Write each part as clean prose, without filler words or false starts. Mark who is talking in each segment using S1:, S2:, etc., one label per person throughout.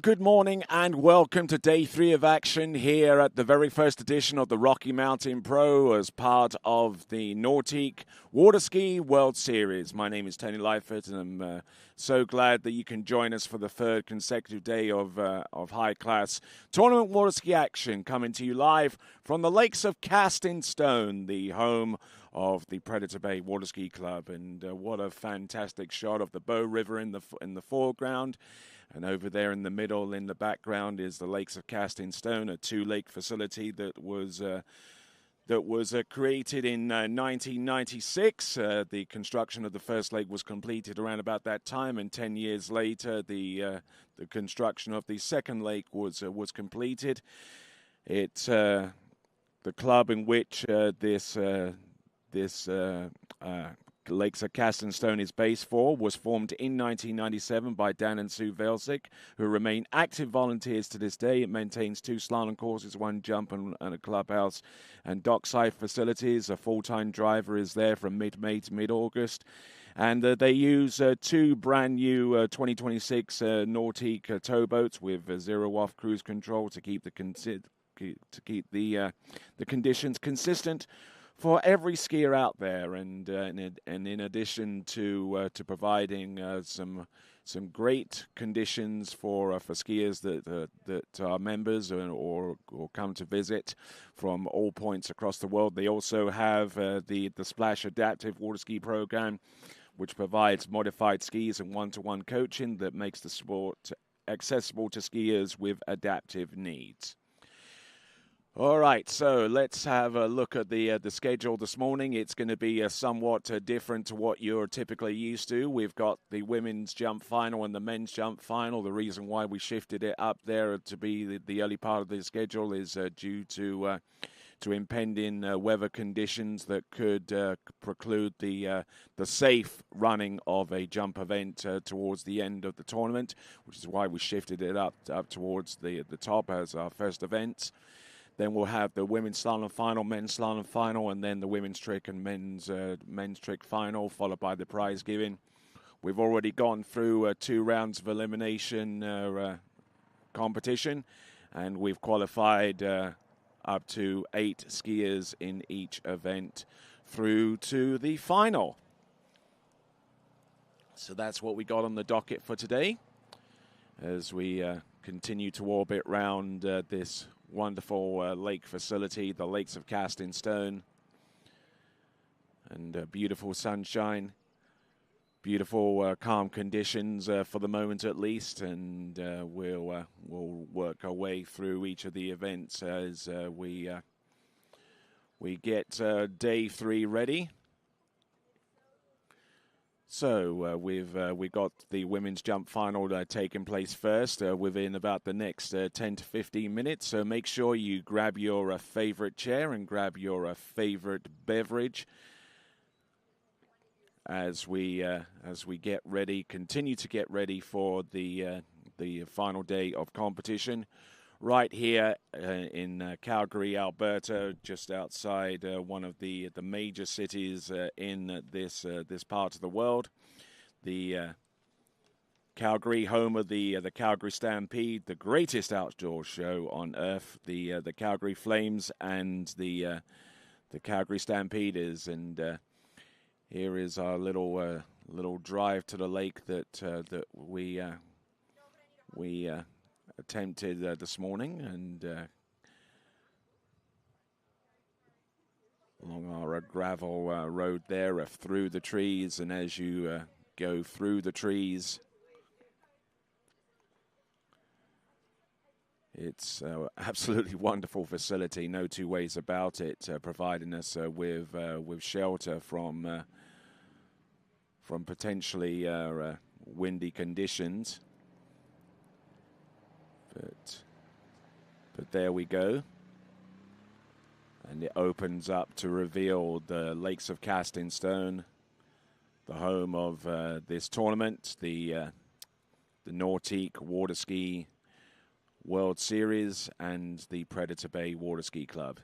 S1: good morning and welcome to day 3 of action here at the very first edition of the Rocky Mountain Pro as part of the Nautique Water Ski World Series. My name is Tony Lightfoot and I'm so glad that you can join us for the third consecutive day of high-class tournament water ski action, coming to you live from the lakes of Cast in Stone, the home of the Predator Bay Water Ski Club. And what a fantastic shot of the Bow River in the foreground. And over there in the middle, in the background, is the Lakes of Cast in Stone, a two-lake facility that was created in 1996. The construction of the first lake was completed around about that time, and 10 years later, the construction of the second lake was completed. It's the club in which this Lakes of Cast in Stone is based for was formed in 1997 by Dan and Sue Velsick, who remain active volunteers to this day. It maintains 2 slalom courses, 1 jump and a clubhouse and dockside facilities. A full-time driver is there from mid-May to mid-August. And they use 2 brand new 2026 Nautique towboats with zero-off cruise control to keep the conditions consistent for every skier out there, and in addition to providing some great conditions for skiers that are members or come to visit from all points across the world, they also have the Splash Adaptive Water Ski Program, which provides modified skis and one-to-one coaching that makes the sport accessible to skiers with adaptive needs. All right, so let's have a look at the schedule this morning. It's going to be somewhat different to what you're typically used to. We've got the women's jump final and the men's jump final. The reason why we shifted it up there to be the early part of the schedule is due to impending weather conditions that could preclude the safe running of a jump event towards the end of the tournament, which is why we shifted it up towards the top as our first event. Then we'll have the women's slalom final, men's slalom final, and then the women's trick and men's trick final, followed by the prize giving. We've already gone through 2 rounds of elimination competition, and we've qualified up to 8 skiers in each event through to the final. So that's what we got on the docket for today as we continue to orbit round this wonderful lake facility, the Lakes of Cast in Stone, and beautiful sunshine, beautiful calm conditions for the moment at least, and we'll work our way through each of the events as we get day 3 ready. So we've got the women's jump final taking place first within about the next 10 to 15 minutes. So make sure you grab your favorite chair and grab your favorite beverage as we get ready, continue to get ready for the final day of competition. Right here in Calgary, Alberta, just outside one of the major cities in this part of the world. The Calgary, home of the Calgary Stampede, the greatest outdoor show on earth. The Calgary Flames and the Calgary Stampeders, and here is our little drive to the lake that we attempted this morning, and along our gravel road there through the trees. And as you go through the trees, it's absolutely wonderful facility, no two ways about it, providing us with shelter from potentially windy conditions. But there we go. And it opens up to reveal the Lakes of Cast in Stone, the home of this tournament, the Nautique Water Ski World Series and the Predator Bay Water Ski Club.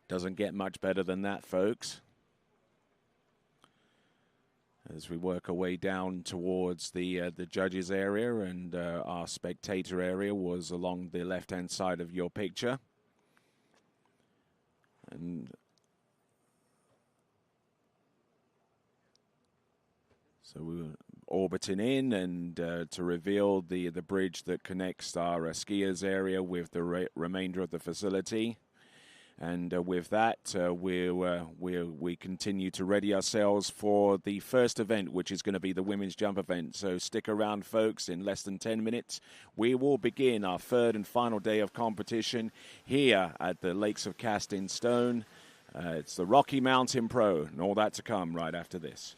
S1: Doesn't get much better than that, folks. as we work our way down towards the judges area, and our spectator area was along the left-hand side of your picture. And so we were orbiting in and to reveal the bridge that connects our skiers area with the remainder of the facility. And with that, we continue to ready ourselves for the first event, which is going to be the women's jump event. So stick around, folks. In less than 10 minutes, we will begin our third and final day of competition here at the Lakes of Casting Stone. It's the Rocky Mountain Pro, and all that to come right after this.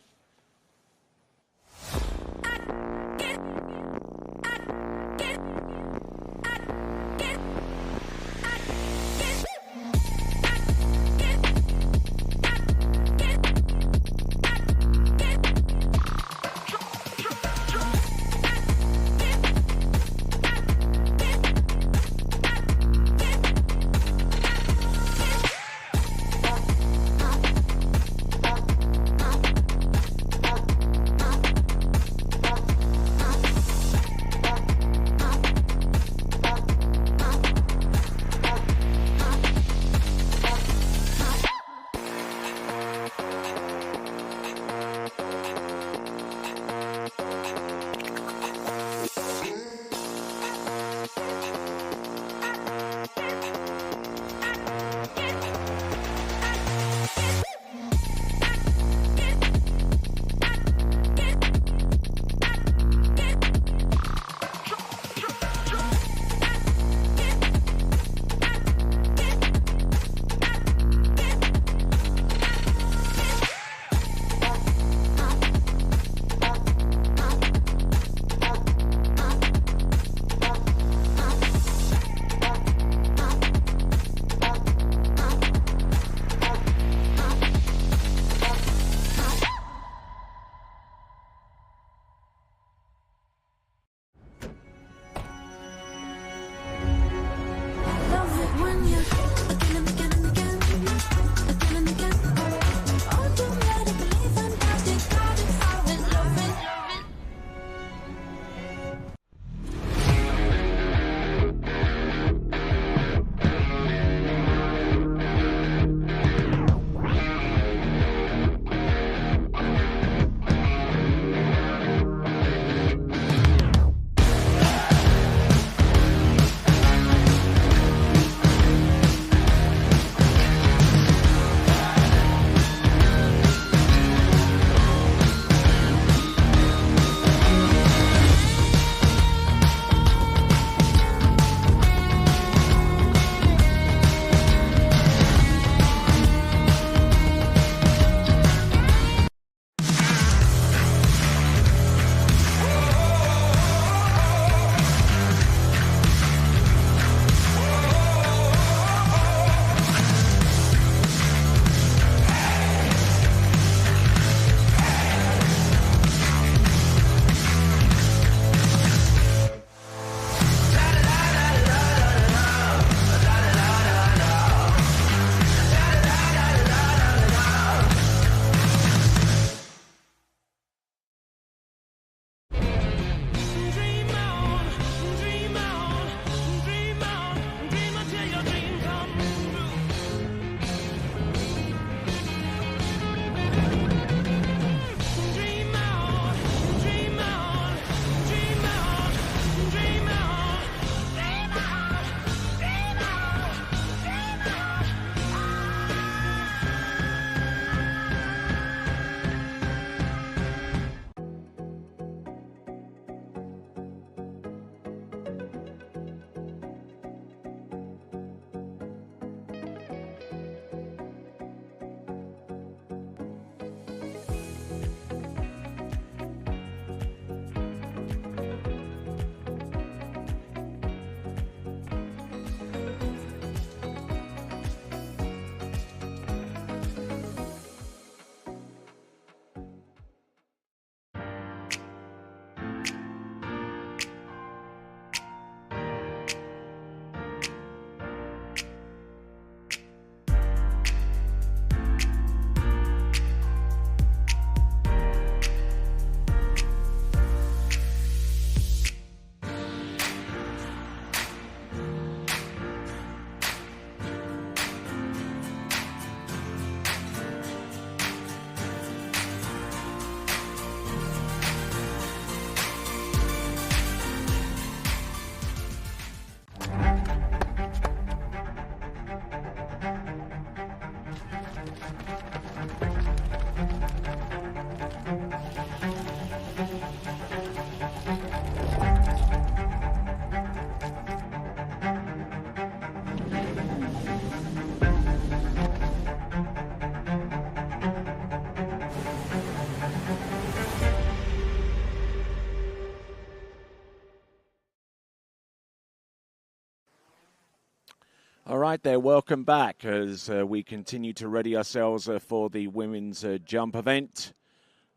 S1: All right there, welcome back as we continue to ready ourselves for the women's jump event.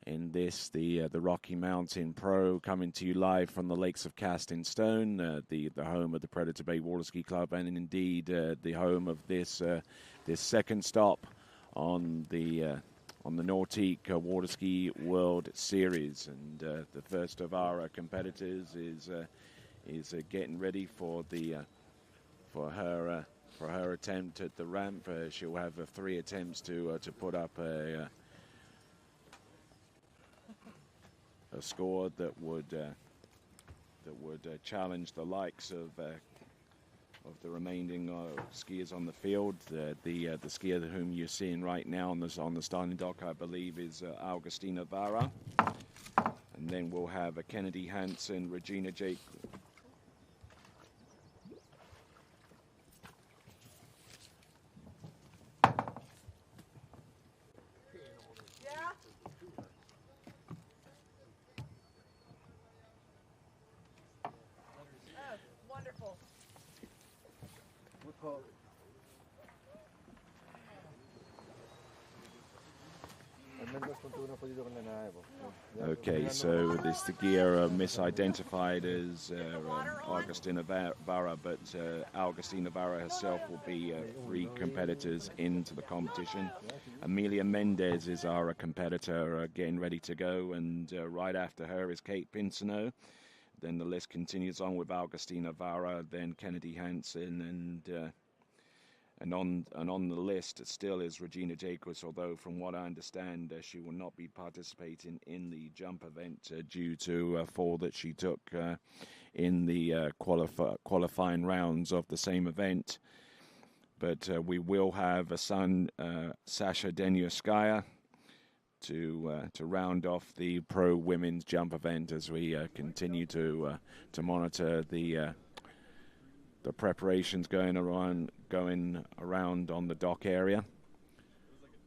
S1: In this, the Rocky Mountain Pro, coming to you live from the Lakes of Casting Stone, the home of the Predator Bay Water Ski Club, and indeed the home of this this second stop on the Nautique Water Ski World Series. And the first of our competitors is getting ready for the for her attempt at the ramp. She'll have 3 attempts to put up a score that would challenge the likes of the remaining skiers on the field. The skier whom you're seeing right now on the starting dock, I believe, is Augustina Vara, and then we'll have Kennedy Hansen, Regina Jake. Okay, so this the gear misidentified as Augustina Vara, but Augustina Vara herself will be 3 competitors into the competition. Amelia Mendez is our competitor getting ready to go, and right after her is Kate Pinsino. Then the list continues on with Augustina Vara, then Kennedy Hansen, and on the list still is Regina Jacobs, although from what I understand she will not be participating in the jump event due to a fall that she took in the qualifying rounds of the same event. But we will have a son, Sasha Denyaskaya, to round off the pro women's jump event as we continue to monitor the preparations going around on the dock area.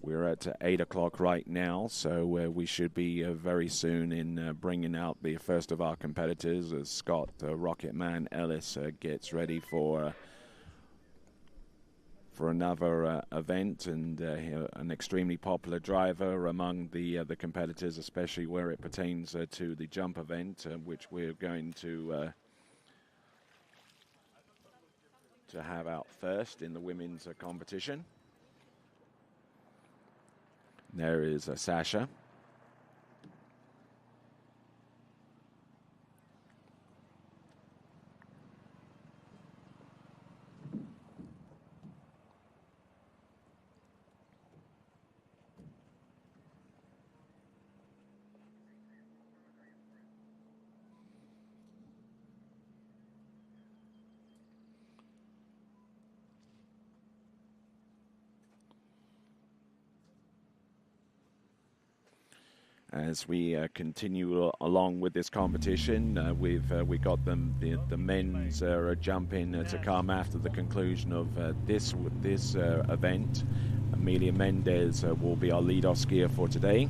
S1: We're at 8 o'clock right now, so we should be very soon in bringing out the first of our competitors as Scott Rocketman Ellis gets ready for another event, and an extremely popular driver among the competitors, especially where it pertains to the jump event, which we're going to have out first in the women's competition. There is Sasha. As we continue along with this competition, we got the men's jumping to come after the conclusion of this event. Amelia Mendez will be our lead-off skier for today.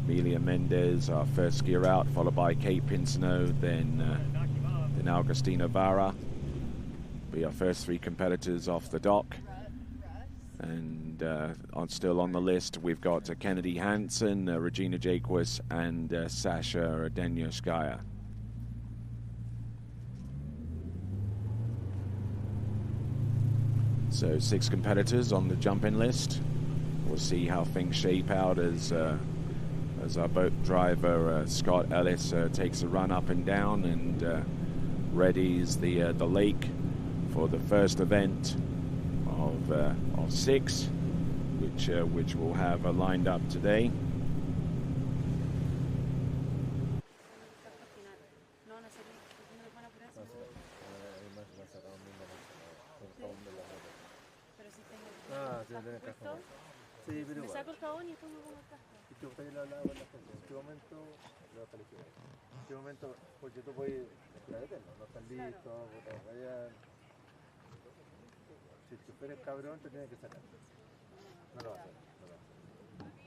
S1: Amelia Mendez, our first skier out, followed by Kate Pinsino, then Augustina Vara. Be our first 3 competitors off the dock. And still on the list, we've got Kennedy Hansen, Regina Jacobs, and Sasha Denyaskaya. So 6 competitors on the jump-in list. We'll see how things shape out as our boat driver Scott Ellis takes a run up and down and readies the lake for the first event of 6, which we'll have lined up today.
S2: Si tú eres cabrón, te tienes que sacar. No lo va a hacer, no lo va a hacer.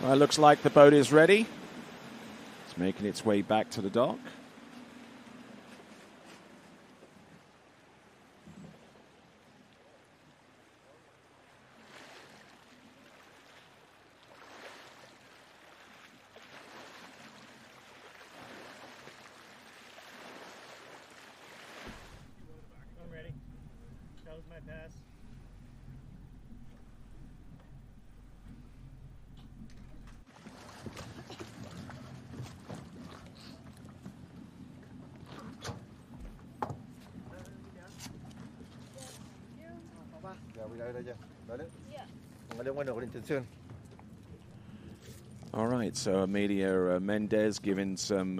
S1: Well, it looks like the boat is ready. It's making its way back to the dock.
S3: I'm ready. That was my pass.
S1: All right, so Amelia Mendez giving some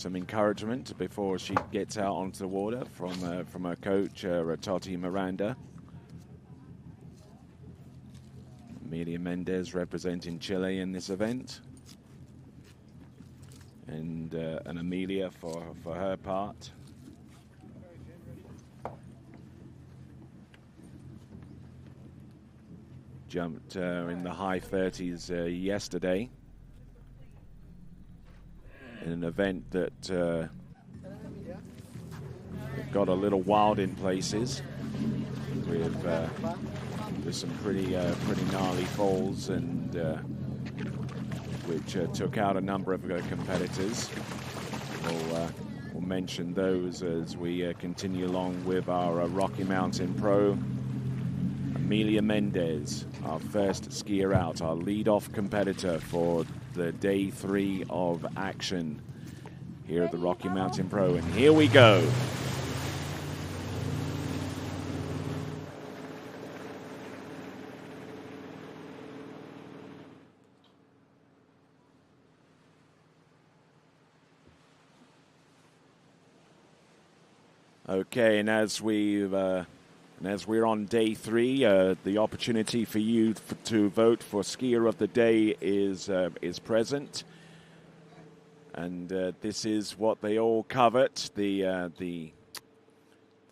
S1: encouragement before she gets out onto the water from her coach, Toti Miranda. Amelia Mendez representing Chile in this event, and Amelia for her part. Jumped in the high 30s yesterday in an event that got a little wild in places with some pretty gnarly falls, and which took out a number of competitors. We'll mention those as we continue along with our Rocky Mountain Pro. Amelia Mendez, our first skier out, our lead-off competitor for the day 3 of action here at the Rocky Mountain Pro. And here we go. Okay, and as we're on day 3, the opportunity for you to vote for Skier of the Day is present, and this is what they all covet: the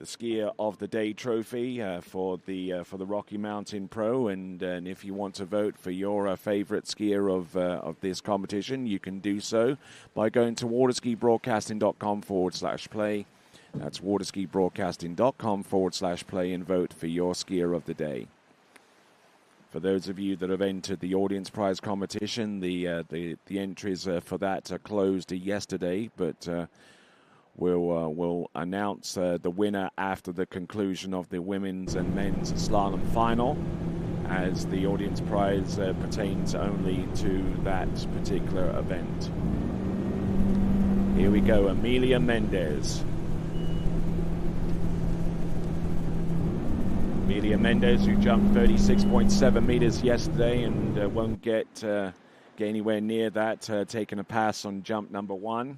S1: Skier of the Day trophy for the Rocky Mountain Pro. And if you want to vote for your favorite skier of this competition, you can do so by going to waterskibroadcasting.com/play. That's waterskibroadcasting.com/play and vote for your skier of the day. For those of you that have entered the audience prize competition, the entries for that are closed yesterday, but we'll announce the winner after the conclusion of the women's and men's slalom final, as the audience prize pertains only to that particular event. Here we go, Amelia Mendez. Amelia Mendez, who jumped 36.7 meters yesterday and won't get anywhere near that, taking a pass on jump number 1.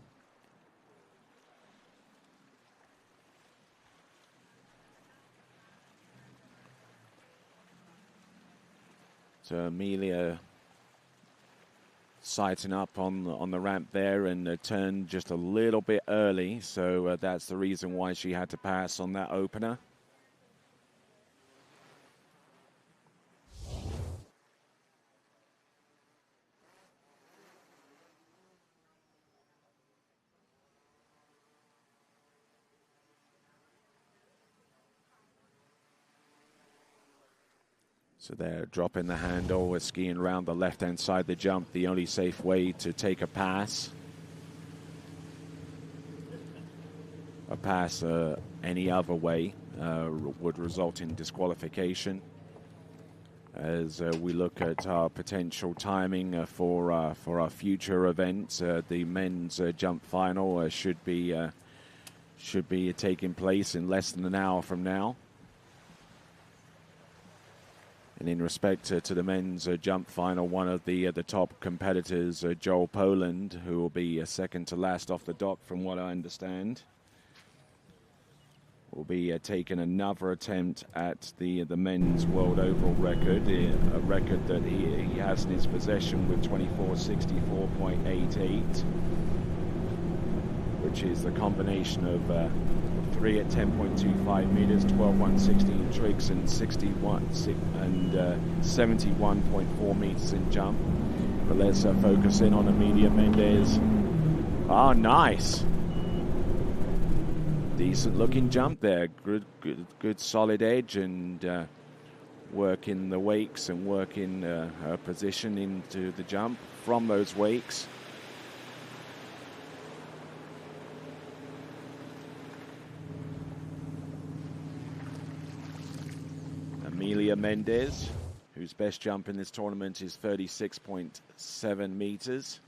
S1: So Amelia sighting up on the ramp there, and turned just a little bit early, so that's the reason why she had to pass on that opener. So they're dropping the handle, we're skiing around the left-hand side of the jump, the only safe way to take a pass. A pass any other way would result in disqualification. As we look at our potential timing for our future events, the men's jump final should be taking place in less than an hour from now. And in respect to the men's jump final, one of the top competitors, Joel Poland, who will be second to last off the dock, from what I understand, will be taking another attempt at the men's world overall record, a record that he has in his possession with 24:64.88, which is the combination of 10.3 at 10.25 meters, 12.116 tricks, and 71.4 meters in jump. But let's focus in on Amelia Mendez. Oh, nice. Decent looking jump there. Good solid edge, and working the wakes and working her position into the jump from those wakes. Amelia Mendez, whose best jump in this tournament is 36.7 meters.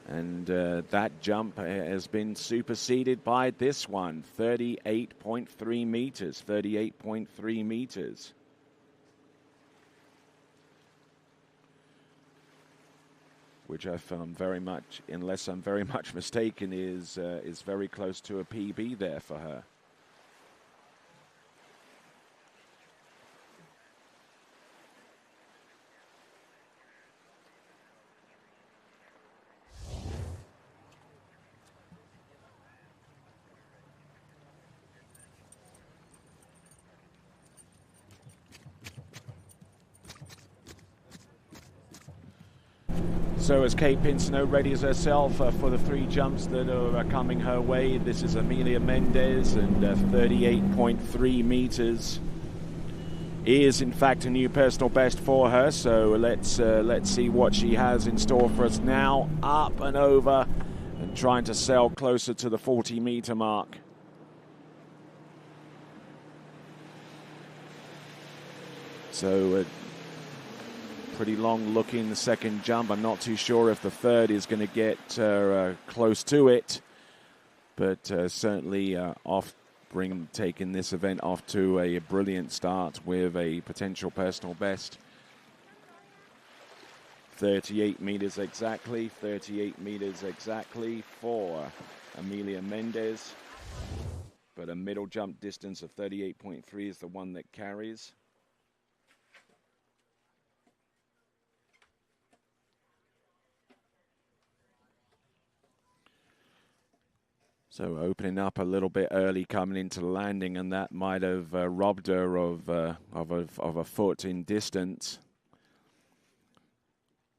S1: And that jump has been superseded by this one, 38.3 meters, 38.3 meters. Which if I'm very much, unless I'm very much mistaken, is very close to a PB there for her. So as Kate Pinsono readies herself for the three jumps that are coming her way, this is Amelia Mendez, and 38.3 meters is in fact a new personal best for her. So let's see what she has in store for us now. Up and over, and trying to sail closer to the 40-meter mark. So pretty long looking the second jump. I'm not too sure if the third is going to get close to it, but certainly taking this event off to a brilliant start with a potential personal best. 38 meters exactly, 38 meters exactly for Amelia Mendez, but a middle jump distance of 38.3 is the one that carries. So opening up a little bit early coming into the landing, and that might have robbed her of a foot in distance.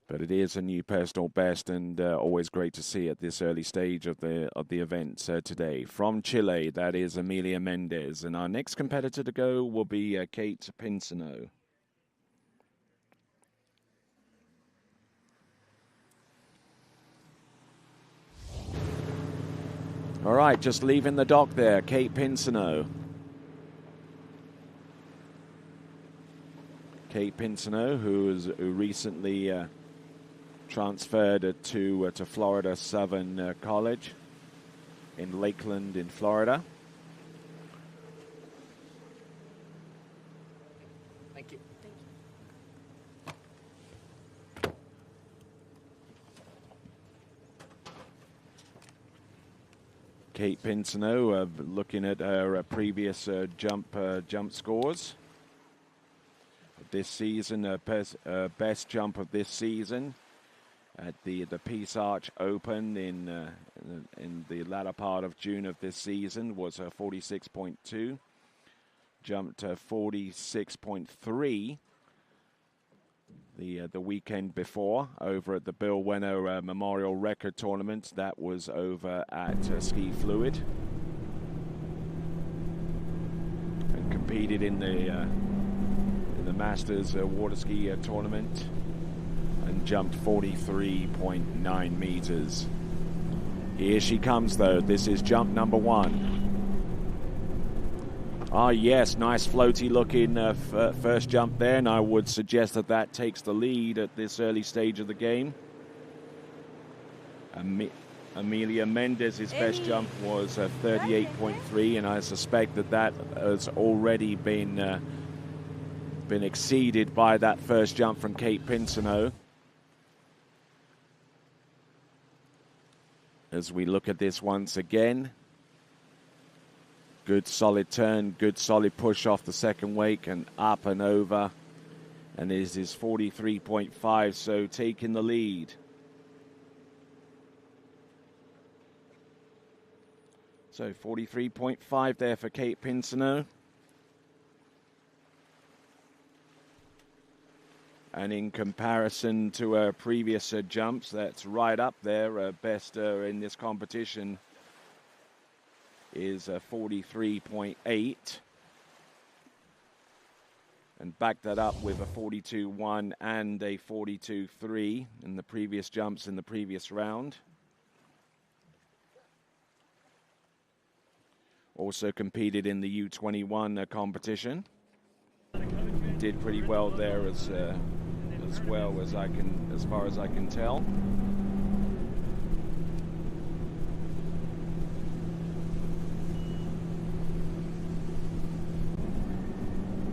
S1: But it is a new personal best, and always great to see at this early stage of the event today. From Chile, that is Amelia Mendez, and our next competitor to go will be Kate Pinsono. All right, just leaving the dock there, Kate Pinsono. Kate Pinsono, who recently transferred to Florida Southern College in Lakeland in Florida.
S4: Thank you.
S1: Kate Pinsono, looking at her previous jump scores this season, best jump of this season at the Peace Arch Open in the latter part of June of this season was 46.2. Jumped 46.3 the weekend before over at the Bill Wenner Memorial Record Tournament. That was over at Ski Fluid, and competed in the Masters water ski tournament and jumped 43.9 meters. Here she comes though. This is jump number one. Ah, yes, nice floaty looking first jump there, and I would suggest that takes the lead at this early stage of the game. Amelia Mendez's best jump was 38.3, and I suspect that has already been exceeded by that first jump from Kate Pinsono. As we look at this once again. Good solid turn, good solid push off the second wake, and up and over, And this is 43.5, so taking the lead. So 43.5 there for Kate Pinsino. And in comparison to her previous jumps, that's right up there. Best in this competition is 43.8. And back that up with a 42.1 and a 42.3 in the previous jumps in the previous round. Also competed in the U21 competition. Did pretty well there as well as as far as I can tell.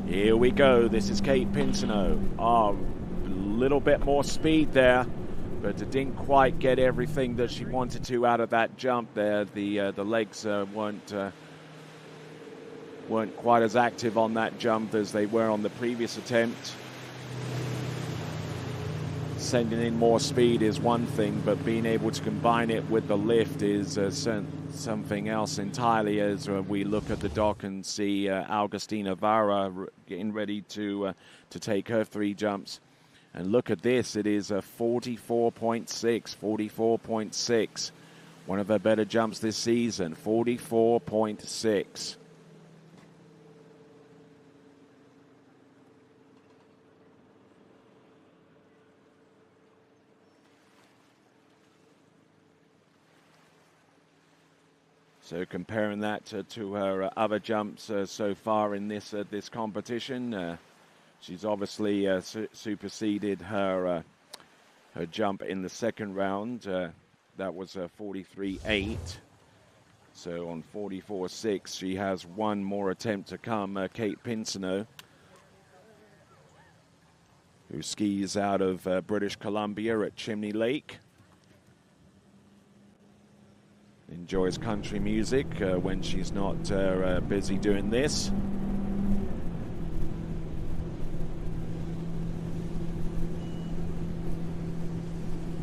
S1: Here we go. This is Kate Pinsino. A little bit more speed there, but it didn't quite get everything that she wanted to out of that jump there. The legs weren't quite as active on that jump as they were on the previous attempt. Sending in more speed is one thing, but being able to combine it with the lift is something else entirely, as we look at the dock and see Augustina Vara getting ready to take her 3 jumps. And look at this, it is a 44.6. One of her better jumps this season, 44.6. So comparing that to her other jumps so far in this competition, she's obviously superseded her jump in the second round. That was 43.8. So on 44.6, she has one more attempt to come. Kate Pinsino, who skis out of British Columbia at Chimney Lake. Enjoys country music when she's not busy doing this.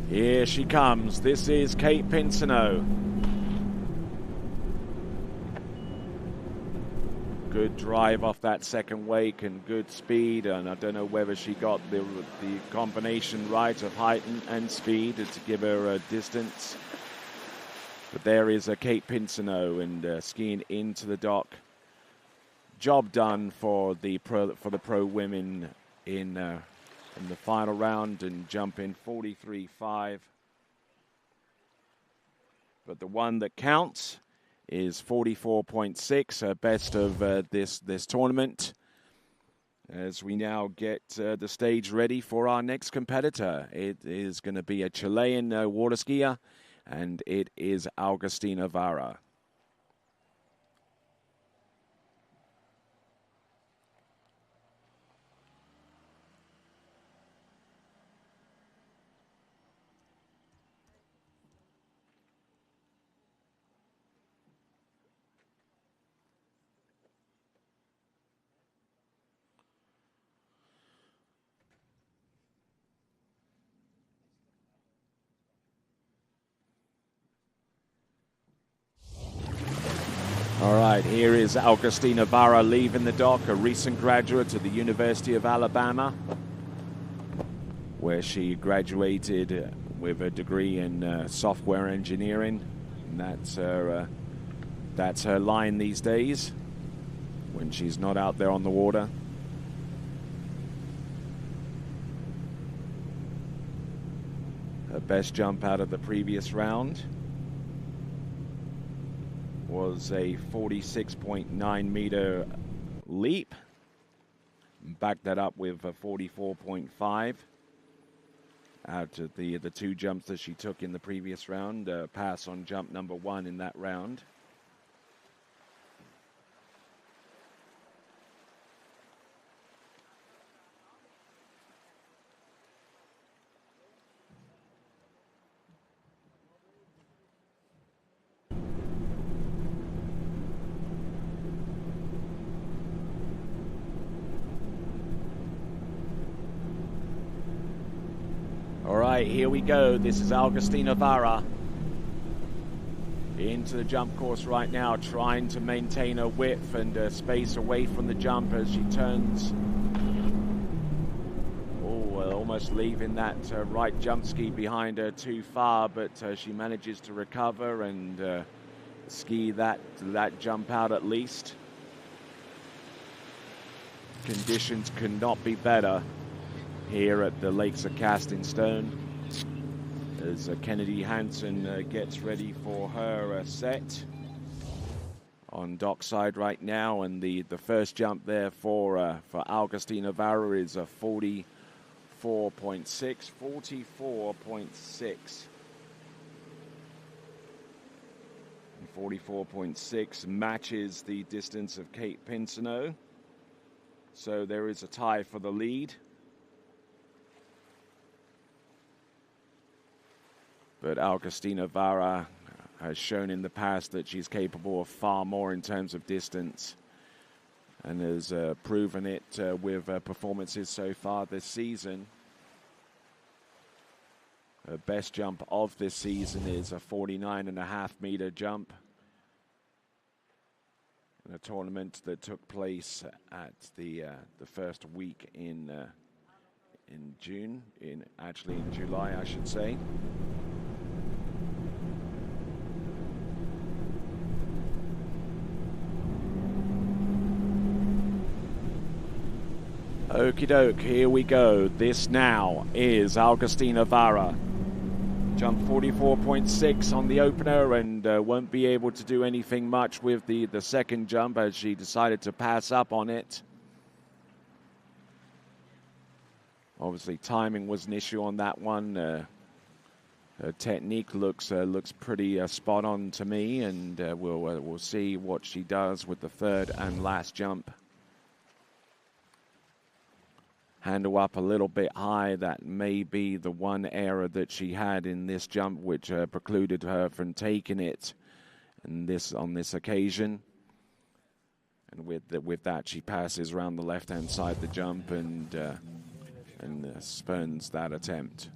S1: Here she comes. This is Kate Pinsino. Good drive off that second wake and good speed, and I don't know whether she got the combination right of height and speed to give her distance. But there is Kate Pinsino and skiing into the dock. Job done for the pro women in the final round and jumping 43.5. But the one that counts is 44.6, best of this tournament. As we now get the stage ready for our next competitor, it is going to be a Chilean water skier. And it is Augustina Vara. All right, here is Augustina Vara leaving the dock, a recent graduate of the University of Alabama, where she graduated with a degree in software engineering. And that's her line these days when she's not out there on the water. Her best jump out of the previous round was a 46.9 meter leap. Back that up with a 44.5 out of the 2 jumps that she took in the previous round. Pass on jump number 1 in that round. right, here we go. This is Agustina Vara into the jump course right now, trying to maintain her width and space away from the jump as she turns. Almost leaving that right jump ski behind her too far, but she manages to recover and ski that jump out at least. Conditions could not be better here at the Lakes of Casting Stone as Kennedy Hansen gets ready for her set on dockside right now, and the first jump there for Agustina Vara is a 44.6. 44.6 matches the distance of Kate Pinsonneau, so there is a tie for the lead. But Agustina Vara has shown in the past that she's capable of far more in terms of distance, and has proven it with performances so far this season. Her best jump of this season is a 49.5-meter jump in a tournament that took place at the first week in June, actually in July, I should say. Okie doke, here we go. This now is Agustina Vara. Jump 44.6 on the opener, and won't be able to do anything much with the second jump as she decided to pass up on it. Obviously timing was an issue on that one. Her technique looks pretty spot on to me, and we'll see what she does with the third and last jump. Handle up a little bit high. That may be the one error that she had in this jump, which precluded her from taking it on this occasion. And with that, she passes around the left-hand side of the jump and spurns that attempt.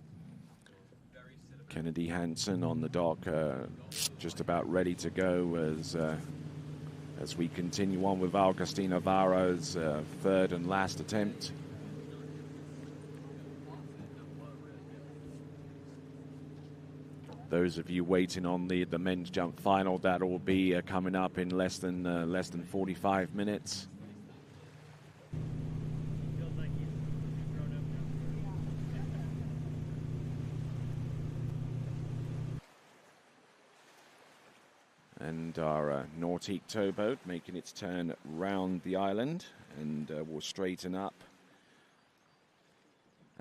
S1: Kennedy Hansen on the dock, just about ready to go as we continue on with Agustina Vara's third and last attempt. Those of you waiting on the men's jump final, that will be coming up in less than 45 minutes. And our Nautique towboat making its turn round the island, and will straighten up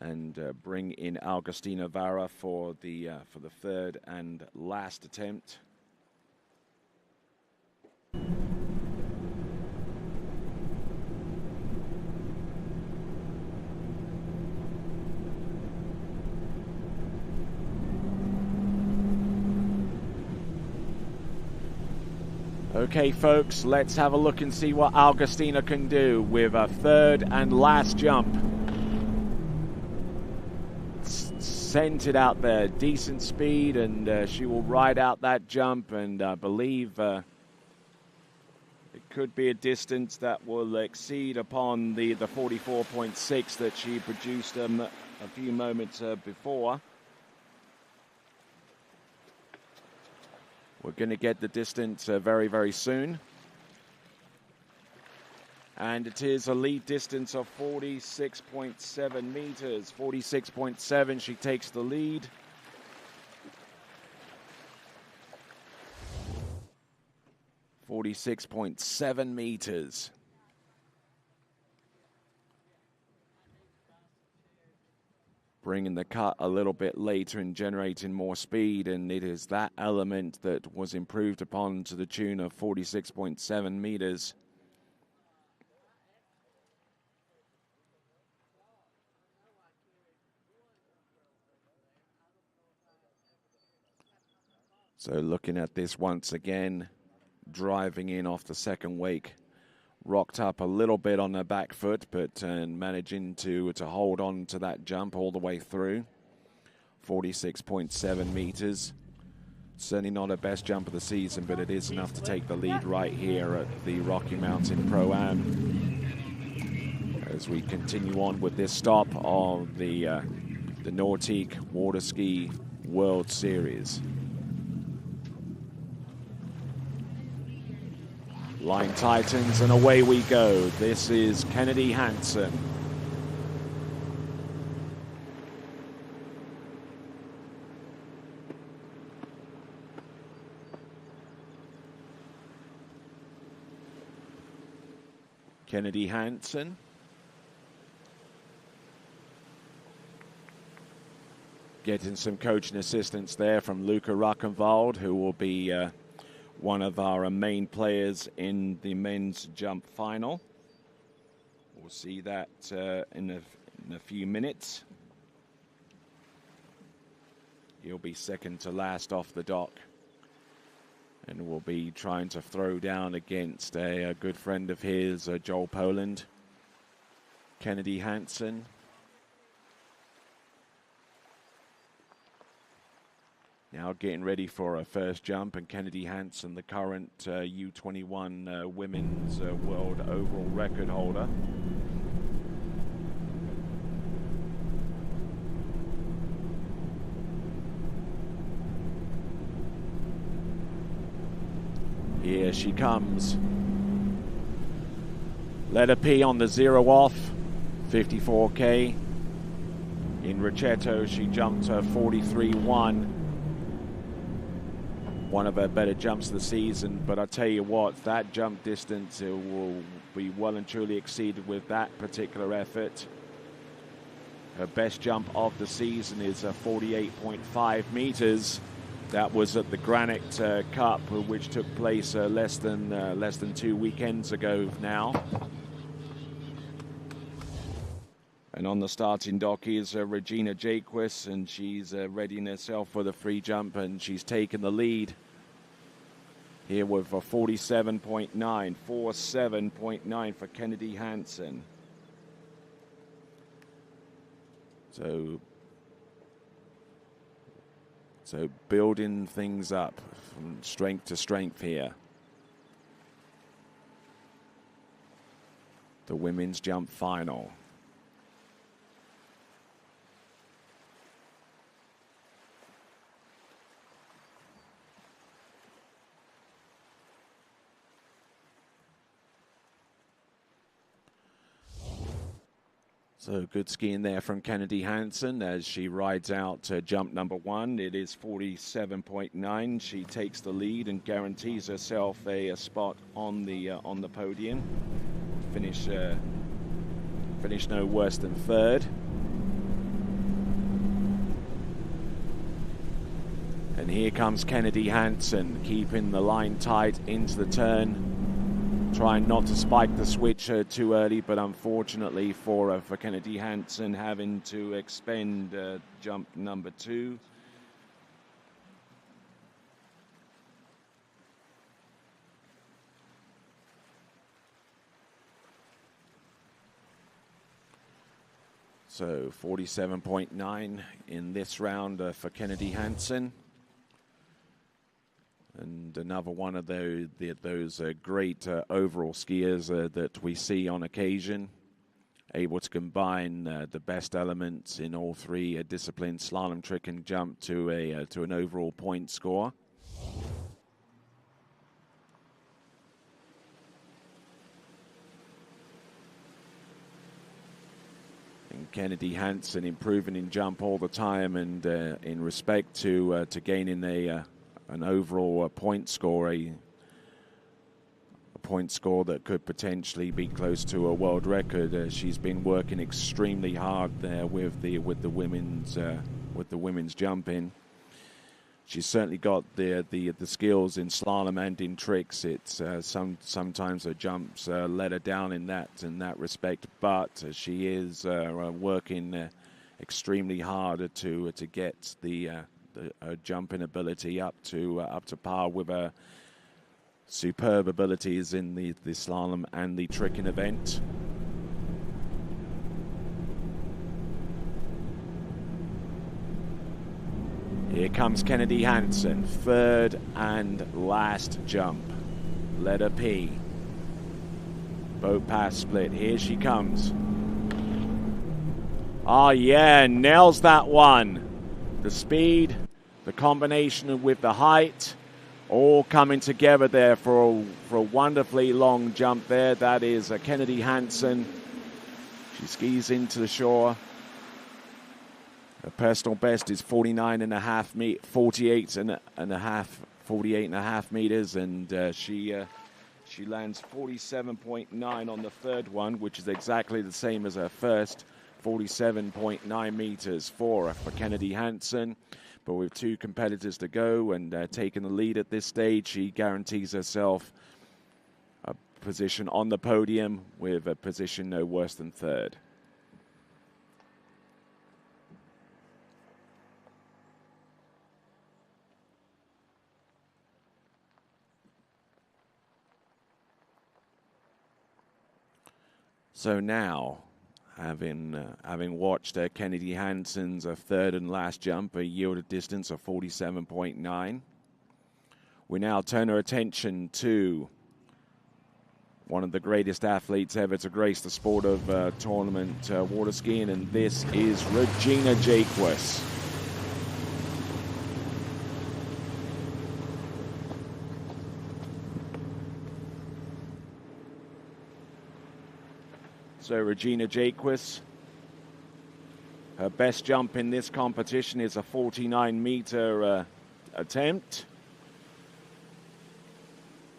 S1: and bring in Agustina Vara for the third and last attempt. Okay, folks, let's have a look and see what Agustina can do with a third and last jump. Sent it out there, decent speed, and she will ride out that jump, and I believe it could be a distance that will exceed upon the 44.6 that she produced a few moments before. We're going to get the distance very, very soon. And it is a lead distance of 46.7 meters. 46.7, she takes the lead. .7 meters. Bringing the cut a little bit later and generating more speed, and it is that element that was improved upon to the tune of 46.7 meters. So looking at this once again, driving in off the second wake, rocked up a little bit on her back foot, but managing to hold on to that jump all the way through. 46.7 meters. Certainly not her best jump of the season, but it is enough to take the lead right here at the Rocky Mountain Pro-Am. As we continue on with this stop of the Nautique Water Ski World Series. Line tightens and away we go. This is Kennedy Hansen. Kennedy Hansen. Getting some coaching assistance there from Luca Ruckenwald, who will be one of our main players in the men's jump final. We'll see that in a few minutes. He'll be second to last off the dock, and will be trying to throw down against a good friend of his, Joel Poland. Kennedy Hansen. Now getting ready for a first jump, and Kennedy Hansen, the current U21 women's world overall record holder. Here she comes. Letter P on the 0 off, 54K. In Ricetto, she jumped 43.1. One of her better jumps of the season, but I tell you what, that jump distance will be well and truly exceeded with that particular effort. Her best jump of the season is 48.5 meters. That was at the Granite Cup, which took place less than 2 weekends ago now. And on the starting dock is Regina Jaquist, and she's readying herself for the free jump, and she's taken the lead here with a 47.9 for Kennedy Hansen. So building things up from strength to strength here. The women's jump final. So good skiing there from Kennedy Hansen as she rides out to jump number 1. It is 47.9. She takes the lead and guarantees herself a spot on the podium. Finish no worse than third. And here comes Kennedy Hansen, keeping the line tight into the turn. Trying not to spike the switch too early, but unfortunately for Kennedy Hansen, having to expend jump number 2. So 47.9 in this round for Kennedy Hansen. And another one of those great overall skiers that we see on occasion, able to combine the best elements in all 3 disciplines, slalom, trick, and jump, to an overall point score. And Kennedy Hansen improving in jump all the time, and in respect to gaining an overall point score, a point score that could potentially be close to a world record. She's been working extremely hard there with the women's jumping. She's certainly got the skills in slalom and in tricks. It's sometimes her jumps let her down in that respect, but she is working extremely hard to get the jumping ability up to par with her superb abilities in the slalom and the tricking event. Here comes Kennedy Hansen, third and last jump. Letter P. Boat pass split. Here she comes. Oh yeah, nails that one. The speed, the combination with the height, all coming together there for a wonderfully long jump there. That is Kennedy Hansen. She skis into the shore. Her personal best is 48 and a half meters, and she lands 47.9 on the third one, which is exactly the same as her first. 47.9 meters for Kennedy Hansen. But with two competitors to go and taking the lead at this stage, she guarantees herself a position on the podium with a position no worse than third. So now, having watched Kennedy Hansen's third and last jump, a yielded distance of 47.9, we now turn our attention to one of the greatest athletes ever to grace the sport of tournament water skiing, and this is Regina Jaquess. So Regina Jaquess, her best jump in this competition is a 49-meter attempt.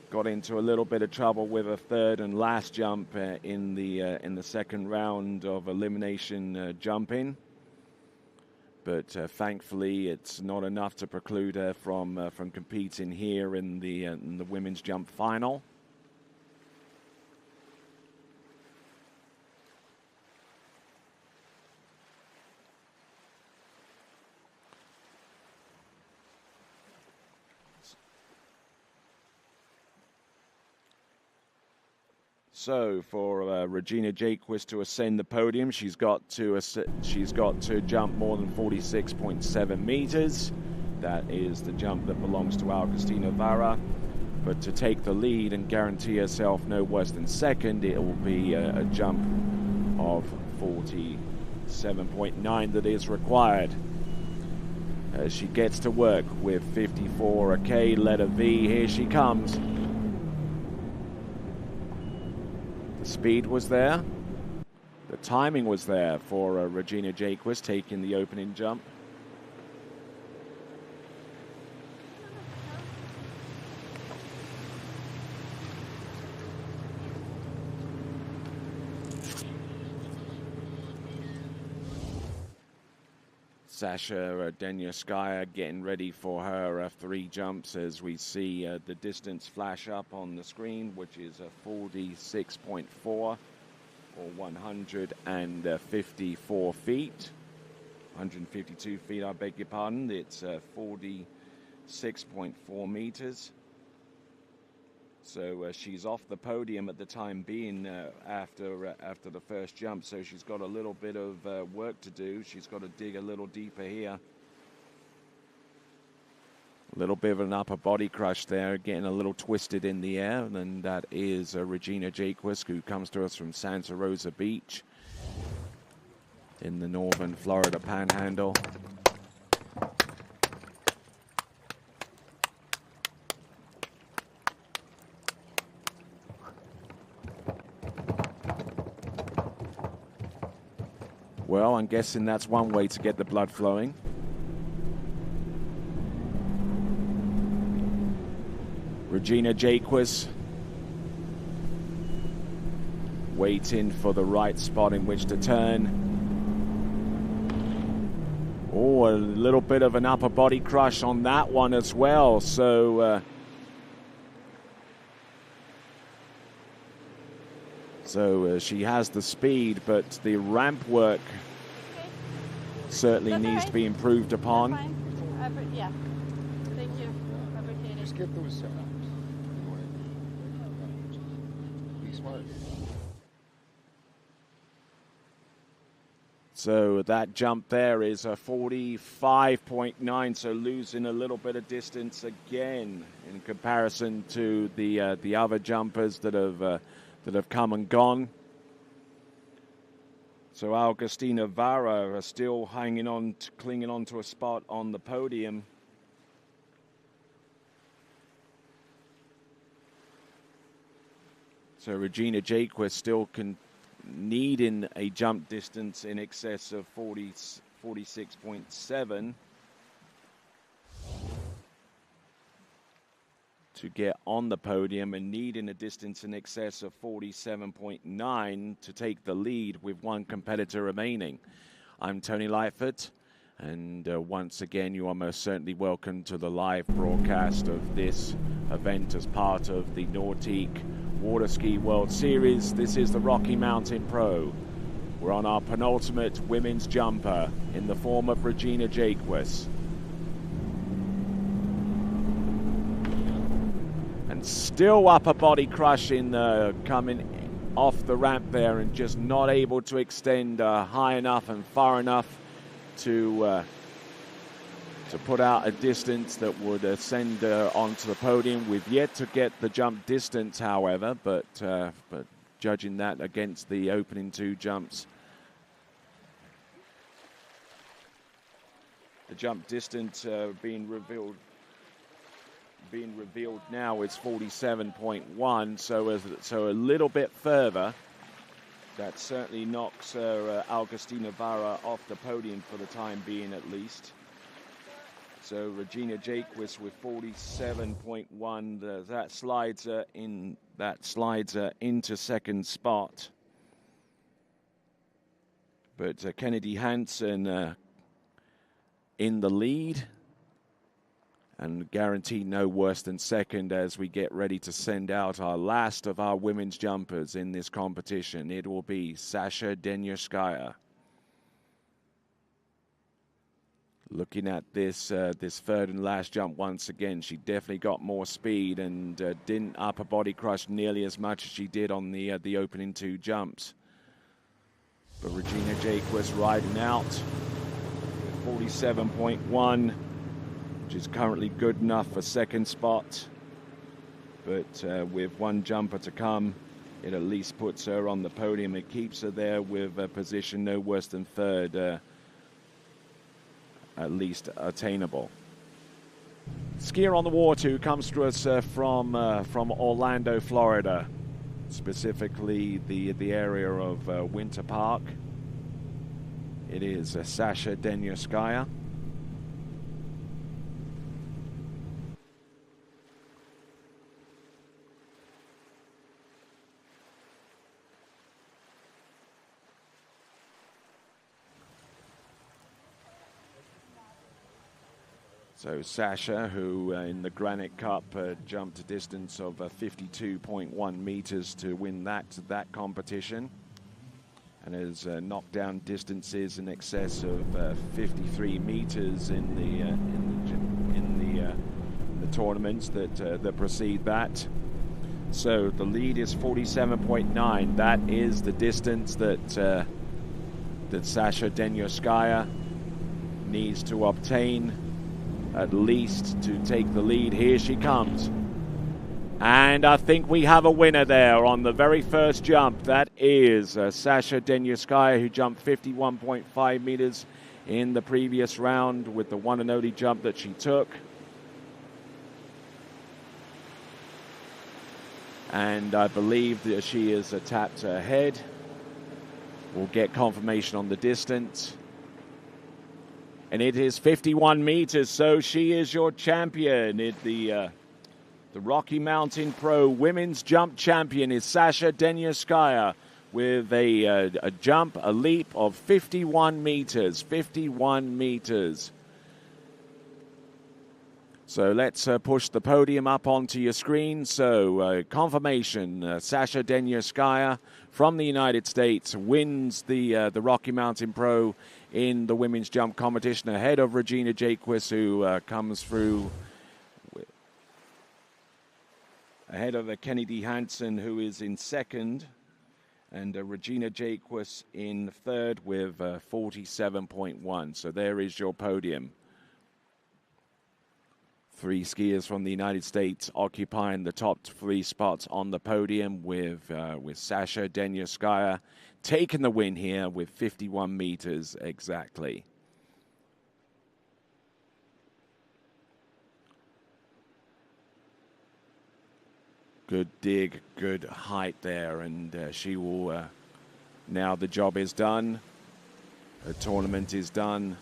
S1: Got into a little bit of trouble with a third and last jump in the second round of elimination jumping, but thankfully it's not enough to preclude her from competing here in the women's jump final. So for Regina Jaquess to ascend the podium, she's got to jump more than 46.7 meters. That is the jump that belongs to Augustina Vara. But to take the lead and guarantee herself no worse than second, it will be a jump of 47.9 that is required. As she gets to work with 54K, letter V, here she comes. The speed was there. The timing was there for Regina Jaquess taking the opening jump. Sasha Denyaskaya getting ready for her three jumps as we see the distance flash up on the screen, which is 46.4 or 154 feet. 152 feet, I beg your pardon. It's 46.4 meters. So she's off the podium at the time being after the first jump. So she's got a little bit of work to do. She's got to dig a little deeper here. A little bit of an upper body crush there, getting a little twisted in the air. And that is Regina Jaquess, who comes to us from Santa Rosa Beach in the northern Florida Panhandle. Well, I'm guessing that's one way to get the blood flowing. Regina Jaquess waiting for the right spot in which to turn. Oh, a little bit of an upper body crush on that one as well. So she has the speed, but the ramp work certainly needs to be improved upon.
S4: Yeah, thank you. Appreciate it.
S2: Just get those setups. Be smart.
S1: So that jump there is a 45.9, so losing a little bit of distance again in comparison to the other jumpers that have come and gone. So Augustina Vara are still hanging on, clinging on to a spot on the podium. So Regina Jaquist still needing a jump distance in excess of 46.7 to get on the podium, and needing a distance in excess of 47.9 to take the lead with one competitor remaining. I'm Tony Lightfoot, and once again you are most certainly welcome to the live broadcast of this event as part of the Nordic Water Ski World Series. This is the Rocky Mountain Pro. We're on our penultimate women's jumper in the form of Regina Jaquist. And still upper body crushing, coming off the ramp there, and just not able to extend high enough and far enough to put out a distance that would send onto the podium. We've yet to get the jump distance, however, but judging that against the opening two jumps, the jump distance being revealed now is 47.1, so a little bit further. That certainly knocks Augustina Vara off the podium for the time being, at least. So Regina Jaquist with 47.1, that slides her into second spot. But Kennedy Hansen in the lead, and guaranteed no worse than second as we get ready to send out our last of our women's jumpers in this competition. It will be Sasha Denierskaya. Looking at this third and last jump once again, she definitely got more speed and didn't upper body crush nearly as much as she did on the opening two jumps. But Regina Jaquist riding out 47.1, which is currently good enough for second spot. But with one jumper to come, it at least puts her on the podium. It keeps her there with a position no worse than third, at least attainable. Skier on the water who comes to us from Orlando, Florida, specifically the area of Winter Park. It is Sasha Denierskaya. So Sasha, who in the Granite Cup jumped a distance of 52.1 meters to win that competition, and has knocked down distances in excess of 53 meters in the tournaments that precede that. So the lead is 47.9. That is the distance that Sasha Denierskaya needs to obtain, at least, to take the lead. Here she comes. And I think we have a winner there on the very first jump. That is Sasha Denierskaya, who jumped 51.5 meters in the previous round with the one and only jump that she took. And I believe that she is tapped ahead. We'll get confirmation on the distance. And it is 51 meters, so she is your champion. The Rocky Mountain Pro Women's Jump Champion is Sasha Denierskaya with a jump, a leap of 51 meters. 51 meters. So let's push the podium up onto your screen. So confirmation, Sasha Denierskaya from the United States wins the Rocky Mountain Pro in the women's jump competition ahead of Regina Jaquist, who comes through ahead of Kennedy Hansen, who is in second, And Regina Jaquess in third with 47.1. So there is your podium. 3 skiers from the United States occupying the top 3 spots on the podium, with Sasha Denyaskaya taking the win here with 51 meters exactly. Good dig, good height there, and she will, now the job is done. The tournament is done,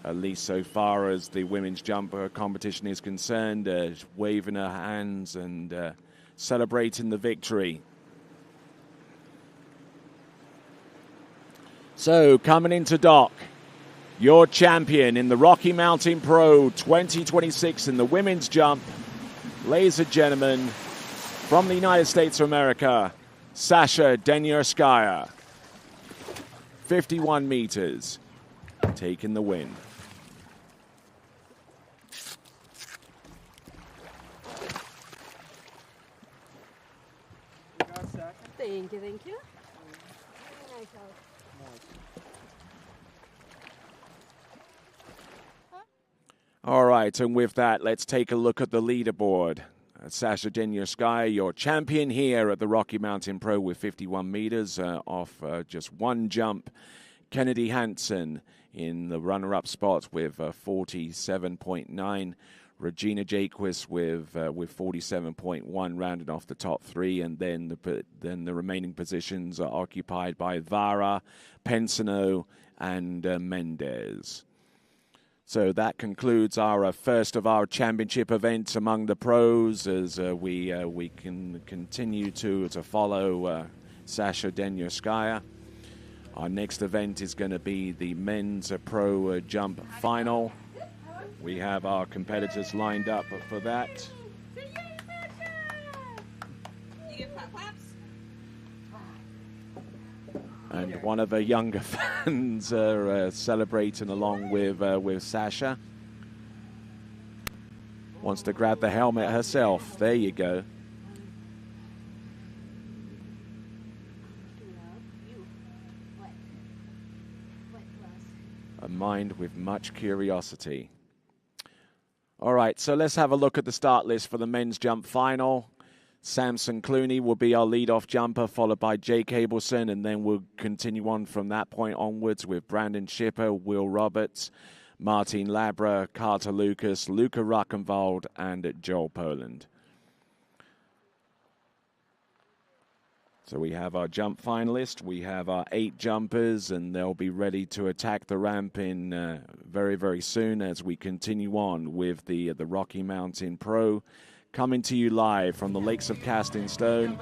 S1: at least so far as the women's jumper competition is concerned, waving her hands and celebrating the victory. So coming into dock, your champion in the Rocky Mountain Pro 2026 in the women's jump, ladies and gentlemen, from the United States of America, Sasha Denyaskaya. 51 meters, taking the win.
S4: Thank you, thank you.
S1: All right, and with that, let's take a look at the leaderboard. Sasha Denyaskaya, your champion here at the Rocky Mountain Pro with 51 meters off just 1 jump. Kennedy Hansen in the runner-up spot with 47.9. Regina Jaquess with 47.1, rounded off the top 3, and then the remaining positions are occupied by Vara, Pensano, and Mendez. So that concludes our first of our championship events among the pros, as we can continue to follow Sasha Denyaskaya. Our next event is going to be the men's pro jump final. We have our competitors lined up for that. And one of her younger fans are celebrating along with Sasha. Wants to grab the helmet herself. There you go. A mind with much curiosity. All right, so let's have a look at the start list for the men's jump final. Samson Clooney will be our lead-off jumper, followed by Jake Abelson, and then we'll continue on from that point onwards with Brandon Schipper, Will Roberts, Martin Labra, Carter Lucas, Luca Ruckenwald, and Joel Poland. So we have our jump finalists. We have our 8 jumpers, and they'll be ready to attack the ramp in very, very soon as we continue on with the Rocky Mountain Pro. Coming to you live from the Lakes of Casting Stone.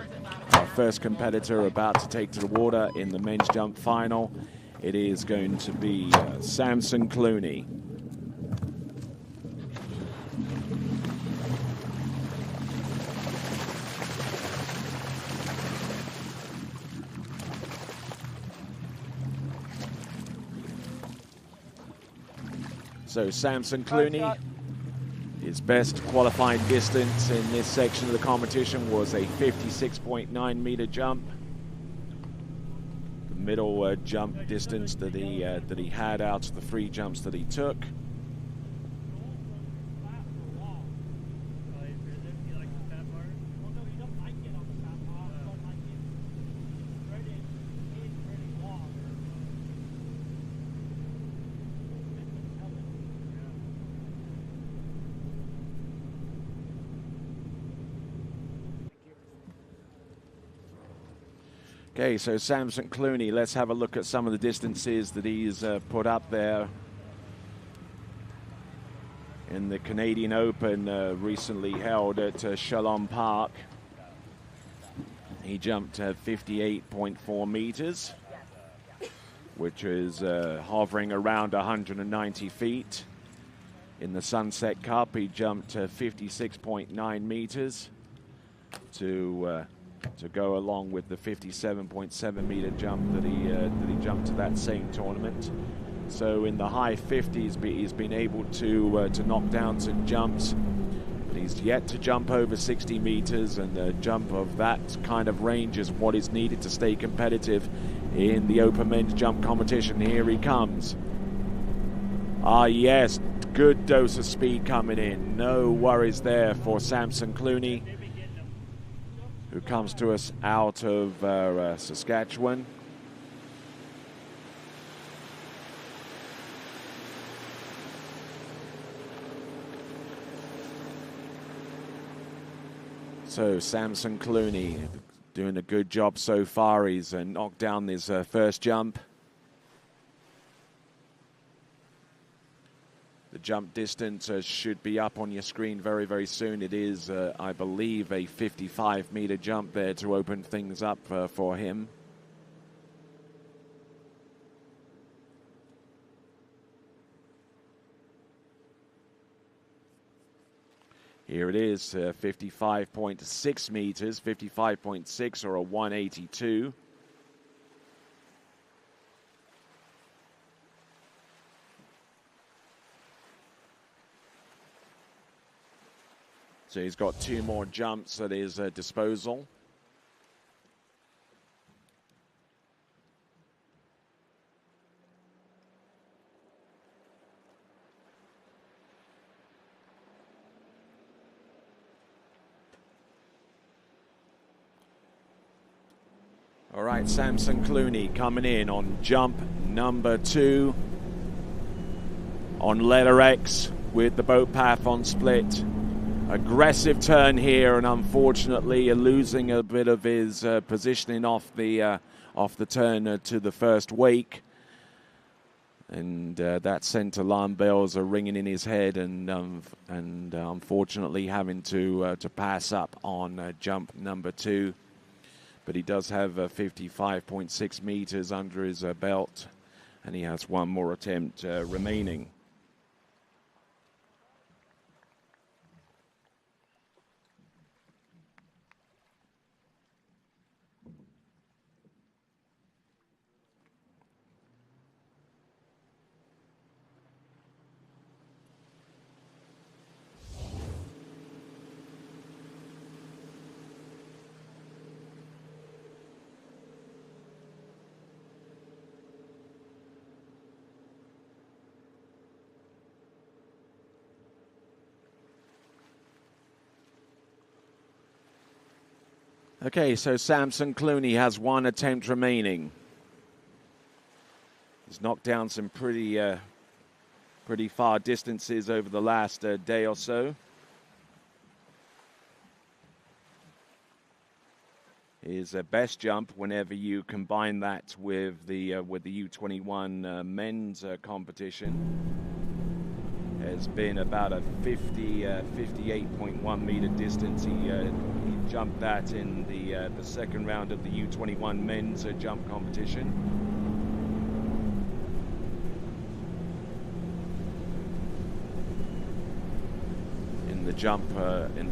S1: Our first competitor about to take to the water in the men's jump final. It is going to be Samson Clooney. So Samson Clooney, his best qualifying distance in this section of the competition was a 56.9 meter jump. The middle jump distance that he had out of the 3 jumps that he took. Okay, so Samson Clooney, let's have a look at some of the distances that he's put up there in the Canadian Open recently held at Slalom Park. He jumped 58.4 meters, which is hovering around 190 feet. In the Sunset Cup, he jumped 56.9 meters to go along with the 57.7 meter jump that he jumped to that same tournament. So in the high 50s, he's been able to knock down some jumps But he's yet to jump over 60 meters, and a jump of that kind of range is what is needed to stay competitive in the open men's jump competition. Here he comes. Ah, yes, good dose of speed coming in. No worries there for Samson Clooney, who comes to us out of Saskatchewan. So Samson Clooney doing a good job so far. He's knocked down his first jump. The jump distance should be up on your screen very, very soon. It is, I believe, a 55-meter jump there to open things up for him. Here it is, 55.6 meters, 55.6 or a 182. So he's got 2 more jumps at his disposal. All right, Samson Clooney coming in on jump number 2 on letter X with the boat path on split. Aggressive turn here, and unfortunately losing a bit of his positioning off the turn to the first wake, and that sent alarm bells are ringing in his head, and unfortunately having to pass up on jump number 2. But he does have 55.6 meters under his belt, and he has 1 more attempt remaining. Okay, so Samson Clooney has 1 attempt remaining. He's knocked down some pretty far distances over the last day or so. His best jump, whenever you combine that with the U21 men's competition, has been about a 58.1 meter distance. He jumped that in the second round of the U21 men's jump competition. In the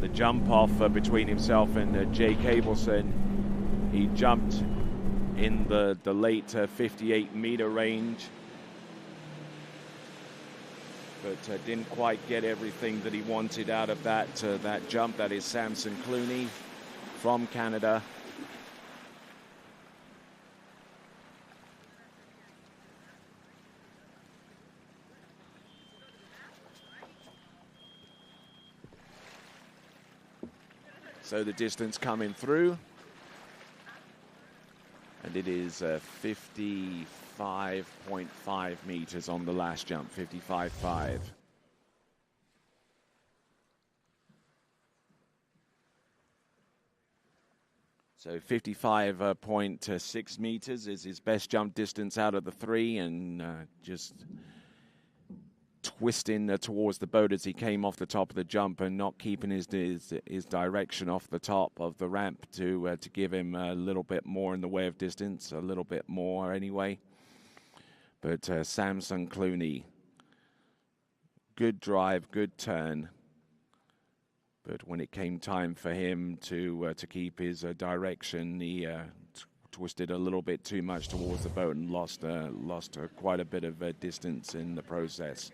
S1: jump off between himself and Jay Cableson, he jumped in the late 58 meter range, but didn't quite get everything that he wanted out of that jump. That is Samson Clooney from Canada. So the distance coming through, and it is 55.5 meters on the last jump, 55.5. So 55.6 meters is his best jump distance out of the 3, and just twisting towards the boat as he came off the top of the jump and not keeping his direction off the top of the ramp to give him a little bit more in the way of distance, a little bit more anyway. But Samson Clooney, good drive, good turn. But when it came time for him to keep his direction, he twisted a little bit too much towards the boat and lost quite a bit of distance in the process.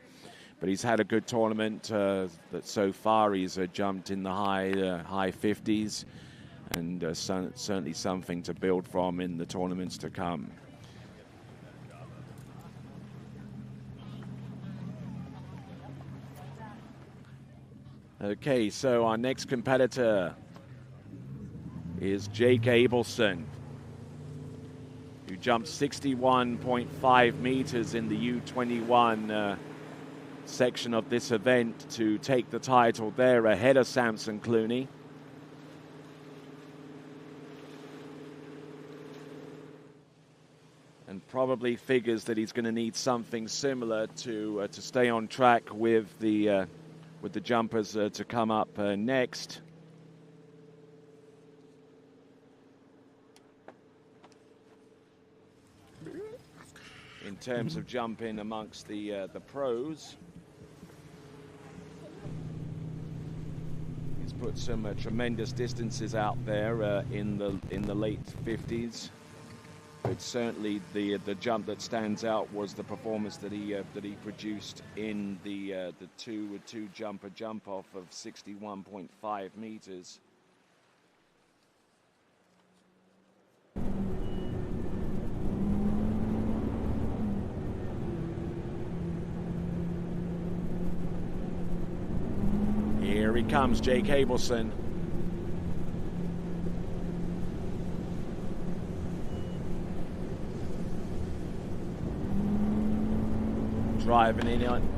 S1: but he's had a good tournament. That so far he's jumped in the high 50s, and certainly something to build from in the tournaments to come. Okay, so our next competitor is Jake Abelson, who jumped 61.5 meters in the U21 section of this event to take the title there ahead of Samson Clooney. And probably figures that he's going to need something similar to stay on track with the jumpers to come up next. In terms of jumping amongst the pros, he's put some tremendous distances out there in the late 50s. But certainly the jump that stands out was the performance that he produced in the two jumper jump off of 61.5 meters. Here he comes, Jake Abelson. Driving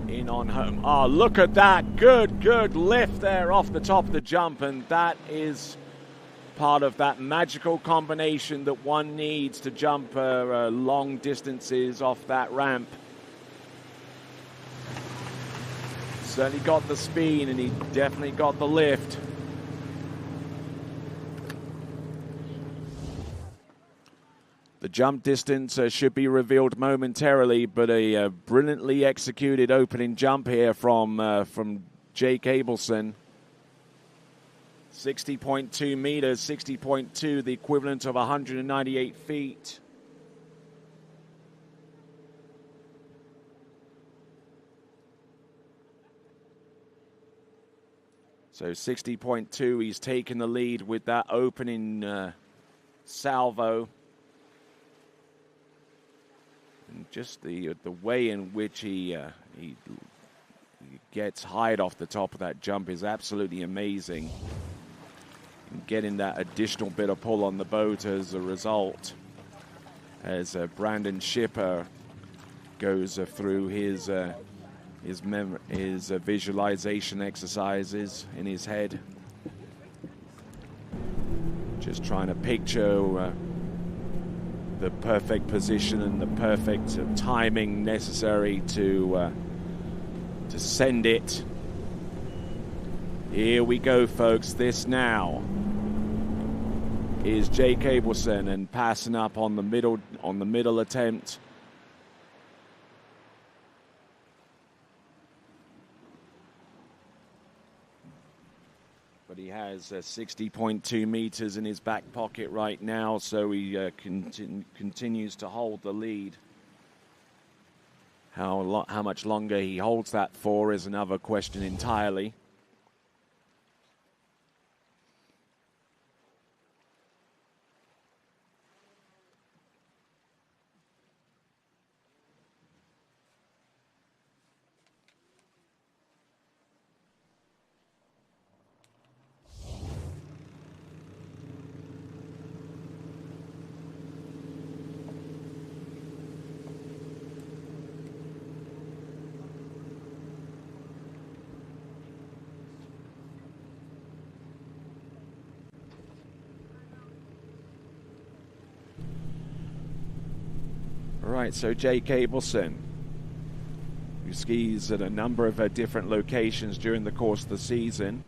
S1: in on home. Oh, look at that. Good lift there off the top of the jump. And that is part of that magical combination that one needs to jump long distances off that ramp. Certainly got the speed, and he definitely got the lift. The jump distance should be revealed momentarily, but a brilliantly executed opening jump here from Jake Abelson. 60.2 meters, 60.2, the equivalent of 198 feet. So 60.2, he's taken the lead with that opening salvo. And just the way in which he gets height off the top of that jump is absolutely amazing. And getting that additional bit of pull on the boat as a result, as Brandon Schipper goes through his visualization exercises in his head, just trying to picture the perfect position and the perfect timing necessary to send it. Here we go, folks. This now is Jake Abelson, and passing up on the middle attempt. But he has 60.2 meters in his back pocket right now, so he continues to hold the lead. How much longer he holds that for is another question entirely. Right, so Jake Abelson, who skis at a number of different locations during the course of the season,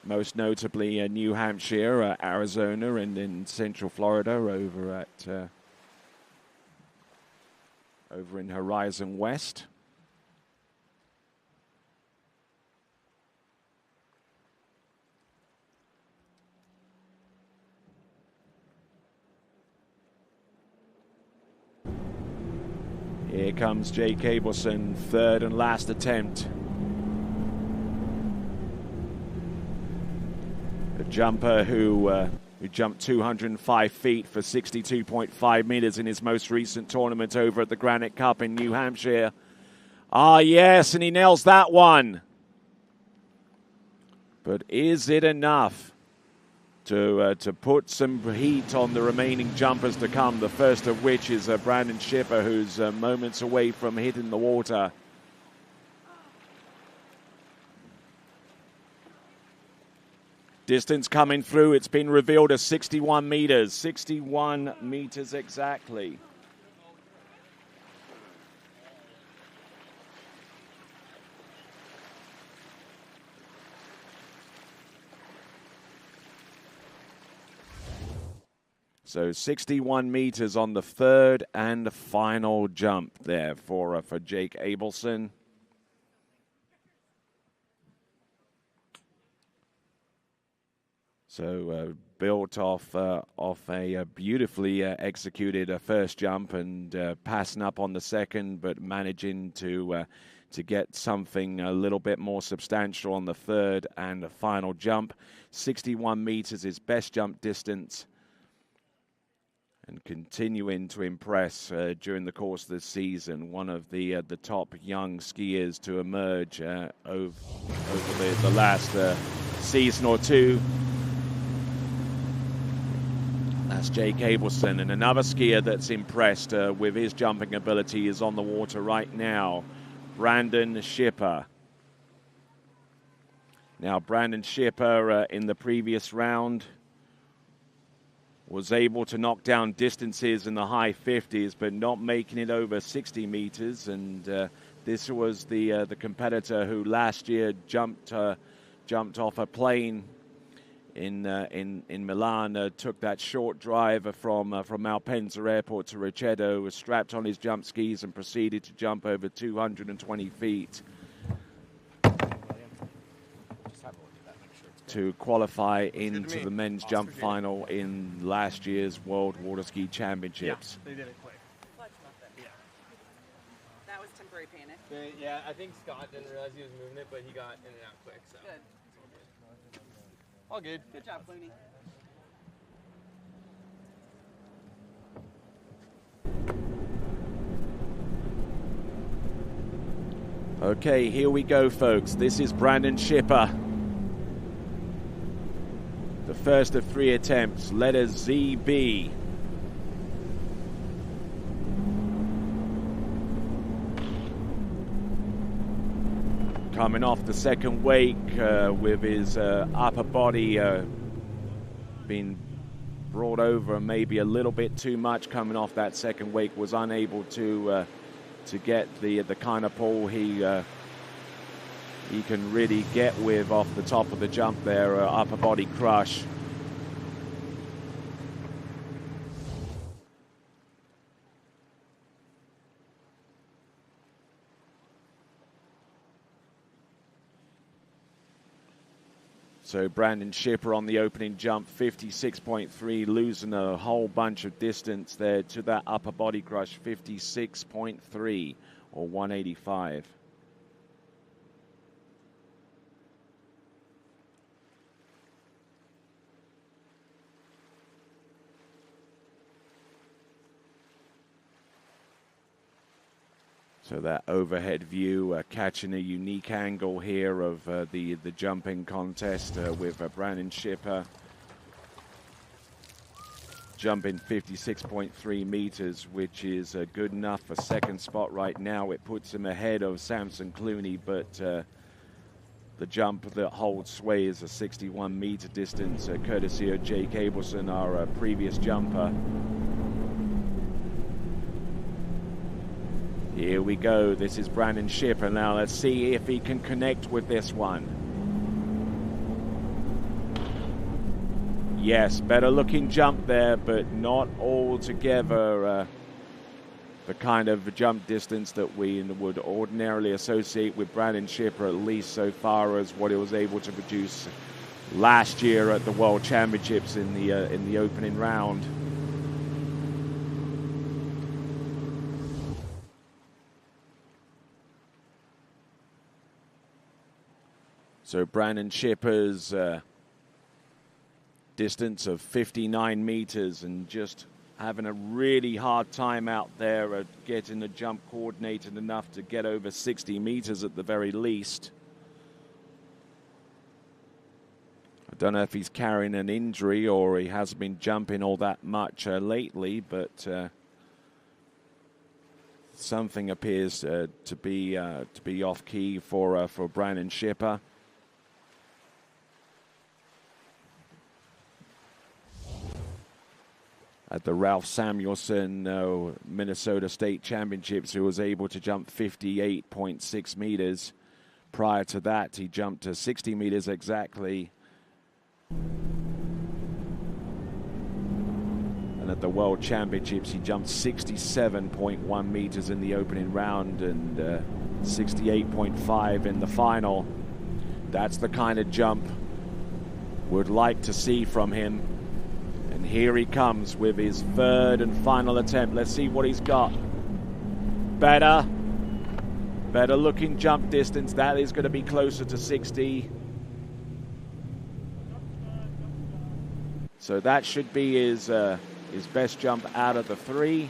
S1: most notably New Hampshire, Arizona, and in Central Florida over in Horizon West. Here comes Jake Abelson, third and last attempt. The jumper who jumped 205 feet for 62.5 meters in his most recent tournament over at the Granite Cup in New Hampshire. Ah, yes, and he nails that one. But is it enough to put some heat on the remaining jumpers to come, the first of which is Brandon Shipper, who's moments away from hitting the water. Distance coming through, it's been revealed as 61 meters. 61 meters exactly. So 61 meters on the third and final jump there for Jake Abelson. So built off a beautifully executed first jump and passing up on the second, but managing to get something a little bit more substantial on the third and the final jump. 61 meters is best jump distance, and continuing to impress during the course of the season. One of the top young skiers to emerge over the last season or two. That's Jake Abelson, and another skier that's impressed with his jumping ability is on the water right now, Brandon Shipper. Now, Brandon Shipper in the previous round was able to knock down distances in the high 50s, but not making it over 60 meters. And this was the competitor who last year jumped off a plane in Milan, took that short drive from Malpensa Airport to Rochedo, was strapped on his jump skis and proceeded to jump over 220 feet to qualify into the men's jump final in last year's World Water Ski Championships.
S3: Yeah, they did it quick.
S5: Yeah. That was temporary panic.
S6: Yeah, I think Scott didn't realize he was moving it, but he got in and out quick. So.
S5: Good.
S6: All good.
S5: Good job, Clooney.
S1: Okay, here we go, folks. This is Brandon Shipper. The first of three attempts, letter ZB. Coming off the second wake with his upper body being brought over maybe a little bit too much coming off that second wake, was unable to get the kind of pull he can really get with off the top of the jump there, upper body crush. So Brandon Shipper on the opening jump, 56.3, losing a whole bunch of distance there to that upper body crush, 56.3 or 185. So that overhead view catching a unique angle here of the jumping contest with Brandon Shipper jumping 56.3 meters, which is good enough for second spot right now. It puts him ahead of Samson Clooney, but the jump that holds sway is a 61-meter distance, courtesy of Jake Abelson, our previous jumper. Here we go. This is Brandon Shipper. Now let's see if he can connect with this one. Yes, better looking jump there, but not altogether the kind of jump distance that we would ordinarily associate with Brandon Shipper, at least so far as what he was able to produce last year at the World Championships in the opening round. So Brandon Shipper's distance of 59 meters, and just having a really hard time out there at getting the jump coordinated enough to get over 60 meters at the very least. I don't know if he's carrying an injury or he hasn't been jumping all that much lately, but something appears to be off key for Brandon Shipper. At the Ralph Samuelson Minnesota State Championships, he was able to jump 58.6 meters. Prior to that, he jumped to 60 meters exactly. And at the World Championships, he jumped 67.1 meters in the opening round and 68.5 in the final. That's the kind of jump we'd like to see from him. And here he comes with his third and final attempt. Let's see what he's got. Better looking jump distance. That is going to be closer to 60. So that should be his best jump out of the three.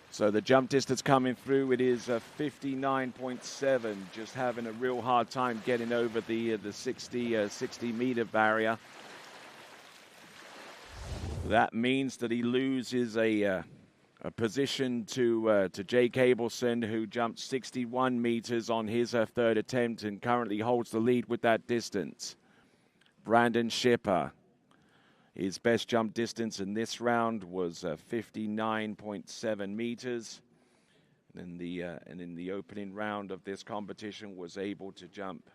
S1: So the jump distance coming through, it is 59.7, just having a real hard time getting over the 60 meter barrier. That means that he loses a position to Jake Abelson, who jumped 61 meters on his third attempt and currently holds the lead with that distance. Brandon Shipper, his best jump distance in this round was 59.7 meters. And in the opening round of this competition was able to jump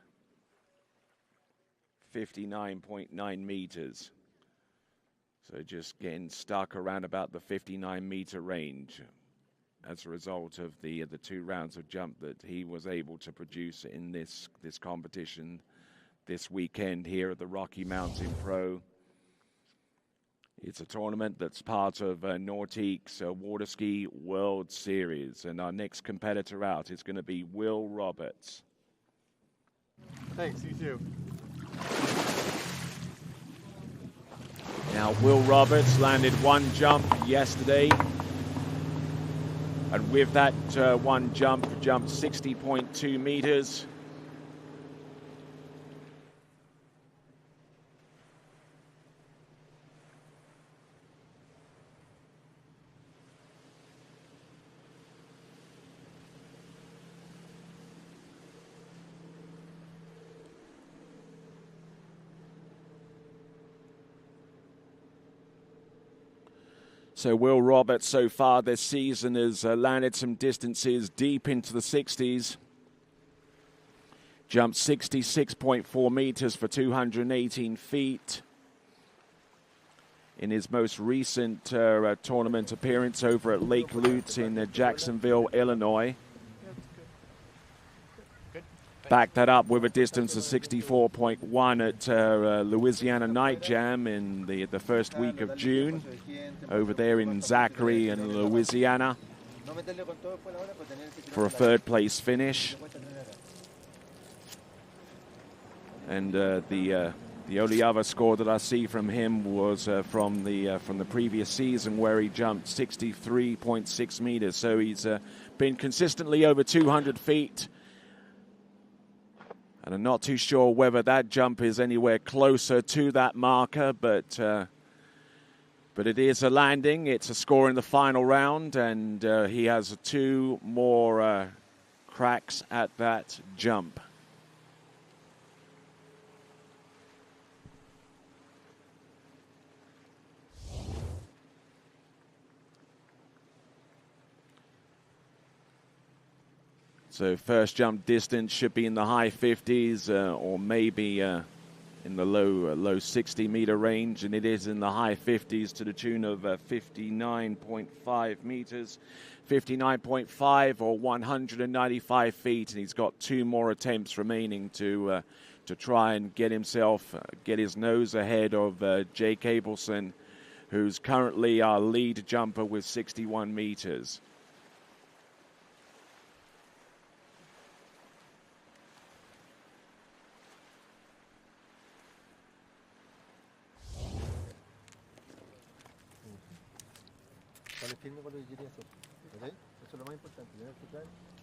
S1: 59.9 meters. So just getting stuck around about the 59 meter range as a result of the 2 rounds of jump that he was able to produce in this competition this weekend here at the Rocky Mountain Pro. It's a tournament that's part of Nordique's Water Ski World Series, and our next competitor out is going to be Will Roberts.
S6: Thanks, you too.
S1: Now, Will Roberts landed one jump yesterday, and with that one jump, jumped 60.2 meters. So Will Roberts so far this season has landed some distances deep into the 60s. Jumped 66.4 meters for 218 feet. In his most recent tournament appearance over at Lake Lutz in Jacksonville, Illinois. Backed that up with a distance of 64.1 at Louisiana Night Jam in the first week of June over there in Zachary in Louisiana for a third place finish. And the only other score that I see from him was from the previous season, where he jumped 63.6 meters. So he's been consistently over 200 feet. And I'm not too sure whether that jump is anywhere closer to that marker, but it is a landing. It's a score in the final round, and he has 2 more cracks at that jump. So first jump distance should be in the high 50s or maybe in the low 60 meter range, and it is in the high 50s to the tune of 59.5 meters, 59.5 or 195 feet, and he's got 2 more attempts remaining to try and get his nose ahead of Jake Abelson, who's currently our lead jumper with 61 meters.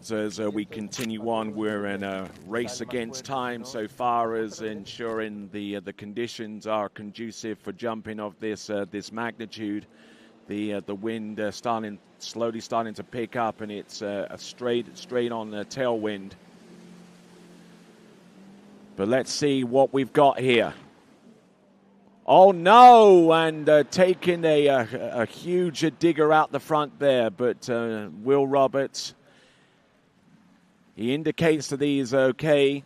S1: So as we continue on, we're in a race against time so far as ensuring the conditions are conducive for jumping of this magnitude. The wind slowly starting to pick up, and it's a straight on tailwind. But let's see what we've got here. Oh no! And taking a huge digger out the front there, but Will Roberts, he indicates that he is okay,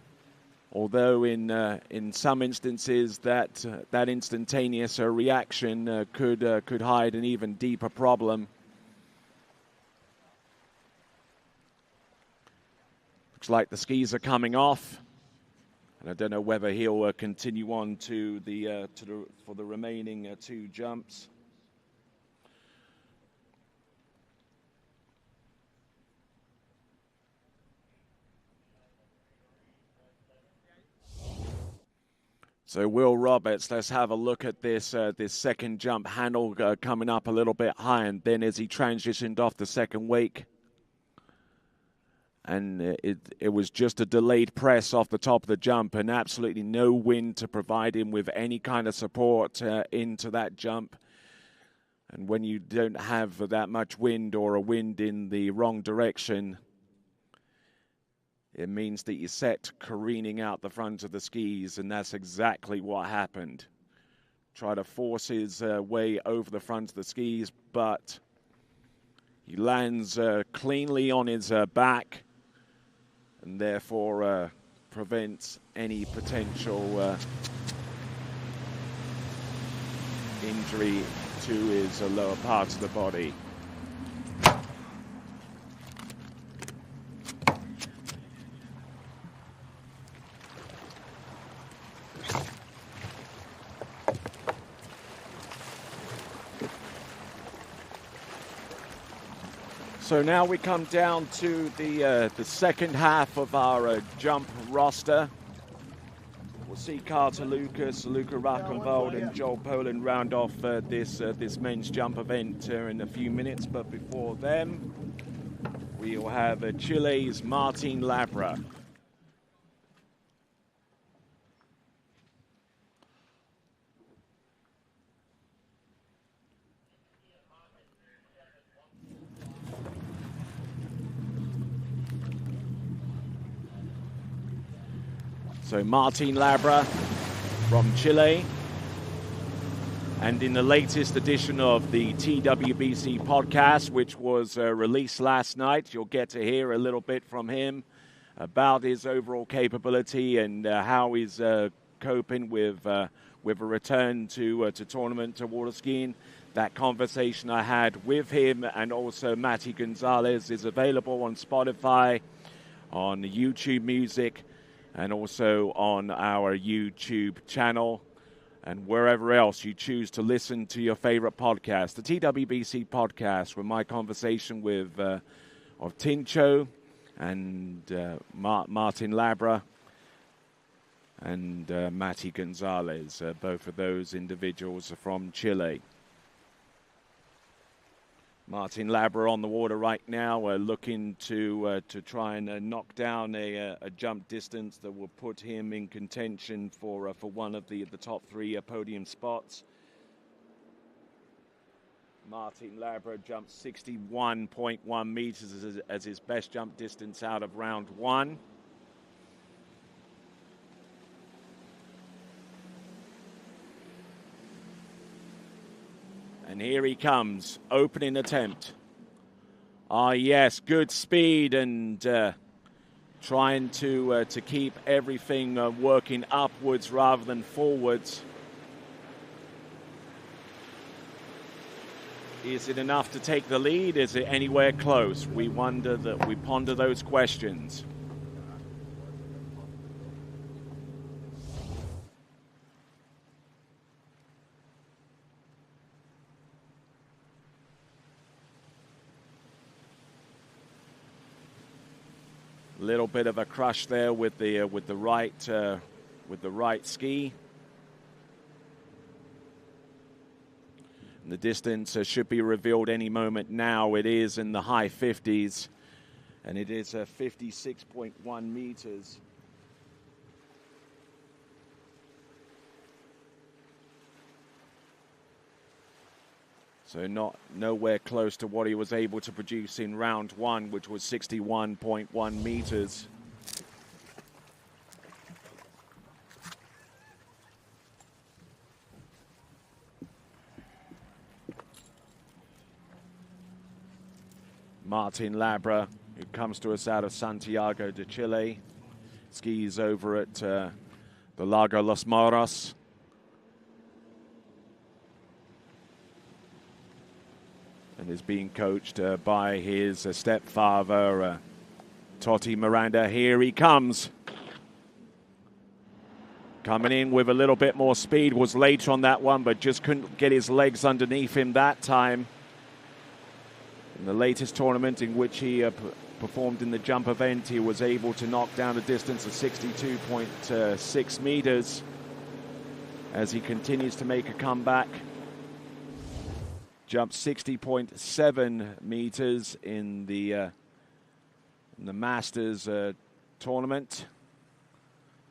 S1: although in some instances that instantaneous reaction could hide an even deeper problem. Looks like the skis are coming off. And I don't know whether he'll continue on for the remaining 2 jumps. So Will Roberts, let's have a look at this second jump handle coming up a little bit high, and then as he transitioned off the second wake. And it was just a delayed press off the top of the jump and absolutely no wind to provide him with any kind of support into that jump. And when you don't have that much wind or a wind in the wrong direction, it means that you're set careening out the front of the skis, and that's exactly what happened. Try to force his way over the front of the skis, but he lands cleanly on his back, and therefore prevents any potential injury to his lower parts of the body. So now we come down to the second half of our jump roster. We'll see Carter Lucas, Luca Rackenwald, and Joel Poland round off this men's jump event in a few minutes. But before them, we'll have Chile's Martin Labra. So Martin Labra from Chile. And in the latest edition of the TWBC podcast, which was released last night, you'll get to hear a little bit from him about his overall capability and how he's coping with a return to tournament, to water skiing. That conversation I had with him and also Matty Gonzalez is available on Spotify, on YouTube Music, and also on our YouTube channel, and wherever else you choose to listen to your favorite podcast. The TWBC podcast, with my conversation with of Tincho and Martin Labra and Matty Gonzalez. Both of those individuals are from Chile. Martin Labra on the water right now, looking to try and knock down a jump distance that will put him in contention for one of the top 3 podium spots. Martin Labra jumped 61.1 meters as his best jump distance out of round 1. And here he comes, opening attempt. Ah, yes, good speed and trying to keep everything working upwards rather than forwards. Is it enough to take the lead? Is it anywhere close? We ponder those questions. Little bit of a crush there with the right ski. And the distance should be revealed any moment now. It is in the high 50s, and it is 56.1 meters. So nowhere close to what he was able to produce in round one, which was 61.1 meters. Martin Labra, who comes to us out of Santiago de Chile, skis over at the Lago Los Moros. And is being coached by his stepfather, Totti Miranda. Here he comes. Coming in with a little bit more speed, was later on that one, but just couldn't get his legs underneath him that time. In the latest tournament in which he performed in the jump event, he was able to knock down a distance of 62.6 meters as he continues to make a comeback. Jumped 60.7 meters in the Masters tournament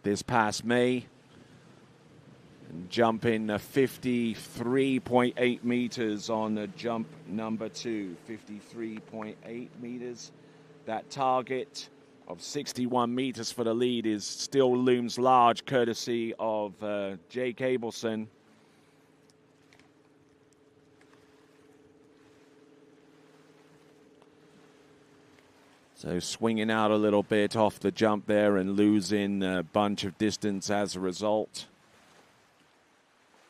S1: this past May. And jumping 53.8 meters on jump number 2. 53.8 meters. That target of 61 meters for the lead still looms large, courtesy of Jake Abelson. So swinging out a little bit off the jump there and losing a bunch of distance as a result.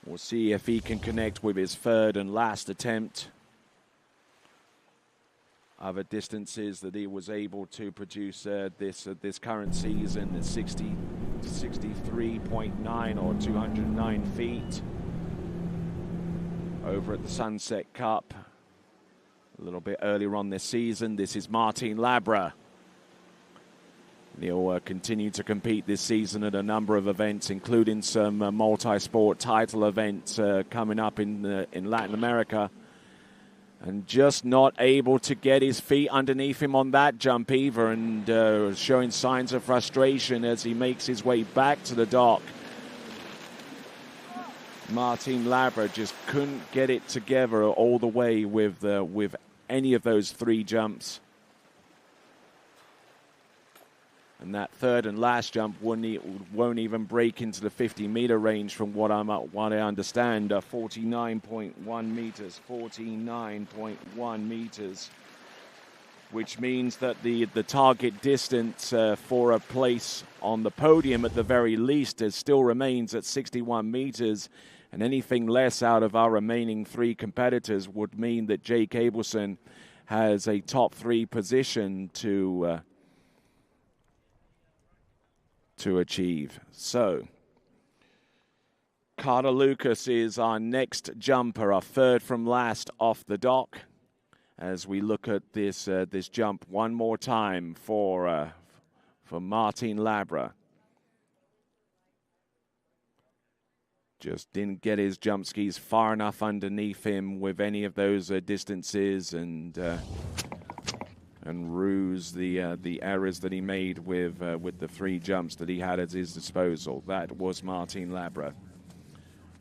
S1: We'll see if he can connect with his third and last attempt. Other distances that he was able to produce this current season is 60 to 63.9 or 209 feet. Over at the Sunset Cup. A little bit earlier on this season, this is Martin Labra. He'll continue to compete this season at a number of events, including some multi-sport title events coming up in Latin America. And just not able to get his feet underneath him on that jump either, and showing signs of frustration as he makes his way back to the dock. Martin Labra just couldn't get it together all the way with any of those three jumps. And that third and last jump won't even break into the 50-meter range from what I understand. 49.1 meters, 49.1 meters, which means that the target distance for a place on the podium at the very least still remains at 61 meters. And anything less out of our remaining three competitors would mean that Jake Abelson has a top 3 position to achieve. So, Carter Lucas is our next jumper, our third from last off the dock. As we look at this jump one more time for Martin Labra. Just didn't get his jump skis far enough underneath him with any of those distances, and ruse the errors that he made with the 3 jumps that he had at his disposal. That was Martin Labra.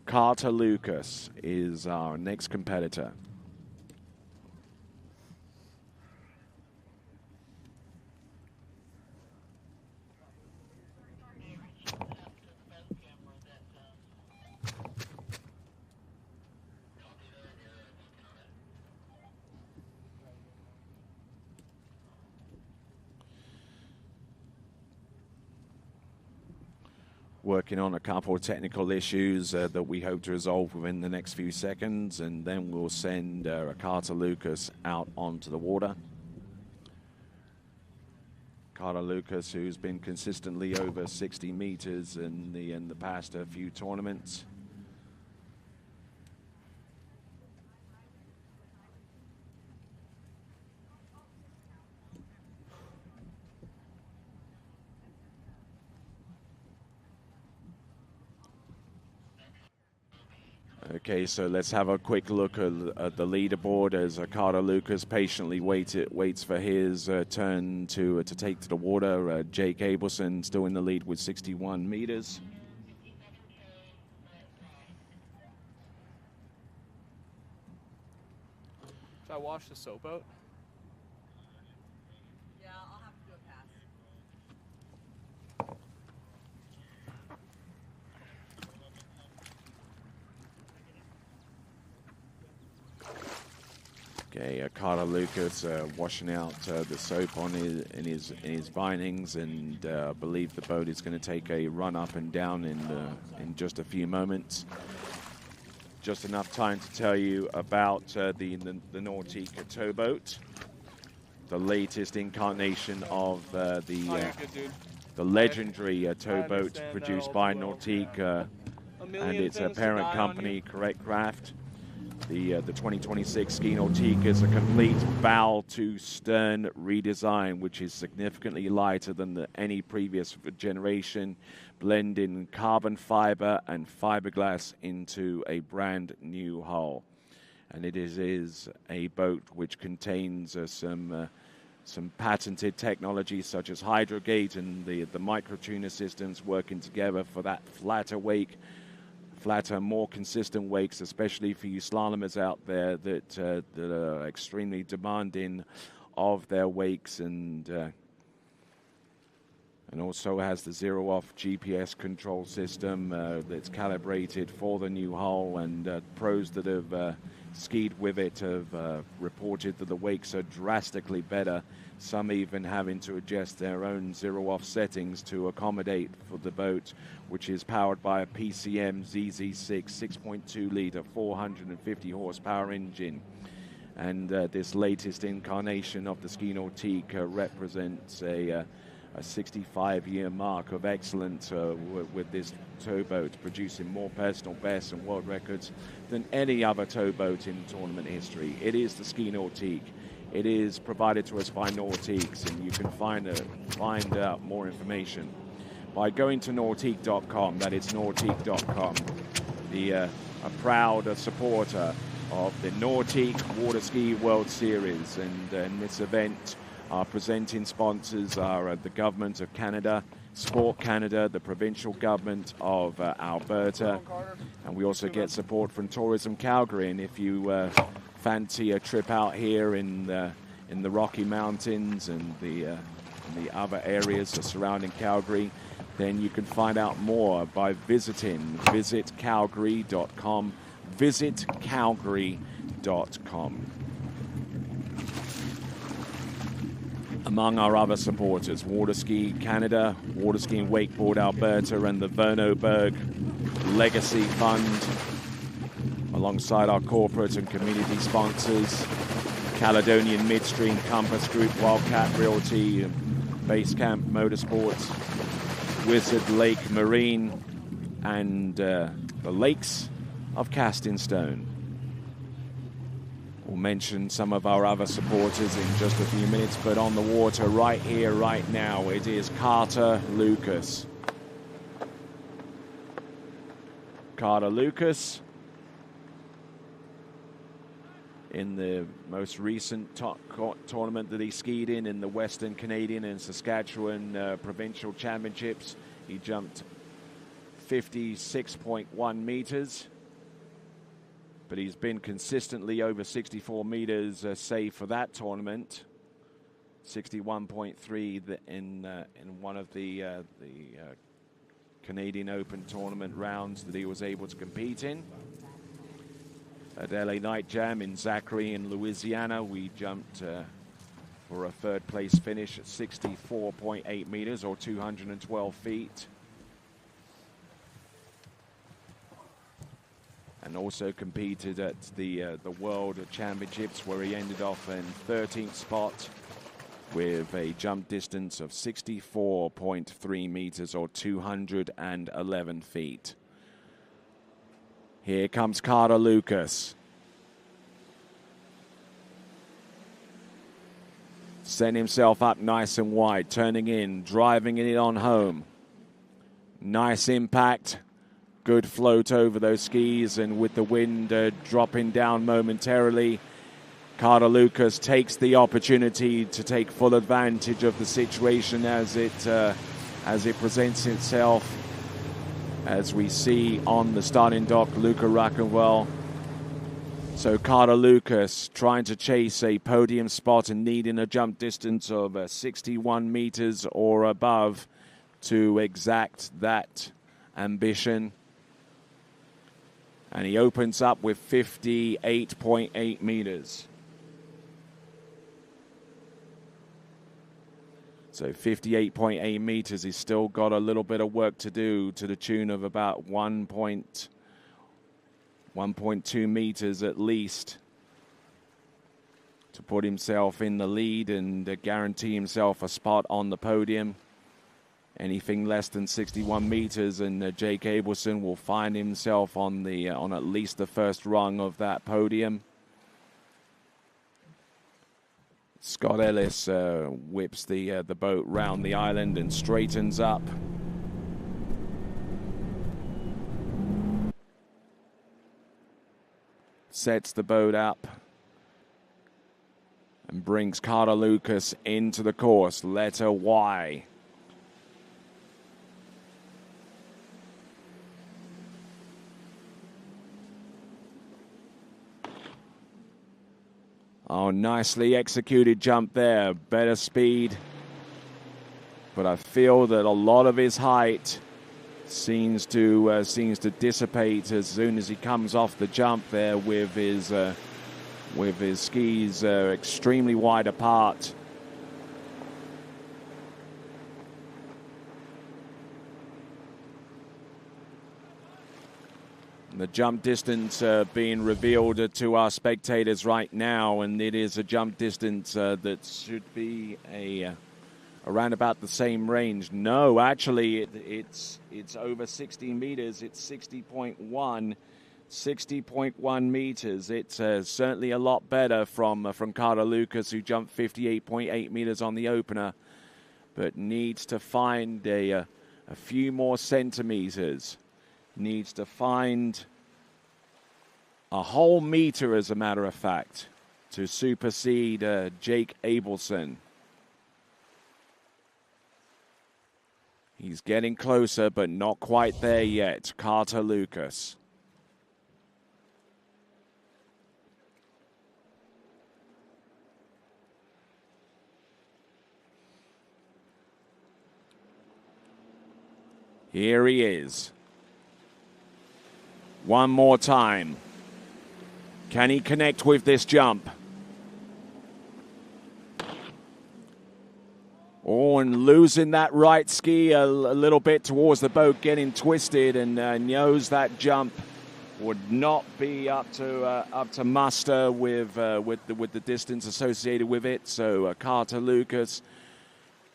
S1: Carter Lucas is our next competitor. Working on a couple of technical issues that we hope to resolve within the next few seconds, and then we'll send Carter Lucas out onto the water. Carter Lucas, who's been consistently over 60 meters in the past few tournaments. Okay, so let's have a quick look at the leaderboard as Carter Lucas patiently waits for his turn to take to the water. Jake Abelson still in the lead with 61 meters.
S6: Should I wash the soap out?
S5: Yeah, I'll have to do a pass.
S1: Okay, Carter Lucas washing out the soap on in his bindings, and I believe the boat is going to take a run up and down in just a few moments. Just enough time to tell you about the Nautica towboat, the latest incarnation of the legendary towboat produced by Nautica and its parent company, Correct Craft. The 2026 Ski Nautica is a complete bow to stern redesign, which is significantly lighter than any previous generation, blending carbon fiber and fiberglass into a brand new hull. And it is a boat which contains some patented technology such as Hydrogate and the microtuner systems working together for that flatter, more consistent wakes, especially for you slalomers out there that are extremely demanding of their wakes, and also has the zero-off GPS control system that's calibrated for the new hull, and pros that have skied with it have reported that the wakes are drastically better, some even having to adjust their own zero-off settings to accommodate for the boat, which is powered by a PCM ZZ6 6.2-liter 450 horsepower engine. And this latest incarnation of the Ski Nautica represents a 65-year mark of excellence with this towboat, producing more personal bests and world records than any other towboat in tournament history. It is the Ski Nautique. It is provided to us by Nautiques, and you can find out more information by going to nautique.com. That is nautique.com. A proud supporter of the Nautique Water Ski World Series, and in this event, our presenting sponsors are the Government of Canada, Sport Canada, the provincial government of Alberta, and we also get support from Tourism Calgary. And if you fancy a trip out here in the Rocky Mountains and the other areas surrounding Calgary, then you can find out more by visitcalgary.com. Visitcalgary.com. Among our other supporters, Water Ski Canada, Water Ski and Wakeboard Alberta, and the Vernoberg Legacy Fund, alongside our corporate and community sponsors, Caledonian Midstream, Compass Group, Wildcat Realty, Basecamp Motorsports, Wizard Lake Marine, and the Lakes of Casting Stone. We'll mention some of our other supporters in just a few minutes, but on the water right here, right now, it is Carter Lucas. Carter Lucas, in the most recent tournament that he skied in the Western Canadian and Saskatchewan Provincial Championships, he jumped 56.1 meters. But he's been consistently over 64 meters, save for that tournament. 61.3 in one of the Canadian Open tournament rounds that he was able to compete in. At LA Night Jam in Zachary in Louisiana, we jumped for a third place finish at 64.8 meters or 212 feet. And also competed at the World Championships, where he ended off in 13th spot with a jump distance of 64.3 meters or 211 feet. Here comes Carter Lucas. Setting himself up nice and wide, turning in, driving it on home. Nice impact good float over those skis, and with the wind dropping down momentarily, Carter Lucas takes the opportunity to take full advantage of the situation as it presents itself. As we see on the starting dock, Luca Rackenwell. So Carter Lucas trying to chase a podium spot and needing a jump distance of 61 meters or above to exact that ambition. And he opens up with 58.8 meters. So 58.8 meters, he's still got a little bit of work to do, to the tune of about 1.2 meters at least, to put himself in the lead and guarantee himself a spot on the podium. Anything less than 61 meters, and Jake Abelson will find himself on at least the first rung of that podium. Scott Ellis whips the boat round the island and straightens up. Sets the boat up and brings Carter Lucas into the course, letter Y. Oh, nicely executed jump there. Better speed. But I feel that a lot of his height seems to dissipate as soon as he comes off the jump there with his skis extremely wide apart. The jump distance being revealed to our spectators right now, and it is a jump distance that should be around about the same range. No, actually, it's over 60 meters. It's 60.1 meters. It's certainly a lot better from Carter Lucas, who jumped 58.8 meters on the opener, but needs to find a few more centimeters. Needs to find a whole meter, as a matter of fact, to supersede Jake Abelson. He's getting closer, but not quite there yet. Carter Lucas. Here he is. One more time. Can he connect with this jump? Oh, and losing that right ski a little bit towards the boat, getting twisted, and knows that jump would not be up to muster with the distance associated with it. So Carter Lucas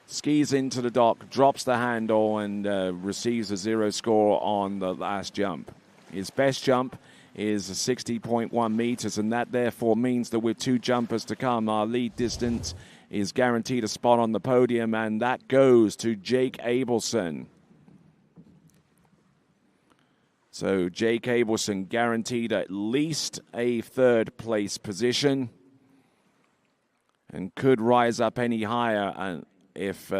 S1: skis into the dock, drops the handle, and receives a 0 score on the last jump. His best jump is 60.1 meters, and that therefore means that with 2 jumpers to come, our lead distance is guaranteed a spot on the podium, and that goes to Jake Abelson. So Jake Abelson guaranteed at least a 3rd place position and could rise up any higher, and if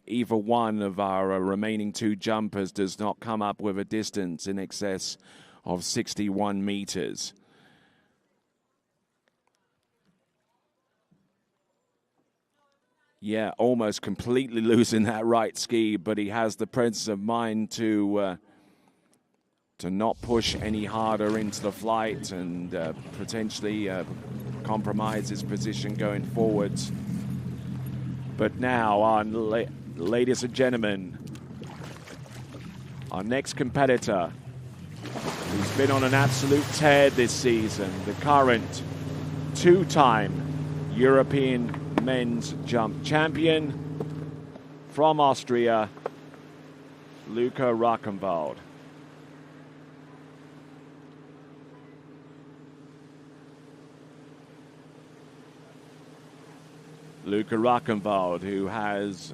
S1: either one of our remaining 2 jumpers does not come up with a distance in excess of 61 meters. Yeah, almost completely losing that right ski, but he has the presence of mind to not push any harder into the flight and potentially compromise his position going forwards. But now, ladies and gentlemen, our next competitor, who's been on an absolute tear this season, the current 2-time European men's jump champion from Austria, Luca Rackenwald. Luca Rackenwald, who has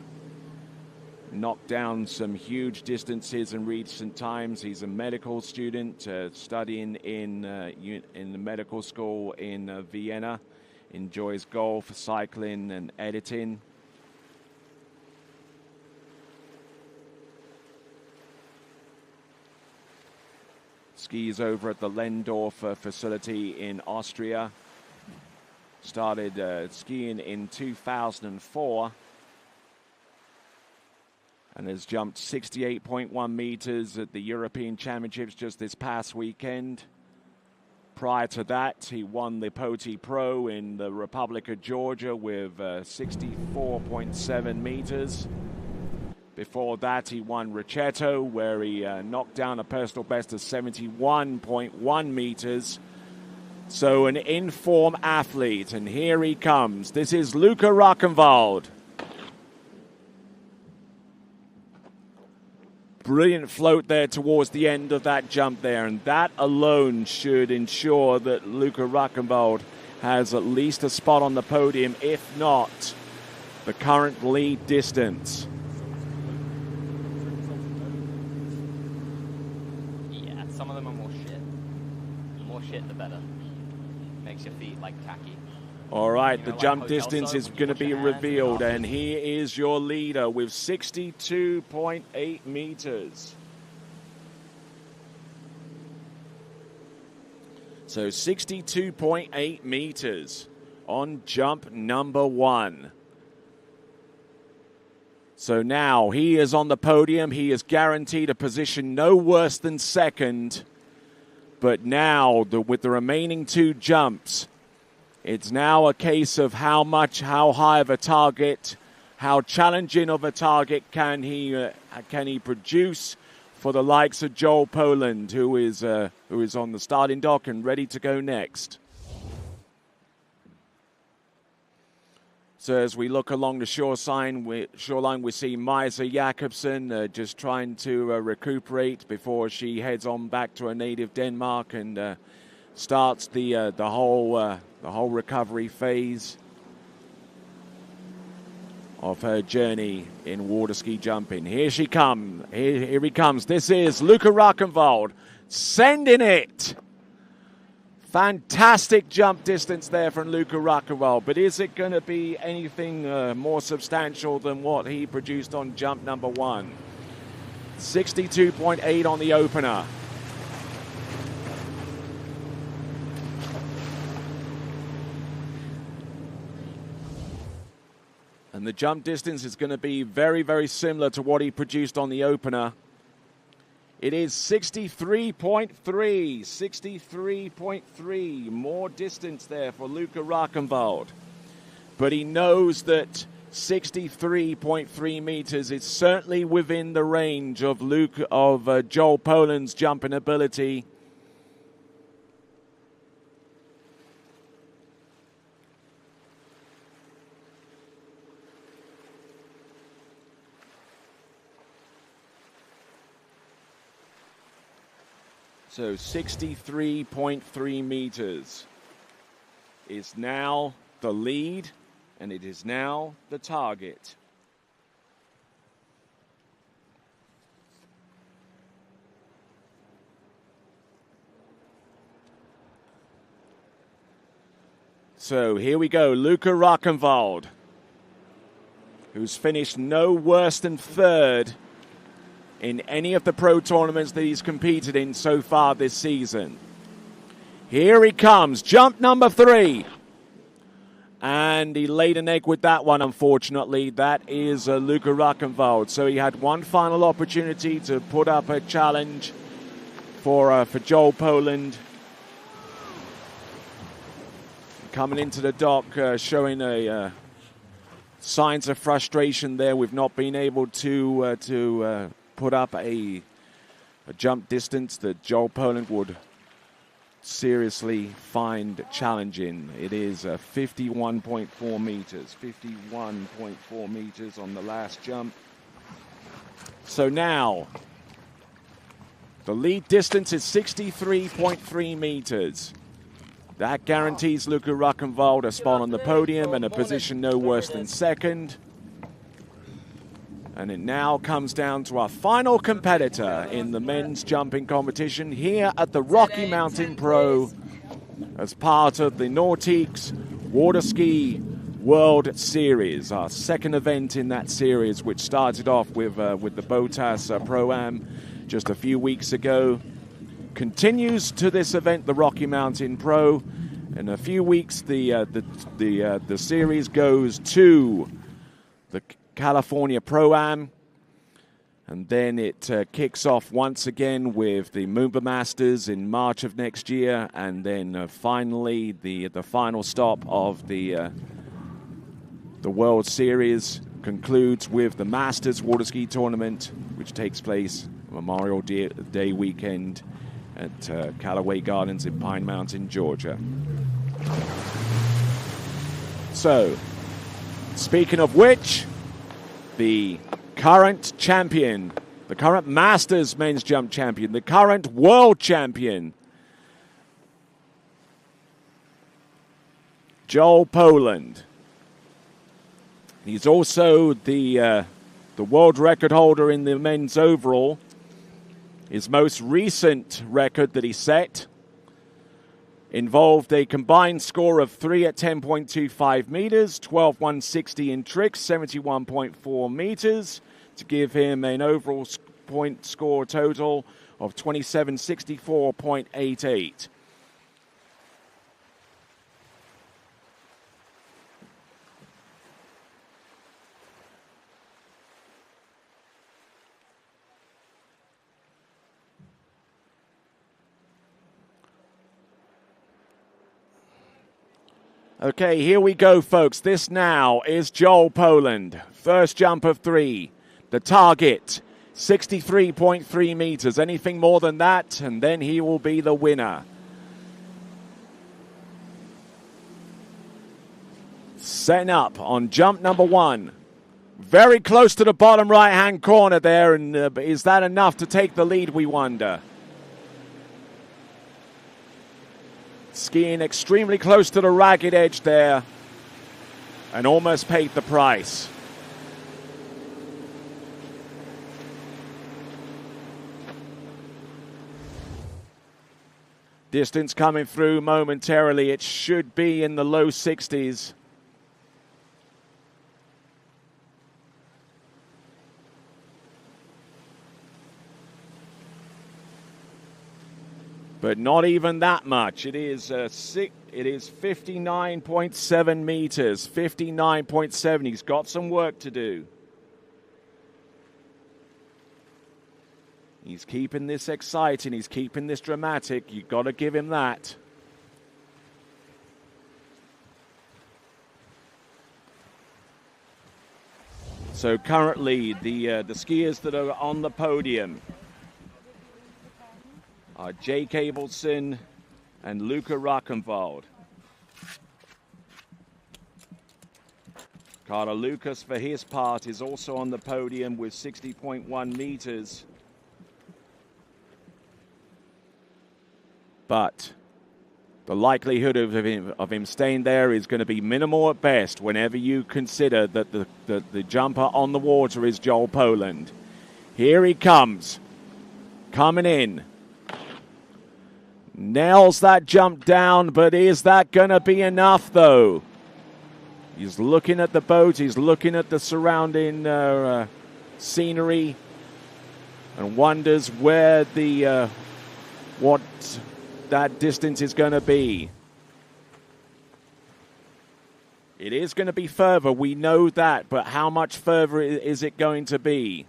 S1: knocked down some huge distances in recent times. He's a medical student studying in the medical school in Vienna. Enjoys golf, cycling, and editing. Skis over at the Lendorf facility in Austria. Started skiing in 2004 and has jumped 68.1 meters at the European Championships just this past weekend. Prior to that, he won the Poti Pro in the Republic of Georgia with 64.7 meters. Before that, he won Ricetto, where he knocked down a personal best of 71.1 meters. So an in-form athlete, and here he comes. This is Luca Rockenwald. Brilliant float there towards the end of that jump there, and that alone should ensure that Luca Rockenwald has at least a spot on the podium, if not the current lead distance.
S6: Yeah, some of them are more shit. The more shit, the better. Makes your feet like tacky.
S1: All right,
S6: You
S1: the
S6: know,
S1: jump
S6: like
S1: distance is going to be revealed, and he is your leader with 62.8 meters. So 62.8 meters on jump number 1. So now he is on the podium. He is guaranteed a position no worse than second. But now, with the remaining 2 jumps, it's now a case of how high of a target, how challenging of a target can he produce for the likes of Joel Poland, who is on the starting dock and ready to go next. So as we look along the shoreline, we see Maisa Jakobsen just trying to recuperate before she heads on back to her native Denmark and starts the whole recovery phase of her journey in water ski jumping. Here she comes. Here he comes. This is Luca Rockenwald sending it. Fantastic jump distance there from Luca Rockenwald, but is it going to be anything more substantial than what he produced on jump number 1? 62.8 on the opener. And the jump distance is going to be very, very similar to what he produced on the opener. It is 63.3, 63.3, more distance there for Luca Rockenwald. But he knows that 63.3 meters is certainly within the range of Joel Poland's jumping ability. So 63.3 meters is now the lead, and it is now the target. So here we go, Luca Rockenwald, who's finished no worse than third in any of the pro tournaments that he's competed in so far this season. Here he comes, jump number 3. And he laid an egg with that one, unfortunately. That is Luca Rockenwald. So he had one final opportunity to put up a challenge for Joel Poland. Coming into the dock, showing signs of frustration there. We've not been able to put up a jump distance that Joel Poland would seriously find challenging. It is 51.4 meters, 51.4 meters on the last jump. So now, the lead distance is 63.3 meters. That guarantees Luca Rockenwald a spot on the podium and a position no worse than second. And it now comes down to our final competitor in the men's jumping competition here at the Rocky Mountain Pro as part of the Nordiques Water Ski World Series, our second event in that series, which started off with the Botas Pro-Am just a few weeks ago. Continues to this event, the Rocky Mountain Pro. In a few weeks, the series goes to the California Pro-Am, and then it kicks off once again with the Moomba Masters in March of next year, and then finally the final stop of the World Series concludes with the Masters Water Ski Tournament, which takes place Memorial Day weekend at Callaway Gardens in Pine Mountain, Georgia. So, speaking of which, the current champion, the current Masters men's jump champion, the current world champion, Joel Poland. He's also the world record holder in the men's overall. His most recent record that he set involved a combined score of 3 at 10.25 meters, 12,160 in tricks, 71.4 meters, to give him an overall point score total of 2764.88. Okay, here we go, folks. This now is Joel Poland. First jump of 3. The target, 63.3 meters. Anything more than that, and then he will be the winner. Setting up on jump number 1. Very close to the bottom right-hand corner there, and is that enough to take the lead, we wonder? Skiing extremely close to the ragged edge there and almost paid the price. Distance coming through momentarily. It should be in the low 60s. But not even that much. It is 59.7 meters, 59.7. He's got some work to do. He's keeping this exciting. He's keeping this dramatic. You've got to give him that. So currently, the skiers that are on the podium are Jake Abelson and Luca Rockenwald. Carter Lucas, for his part, is also on the podium with 60.1 meters. But the likelihood of him staying there is going to be minimal at best whenever you consider that the jumper on the water is Joel Poland. Here he comes, coming in. Nails that jump down, but is that going to be enough, though? He's looking at the boat. He's looking at the surrounding scenery and wonders where what that distance is going to be. It is going to be further. We know that, but how much further is it going to be?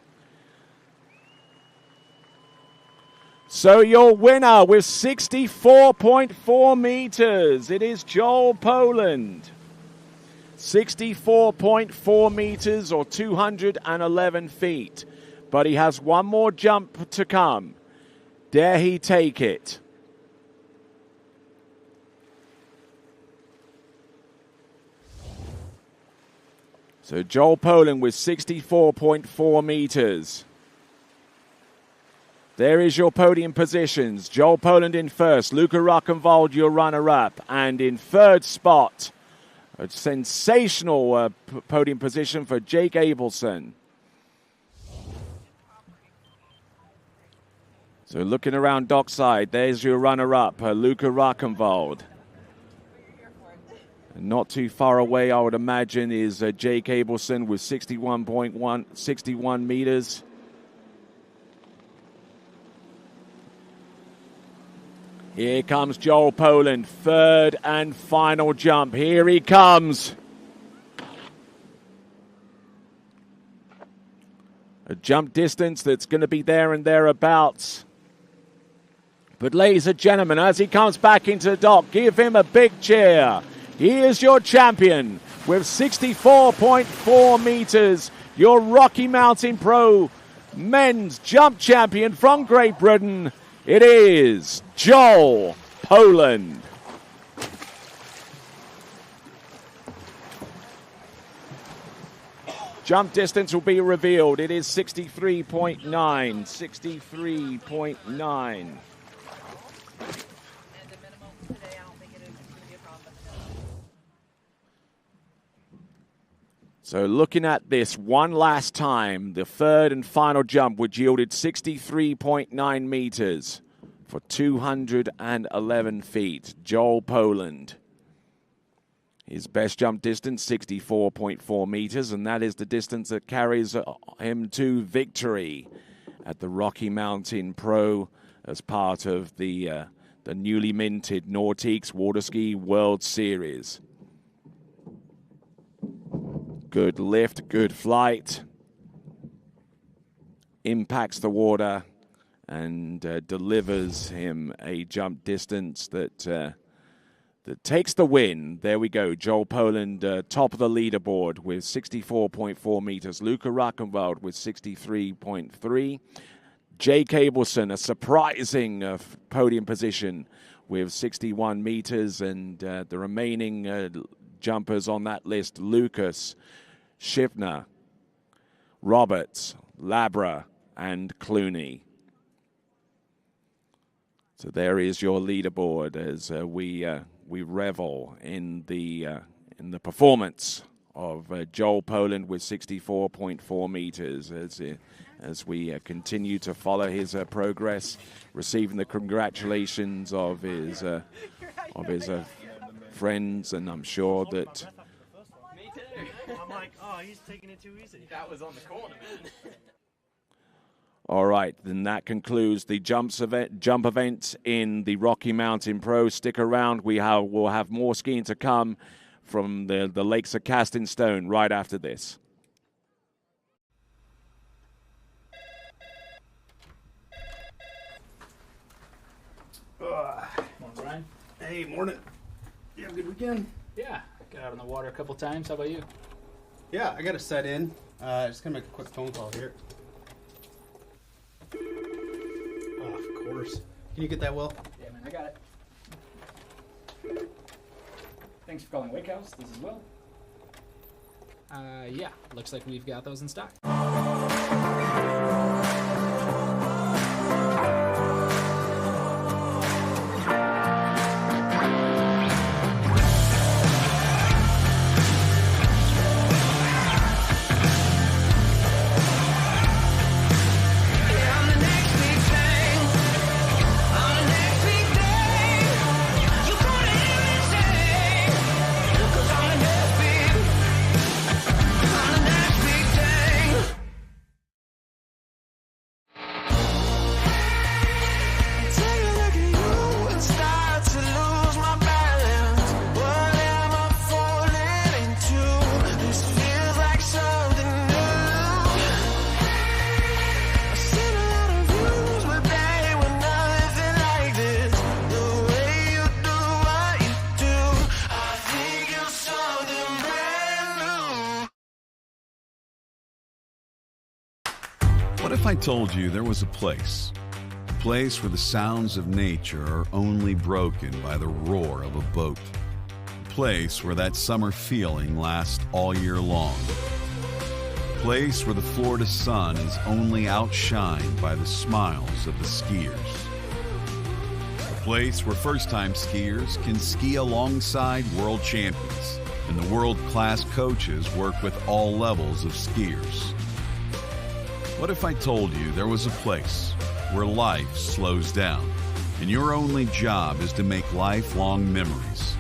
S1: So your winner with 64.4 meters, it is Joel Poland. 64.4 meters or 211 feet. But he has one more jump to come. Dare he take it? So Joel Poland with 64.4 meters. There is your podium positions. Joel Poland in first. Luca Rockenwald, your runner-up. And in third spot, a sensational podium position for Jake Abelson. So looking around dockside, there's your runner-up, Luca Rakenwald. Not too far away, I would imagine, is Jake Abelson with 61 meters. Here comes Joel Poland, third and final jump. Here he comes. A jump distance that's going to be there and thereabouts. But ladies and gentlemen, as he comes back into the dock, give him a big cheer. He is your champion with 64.4 meters, your Rocky Mountain Pro men's jump champion from Great Britain. It is Joel Poland. Jump distance will be revealed. It is 63.9. 63.9. So looking at this one last time, the third and final jump, which yielded 63.9 meters for 211 feet. Joel Poland. His best jump distance, 64.4 meters, and that is the distance that carries him to victory at the Rocky Mountain Pro as part of the newly minted Nordiques Waterski World Series. Good lift, good flight, impacts the water, and delivers him a jump distance that takes the win. There we go. Joel Poland, top of the leaderboard with 64.4 meters. Luca Rakenwald with 63.3. Jake Abelson, a surprising podium position with 61 meters. And the remaining jumpers on that list, Lucas, Shivner, Roberts, Labra, and Clooney. So there is your leaderboard as we revel in the performance of Joel Poland with 64.4 meters as we continue to follow his progress, receiving the congratulations of his friends, and I'm sure that.
S3: Me too. I'm like, oh, he's taking it too easy.
S6: That was on the corner, man.
S1: All right, then that concludes the jump event in the Rocky Mountain Pro. Stick around. We'll have more skiing to come from the lakes of Casting Stone right after this.
S7: Morning, Brian.
S8: Hey, morning. You have a good weekend?
S7: Yeah, got out on the water a couple times. How about you?
S8: Yeah, I got to set in. Just gonna make a quick phone call here. Oh, of course. Can you get that, Will?
S7: Yeah, man, I got it. Thanks for calling Wake House. This is Will. Yeah, looks like we've got those in stock.
S9: What if I told you there was a place where the sounds of nature are only broken by the roar of a boat? A place where that summer feeling lasts all year long. A place where the Florida sun is only outshined by the smiles of the skiers. A place where first-time skiers can ski alongside world champions, and the world-class coaches work with all levels of skiers. What if I told you there was a place where life slows down, and your only job is to make lifelong memories.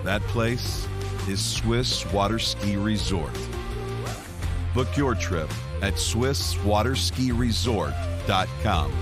S9: That place is Swiss Water Ski Resort. Book your trip at SwissWaterSkiResort.com.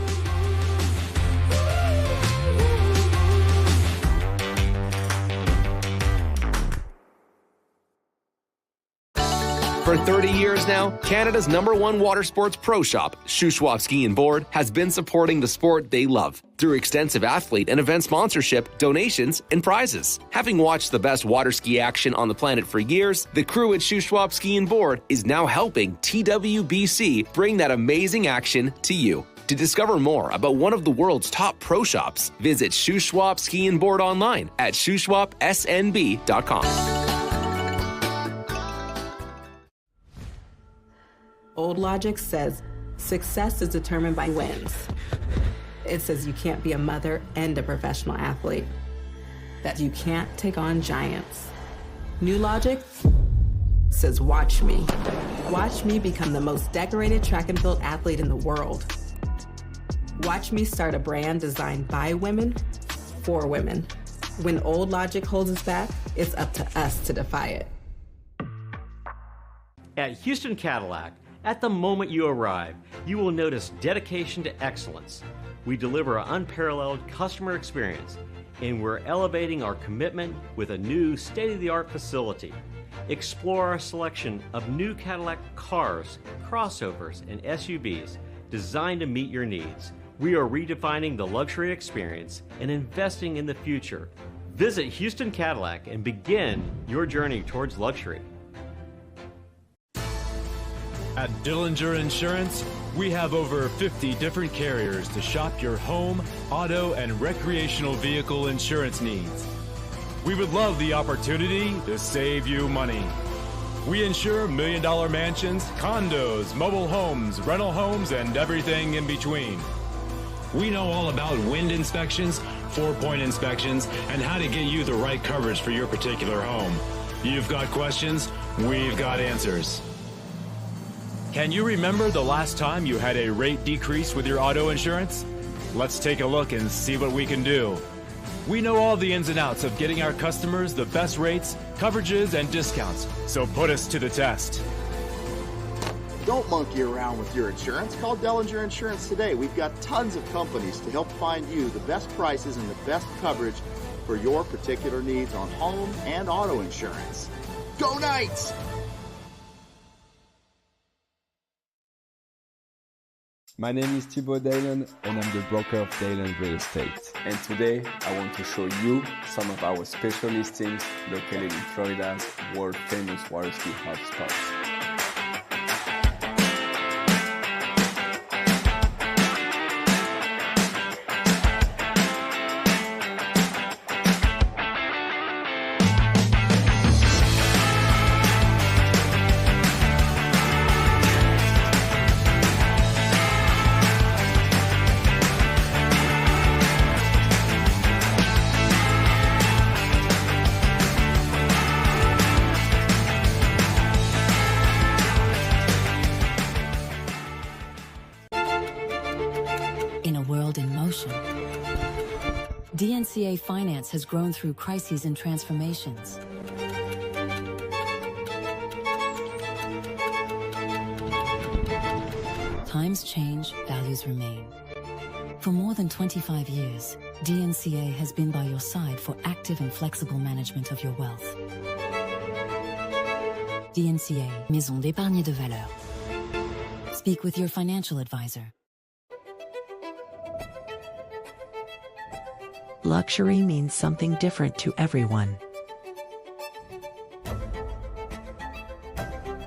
S10: For 30 years now, Canada's #1 water sports pro shop, Shuswap Ski and Board, has been supporting the sport they love through extensive athlete and event sponsorship, donations, and prizes. Having watched the best water ski action on the planet for years, the crew at Shuswap Ski and Board is now helping TWBC bring that amazing action to you. To discover more about one of the world's top pro shops, visit Shuswap Ski and Board online at shuswapsnb.com.
S11: Old logic says success is determined by wins. It says you can't be a mother and a professional athlete, that you can't take on giants. New logic says watch me. Watch me become the most decorated track and field athlete in the world. Watch me start a brand designed by women, for women. When old logic holds us back, it's up to us to defy it.
S3: At Houston Cadillac, at the moment you arrive, you will notice dedication to excellence. We deliver an unparalleled customer experience, and we're elevating our commitment with a new state-of-the-art facility. Explore our selection of new Cadillac cars, crossovers, and SUVs designed to meet your needs. We are redefining the luxury experience and investing in the future. Visit Houston Cadillac and begin your journey towards luxury.
S12: At Dillinger Insurance, we have over 50 different carriers to shop your home, auto, and recreational vehicle insurance needs. We would love the opportunity to save you money. We insure million-dollar mansions, condos, mobile homes, rental homes, and everything in between. We know all about wind inspections, 4-point inspections, and how to get you the right coverage for your particular home. You've got questions, we've got answers. Can you remember the last time you had a rate decrease with your auto insurance? Let's take a look and see what we can do. We know all the ins and outs of getting our customers the best rates, coverages, and discounts, so put us to the test.
S13: Don't monkey around with your insurance. Call Dillinger Insurance today. We've got tons of companies to help find you the best prices and the best coverage for your particular needs on home and auto insurance. Go Knights!
S14: My name is Thibaut Dalen and I'm the broker of Dalen Real Estate. And today I want to show you some of our special listings located in Florida's world famous water ski hotspots.
S15: DNCA Finance has grown through crises and transformations. Times change, values remain. For more than 25 years, DNCA has been by your side for active and flexible management of your wealth. DNCA, Maison d'épargne de valeur. Speak with your financial advisor.
S16: Luxury means something different to everyone.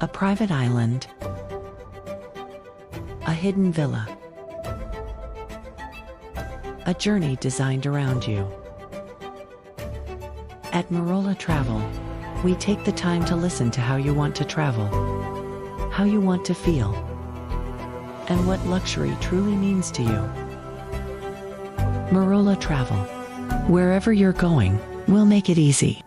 S16: A private island, a hidden villa, a journey designed around you. At Marola Travel, we take the time to listen to how you want to travel, how you want to feel, and what luxury truly means to you. Marola Travel. Wherever you're going, we'll make it easy.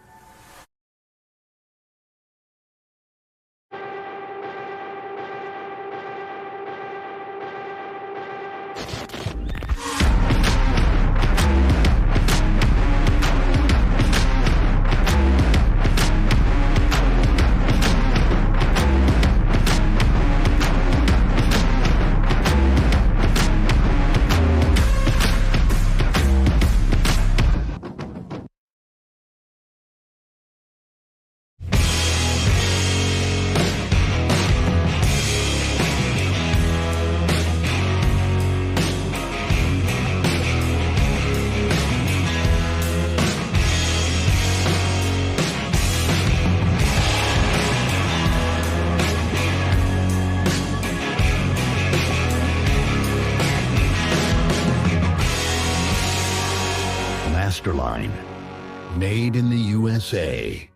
S17: Masterline. Made in the USA.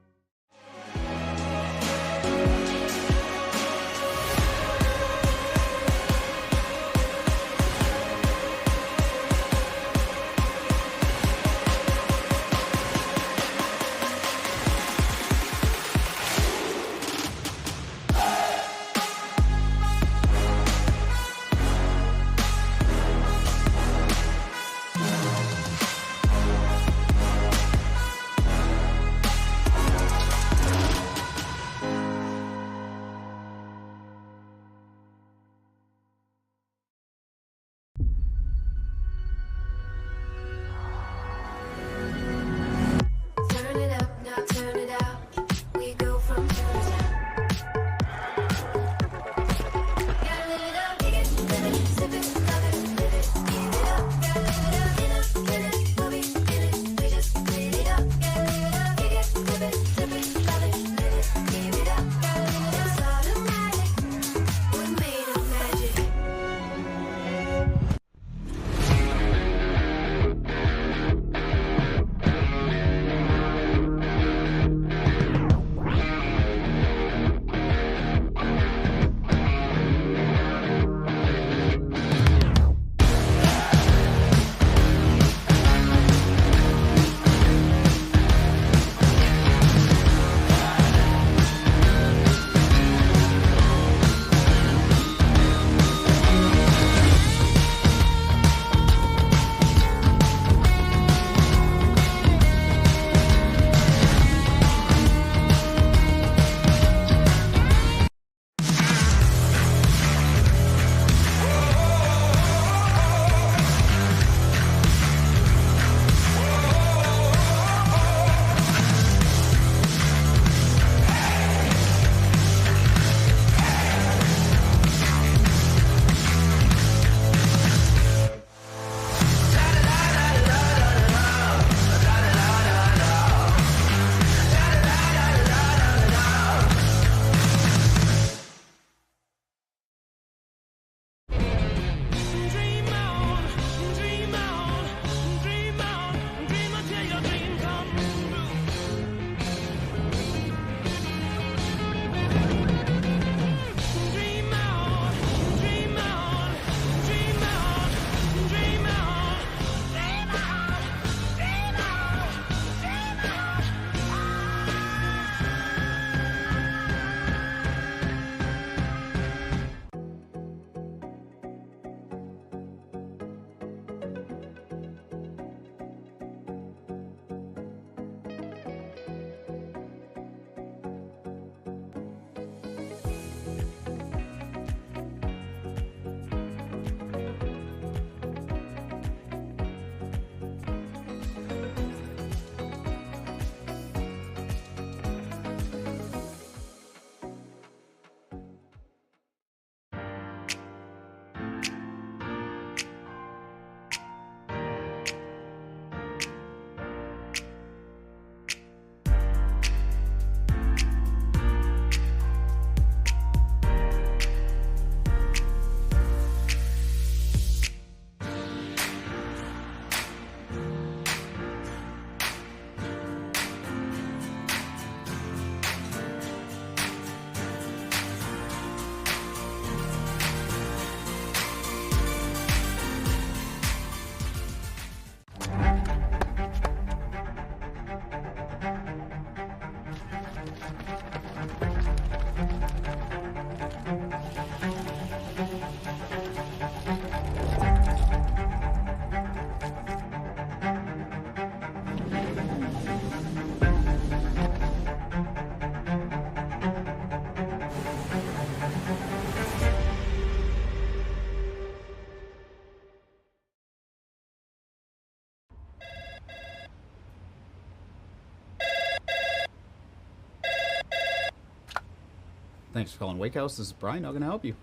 S18: Thanks for calling Wake House. This is Brian. How can I help you?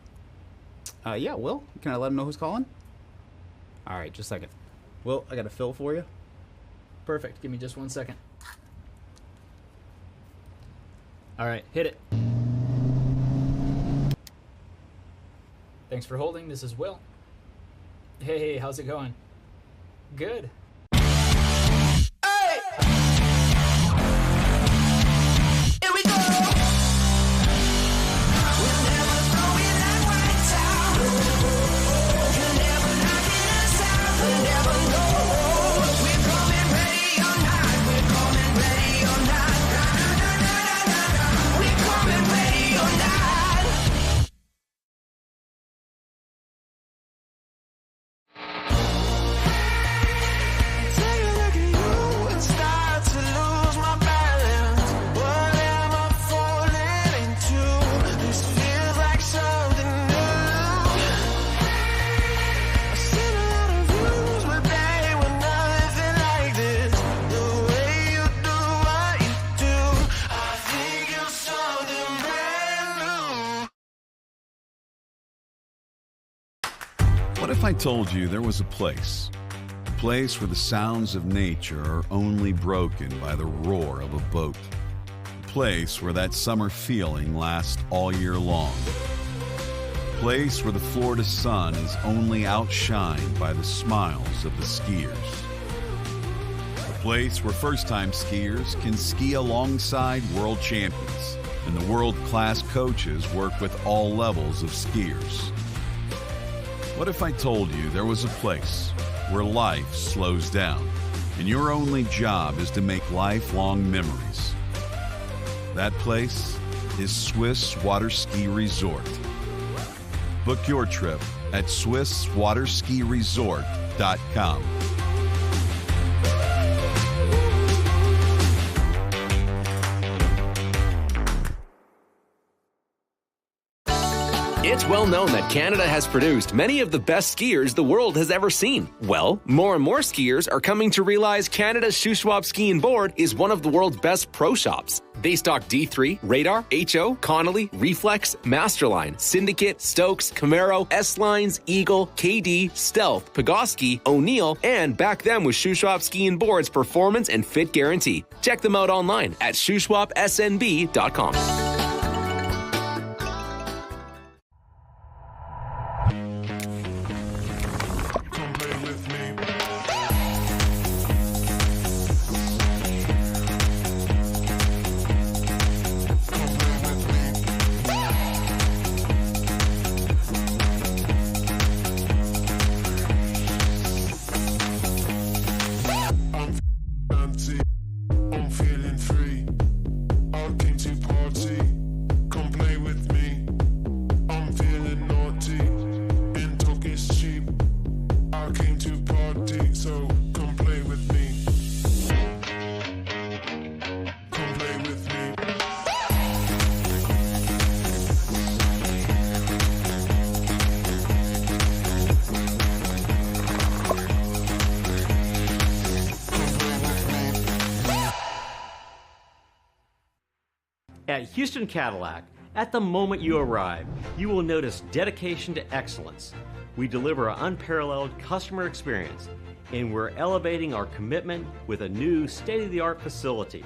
S18: Yeah, Will. Can I let him know who's calling? All right, just a second. Will, I got a fill for you.
S7: Perfect. Give me just 1 second. All right, hit it. Thanks for holding. This is Will. Hey, how's it going? Good.
S9: if I told you there was a place where the sounds of nature are only broken by the roar of a boat? A place where that summer feeling lasts all year long? A place where the Florida sun is only outshined by the smiles of the skiers? A place where first-time skiers can ski alongside world champions and the world-class coaches work with all levels of skiers? What if I told you there was a place where life slows down and your only job is to make lifelong memories? That place is Swiss Water Ski Resort. Book your trip at SwissWaterSkiResort.com.
S10: It's well known that Canada has produced many of the best skiers the world has ever seen. Well, more and more skiers are coming to realize Canada's Shuswap Ski and Board is one of the world's best pro shops. They stock D3, Radar, HO, Connolly, Reflex, Masterline, Syndicate, Stokes, Camaro, S-Lines, Eagle, KD, Stealth, Pegosky, O'Neill, and back them with Shuswap Ski and Board's performance and fit guarantee. Check them out online at ShuswapSNB.com.
S3: At Houston Cadillac, at the moment you arrive, you will notice dedication to excellence. We deliver an unparalleled customer experience, and we're elevating our commitment with a new state-of-the-art facility.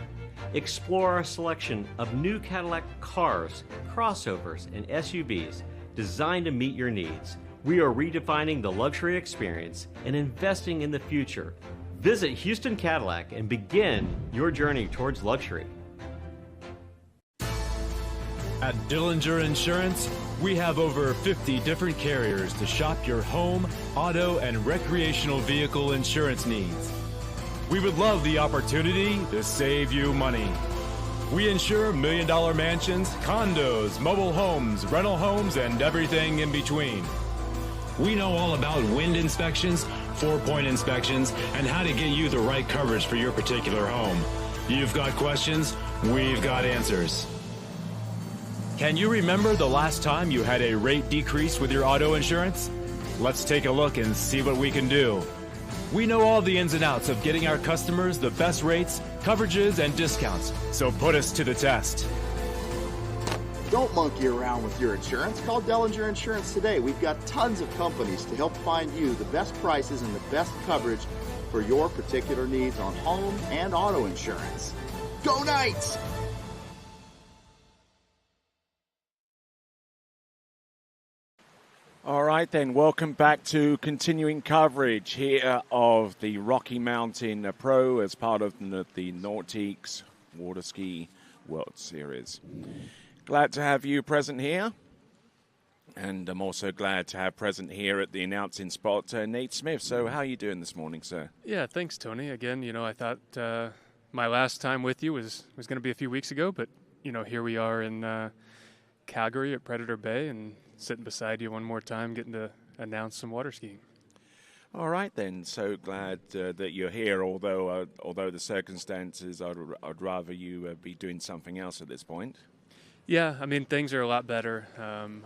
S3: Explore our selection of new Cadillac cars, crossovers, and SUVs designed to meet your needs. We are redefining the luxury experience and investing in the future. Visit Houston Cadillac and begin your journey towards luxury.
S12: At Dillinger Insurance, we have over 50 different carriers to shop your home, auto, and recreational vehicle insurance needs. We would love the opportunity to save you money. We insure million-dollar mansions, condos, mobile homes, rental homes, and everything in between. We know all about wind inspections, 4-point inspections, and how to get you the right coverage for your particular home. You've got questions, we've got answers. Can you remember the last time you had a rate decrease with your auto insurance? Let's take a look and see what we can do. We know all the ins and outs of getting our customers the best rates, coverages, and discounts, so put us to the test.
S13: Don't monkey around with your insurance. Call Dillinger Insurance today. We've got tons of companies to help find you the best prices and the best coverage for your particular needs on home and auto insurance. Go Knights!
S1: All right, then. Welcome back to continuing coverage here of the Rocky Mountain Pro as part of the Nordiques Water Ski World Series. Glad to have you present here. And I'm also glad to have present here at the announcing spot Nate Smith. So how are you doing this morning, sir?
S19: Yeah, thanks, Tony. Again, I thought my last time with you was going to be a few weeks ago, but, here we are in Calgary at Predator Bay and sitting beside you one more time, getting to announce some water skiing.
S1: All right, then. So glad that you're here, although the circumstances, I'd rather you be doing something else at this point.
S19: Yeah, I mean, things are a lot better.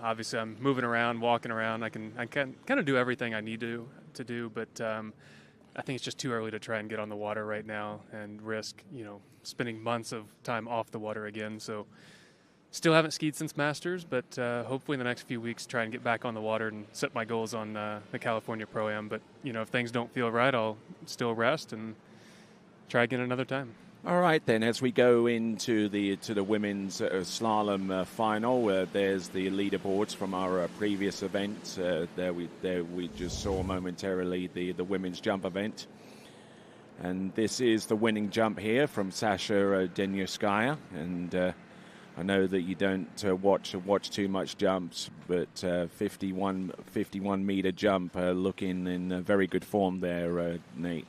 S19: Obviously, I'm moving around, walking around. I can kind of do everything I need to do, but I think it's just too early to try and get on the water right now and risk, spending months of time off the water again. So Still haven't skied since Masters, but hopefully in the next few weeks try and get back on the water and set my goals on the California Pro-Am. But, if things don't feel right, I'll still rest and try again another time.
S1: All right, then, as we go into the women's slalom final, there's the leaderboards from our previous event. There we just saw momentarily the women's jump event. And this is the winning jump here from Sasha Denyuskaya. And I know that you don't watch too much jumps, but 51 meter jump, looking in very good form there, Nate.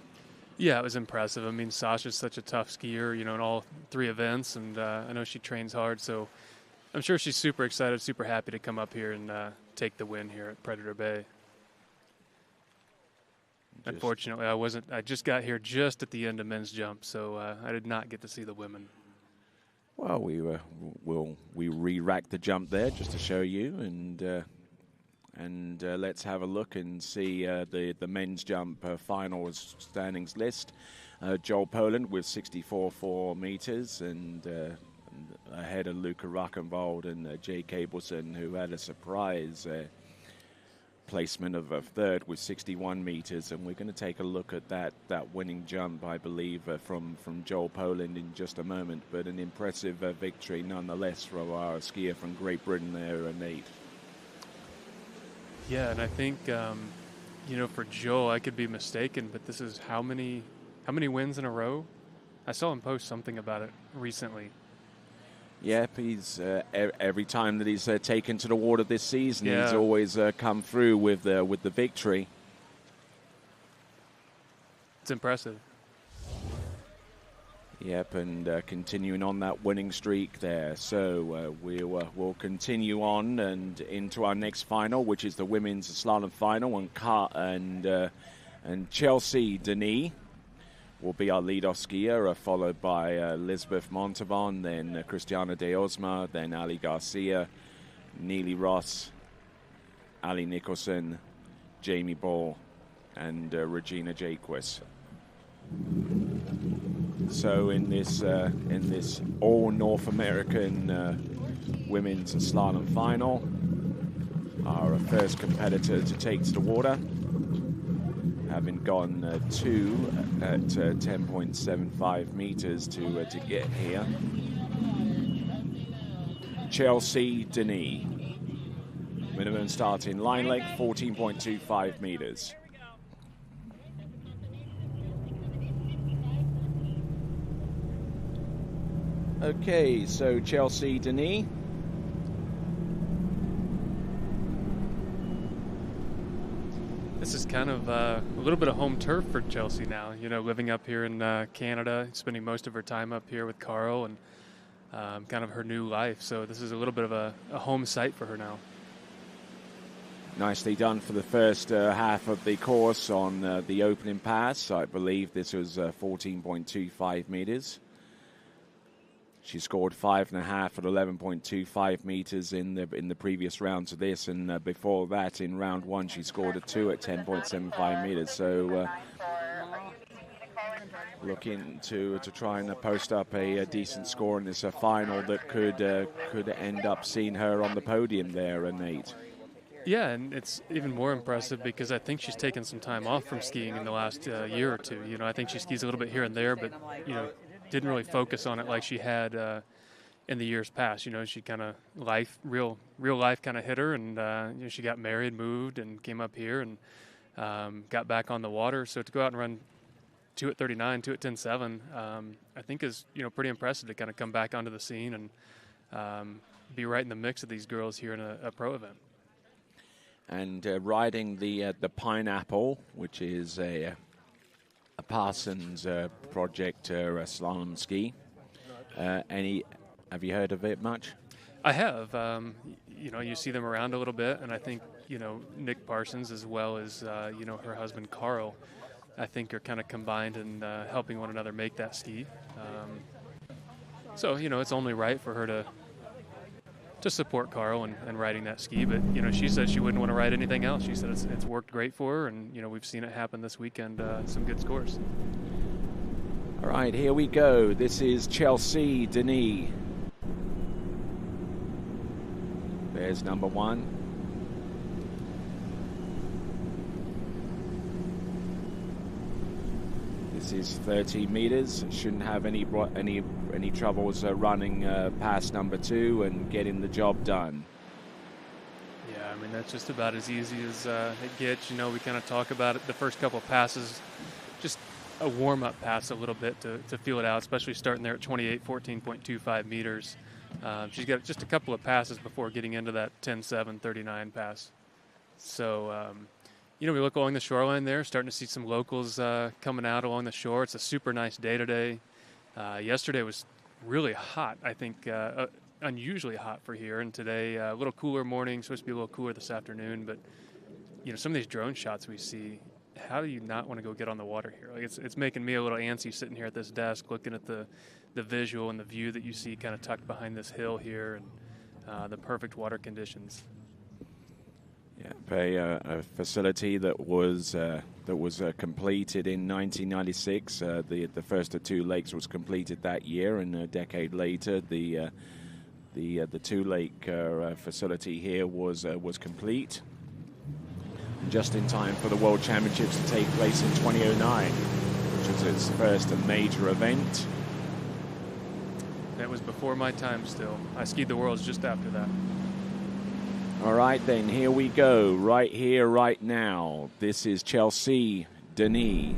S19: Yeah, it was impressive. I mean, Sasha's such a tough skier, in all 3 events, and I know she trains hard, so I'm sure she's super excited, super happy to come up here and take the win here at Predator Bay. Unfortunately, I just got here just at the end of men's jump, so I did not get to see the women.
S1: Well, we re-racked the jump there just to show you, and let's have a look and see the men's jump finals standings list. Joel Poland with 64.4 meters, and ahead of Luca Rockenwald and Jay Cableson, who had a surprise placement of third with 61 meters, and we're going to take a look at that winning jump, I believe, from Joel Poland in just a moment. But an impressive victory nonetheless for our skier from Great Britain there, Nate.
S19: Yeah, and I think for Joel, I could be mistaken, but this is how many wins in a row? I saw him post something about it recently.
S1: Yep, he's every time that he's taken to the water this season,
S19: yeah,
S1: he's always come through with the victory.
S19: It's impressive.
S1: Yep, and continuing on that winning streak there. So we'll continue on and into our next final, which is the women's slalom final, and Chelsea Denis will be our lead-off skier, followed by Elizabeth Montavon, then Christiana de Osma, then Ali Garcia, Neely Ross, Ali Nicholson, Jamie Ball, and Regina Jaquist. So in this all North American women's slalom final, our first competitor to take to the water, having gone 2 at 10.75 meters to get here. Chelsea Denis. Minimum starting line length 14.25 meters. Okay, so Chelsea Denis.
S19: This is kind of a little bit of home turf for Chelsea now, living up here in Canada, spending most of her time up here with Carl, and kind of her new life. So this is a little bit of a home site for her now.
S1: Nicely done for the first half of the course on the opening pass. I believe this was 14.25 meters. She scored 5.5 at 11.25 meters in the previous rounds of this, and before that, in round 1, she scored a 2 at 10.75 meters. So looking to try and post up a decent score in this final that could end up seeing her on the podium there, Nate.
S19: Yeah, and it's even more impressive because I think she's taken some time off from skiing in the last year or two. I think she skis a little bit here and there, but didn't really focus on it like she had in the years past. She kind of real life kind of hit her, and she got married, moved, and came up here and got back on the water. So to go out and run 2 at 39, 2 at 10.7, I think is pretty impressive to kind of come back onto the scene and be right in the mix of these girls here in a pro event.
S1: And riding the Pineapple, which is a Parsons project slalom ski. Have you heard of it much?
S19: I have. You see them around a little bit, and I think Nick Parsons as well as her husband Carl, I think are kind of combined and helping one another make that ski. So it's only right for her to support Carl and riding that ski, but she said she wouldn't want to ride anything else. She said it's worked great for her, and we've seen it happen this weekend. Some good scores.
S1: All right, here we go. This is Chelsea Denis. There's number 1. This is 30 meters. Shouldn't have any troubles running past number 2 and getting the job done.
S19: Yeah, I mean, that's just about as easy as it gets. You know, we kind of talk about it the first couple of passes, just a warm-up pass a little bit to feel it out, especially starting there at 28, 14.25 meters. She's got just a couple of passes before getting into that 10.7, 39 pass. So, you know, we look along the shoreline there, starting to see some locals coming out along the shore. It's a super nice day today. Yesterday was really hot, I think, unusually hot for here. And today, a little cooler morning, supposed to be a little cooler this afternoon. But, you know, some of these drone shots we see, how do you not want to go get on the water here? Like it's making me a little antsy sitting here at this desk looking at the visual and the view that you see kind of tucked behind this hill here and the perfect water conditions.
S1: Yeah, a facility that was completed in 1996. The first of 2 lakes was completed that year, and a decade later, the 2-lake facility here was complete, just in time for the World Championships to take place in 2009, which was its first major event.
S19: That was before my time still. I skied the Worlds just after that.
S1: All right, then, here we go. Right here, right now. This is Chelsea Denis.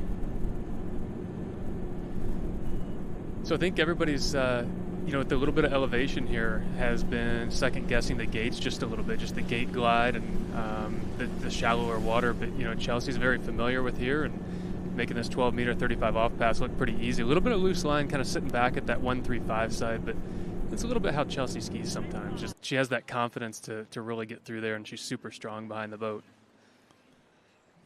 S19: So I think everybody's, you know, with the little bit of elevation here, has been second-guessing the gates just a little bit, just the gate glide and the shallower water. But, you know, Chelsea's very familiar with here and making this 12-meter 35 off pass look pretty easy. A little bit of loose line kind of sitting back at that 135 side, but it's a little bit how Chelsea skis sometimes. Just she has that confidence to really get through there, and she's super strong behind the boat.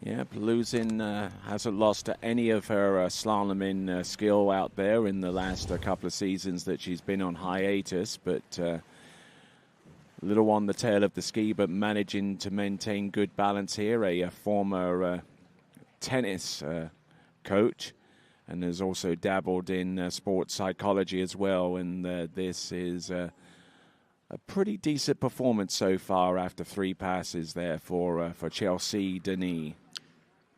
S1: Yeah, losing hasn't lost any of her slalom in skill out there in the last couple of seasons that she's been on hiatus, but a little on the tail of the ski, but managing to maintain good balance here. A former tennis coach, and has also dabbled in sports psychology as well. And this is a pretty decent performance so far after 3 passes there for Chelsea Denis.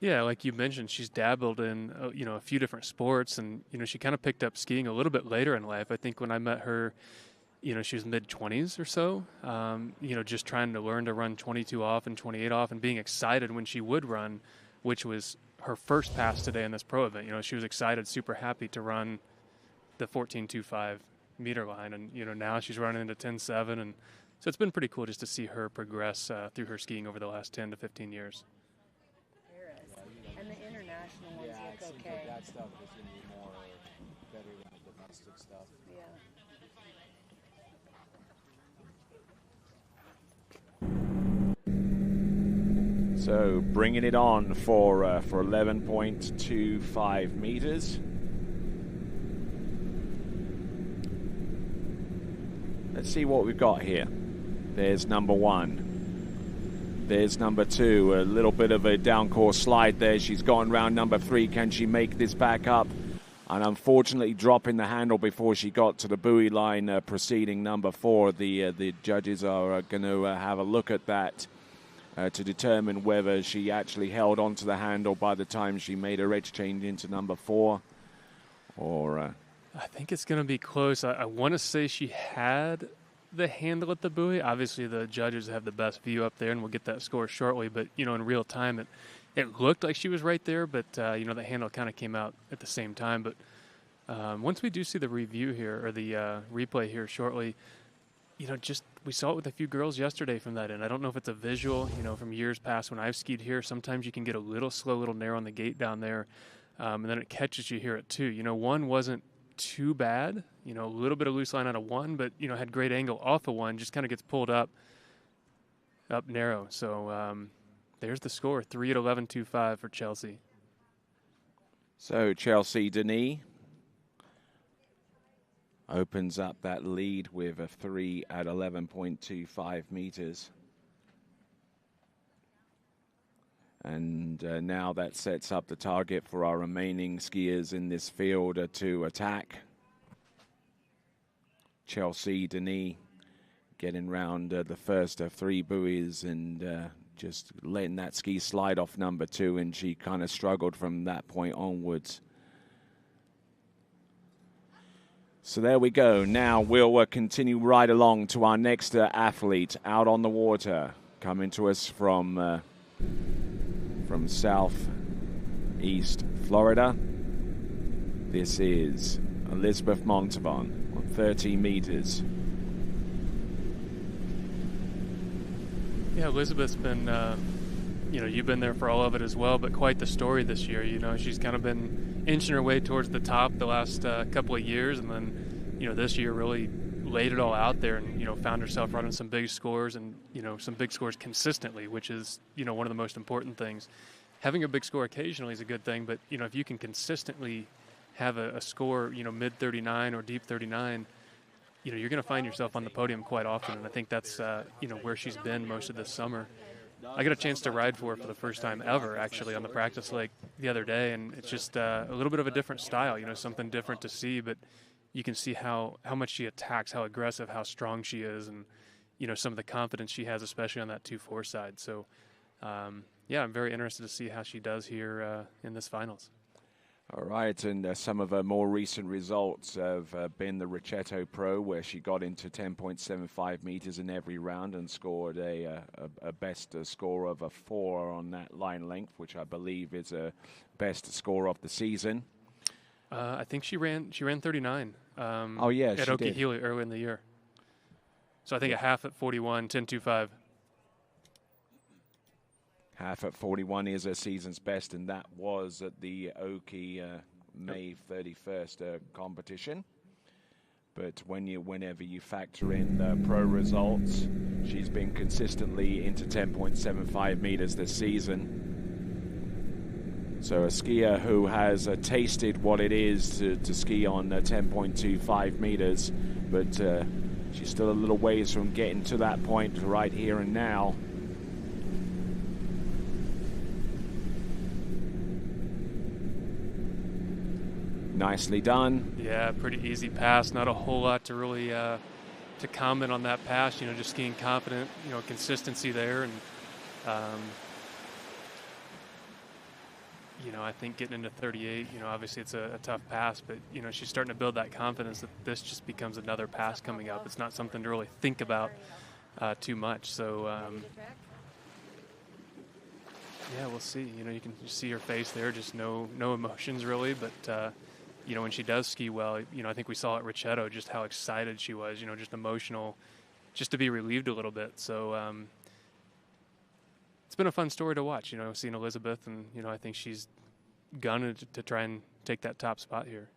S19: Yeah, like you mentioned, she's dabbled in you know, a few different sports, and you know, she kind of picked up skiing a little bit later in life. I think when I met her, you know, she was mid-20s or so. You know, just trying to learn to run 22 off and 28 off, and being excited when she would run, which was her first pass today in this pro event. You know, she was excited, super happy to run the 14.25 meter line, and you know, now she's running into 10.7, and so it's been pretty cool just to see her progress through her skiing over the last 10 to 15 years.
S4: And the international ones look okay.
S2: That stuff is going to be more better than the domestic stuff.
S4: Yeah.
S1: So bringing it on for 11.25 meters. Let's see what we've got here. There's number 1. There's number 2. A little bit of a down course slide there. She's gone round number 3. Can she make this back up? And unfortunately dropping the handle before she got to the buoy line preceding number 4. The judges are going to have a look at that to determine whether she actually held onto the handle by the time she made her edge change into number 4. Or
S19: I think it's going to be close. I want to say she had the handle at the buoy. Obviously, the judges have the best view up there, and we'll get that score shortly. But, you know, in real time, it looked like she was right there, but, you know, the handle kind of came out at the same time. But once we do see the review here, or the replay here shortly, you know, just we saw it with a few girls yesterday from that end. I don't know if it's a visual, you know, from years past when I've skied here. Sometimes you can get a little slow, a little narrow on the gate down there, and then it catches you here at 2. You know, 1 wasn't too bad, you know, a little bit of loose line out of 1, but, you know, had great angle off of 1, just kind of gets pulled up narrow. So there's the score, 3 at 11.25 for Chelsea.
S1: So Chelsea Denis opens up that lead with a 3 at 11.25 meters. And now that sets up the target for our remaining skiers in this field to attack. Chelsea Denis getting round the first of 3 buoys and just letting that ski slide off number 2, and she kind of struggled from that point onwards. So there we go. Now we'll continue right along to our next athlete out on the water, coming to us from southeast Florida. This is Elizabeth Montavon on 13 meters.
S19: Yeah, Elizabeth's been, you've been there for all of it as well, but quite the story this year. She's kind of been inching her way towards the top the last couple of years, and then, this year really laid it all out there and, found herself running some big scores and, some big scores consistently, which is, one of the most important things. Having a big score occasionally is a good thing, but, if you can consistently have a score, mid 39 or deep 39, you're going to find yourself on the podium quite often, and I think that's, where she's been most of this summer. I got a chance to ride for her for the first time ever, actually, on the practice lake the other day, and it's just a little bit of a different style, something different to see, but you can see how much she attacks, how aggressive, how strong she is, and, some of the confidence she has, especially on that 2-4 side. So, I'm very interested to see how she does here in this finals.
S1: All right, and some of her more recent results have been the Ricetto Pro, where she got into 10.75 meters in every round and scored a best score of a 4 on that line length, which I believe is a best score of the season.
S19: I think she ran 39.
S1: At
S19: at Okeechobee early in the year. So I think a half at 41, 10.25.
S1: Half at 41 is her season's best, and that was at the Oki May 31st competition. But whenever you factor in the pro results, she's been consistently into 10.75 meters this season. So a skier who has tasted what it is to ski on 10.25 meters, but she's still a little ways from getting to that point right here and now. Nicely done.
S19: Yeah, pretty easy pass. Not a whole lot to really to comment on that pass. Just skiing confident. Consistency there, and I think getting into 38. Obviously it's a tough pass, but she's starting to build that confidence that this just becomes another pass coming up. It's not something to really think about too much. So we'll see. You can just see her face there, just no emotions really, but. When she does ski well, I think we saw at Ricetto just how excited she was, just emotional, just to be relieved a little bit. So it's been a fun story to watch, seeing Elizabeth, and, I think she's gunning to try and take that top spot here.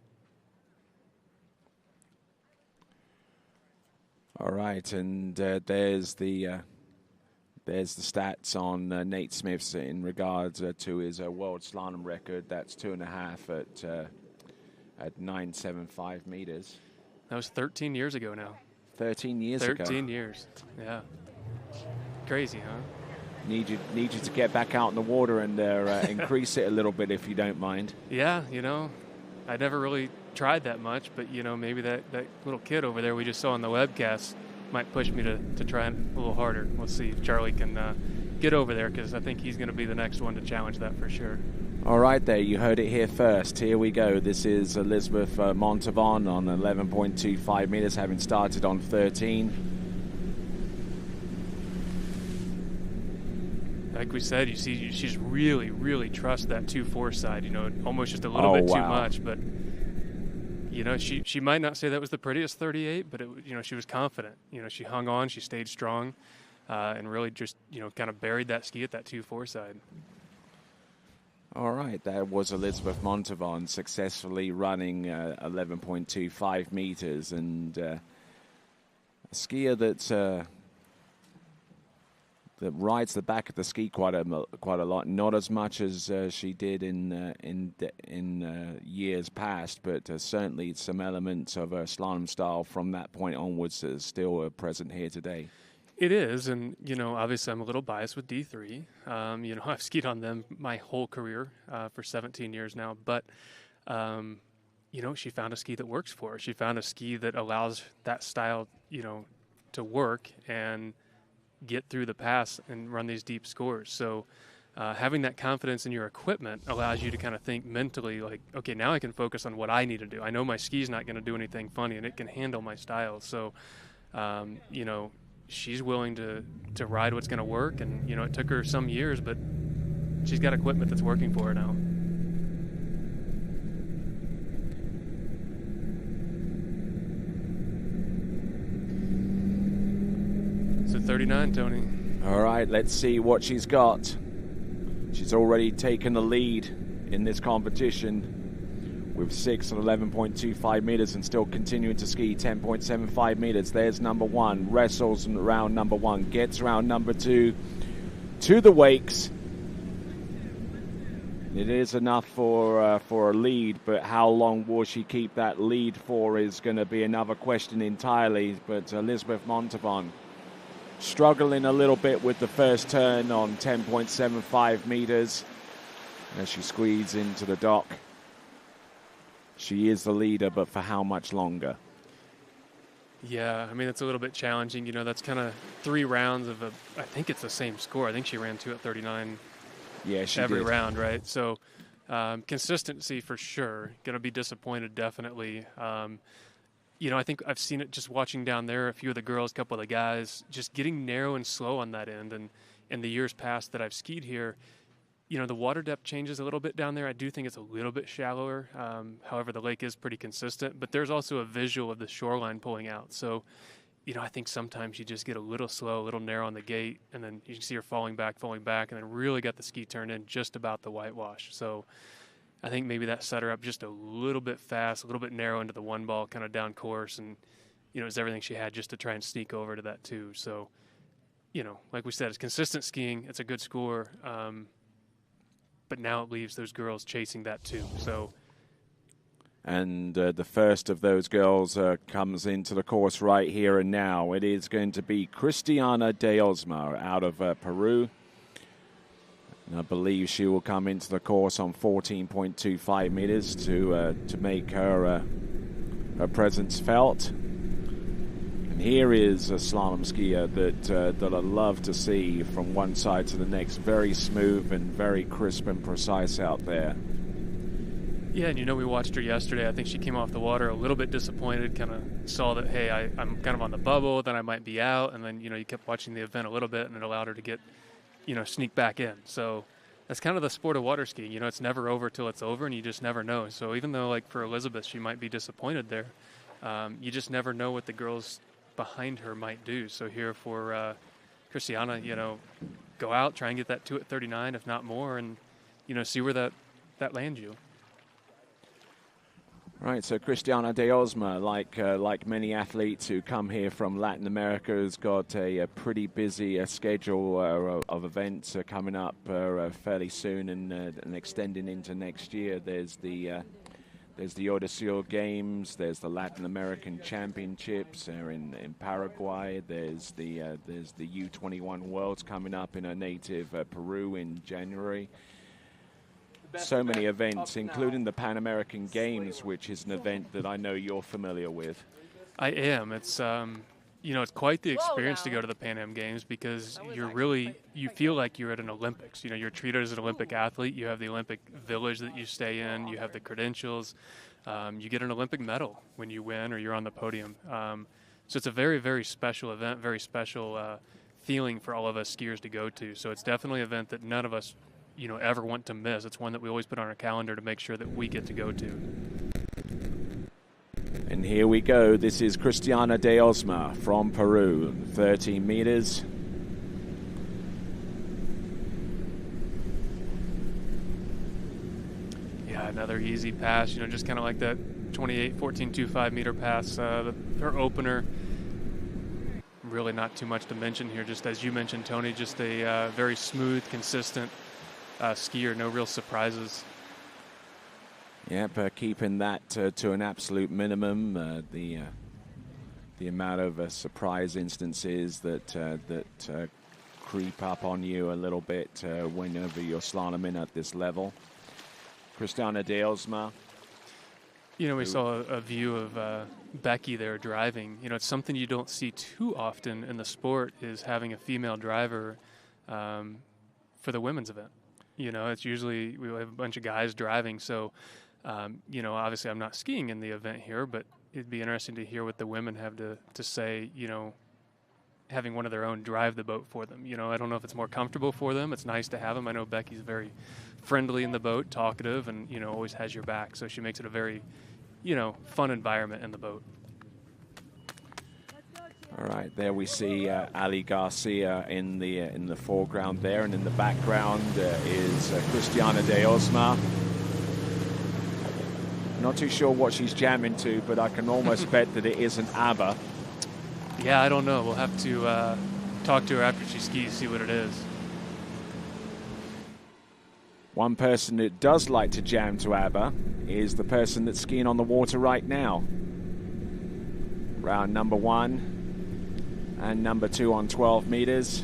S1: All right, and there's the stats on Nate Smith's in regards to his world slalom record. That's 2.5 at 9.75 meters.
S19: That was 13 years ago now.
S1: 13 years ago.
S19: 13 years, yeah. Crazy, huh?
S1: Need you to get back out in the water and increase it a little bit if you don't mind.
S19: Yeah, I never really tried that much, but, maybe that little kid over there we just saw on the webcast might push me to try it a little harder. We'll see if Charlie can get over there, because I think he's going to be the next one to challenge that for sure.
S1: All right, there, you heard it here first. Here we go. This is Elizabeth Montavon on 11.25 meters, having started on 13.
S19: Like we said, you see she's really, really trusts that 2-4 side, almost just a little bit too much. But, she might not say that was the prettiest 38, but, she was confident. She hung on, she stayed strong, and really just, kind of buried that ski at that 2-4 side.
S1: All right, that was Elizabeth Montavon successfully running 11.25 meters, and a skier that rides the back of the ski quite a lot. Not as much as she did in years past, but certainly some elements of her slalom style from that point onwards is still present here today.
S19: It is, and, obviously I'm a little biased with D3. I've skied on them my whole career for 17 years now, but, she found a ski that works for her. She found a ski that allows that style, to work and get through the pass and run these deep scores. So having that confidence in your equipment allows you to kind of think mentally like, okay, now I can focus on what I need to do. I know my ski's not going to do anything funny, and it can handle my style. So, you know, she's willing to ride what's going to work. And, you know, it took her some years, but she's got equipment that's working for her now. So 39, Tony.
S1: All right, let's see what she's got. She's already taken the lead in this competition with 6 and 11.25 meters and still continuing to ski 10.75 meters. There's number one, wrestles around number one, gets around number two to the wakes. It is enough for a lead, but how long will she keep that lead for is going to be another question entirely. But Elizabeth Montavon struggling a little bit with the first turn on 10.75 meters as she squeezes into the dock. She is the leader, but for how much longer?
S19: Yeah, I mean, it's a little bit challenging. You know, that's kind of 3 rounds of I think it's the same score. I think she ran 2 at 39 every round, right? So consistency for sure. Going to be disappointed, definitely. You know, I think I've seen it just watching down there, a few of the girls, a couple of the guys, just getting narrow and slow on that end. And in the years past that I've skied here, you know, the water depth changes a little bit down there. I do think it's a little bit shallower. However, the lake is pretty consistent. But there's also a visual of the shoreline pulling out. So, you know, I think sometimes you just get a little slow, a little narrow on the gate, and then you can see her falling back, and then really got the ski turned in just about the whitewash. So I think maybe that set her up just a little bit fast, a little bit narrow into the one ball, kind of down course. And, you know, it was everything she had just to try and sneak over to that too. So, you know, like we said, it's consistent skiing. It's a good score. But now it leaves those girls chasing that too. So.
S1: And the first of those girls comes into the course right here and now. It is going to be Cristiana de Osma out of Peru. And I believe she will come into the course on 14.25 meters to make her presence felt. And here is a slalom skier that I love to see from one side to the next. Very smooth and very crisp and precise out there.
S19: Yeah, and you know, we watched her yesterday. I think she came off the water a little bit disappointed, kind of saw that, hey, I'm kind of on the bubble, then I might be out. And then, you know, you kept watching the event a little bit, and it allowed her to get, you know, sneak back in. So that's kind of the sport of water skiing. You know, it's never over till it's over, and you just never know. So even though, like, for Elizabeth, she might be disappointed there, you just never know what the girls behind her might do. So here for Cristiana, you know, go out, try and get that 2 at 39, if not more, and, you know, see where that lands you.
S1: Right, so Cristiana de Osma, like many athletes who come here from Latin America, has got a pretty busy schedule of events coming up fairly soon and extending into next year. There's the Odiseo Games, there's the Latin American Championships in Paraguay, there's the U21 Worlds coming up in her native Peru in January. So many events, including the Pan American Games, which is an event that I know you're familiar with.
S19: I am. It's you know, it's quite the experience to go to the Pan Am Games because you feel like you're at an Olympics. You know, you're treated as an Olympic athlete. You have the Olympic village that you stay in. You have the credentials. You get an Olympic medal when you win or you're on the podium. So it's a very, very special event, very special feeling for all of us skiers to go to. So it's definitely an event that none of us, you know, ever want to miss. It's one that we always put on our calendar to make sure that we get to go to.
S1: And here we go. This is Cristiana de Osma from Peru, 13 meters.
S19: Yeah, another easy pass, you know, just kind of like that 14.25 meter pass, her opener. Really not too much to mention here, just as you mentioned, Tony, just a very smooth, consistent skier, no real surprises.
S1: Yep, keeping that to an absolute minimum. The amount of surprise instances that creep up on you a little bit whenever you're slaloming at this level. Cristiana de Osma.
S19: You know, we saw a view of Becky there driving. You know, it's something you don't see too often in the sport is having a female driver for the women's event. You know, it's usually we have a bunch of guys driving. So, you know, obviously I'm not skiing in the event here, but it'd be interesting to hear what the women have to say, you know, having one of their own drive the boat for them. You know, I don't know if it's more comfortable for them. It's nice to have them. I know Becky's very friendly in the boat, talkative, and, you know, always has your back. So she makes it a very, you know, fun environment in the boat.
S1: All right, there we see Ali Garcia in the foreground there, and in the background is Cristiana de Osma. Not too sure what she's jamming to, but I can almost bet that it isn't ABBA.
S19: Yeah, I don't know. We'll have to talk to her after she skis, see what it is.
S1: One person that does like to jam to ABBA is the person that's skiing on the water right now. Round number 1 and number 2 on 12 meters.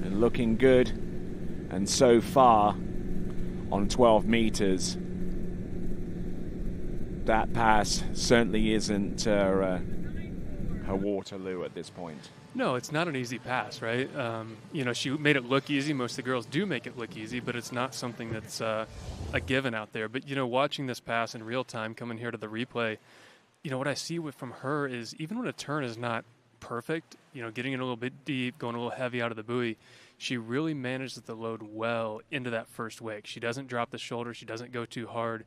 S1: And looking good. And so far on 12 meters, that pass certainly isn't her Waterloo at this point.
S19: No, it's not an easy pass, right? You know, she made it look easy. Most of the girls do make it look easy, but it's not something that's a given out there. But, you know, watching this pass in real time, coming here to the replay, you know, what I see from her is even when a turn is not perfect, you know, getting it a little bit deep, going a little heavy out of the buoy, she really manages the load well into that first wake. She doesn't drop the shoulder. She doesn't go too hard.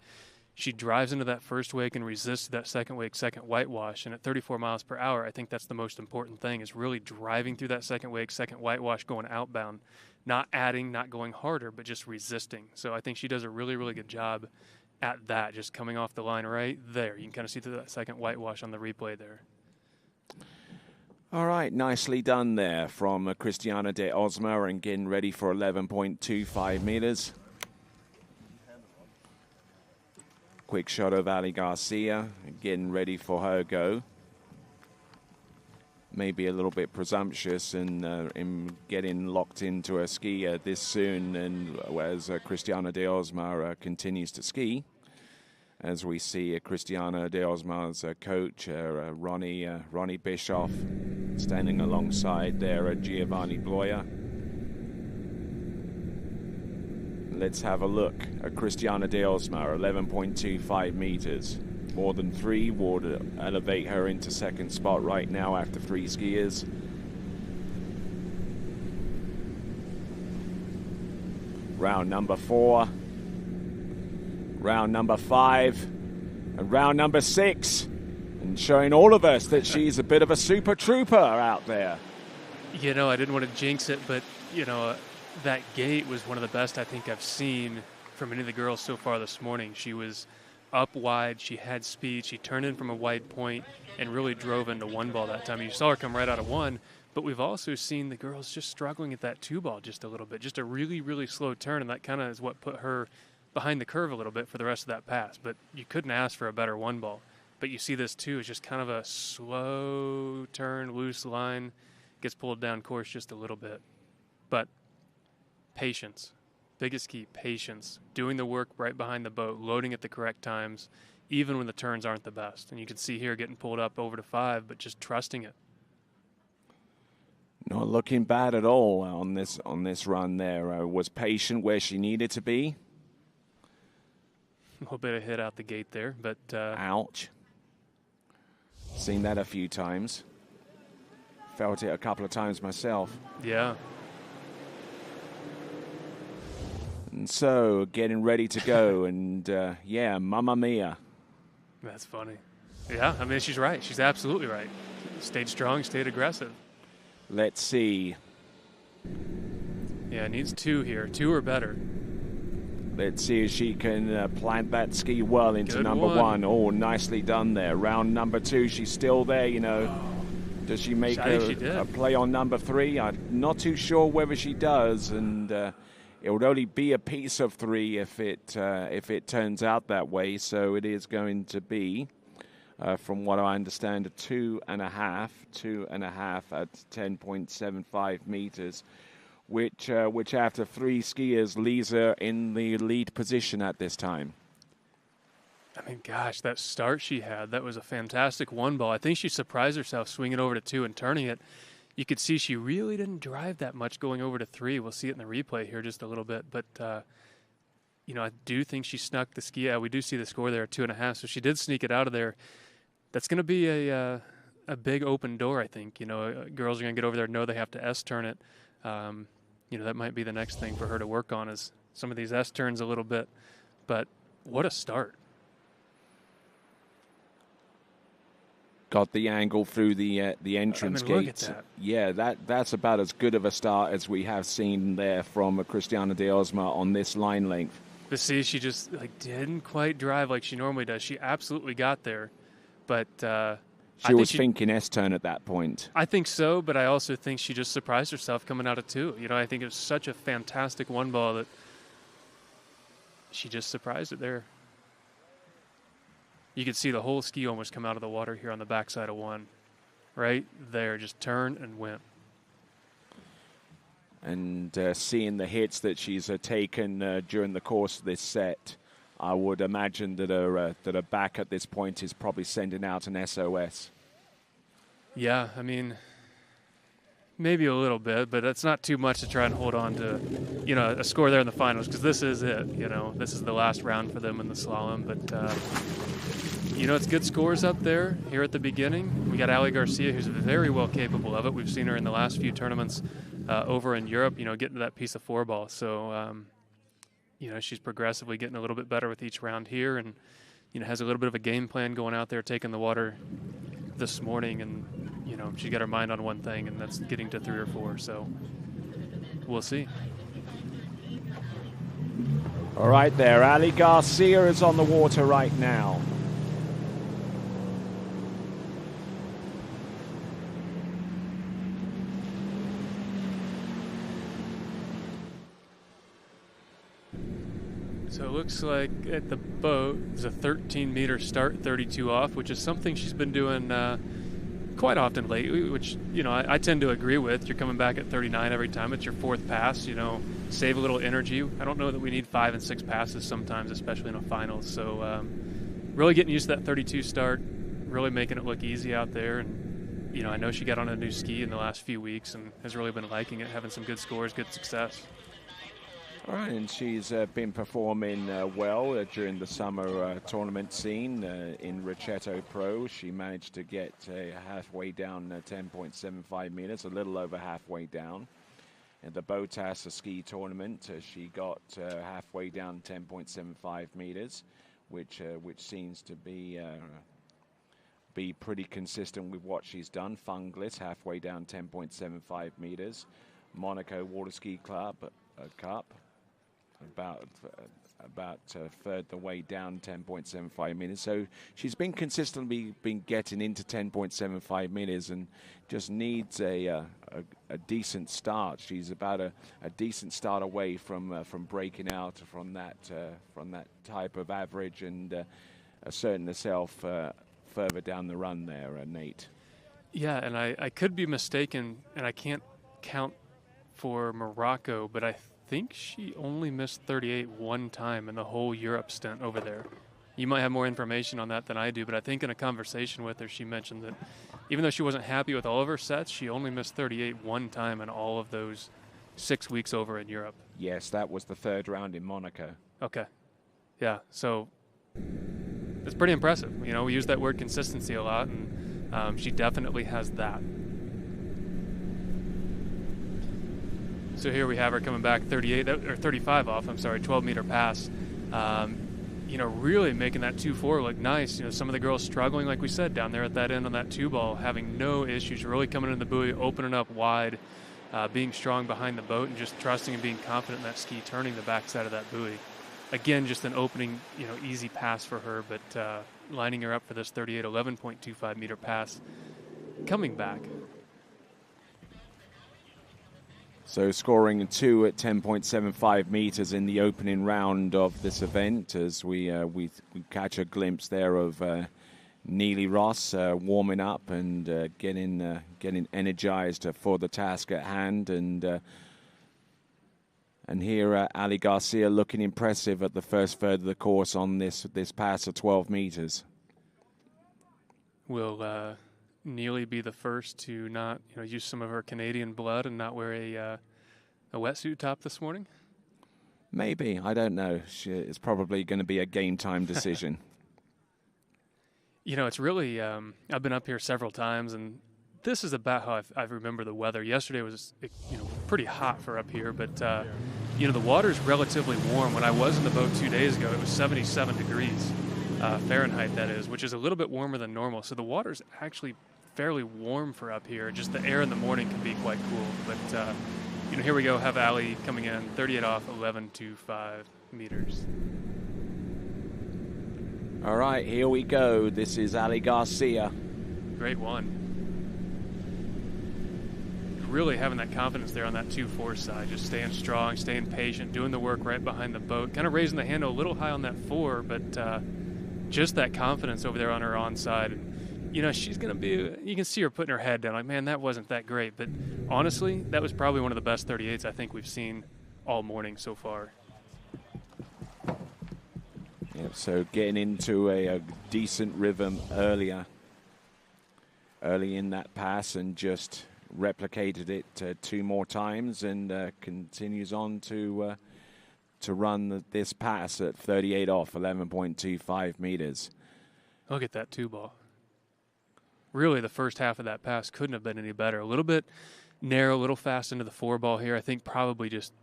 S19: She drives into that first wake and resists that second wake, second whitewash. And at 34 miles per hour, I think that's the most important thing, is really driving through that second wake, second whitewash, going outbound, not adding, not going harder, but just resisting. So I think she does a really, really good job at that, just coming off the line right there. You can kind of see through that second whitewash on the replay there.
S1: All right, nicely done there from Cristiana de Osma, and getting ready for 11.25 meters. Quick shot of Ali Garcia, getting ready for her go. Maybe a little bit presumptuous in getting locked into a ski this soon, and as Cristiana de Osma continues to ski. As we see Cristiana de Osma's coach, Ronnie Bischoff, standing alongside there, Giovanni Bloia. Let's have a look at Cristiana de Osma, 11.25 meters. More than 3 would elevate her into second spot right now after 3 skiers. Round number 4. Round number 5. And round number 6. And showing all of us that she's a bit of a super trooper out there.
S19: You know, I didn't want to jinx it, but, you know, that gate was one of the best I think I've seen from any of the girls so far this morning. She was up wide, she had speed, she turned in from a wide point and really drove into 1 ball that time. You saw her come right out of 1, but we've also seen the girls just struggling at that 2 ball just a little bit, just a really, really slow turn, and that kind of is what put her behind the curve a little bit for the rest of that pass. But you couldn't ask for a better 1 ball. But you see this too, it's just kind of a slow turn, loose line, gets pulled down course just a little bit. But patience, biggest key, patience, doing the work right behind the boat, loading at the correct times, even when the turns aren't the best. And you can see here getting pulled up over to 5, but just trusting it.
S1: Not looking bad at all on this run there. Was patient where she needed to be.
S19: A little bit of hit out the gate there, but
S1: ouch. Seen that a few times. Felt it a couple of times myself.
S19: Yeah.
S1: And so, getting ready to go, and yeah, Mamma Mia.
S19: That's funny. Yeah, I mean, she's right. She's absolutely right. Stayed strong, stayed aggressive.
S1: Let's see.
S19: Yeah, needs 2 here. 2 or better.
S1: Let's see if she can plant that ski well into
S19: Good
S1: number
S19: 1.
S1: 1. Oh, nicely done there. Round number 2, she's still there, you know. Does she make a play on number 3? I'm not too sure whether she does, and it would only be a piece of 3 if it turns out that way. So it is going to be, from what I understand, a 2.5 at 10.75 meters, which after 3 skiers leaves her in the lead position at this time.
S19: I mean, gosh, that start she had, that was a fantastic one ball. I think she surprised herself swinging over to 2 and turning it. You could see she really didn't drive that much going over to 3. We'll see it in the replay here just a little bit. But, I do think she snuck the ski out. We do see the score there, 2.5. So she did sneak it out of there. That's going to be a big open door, I think. Girls are going to get over there, know they have to S-turn it. That might be the next thing for her to work on is some of these S-turns a little bit. But what a start.
S1: Got the angle through the entrance gate.
S19: Look at that.
S1: Yeah, that's about as good of a start as we have seen there from Cristiana de Osma on this line length.
S19: But see, she just didn't quite drive like she normally does. She absolutely got there, but
S1: she was thinking S-turn at that point.
S19: I think so, but I also think she just surprised herself coming out of 2. I think it was such a fantastic one ball that she just surprised it there. You could see the whole ski almost come out of the water here on the backside of 1. Right there, just turned and went.
S1: And seeing the hits that she's taken during the course of this set, I would imagine that her back at this point is probably sending out an SOS.
S19: Yeah, I mean, maybe a little bit, but that's not too much to try and hold on to, a score there in the finals, because this is it. This is the last round for them in the slalom. But, it's good scores up there here at the beginning. We got Ali Garcia, who's very well capable of it. We've seen her in the last few tournaments over in Europe, getting to that piece of 4 ball. So, she's progressively getting a little bit better with each round here and, has a little bit of a game plan going out there, taking the water this morning. And, she got her mind on one thing, and that's getting to 3 or 4. So we'll see.
S1: All right there, Ali Garcia is on the water right now.
S19: So it looks like at the boat, there's a 13-meter start, 32 off, which is something she's been doing quite often lately, which, I tend to agree with. You're coming back at 39 every time. It's your 4th pass, save a little energy. I don't know that we need 5 and 6 passes sometimes, especially in a finals. So really getting used to that 32 start, really making it look easy out there. And, I know she got on a new ski in the last few weeks and has really been liking it, having some good scores, good success.
S1: All right, and she's been performing well during the summer tournament scene in Ricetto Pro. She managed to get halfway down 10.75 meters, a little over halfway down. In the Botas ski tournament, she got halfway down 10.75 meters, which seems to be pretty consistent with what she's done. Funglis halfway down 10.75 meters. Monaco Water Ski Club Cup. About a third the way down 10.75 meters. So she's been consistently getting into 10.75 meters and just needs a decent start. She's about a decent start away from breaking out from that type of average and asserting herself further down the run there, Nate.
S19: Yeah, and I could be mistaken, and I can't count for Morocco, but I think she only missed 38 one time in the whole Europe stint over there. You might have more information on that than I do, but I think in a conversation with her, she mentioned that even though she wasn't happy with all of her sets, she only missed 38 one time in all of those 6 weeks over in Europe.
S1: Yes, that was the 3rd round in Monaco.
S19: Okay. Yeah, so it's pretty impressive. We use that word consistency a lot, and she definitely has that. So here we have her coming back 35 off, 12-meter pass. Really making that 2-4 look nice. Some of the girls struggling, like we said, down there at that end on that 2-ball, having no issues, really coming in the buoy, opening up wide, being strong behind the boat, and just trusting and being confident in that ski, turning the backside of that buoy. Again, just an opening, easy pass for her, but lining her up for this 11.25 meter pass coming back.
S1: So scoring 2 at 10.75 meters in the opening round of this event, as we catch a glimpse there of Neely Ross warming up and getting energized for the task at hand, and And here, Ali Garcia looking impressive at the first third of the course on this pass of 12 meters.
S19: Will Neely be the first to not, use some of her Canadian blood and not wear a wetsuit top this morning?
S1: Maybe. I don't know. It's probably going to be a game time decision.
S19: It's really, I've been up here several times, and this is about how I remember the weather. Yesterday was, pretty hot for up here, but, the water's relatively warm. When I was in the boat 2 days ago, it was 77 degrees Fahrenheit, that is, which is a little bit warmer than normal. So the water's actually fairly warm for up here. Just the air in the morning can be quite cool. But, here we go, have Ali coming in, 38 off, 11.25 meters.
S1: All right, here we go. This is Ali Garcia.
S19: Great one. Really having that confidence there on that 2-4 side, just staying strong, staying patient, doing the work right behind the boat, kind of raising the handle a little high on that 4, but just that confidence over there on her onside. And, she's going to be, you can see her putting her head down, like, man, that wasn't that great. But honestly, that was probably one of the best 38s I think we've seen all morning so far.
S1: Yep, so getting into a decent rhythm early in that pass, and just replicated it 2 more times, and continues on to run this pass at 38 off, 11.25 meters.
S19: Look at that 2-ball. Really, the first half of that pass couldn't have been any better. A little bit narrow, a little fast into the 4-ball here. I think probably just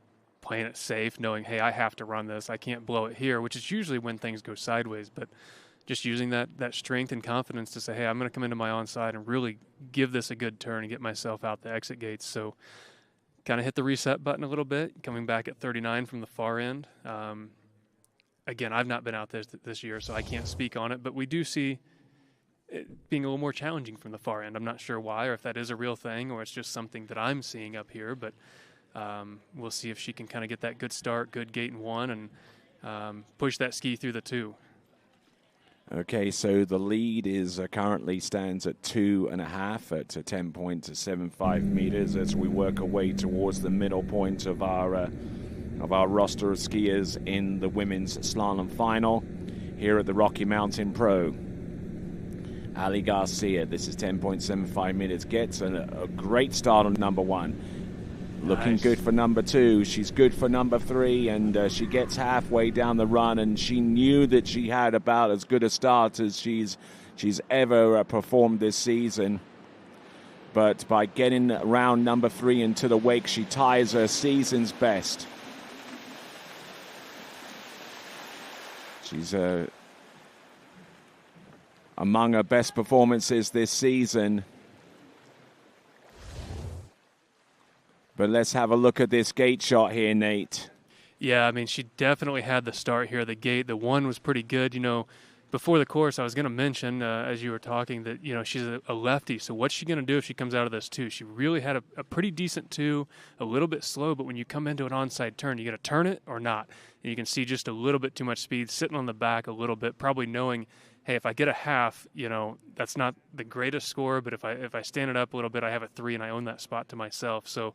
S19: playing it safe, knowing, hey, I have to run this. I can't blow it here, which is usually when things go sideways. But just using that strength and confidence to say, hey, I'm going to come into my onside and really give this a good turn and get myself out the exit gates. So kind of hit the reset button a little bit, coming back at 39 from the far end. Again, I've not been out this year, so I can't speak on it. But we do see it being a little more challenging from the far end. I'm not sure why, or if that is a real thing, or it's just something that I'm seeing up here. But we'll see if she can kind of get that good start, good gate in 1, and push that ski through the 2.
S1: Okay, so the lead is currently stands at 2.5 at 10.75 meters as we work our way towards the middle point of our roster of skiers in the women's slalom final here at the Rocky Mountain Pro. Ali Garcia, this is 10.75 meters, gets a great start on number 1. Looking good for number 2. She's good for number 3, and she gets halfway down the run, and she knew that she had about as good a start as she's ever performed this season. But by getting around number 3 into the wake, she ties her season's best. She's among her best performances this season. But let's have a look at this gate shot here, Nate.
S19: Yeah, I mean, she definitely had the start here. The gate, the 1 was pretty good. Before the course, I was going to mention, as you were talking, that, she's a lefty. So what's she going to do if she comes out of this 2? She really had a pretty decent 2, a little bit slow, but when you come into an onside turn, you going to turn it or not? And you can see just a little bit too much speed, sitting on the back a little bit, probably knowing, hey, if I get a half, that's not the greatest score, but if I stand it up a little bit, I have a 3 and I own that spot to myself. So,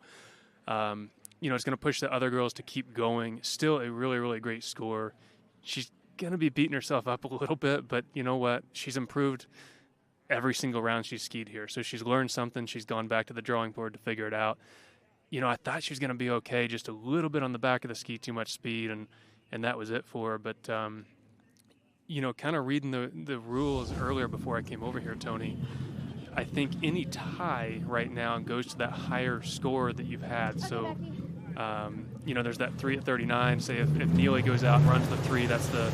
S19: it's going to push the other girls to keep going. Still a really, really great score. She's going to be beating herself up a little bit, but you know what? She's improved every single round she's skied here. So she's learned something. She's gone back to the drawing board to figure it out. I thought she was going to be okay, just a little bit on the back of the ski, too much speed, and that was it for her. But, kind of reading the rules earlier before I came over here, Tony, I think any tie right now goes to that higher score that you've had. So, there's that 3 at 39. Say if Neely goes out and runs the 3, that's the,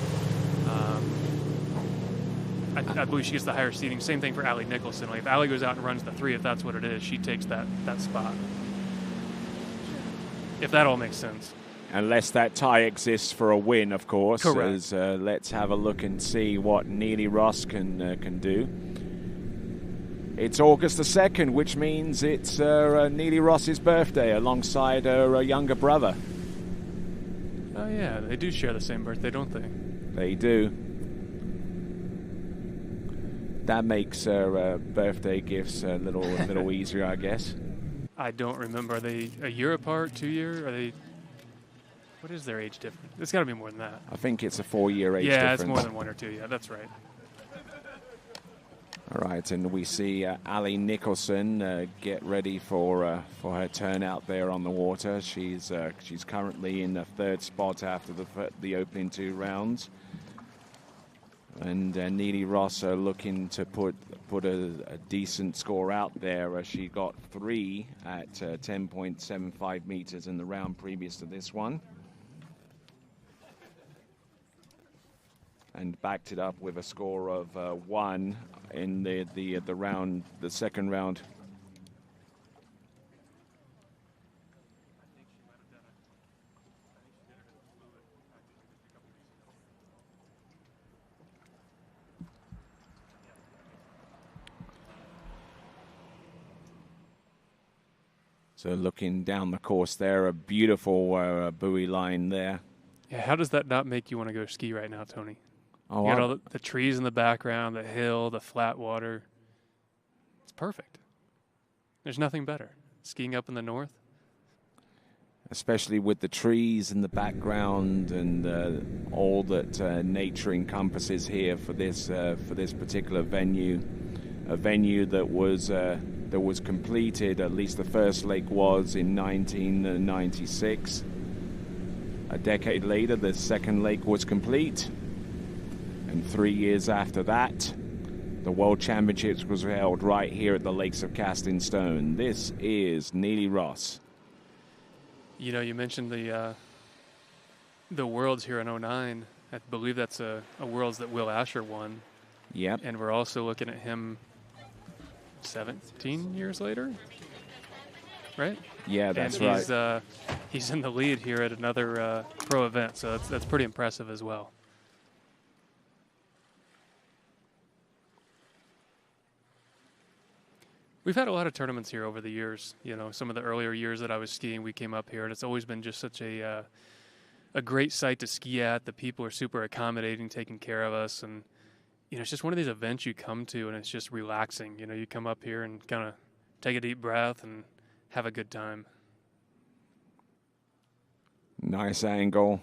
S19: I believe she gets the higher seeding. Same thing for Allie Nicholson. Like if Allie goes out and runs the 3, if that's what it is, she takes that spot. If that all makes sense.
S1: Unless that tie exists for a win, of course.
S19: Correct.
S1: Let's have a look and see what Neely Ross can do. It's August the 2nd, which means it's Neely Ross's birthday alongside her younger brother.
S19: Oh, yeah, they do share the same birthday, don't they?
S1: They do. That makes her birthday gifts a little easier, I guess.
S19: I don't remember. Are they a year apart, 2 years? Are they? What is their age difference? It's got to be more than that.
S1: I think it's a 4-year age
S19: difference. Yeah,
S1: difference.
S19: it's more than 1 or 2. Yeah, that's right.
S1: All right, and we see Ali Nicholson get ready for her turn out there on the water. She's currently in the 3rd spot after the opening 2 rounds. And Neely Ross looking to put a decent score out there. She got 3 at 10.75 meters in the round previous to this one. And backed it up with a score of 1 in the second round. So looking down the course there, a beautiful buoy line there.
S19: Yeah, how does that not make you want to go ski right now, Tony?
S1: Oh,
S19: you got all the trees in the background, the hill, the flat water. It's perfect. There's nothing better. Skiing up in the north.
S1: Especially with the trees in the background and all that nature encompasses here for this particular venue. A venue that was completed, at least the first lake was, in 1996. A decade later, the second lake was complete. And 3 years after that, the World Championships was held right here at the Lakes of Casting Stone. This is Neely Ross.
S19: You know, you mentioned the Worlds here in 2009. I believe that's a Worlds that Will Asher won.
S1: Yep.
S19: And we're also looking at him 17 years later, right?
S1: Yeah, that's
S19: and
S1: right.
S19: He's in the lead here at another pro event, so that's pretty impressive as well. We've had a lot of tournaments here over the years. You know, some of the earlier years that I was skiing, we came up here, and it's always been just such a great site to ski at. The people are super accommodating, taking care of us, and you know, it's just one of these events you come to, and it's just relaxing. You know, you come up here and kind of take a deep breath and have a good time.
S1: Nice angle.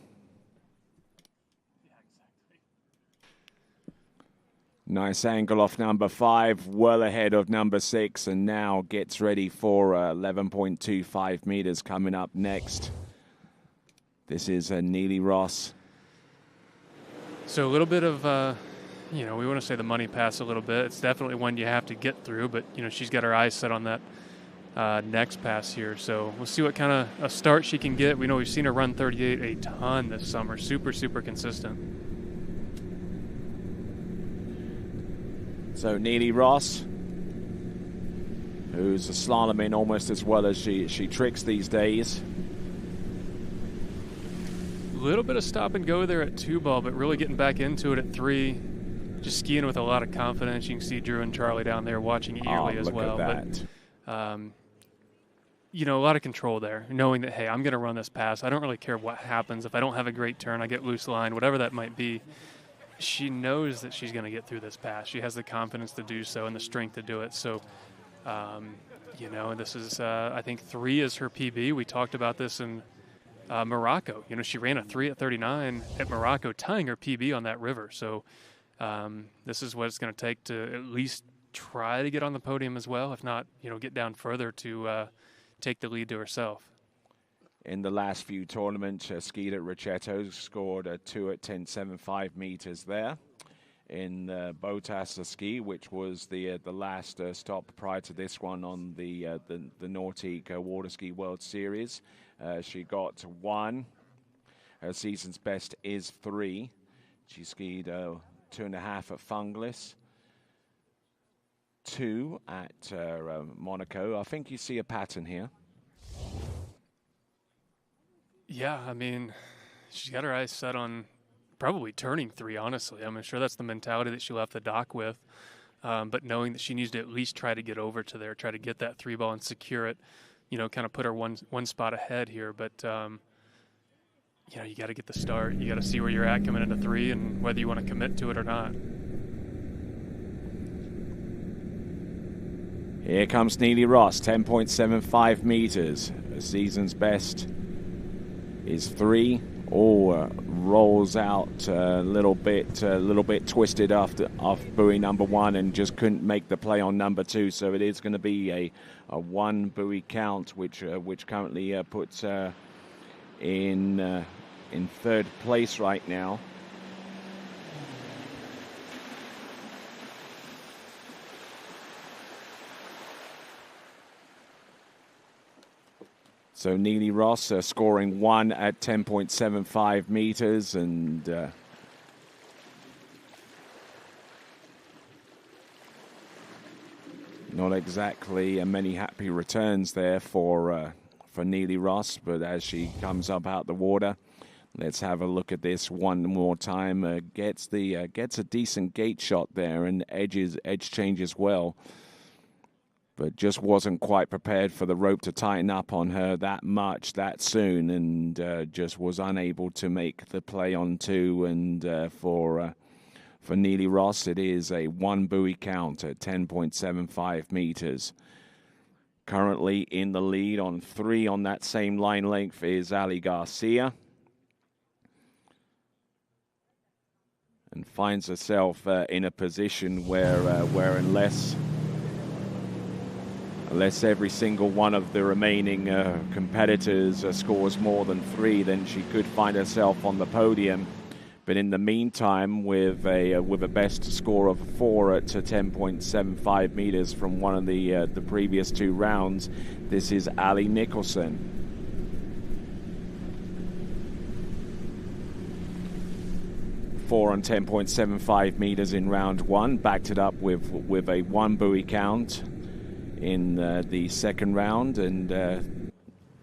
S1: Nice angle off number 5, well ahead of number 6, and now gets ready for 11.25 meters coming up next. This is Neely Ross.
S19: So a little bit of, you know, we want to say the money pass a little bit. It's definitely one you have to get through, but, you know, she's got her eyes set on that next pass here. So we'll see what kind of a start she can get. We know we've seen her run 38 a ton this summer. Super, super consistent.
S1: So Neely Ross, who's a slaloming almost as well as she tricks these days.
S19: A little bit of stop and go there at 2-ball, but really getting back into it at 3. Just skiing with a lot of confidence. You can see Drew and Charlie down there watching eagerly as well.
S1: But
S19: you know, a lot of control there, knowing that, hey, I'm going to run this pass. I don't really care what happens. If I don't have a great turn, I get loose line, whatever that might be. She knows that she's going to get through this pass. She has the confidence to do so and the strength to do it. So, you know, this is, I think 3 is her PB. We talked about this in Morocco. You know, she ran a 3 at 39 at Morocco, tying her PB on that river. So this is what it's going to take to at least try to get on the podium as well. If not, you know, get down further to take the lead to herself.
S1: In the last few tournaments, skied at Ricetto, scored a 2 at 10.75 meters there. In Botas ski, which was the last stop prior to this one on the Nautique Water Ski World Series, she got 1. Her season's best is 3. She skied 2.5 at Funglis, 2 at Monaco. I think you see a pattern here.
S19: Yeah, I mean, she's got her eyes set on probably turning 3, honestly. I'm sure that's the mentality that she left the dock with. But knowing that she needs to at least try to get over to there, try to get that 3-ball and secure it, you know, kind of put her one spot ahead here. But, you know, you got to get the start. You got to see where you're at coming into 3 and whether you want to commit to it or not.
S1: Here comes Neely Ross, 10.75 meters, a season's best. is 3. Rolls out a little bit twisted off buoy number 1 and just couldn't make the play on number 2. So it is going to be a 1 buoy count, which currently puts her in 3rd place right now. So Neely Ross scoring 1 at 10.75 meters, and not exactly many happy returns there for Neely Ross. But as she comes up out the water, let's have a look at this one more time. Gets a decent gate shot there and edge change as well. But just wasn't quite prepared for the rope to tighten up on her that much that soon, and just was unable to make the play on 2. And for Neely Ross, it is a 1 buoy count at 10.75 meters. Currently in the lead on 3 on that same line length is Ali Garcia, and finds herself in a position where unless every single one of the remaining competitors scores more than 3, then she could find herself on the podium. But in the meantime, with a best score of 4 at 10.75 meters from one of the previous 2 rounds, this is Ali Nicholson. Four on 10.75 meters in round 1, backed it up with a 1 buoy count in the second round, and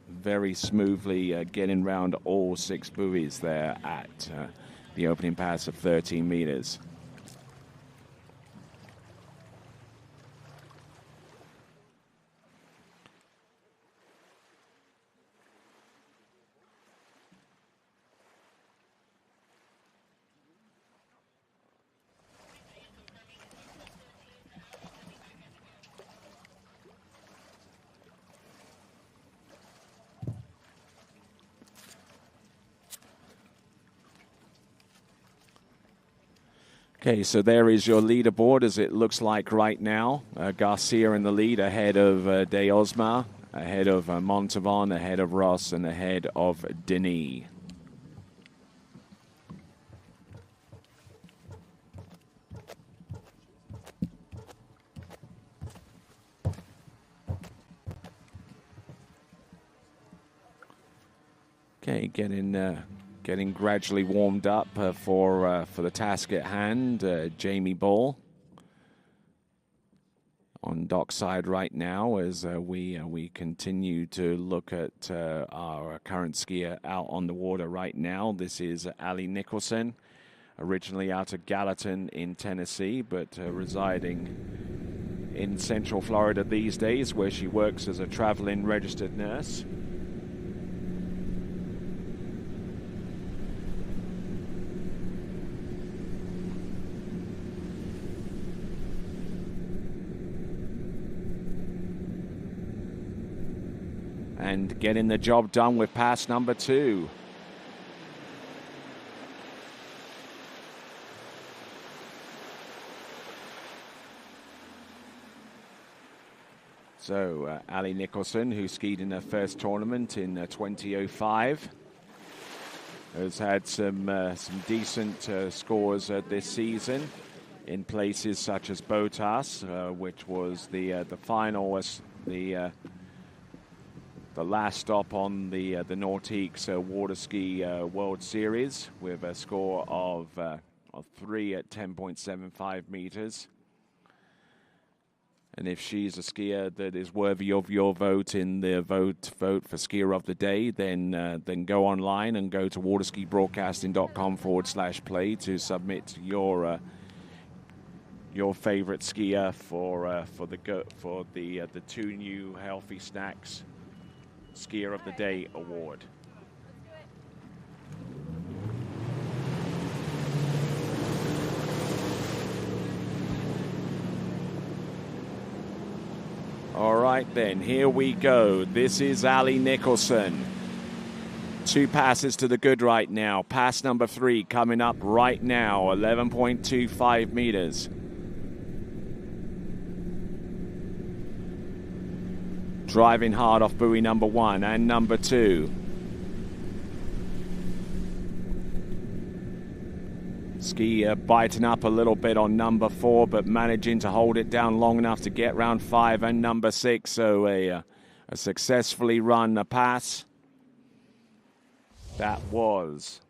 S1: very smoothly getting round all 6 buoys there at the opening pass of 13 meters. Okay, so there is your leaderboard as it looks like right now. Garcia in the lead, ahead of De Osma, ahead of Montavon, ahead of Ross, and ahead of Denis. Okay, getting gradually warmed up for the task at hand. Jamie Ball on dockside right now as we continue to look at our current skier out on the water right now. This is Ali Nicholson, originally out of Gallatin in Tennessee, but residing in Central Florida these days, where she works as a traveling registered nurse. And getting the job done with pass number 2. So Ali Nicholson, who skied in her first tournament in 2005, has had some decent scores this season in places such as Botas, which was the final, the last stop on the Nordiques Water Ski World Series, with a score of 3 at 10.75 meters. And if she's a skier that is worthy of your vote in the vote for Skier of the Day, then go online and go to waterskibroadcasting.com/play to submit your favorite skier for the 2 new Healthy Snacks Skier of the Day award. All right then, here we go. This is Ali Nicholson. 2 passes to the good right now. Pass number 3 coming up right now, 11.25 meters. Driving hard off buoy number 1 and number 2. Ski biting up a little bit on number 4, but managing to hold it down long enough to get round 5 and number 6. So a successfully run pass. That was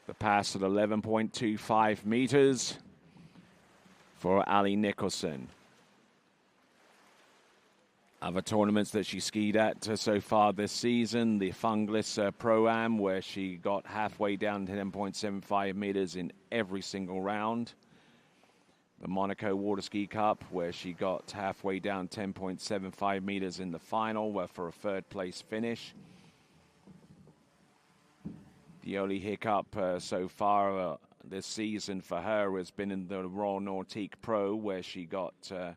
S1: the pass at 11.25 meters for Ali Nicholson. Other tournaments that she skied at so far this season, the Funglis Pro-Am, where she got halfway down to 10.75 meters in every single round. The Monaco Water Ski Cup, where she got halfway down 10.75 meters in the final for a 3rd place finish. The only hiccup so far this season for her has been in the Royal Nautique Pro, where she got a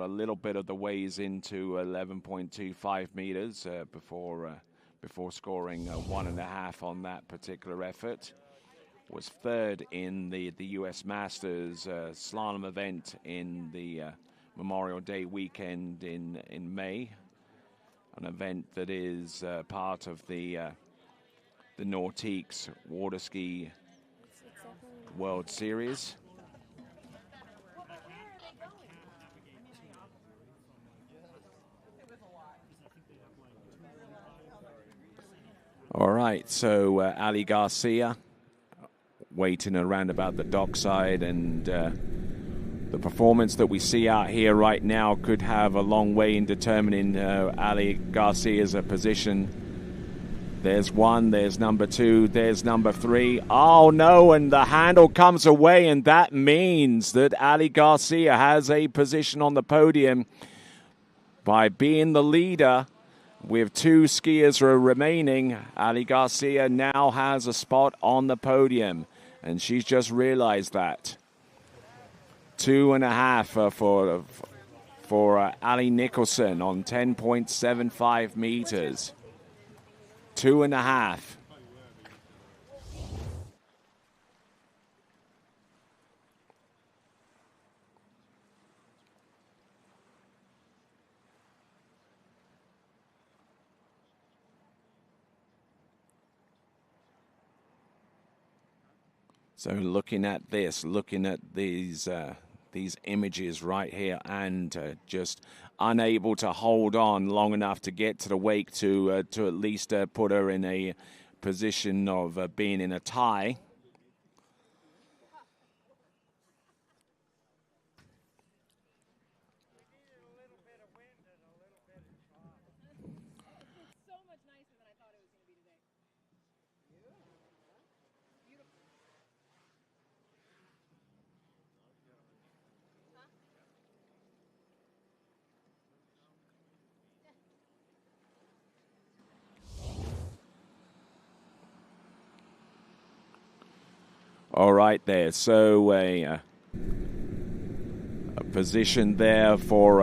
S1: little bit of the ways into 11.25 meters before scoring 1.5 on that particular effort. Was 3rd in the U.S. Masters slalom event in the Memorial Day weekend in May, an event that is part of the Nautique's Water Ski World Series. All right, so Ali Garcia waiting around about the dockside, and the performance that we see out here right now could have a long way in determining Ali Garcia's position. There's 1, there's number 2, there's number 3. Oh no, and the handle comes away, and that means that Ali Garcia has a position on the podium by being the leader. With 2 skiers remaining, Ali Garcia now has a spot on the podium, and she's just realized that. 2.5 for Ali Nicholson on 10.75 meters. 2.5. So looking at this, looking at these images right here, and just unable to hold on long enough to get to the wake to at least put her in a position of being in a tie. All right there, so a position there for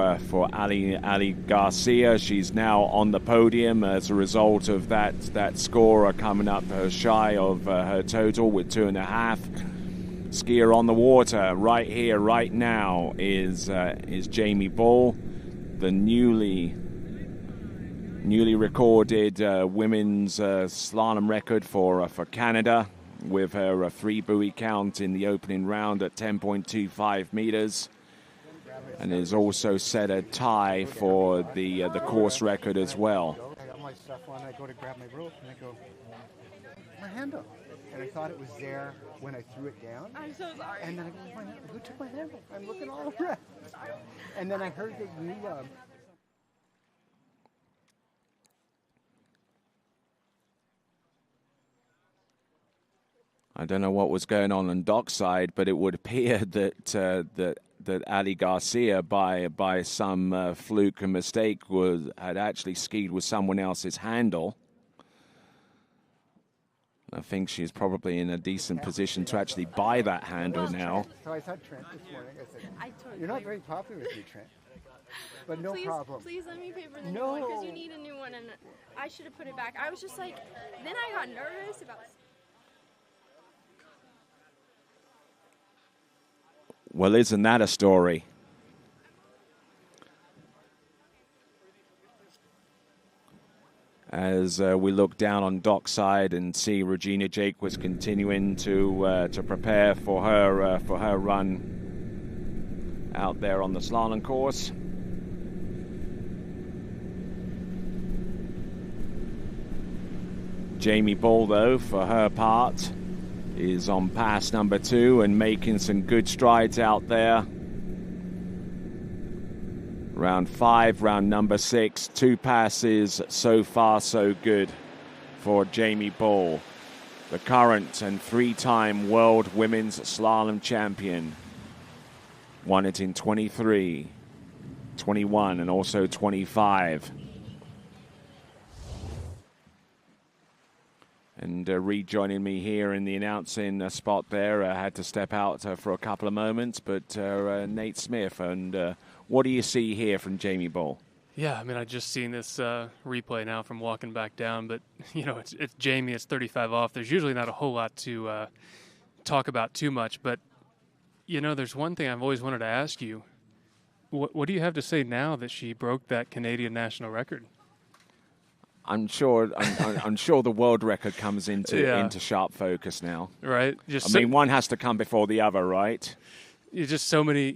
S1: Ali Garcia. She's now on the podium as a result of that score coming up shy of her total with 2.5. Skier on the water right here, right now is Jamie Ball, the newly recorded women's slalom record for Canada, with her 3 buoy count in the opening round at 10.25 meters, and has also set a tie for the course record as well.
S2: I got my stuff on. I go to grab my rope, and I go, my handle. And I thought it was there when I threw it down.
S4: I'm so sorry.
S2: And then I go, who took my handle? I'm looking all around. And then I heard that you...
S1: I don't know what was going on dockside, but it would appear that Ali Garcia, by some fluke and mistake, had actually skied with someone else's handle. I think she's probably in a decent position to actually buy that handle now.
S2: So I thought Trent this morning. I said, you're not very popular with you, Trent. But no
S4: please,
S2: problem.
S4: Please let me pay for the
S2: No.
S4: new one because you need a new one, and I should have put it back. I was just like, then I got nervous about.
S1: Well, isn't that a story? As we look down on dockside and see Regina Jake was continuing to prepare for her run out there on the slalom course. Jamie Ball, though, for her part, is on pass number 2 and making some good strides out there. Round 5, round number 6, 2 passes, so far so good for Jamie Ball, the current and 3-time world women's slalom champion. Won it in 23, 21, and also 25. And rejoining me here in the announcing spot there, I had to step out for a couple of moments, but Nate Smith. And what do you see here from Jamie Ball?
S19: Yeah, I mean, I just seen this replay now from walking back down, but, you know, it's Jamie, it's 35 off. There's usually not a whole lot to talk about too much, but, you know, there's one thing I've always wanted to ask you. What do you have to say now that she broke that Canadian national record?
S1: I'm sure the world record comes into sharp focus now.
S19: Right.
S1: I mean, one has to come before the other, right?
S19: It's just so many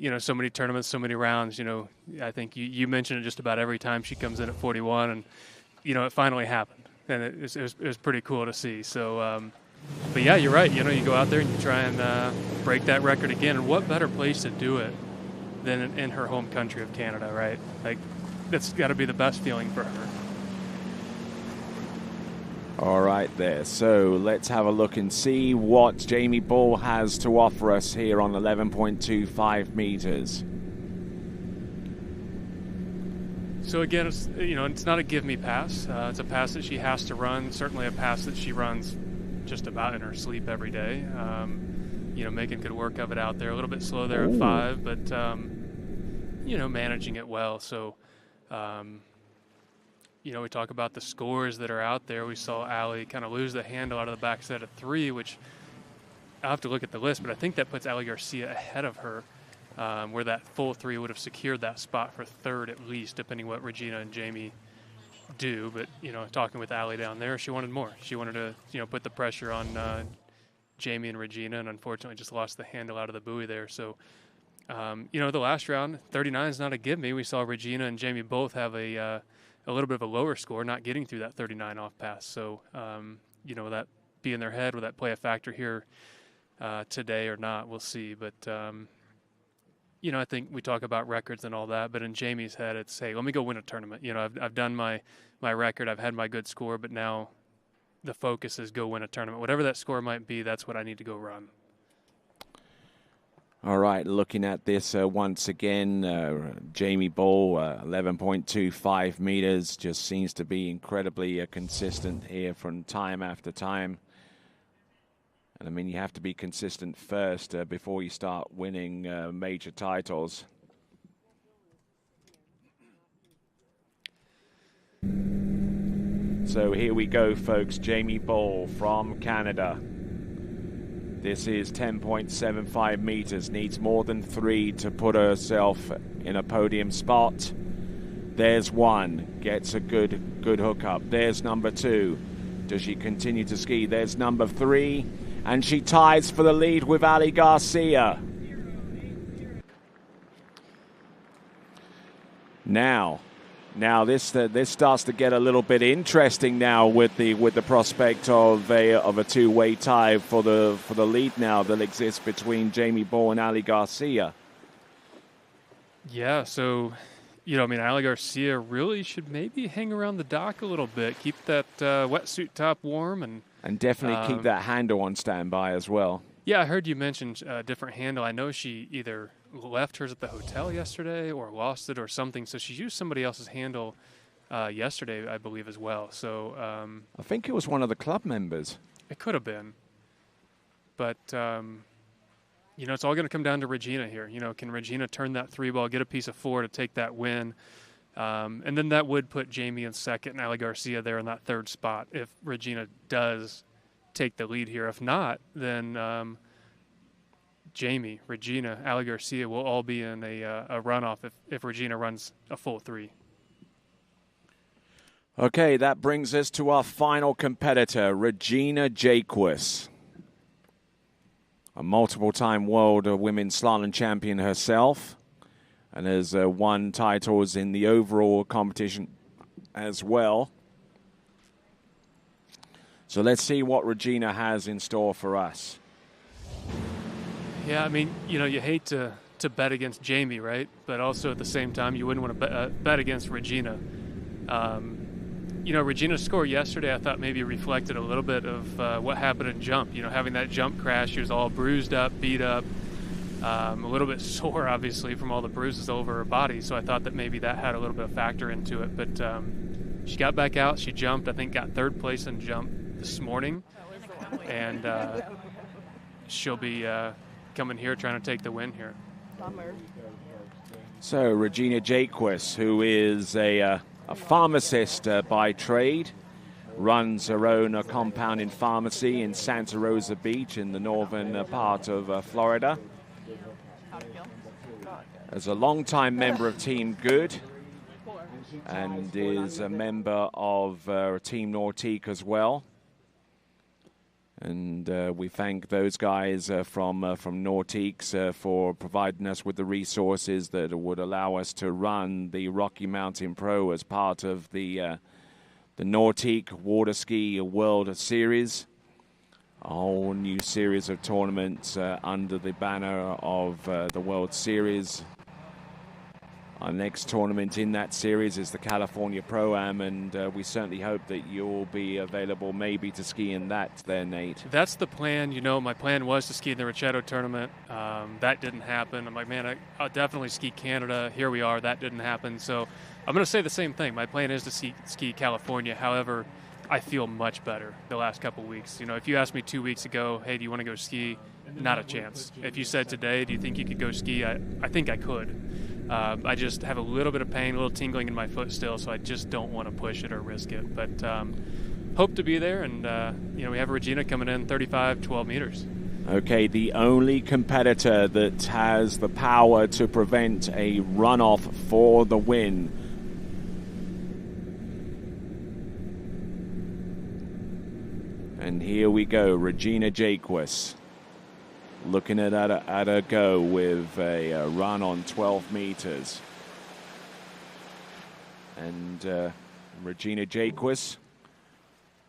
S19: tournaments, so many rounds. You know, I think you mention it just about every time she comes in at 41, and you know, it finally happened, and it was pretty cool to see. So, but yeah, you're right. You know, you go out there and you try and break that record again, and what better place to do it than in her home country of Canada, right? Like, that's got to be the best feeling for her.
S1: All right there. So let's have a look and see what Jamie Ball has to offer us here on 11.25 meters.
S19: So again, it's not a give me pass. It's a pass that she has to run. Certainly a pass that she runs just about in her sleep every day. Making good work of it out there. A little bit slow there at 5, but managing it well. So. We talk about the scores that are out there. We saw Allie kind of lose the handle out of the backside at 3, which I'll have to look at the list, but I think that puts Allie Garcia ahead of her, where that full 3 would have secured that spot for 3rd at least, depending what Regina and Jamie do. But, talking with Allie down there, she wanted more. She wanted to, put the pressure on Jamie and Regina, and unfortunately just lost the handle out of the buoy there. So, the last round, 39 is not a give me. We saw Regina and Jamie both have a little bit of a lower score, not getting through that 39 off pass. So, will that be in their head? Will that play a factor here today or not? We'll see. But, I think we talk about records and all that, but in Jamie's head, it's, hey, let me go win a tournament. I've done my record. I've had my good score, but now the focus is go win a tournament. Whatever that score might be, that's what I need to go run.
S1: All right, looking at this once again, Jamie Ball, 11.25 meters, just seems to be incredibly consistent here from time after time. And I mean, you have to be consistent first before you start winning major titles. So here we go, folks. Jamie Ball from Canada. This is 10.75 meters, needs more than 3 to put herself in a podium spot. There's 1, gets a good hookup. There's number 2. Does she continue to ski? There's number 3, and she ties for the lead with Ali Garcia. Now this starts to get a little bit interesting now with the prospect of a two-way tie for the lead now that exists between Jamie Ball and Ali Garcia.
S19: Yeah, so Ali Garcia really should maybe hang around the dock a little bit, keep that wetsuit top warm, and
S1: definitely keep that handle on standby as well.
S19: Yeah, I heard you mention a different handle. I know she either left hers at the hotel yesterday or lost it or something, so she used somebody else's handle yesterday, I believe, as well. So
S1: I think it was one of the club members.
S19: It could have been, but it's all going to come down to Regina here. Can Regina turn that 3-ball, get a piece of 4 to take that win? And then that would put Jamie in second and Ali Garcia there in that third spot if Regina does take the lead here. If not, then Jamie, Regina, Ali Garcia will all be in a runoff if Regina runs a full 3.
S1: Okay, that brings us to our final competitor, Regina Jaquess, a multiple-time world women's slalom champion herself, and has won titles in the overall competition as well. So let's see what Regina has in store for us.
S19: Yeah, I mean, you hate to bet against Jamie, right? But also at the same time, you wouldn't want to bet against Regina. Regina's score yesterday, I thought maybe reflected a little bit of what happened in jump. Having that jump crash, she was all bruised up, beat up, a little bit sore, obviously, from all the bruises over her body. So I thought that maybe that had a little bit of factor into it. But she got back out. She jumped. I think got 3rd place in jump this morning. And she'll be coming here trying to take the win here.
S1: So Regina Jaquess, who is a pharmacist by trade, runs her own compounding pharmacy in Santa Rosa Beach in the northern part of Florida. As a longtime member of Team Good and is a member of Team Nautique as well. And we thank those guys from Nautique for providing us with the resources that would allow us to run the Rocky Mountain Pro as part of the Nautique Water Ski World Series, a whole new series of tournaments under the banner of the World Series. Our next tournament in that series is the California Pro-Am, and we certainly hope that you'll be available maybe to ski in that there, Nate.
S19: That's the plan. My plan was to ski in the Ricciotto tournament. That didn't happen. I'm like, man, I'll definitely ski Canada. Here we are. That didn't happen. So I'm going to say the same thing. My plan is to ski California. However, I feel much better the last couple weeks. If you asked me 2 weeks ago, hey, do you want to go ski? Not a chance. If you said today, do you think you could go ski? I think I could. I just have a little bit of pain, a little tingling in my foot still, so I just don't want to push it or risk it. But hope to be there, and we have Regina coming in 35, 12 meters.
S1: Okay, the only competitor that has the power to prevent a runoff for the win. And here we go, Regina Jaquess, looking at her go with a run on 12 meters. And Regina Jaquess,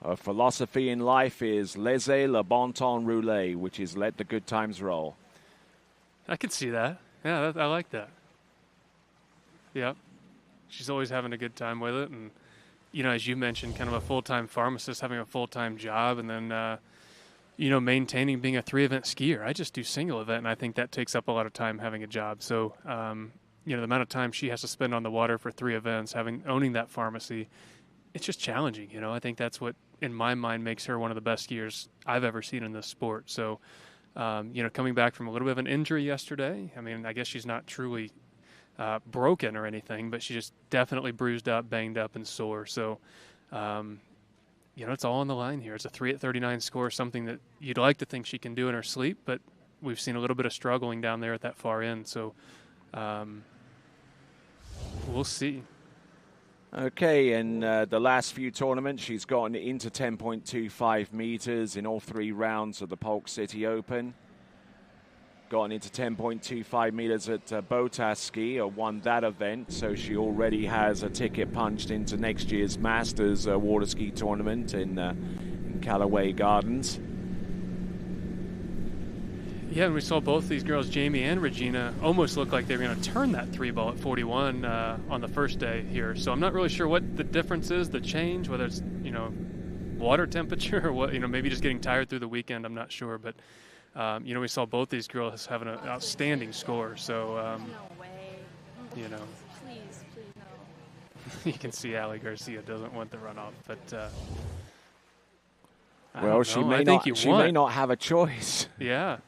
S1: her philosophy in life is laissez le bon temps rouler, which is let the good times roll.
S19: I can see that. Yeah, I like that. Yeah. She's always having a good time with it. And, as you mentioned, kind of a full-time pharmacist, having a full-time job, and then, maintaining being a 3-event skier. I just do single event, and I think that takes up a lot of time having a job. So, the amount of time she has to spend on the water for 3 events, owning that pharmacy, it's just challenging. I think that's what, in my mind, makes her one of the best skiers I've ever seen in this sport. So, coming back from a little bit of an injury yesterday, I guess she's not truly broken or anything, but she's just definitely bruised up, banged up, and sore. So, it's all on the line here. It's a 3 at 39 score, something that you'd like to think she can do in her sleep, but we've seen a little bit of struggling down there at that far end. So we'll see.
S1: Okay, in the last few tournaments, she's gotten into 10.25 meters in all 3 rounds of the Polk City Open. Gotten into 10.25 meters at Botas Ski, won that event, so she already has a ticket punched into next year's Masters water ski tournament in Callaway Gardens.
S19: Yeah, and we saw both these girls, Jamie and Regina, almost look like they were going to turn that 3-ball at 41 on the first day here. So I'm not really sure what the difference is, the change, whether it's, water temperature or what, maybe just getting tired through the weekend. I'm not sure, but we saw both these girls having an outstanding score. So,
S4: Please, no.
S19: You can see Ali Garcia doesn't want the runoff, but
S1: well, she may not have a choice.
S19: Yeah.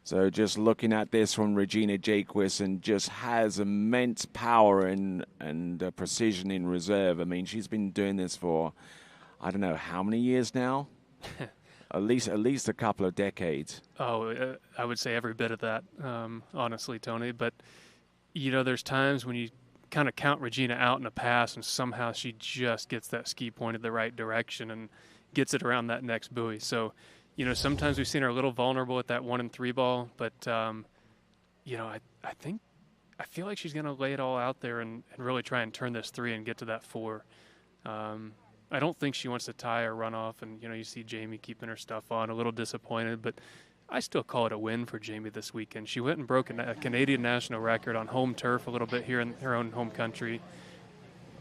S1: So just looking at this from Regina Jaquist, and just has immense power and precision in reserve. I mean, she's been doing this for, I don't know, how many years now? At least a couple of decades.
S19: Oh, I would say every bit of that, honestly, Tony. But, there's times when you kind of count Regina out in a pass, and somehow she just gets that ski pointed the right direction and gets it around that next buoy. So, sometimes we've seen her a little vulnerable at that 1 and 3 ball, but, I feel like she's going to lay it all out there and really try and turn this 3 and get to that 4. I don't think she wants to tie or run off, and, you see Jamie keeping her stuff on, a little disappointed, but I still call it a win for Jamie this weekend. She went and broke a Canadian national record on home turf a little bit here in her own home country.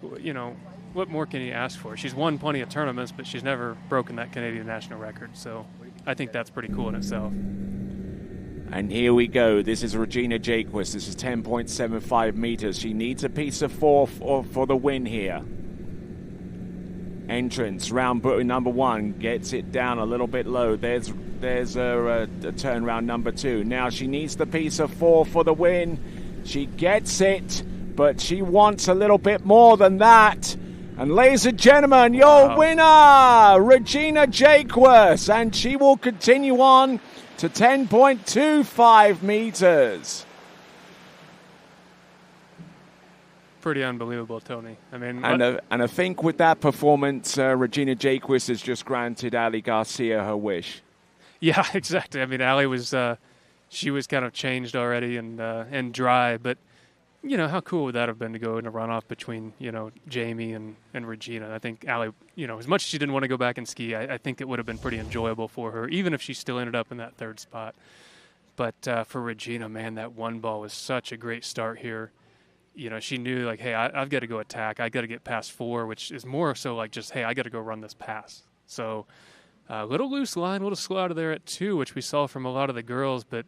S19: What more can you ask for? She's won plenty of tournaments, but she's never broken that Canadian national record, so I think that's pretty cool in itself.
S1: And here we go. This is Regina Jaquist. This is 10.75 meters. She needs a piece of 4 for the win here. Entrance, round buoy number 1, gets it down a little bit low. There's a turn round number 2. Now she needs the piece of 4 for the win. She gets it, but she wants a little bit more than that. And ladies and gentlemen, your winner, Regina Jaquist, and she will continue on to 10.25 meters.
S19: Pretty unbelievable, Tony. I mean,
S1: and I think with that performance, Regina Jaquist has just granted Ali Garcia her wish.
S19: Yeah, exactly. I mean, Ali was she was kind of changed already and dry, but how cool would that have been to go in a runoff between Jamie and Regina? I think Ali, as much as she didn't want to go back and ski, I think it would have been pretty enjoyable for her, even if she still ended up in that 3rd spot. But for Regina, man, that 1 ball was such a great start here. She knew, like, hey, I've got to go attack. I got to get past 4, which is more so like just, hey, I got to go run this pass. So a little loose line, a little slow out of there at 2, which we saw from a lot of the girls, but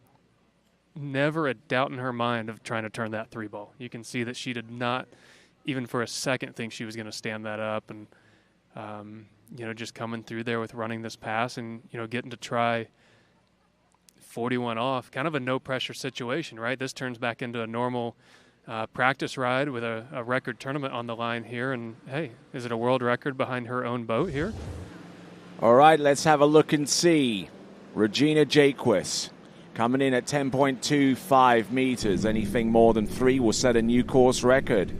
S19: never a doubt in her mind of trying to turn that 3 ball. You can see that she did not, even for a second, think she was going to stand that up. And, just coming through there with running this pass and, getting to try 41 off, kind of a no-pressure situation, right? This turns back into a normal practice ride with a record tournament on the line here. And, hey, is it a world record behind her own boat here?
S1: All right, let's have a look and see. Regina Jaquist coming in at 10.25 meters. Anything more than 3 will set a new course record.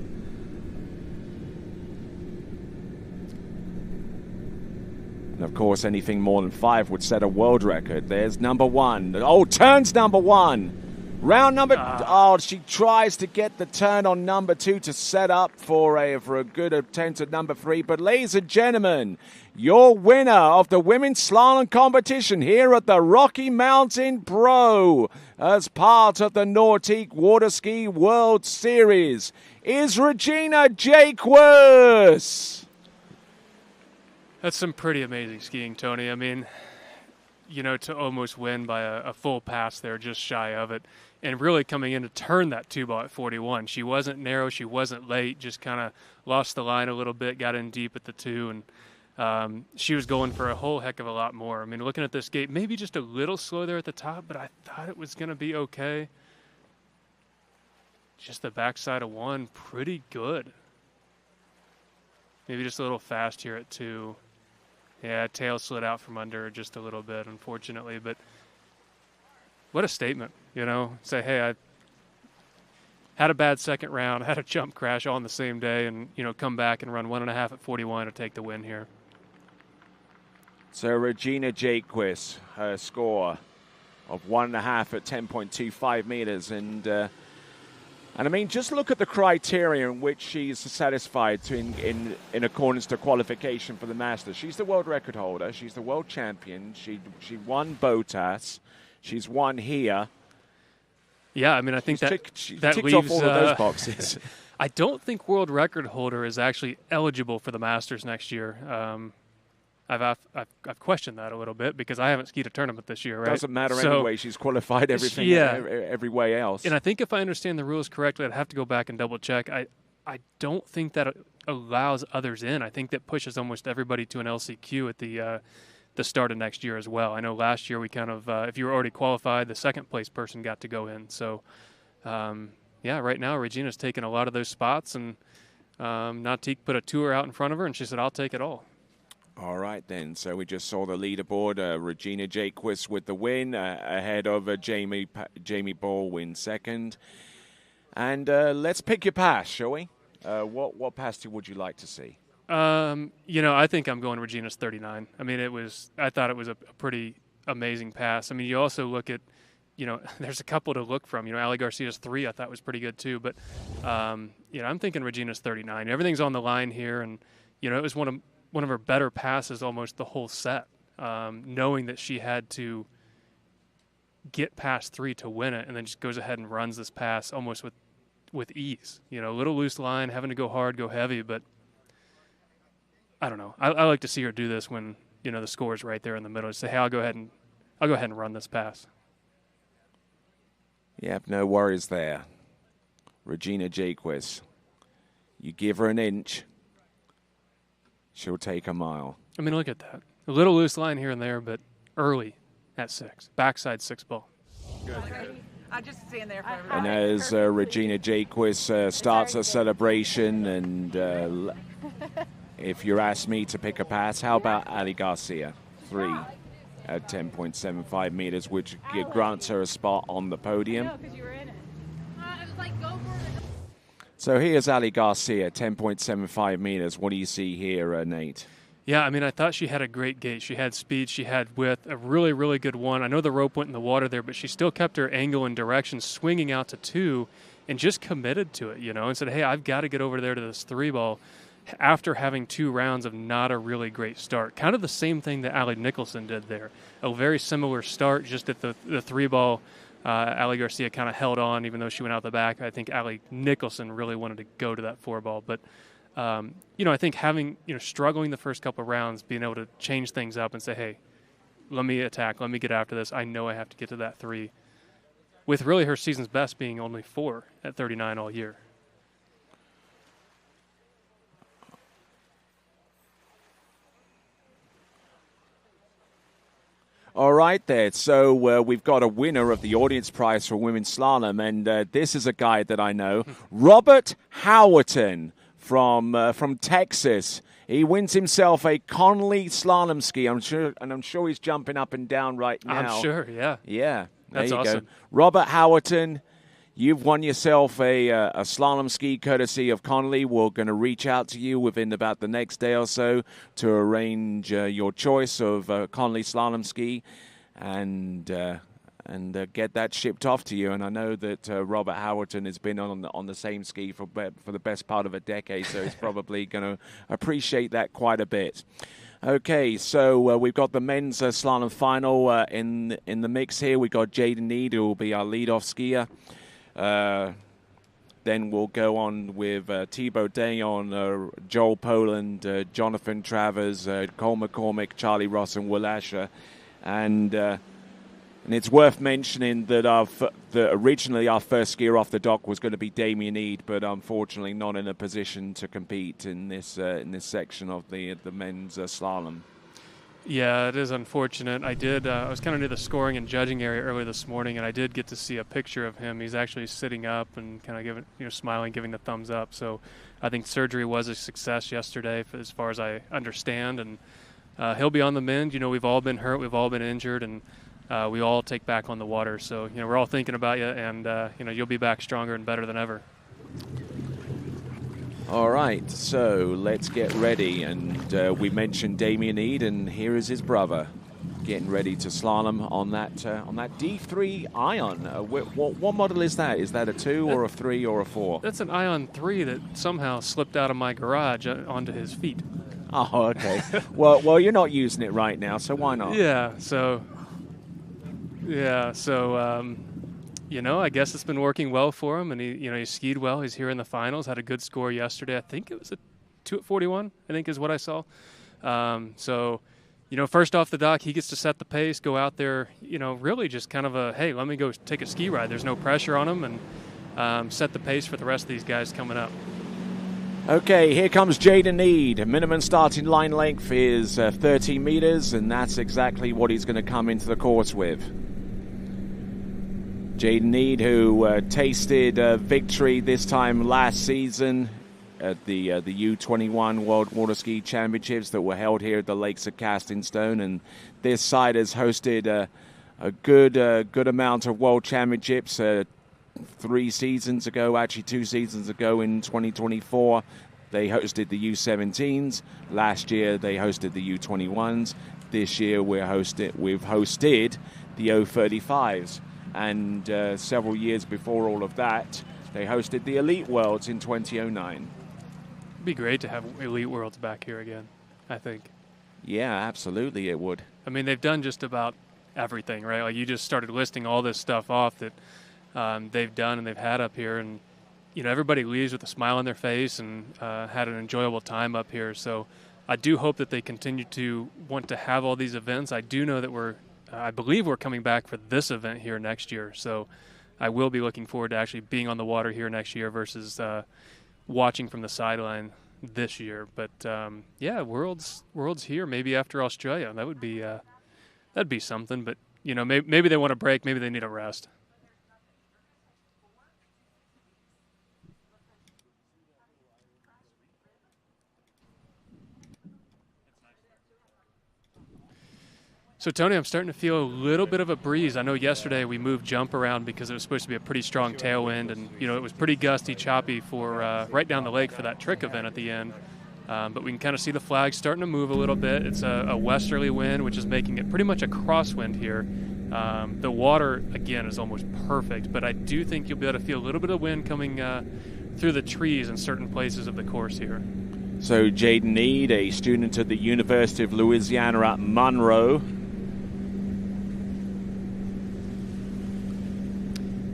S1: And, of course, anything more than 5 would set a world record. There's number 1. Oh, turns number 1. Round number... she tries to get the turn on number 2 to set up for a good attempt at number 3. But, ladies and gentlemen, your winner of the women's slalom competition here at the Rocky Mountain Pro as part of the Nordic Water Ski World Series is Regina Jaquist.
S19: That's some pretty amazing skiing, Tony. I mean, to almost win by a full pass there, just shy of it. And really coming in to turn that 2 ball at 41. She wasn't narrow. She wasn't late. Just kind of lost the line a little bit, got in deep at the 2. And she was going for a whole heck of a lot more. I mean, looking at this gate, maybe just a little slow there at the top, but I thought it was going to be okay. Just the backside of 1, pretty good. Maybe just a little fast here at 2. Yeah, tail slid out from under just a little bit, unfortunately. But what a statement, Say, hey, I had a bad second round, had a jump crash all on the same day, and, come back and run 1.5 at 41 to take the win here.
S1: So Regina Jaquist, her score of 1.5 at 10.25 meters. And I mean, just look at the criteria in which she's satisfied in accordance to qualification for the Masters. She's the world record holder. She's the world champion. She won BOTAS. She's won here.
S19: Yeah, I mean, I think that
S1: ticked
S19: leaves
S1: off all of those boxes.
S19: I don't think world record holder is actually eligible for the Masters next year. I've questioned that a little bit because I haven't skied a tournament this year, right?
S1: Doesn't matter anyway. She's qualified everything every way else.
S19: And I think if I understand the rules correctly, I'd have to go back and double check. I don't think that allows others in. I think that pushes almost everybody to an LCQ at the start of next year as well. I know last year we kind of, if you were already qualified, the second place person got to go in. So, right now Regina's taking a lot of those spots, and Natik put a tour out in front of her, and she said, I'll take it all.
S1: All right, then. So we just saw the leaderboard. Regina Jaquist with the win, ahead of Jamie Baldwin second. And let's pick your pass, shall we? What pass would you like to see?
S19: I think I'm going Regina's 39. I mean, I thought it was a pretty amazing pass. I mean, you also look at, there's a couple to look from. Ali Garcia's 3 I thought was pretty good too. But, I'm thinking Regina's 39. Everything's on the line here. And, it was one of her better passes almost the whole set, knowing that she had to get past 3 to win it, and then just goes ahead and runs this pass almost with ease. A little loose line, having to go hard, go heavy, but I don't know. I like to see her do this when, the score is right there in the middle. Just say, hey, I'll go ahead and run this pass.
S1: Yep, no worries there. Regina Jaquist. You give her an inch, she'll take a mile.
S19: I mean, look at that. A little loose line here and there, but early at 6. Backside 6 ball.
S5: Good. I'm just staying there for
S1: And
S5: everybody.
S1: as Regina Jaquist starts her celebration, and if you ask me to pick a pass, how about Ali Garcia? 3 at 10.75 meters, which grants her a spot on the podium.
S5: No, because you were in it. It was like, go for it.
S1: So here's Ali Garcia, 10.75 meters. What do you see here, Nate?
S19: Yeah, I mean, I thought she had a great gait. She had speed, she had width, a really, really good one. I know the rope went in the water there, but she still kept her angle and direction, swinging out to 2, and just committed to it, and said, hey, I've got to get over there to this 3 ball after having 2 rounds of not a really great start. Kind of the same thing that Allie Nicholson did there. A very similar start, just at the 3 ball. Ali Garcia kind of held on, even though she went out the back. I think Allie Nicholson really wanted to go to that 4 ball, but I think having, struggling the first couple of rounds, being able to change things up and say, hey, let me attack, let me get after this. I know I have to get to that 3. With really her season's best being only 4 at 39 all year.
S1: All right there. So we've got a winner of the audience prize for women's slalom, and this is a guy that I know, Robert Howerton from Texas. He wins himself a Connolly slalom ski. I'm sure he's jumping up and down right now.
S19: I'm sure, yeah.
S1: Yeah, there
S19: that's
S1: you
S19: awesome.
S1: go. Robert Howerton, you've won yourself a slalom ski courtesy of Connolly. We're going to reach out to you within about the next day or so to arrange your choice of Connolly slalom ski and get that shipped off to you. And I know that Robert Howerton has been on the same ski for the best part of a decade, so he's probably going to appreciate that quite a bit. Okay, so we've got the men's slalom final in the mix here. We've got Jaden Need, who will be our leadoff skier. Then we'll go on with Thibaut Dayon, Joel Poland, Jonathan Travers, Cole McCormick, Charlie Ross, and Will Asher. And it's worth mentioning that originally our first skier off the dock was going to be Damien Eade, but unfortunately not in a position to compete in this section of the men's slalom.
S19: Yeah, it is unfortunate. I was kind of near the scoring and judging area early this morning, and I did get to see a picture of him. He's actually sitting up and kind of smiling, giving the thumbs up. So I think surgery was a success yesterday, as far as I understand. And he'll be on the mend. We've all been hurt, we've all been injured, and we all take back on the water. So we're all thinking about you, and you'll be back stronger and better than ever.
S1: All right, so let's get ready. And we mentioned Damien Eade, and here is his brother getting ready to slalom on that D3 Ion. What model is that? Is that a 2 or a 3 or a 4?
S19: That's an Ion 3 that somehow slipped out of my garage onto his feet.
S1: Oh, okay. well, you're not using it right now, so why not?
S19: Yeah, so I guess it's been working well for him, and he skied well. He's here in the finals, had a good score yesterday. I think it was a 2 at 41, I think is what I saw. First off the dock, he gets to set the pace, go out there, really just kind of hey, let me go take a ski ride. There's no pressure on him, and set the pace for the rest of these guys coming up.
S1: Okay, here comes Jaden Need. Minimum starting line length is 13 meters, and that's exactly what he's going to come into the course with. Jaden Need, who tasted victory this time last season at the U21 World Water Ski Championships that were held here at the Lakes of Castingstone, and this side has hosted a good amount of World Championships. 2 seasons ago in 2024, they hosted the U17s. Last year they hosted the U21s. This year we've hosted the O35s, and several years before all of that, they hosted the Elite Worlds in 2009.
S19: It'd be great to have Elite Worlds back here again, I think.
S1: Yeah, absolutely it would.
S19: I mean, they've done just about everything, right? Like, you just started listing all this stuff off that they've done and they've had up here, and everybody leaves with a smile on their face and had an enjoyable time up here. So I do hope that they continue to want to have all these events. I do know that I believe we're coming back for this event here next year. So I will be looking forward to actually being on the water here next year versus watching from the sideline this year. But yeah, Worlds here maybe after Australia. That would be that'd be something. But maybe they want a break. Maybe they need a rest. So, Tony, I'm starting to feel a little bit of a breeze. I know yesterday we moved jump around because it was supposed to be a pretty strong tailwind, and, it was pretty gusty, choppy for right down the lake for that trick event at the end. But we can kind of see the flags starting to move a little bit. It's a westerly wind, which is making it pretty much a crosswind here. The water, again, is almost perfect, but I do think you'll be able to feel a little bit of wind coming through the trees in certain places of the course here.
S1: So Jaden Need, a student at the University of Louisiana at Monroe.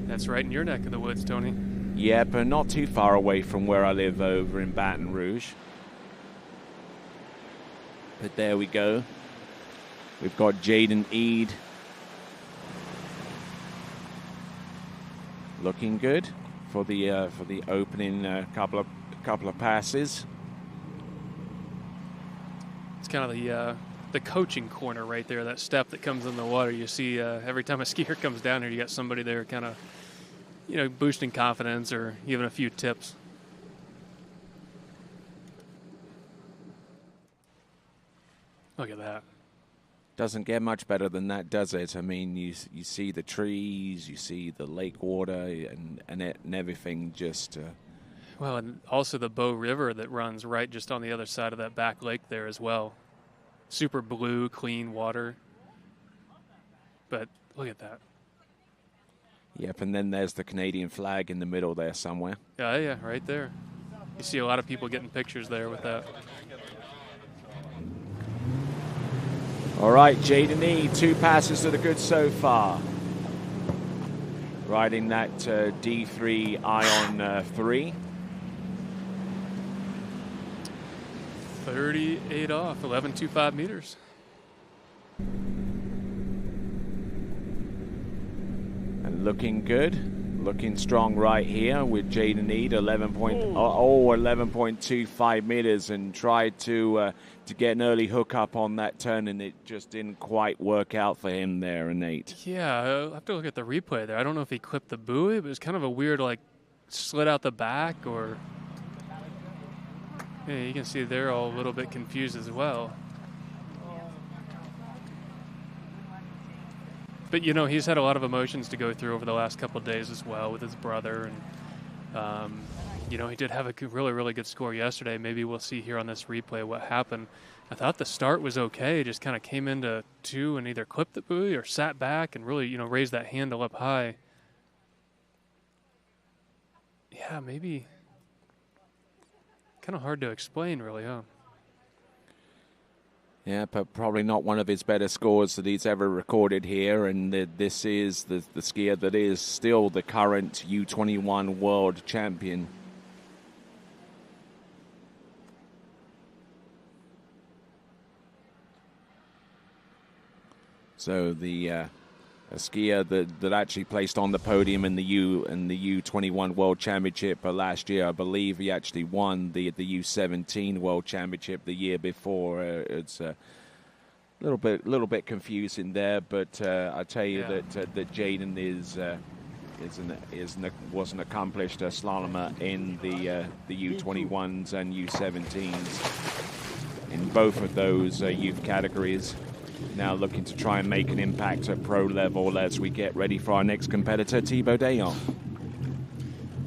S19: That's right in your neck of the woods, Tony.
S1: Yeah, but not too far away from where I live over in Baton Rouge. But there we go. We've got Jaden Eade looking good for the opening couple of passes.
S19: It's kind of the coaching corner right there, that step that comes in the water. You see every time a skier comes down here, you got somebody there kind of boosting confidence or giving a few tips. Look at that.
S1: Doesn't get much better than that, does it? I mean, you see the trees, you see the lake water, and everything just...
S19: Well, and also the Bow River that runs right just on the other side of that back lake there as well. Super blue, clean water. But look at that.
S1: Yep, and then there's the Canadian flag in the middle there somewhere.
S19: Yeah, right there. You see a lot of people getting pictures there with that.
S1: All right, Jaden E, 2 passes to the good so far. Riding that D3 Ion 3.
S19: 38 off, 11.25 meters.
S1: And looking good, looking strong right here with Jaden Eade, 11.25 meters, and tried to get an early hook up on that turn, and it just didn't quite work out for him there, Nate.
S19: Yeah, I'll have to look at the replay there. I don't know if he clipped the buoy, but it was kind of a weird, slid out the back, or... Yeah, you can see they're all a little bit confused as well. But, he's had a lot of emotions to go through over the last couple of days as well with his brother. And, he did have a really, really good score yesterday. Maybe we'll see here on this replay what happened. I thought the start was okay. Just kind of came into 2 and either clipped the buoy or sat back and really, raised that handle up high. Yeah, maybe... Kind of hard to explain, really, huh?
S1: Yeah, but probably not one of his better scores that he's ever recorded here. And this is the skier that is still the current U21 world champion. So the skier that actually placed on the podium in the U21 World Championship last year. I believe he actually won the U17 World Championship the year before. It's a little bit confusing there, but I tell you that Jaden was an accomplished slalomer in the U21s and U17s in both of those youth categories. Now looking to try and make an impact at pro level as we get ready for our next competitor, Thibaut Dayon.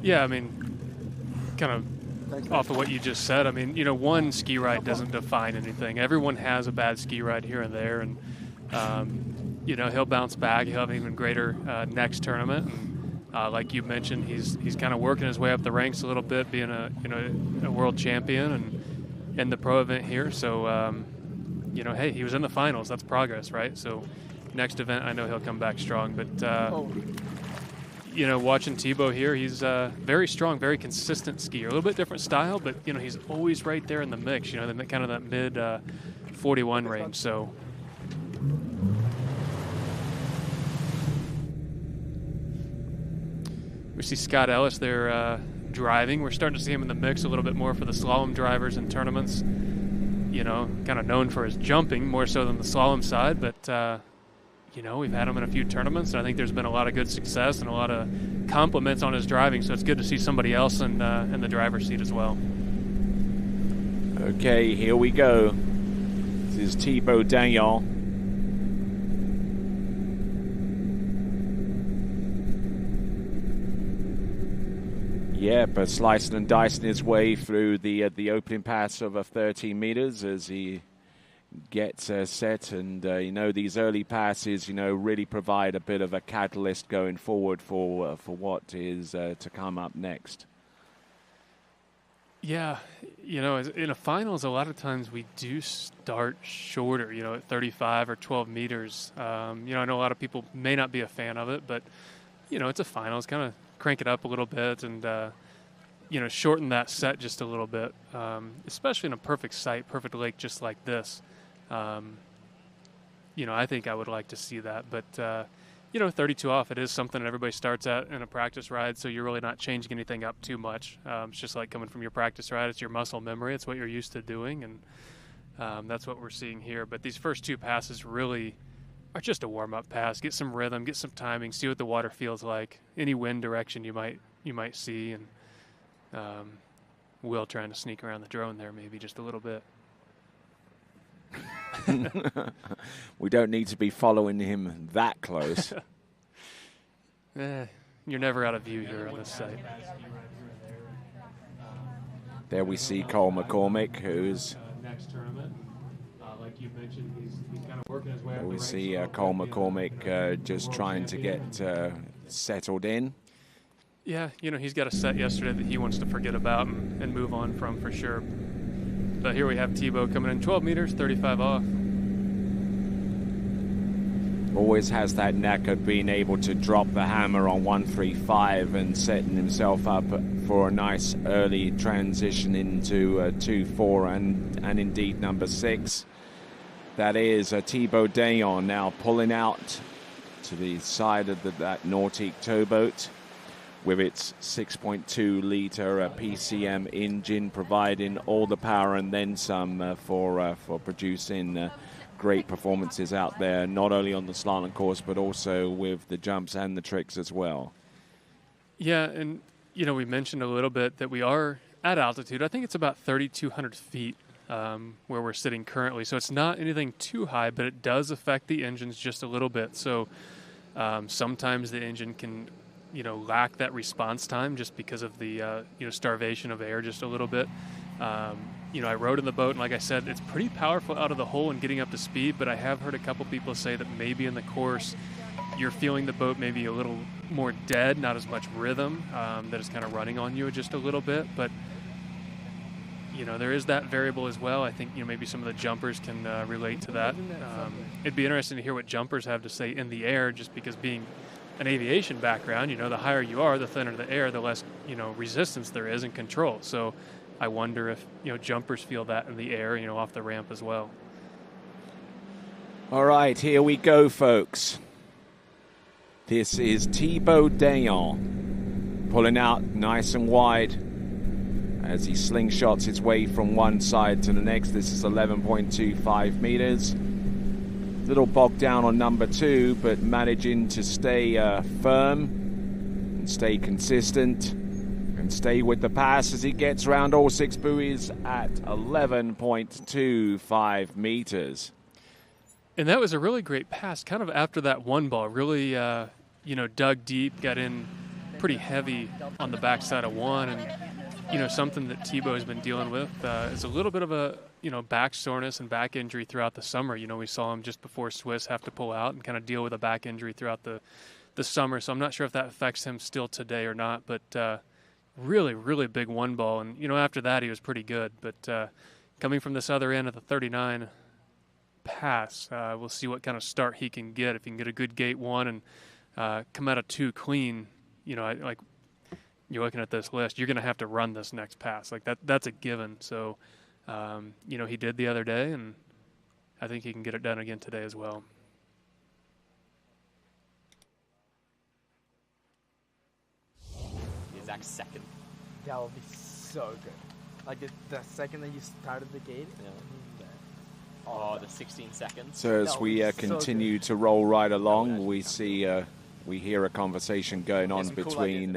S19: Yeah, I mean, kind of off of what you just said, I mean, one ski ride doesn't define anything. Everyone has a bad ski ride here and there, and he'll bounce back. He'll have an even greater next tournament. And like you mentioned, he's kind of working his way up the ranks a little bit, being a world champion and in the pro event here. So hey, he was in the finals. That's progress, right? So next event, I know he'll come back strong. But watching Thibaut here, he's very strong, very consistent skier. A little bit different style, but he's always right there in the mix. Kind of that mid 41 range. So. We see Scott Ellis there driving. We're starting to see him in the mix a little bit more for the slalom drivers in tournaments. Kind of known for his jumping more so than the slalom side, but we've had him in a few tournaments, and I think there's been a lot of good success and a lot of compliments on his driving, so it's good to see somebody else in the driver's seat as well.
S1: Okay, here we go. This is Thibaut Dayon. Yeah, but slicing and dicing his way through the opening pass of 13 meters as he gets set. And, these early passes, really provide a bit of a catalyst going forward for what is to come up next.
S19: Yeah, in a finals, a lot of times we do start shorter, at 35 or 12 meters. I know a lot of people may not be a fan of it, but, it's a finals, kind of crank it up a little bit and, shorten that set just a little bit, especially in a perfect site, perfect lake just like this. I think I would like to see that. But, 32 off, it is something that everybody starts at in a practice ride, so you're really not changing anything up too much. It's just like coming from your practice ride. It's your muscle memory. It's what you're used to doing, and that's what we're seeing here. But these first two passes really are just a warm-up pass. Get some rhythm, get some timing, see what the water feels like, any wind direction you might see, and Will trying to sneak around the drone there maybe just a little bit.
S1: We don't need to be following him that close.
S19: You're never out of view here on this site.
S1: There we see Cole McCormick, who's...
S19: next tournament. Like you mentioned, he's kind of working his way up.
S1: We see Cole McCormick just trying to get settled in.
S19: Yeah, he's got a set yesterday that he wants to forget about and move on from for sure. But here we have Thibaut coming in 12 meters, 35 off.
S1: Always has that knack of being able to drop the hammer on 135 and setting himself up for a nice early transition into 2-4 and indeed number 6. That is Thibaut Dayon now pulling out to the side of that Nautique towboat with its 6.2 liter PCM engine, providing all the power and then some for producing great performances out there, not only on the slalom course but also with the jumps and the tricks as well.
S19: Yeah, and we mentioned a little bit that we are at altitude. I think it's about 3,200 feet where we're sitting currently, so it's not anything too high, but it does affect the engines just a little bit. So sometimes the engine can lack that response time just because of the starvation of air just a little bit. I rode in the boat, and like I said, it's pretty powerful out of the hole and getting up to speed, but I have heard a couple people say that maybe in the course you're feeling the boat maybe a little more dead, not as much rhythm, that is kind of running on you just a little bit. But there is that variable as well. I think maybe some of the jumpers can relate to that. It'd be interesting to hear what jumpers have to say in the air, just because being an aviation background, the higher you are, the thinner the air, the less resistance there is and control. So I wonder if jumpers feel that in the air, off the ramp as well.
S1: All right, here we go, folks. This is Thibaut Dayan pulling out nice and wide as he slingshots his way from one side to the next. This is 11.25 meters. Little bogged down on number 2, but managing to stay firm and stay consistent and stay with the pass as he gets around all 6 buoys at 11.25 meters.
S19: And that was a really great pass, kind of after that one ball. Really, dug deep, got in pretty heavy on the backside of one. And, something that Thibaut has been dealing with is a little bit of a, back soreness and back injury throughout the summer. We saw him just before Swiss have to pull out and kind of deal with a back injury throughout the summer. So I'm not sure if that affects him still today or not. But really, really big one ball. And, after that, he was pretty good. But coming from this other end of the 39 pass, we'll see what kind of start he can get. If he can get a good gate 1 and come out of 2 clean, like you're looking at this list, you're going to have to run this next pass. Like that's a given. So, he did the other day, and I think he can get it done again today as well.
S6: The exact second.
S20: That would be so good. Like the second that you started the gate.
S6: Yeah. Oh, the 16 seconds.
S1: So as we continue to roll right along, we see, we hear a conversation going on between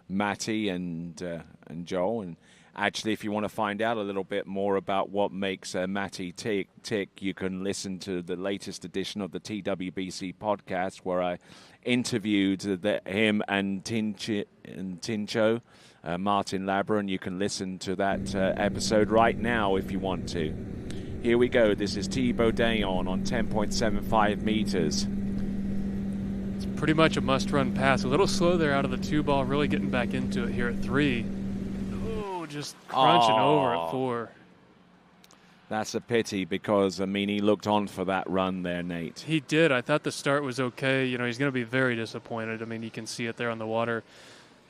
S1: Matty and Joel. And actually, if you want to find out a little bit more about what makes Matty tick, you can listen to the latest edition of the TWBC podcast, where I interviewed him and Tincho, Martin Labra, and you can listen to that episode right now if you want to. Here we go. This is Thibaut Dayan on 10.75 meters.
S19: It's pretty much a must-run pass. A little slow there out of the 2 ball, really getting back into it here at 3. Oh, just crunching over at 4.
S1: That's a pity because, he looked on for that run there, Nate.
S19: He did. I thought the start was okay. He's going to be very disappointed. You can see it there on the water.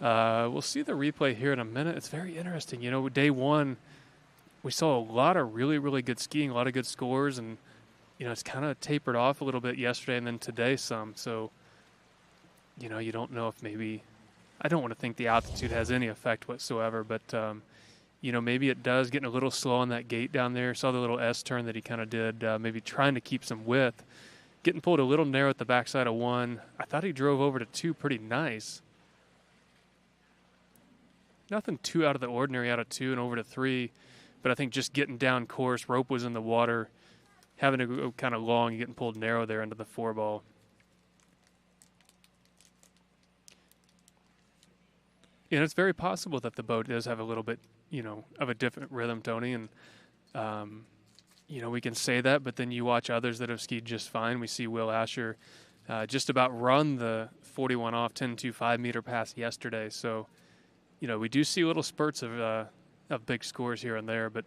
S19: We'll see the replay here in a minute. It's very interesting. Day 1, we saw a lot of really, really good skiing, a lot of good scores, and, it's kind of tapered off a little bit yesterday and then today some. So, you don't know if maybe – I don't want to think the altitude has any effect whatsoever, but, maybe it does, getting a little slow on that gate down there. Saw the little S-turn that he kind of did, maybe trying to keep some width. Getting pulled a little narrow at the backside of 1. I thought he drove over to 2 pretty nice. Nothing too out of the ordinary out of 2 and over to 3. But I think just getting down course, rope was in the water, having to go kind of long and getting pulled narrow there into the 4 ball. And it's very possible that the boat does have a little bit, of a different rhythm, Tony. And, we can say that, but then you watch others that have skied just fine. We see Will Asher just about run the 41 off 10.25 meter pass yesterday. So, we do see little spurts of big scores here and there, but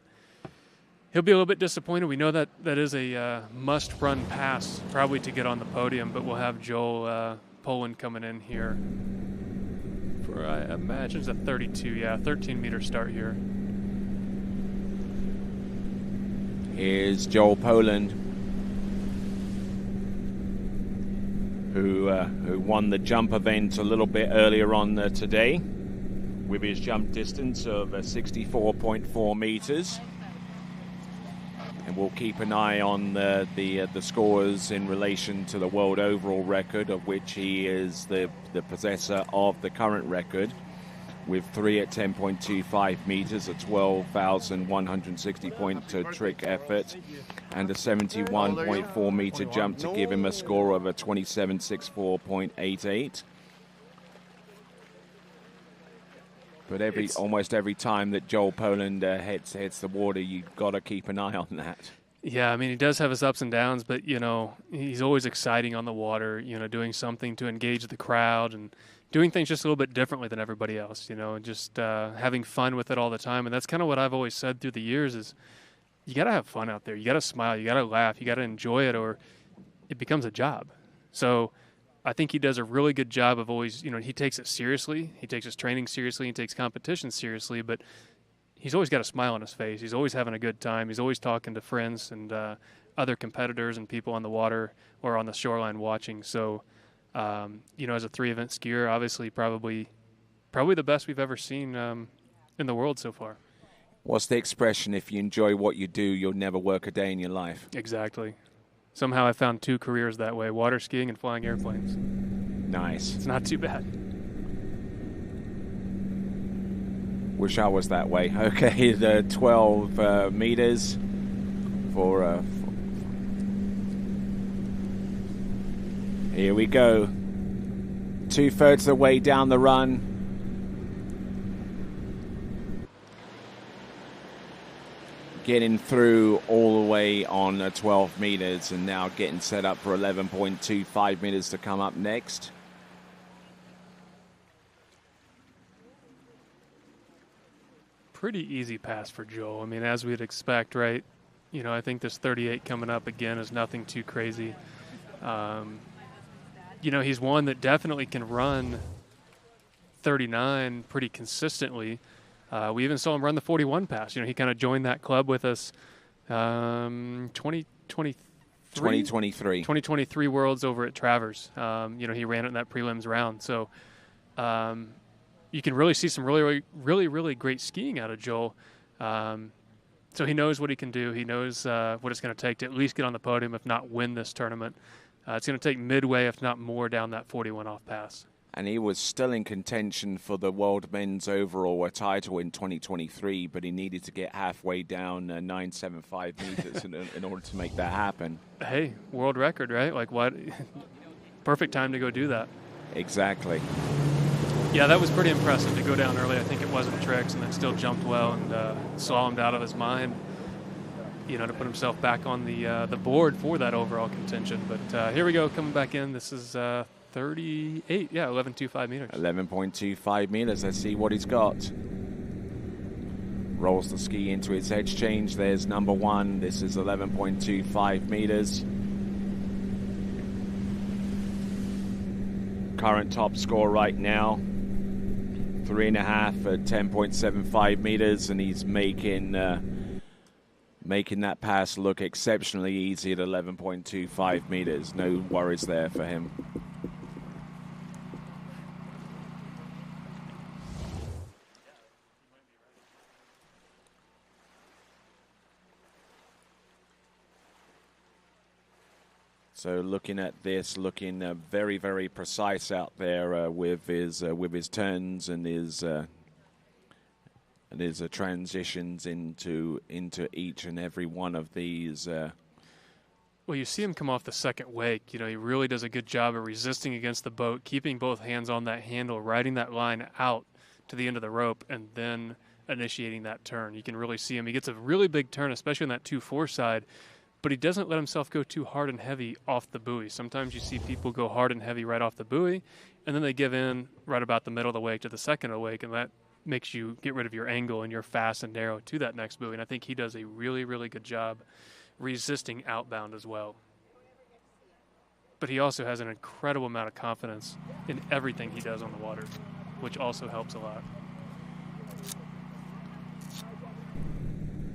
S19: he'll be a little bit disappointed. We know that is a must-run pass probably to get on the podium, but we'll have Joel Poland coming in here for, I imagine, it's a 32, 13-meter start here.
S1: Here's Joel Poland, who won the jump event a little bit earlier on today, with his jump distance of 64.4 meters. And we'll keep an eye on the scores in relation to the world overall record, of which he is the possessor of the current record, with 3 at 10.25 meters, a 12,160 point trick effort, and a 71.4 meter jump to give him a score of a 27.64.88. But almost every time that Joel Poland hits the water, you've got to keep an eye on that.
S19: Yeah, he does have his ups and downs, but, he's always exciting on the water, doing something to engage the crowd and doing things just a little bit differently than everybody else, just having fun with it all the time. And that's kind of what I've always said through the years is you got to have fun out there. You got to smile. You got to laugh. You got to enjoy it, or it becomes a job. So I think he does a really good job of always, he takes it seriously. He takes his training seriously. He takes competition seriously, but he's always got a smile on his face. He's always having a good time. He's always talking to friends and other competitors and people on the water or on the shoreline watching. So As a 3-event skier, obviously probably the best we've ever seen in the world so far.
S1: What's the expression? If you enjoy what you do, you'll never work a day in your life.
S19: Exactly. Somehow I found 2 careers that way, water skiing and flying airplanes.
S1: Nice.
S19: It's not too bad.
S1: Wish I was that way. Okay, the 12 meters for here we go. 2/3 of the way down the run. Getting through all the way on 12 meters and now getting set up for 11.25 meters to come up next.
S19: Pretty easy pass for Joel. I mean, as we'd expect, right? I think this 38 coming up again is nothing too crazy. He's one that definitely can run 39 pretty consistently. We even saw him run the 41 pass. He kind of joined that club with us 2023 Worlds over at Travers. He ran it in that prelims round. So you can really see some really, really, really great skiing out of Joel. So he knows what he can do. He knows what it's going to take to at least get on the podium, if not win this tournament. It's going to take midway, if not more, down that 41 off pass.
S1: And he was still in contention for the World Men's Overall title in 2023, but he needed to get halfway down 975 meters in order to make that happen.
S19: Hey, world record, right? Like, what? Perfect time to go do that.
S1: Exactly.
S19: Yeah, that was pretty impressive to go down early. I think it wasn't tricks, and then still jumped well and slalomed out of his mind, to put himself back on the board for that overall contention. But here we go, coming back in. This is 38, 11.25 meters.
S1: 11.25 meters. Let's see what he's got. Rolls the ski into his edge change. There's number 1. This is 11.25 meters. Current top score right now, 3.5 at 10.75 meters, and he's making that pass look exceptionally easy at 11.25 meters. No worries there for him. So looking at this, looking very, very precise out there with his turns and his transitions into each and every one of these.
S19: Well, you see him come off the second wake. He really does a good job of resisting against the boat, keeping both hands on that handle, riding that line out to the end of the rope, and then initiating that turn. You can really see him. He gets a really big turn, especially on that 2-4 side. But he doesn't let himself go too hard and heavy off the buoy. Sometimes you see people go hard and heavy right off the buoy, and then they give in right about the middle of the wake to the second of the wake, and that makes you get rid of your angle and you're fast and narrow to that next buoy. And I think he does a really, really good job resisting outbound as well. But he also has an incredible amount of confidence in everything he does on the water, which also helps a lot.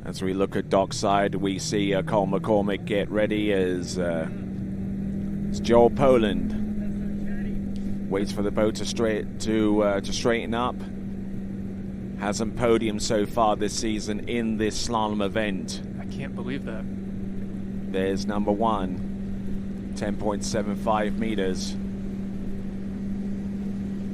S1: As we look at dockside, we see Cole McCormick get ready as Joel Poland waits for the boat to straighten up. Hasn't podiumed so far this season in this slalom event.
S19: I can't believe that.
S1: There's number 1, 10.75 meters.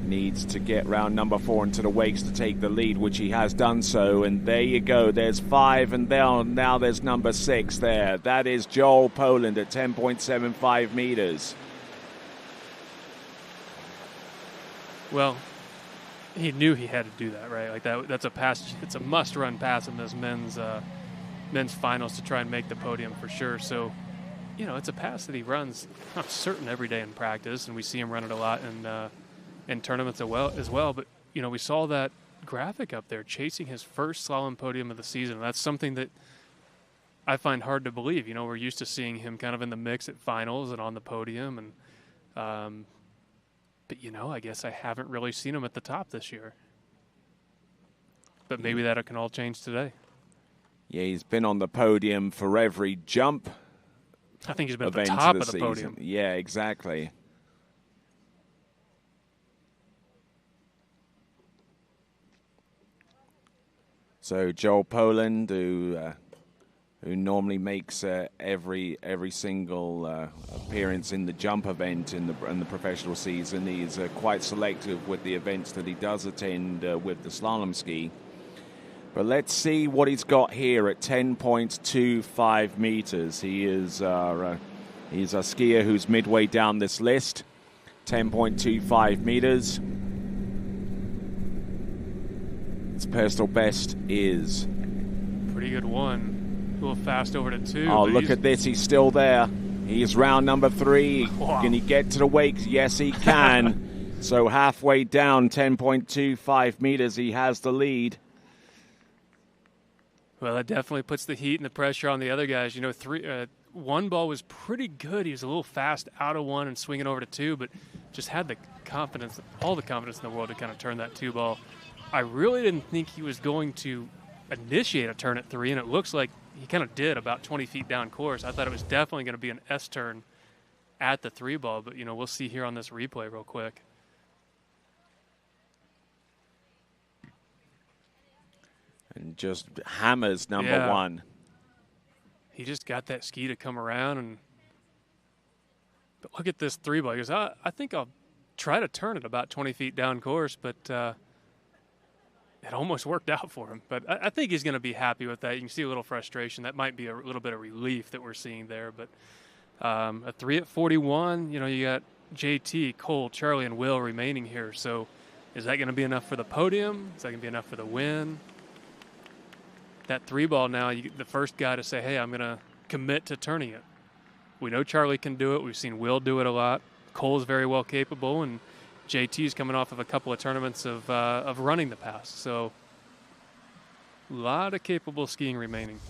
S1: Needs to get round number 4 into the wakes to take the lead, which he has done so. And there you go. There's 5, and now there's number 6 there. That is Joel Poland at 10.75 meters.
S19: Well, he knew he had to do that, right? Like that's a pass. It's a must-run pass in this men's finals to try and make the podium for sure. So, it's a pass that he runs, I'm certain, every day in practice, and we see him run it a lot in tournaments as well. But, we saw that graphic up there chasing his first slalom podium of the season. That's something that I find hard to believe. We're used to seeing him kind of in the mix at finals and on the podium. And but, I guess I haven't really seen him at the top this year. But maybe that can all change today.
S1: Yeah, he's been on the podium for every jump.
S19: I think he's been at the top of the podium.
S1: Yeah, exactly. So Joel Poland, who normally makes every single appearance in the jump event in the professional season, he's quite selective with the events that he does attend with the slalom ski. But let's see what he's got here at 10.25 meters. He's a skier who's midway down this list. 10.25 meters. His personal best is...
S19: Pretty good one. A little fast over to 2.
S1: Oh, look at this. He's still there. He's round number 3.
S19: Wow.
S1: Can he get to the wake? Yes, he can. So halfway down, 10.25 meters, he has the lead.
S19: Well, that definitely puts the heat and the pressure on the other guys. You know, one ball was pretty good. He was a little fast out of 1 and swinging over to 2, but just had the confidence, all the confidence in the world to kind of turn that 2 ball. I really didn't think he was going to initiate a turn at 3, and it looks like he kind of did about 20 feet down course. I thought it was definitely going to be an S turn at the 3 ball, but, you know, we'll see here on this replay real quick.
S1: And just hammers number 1.
S19: He just got that ski to come around. But look at this 3 ball. He goes, I think I'll try to turn it about 20 feet down course, but it almost worked out for him. But I think he's going to be happy with that. You can see a little frustration. That might be a little bit of relief that we're seeing there. But a 3 at 41, you know, you got JT, Cole, Charlie, and Will remaining here. So is that going to be enough for the podium? Is that going to be enough for the win? That 3 ball now, the first guy to say, hey, I'm going to commit to turning it. We know Charlie can do it. We've seen Will do it a lot. Cole's very well capable, and JT's coming off of a couple of tournaments of running the pass. So a lot of capable skiing remaining.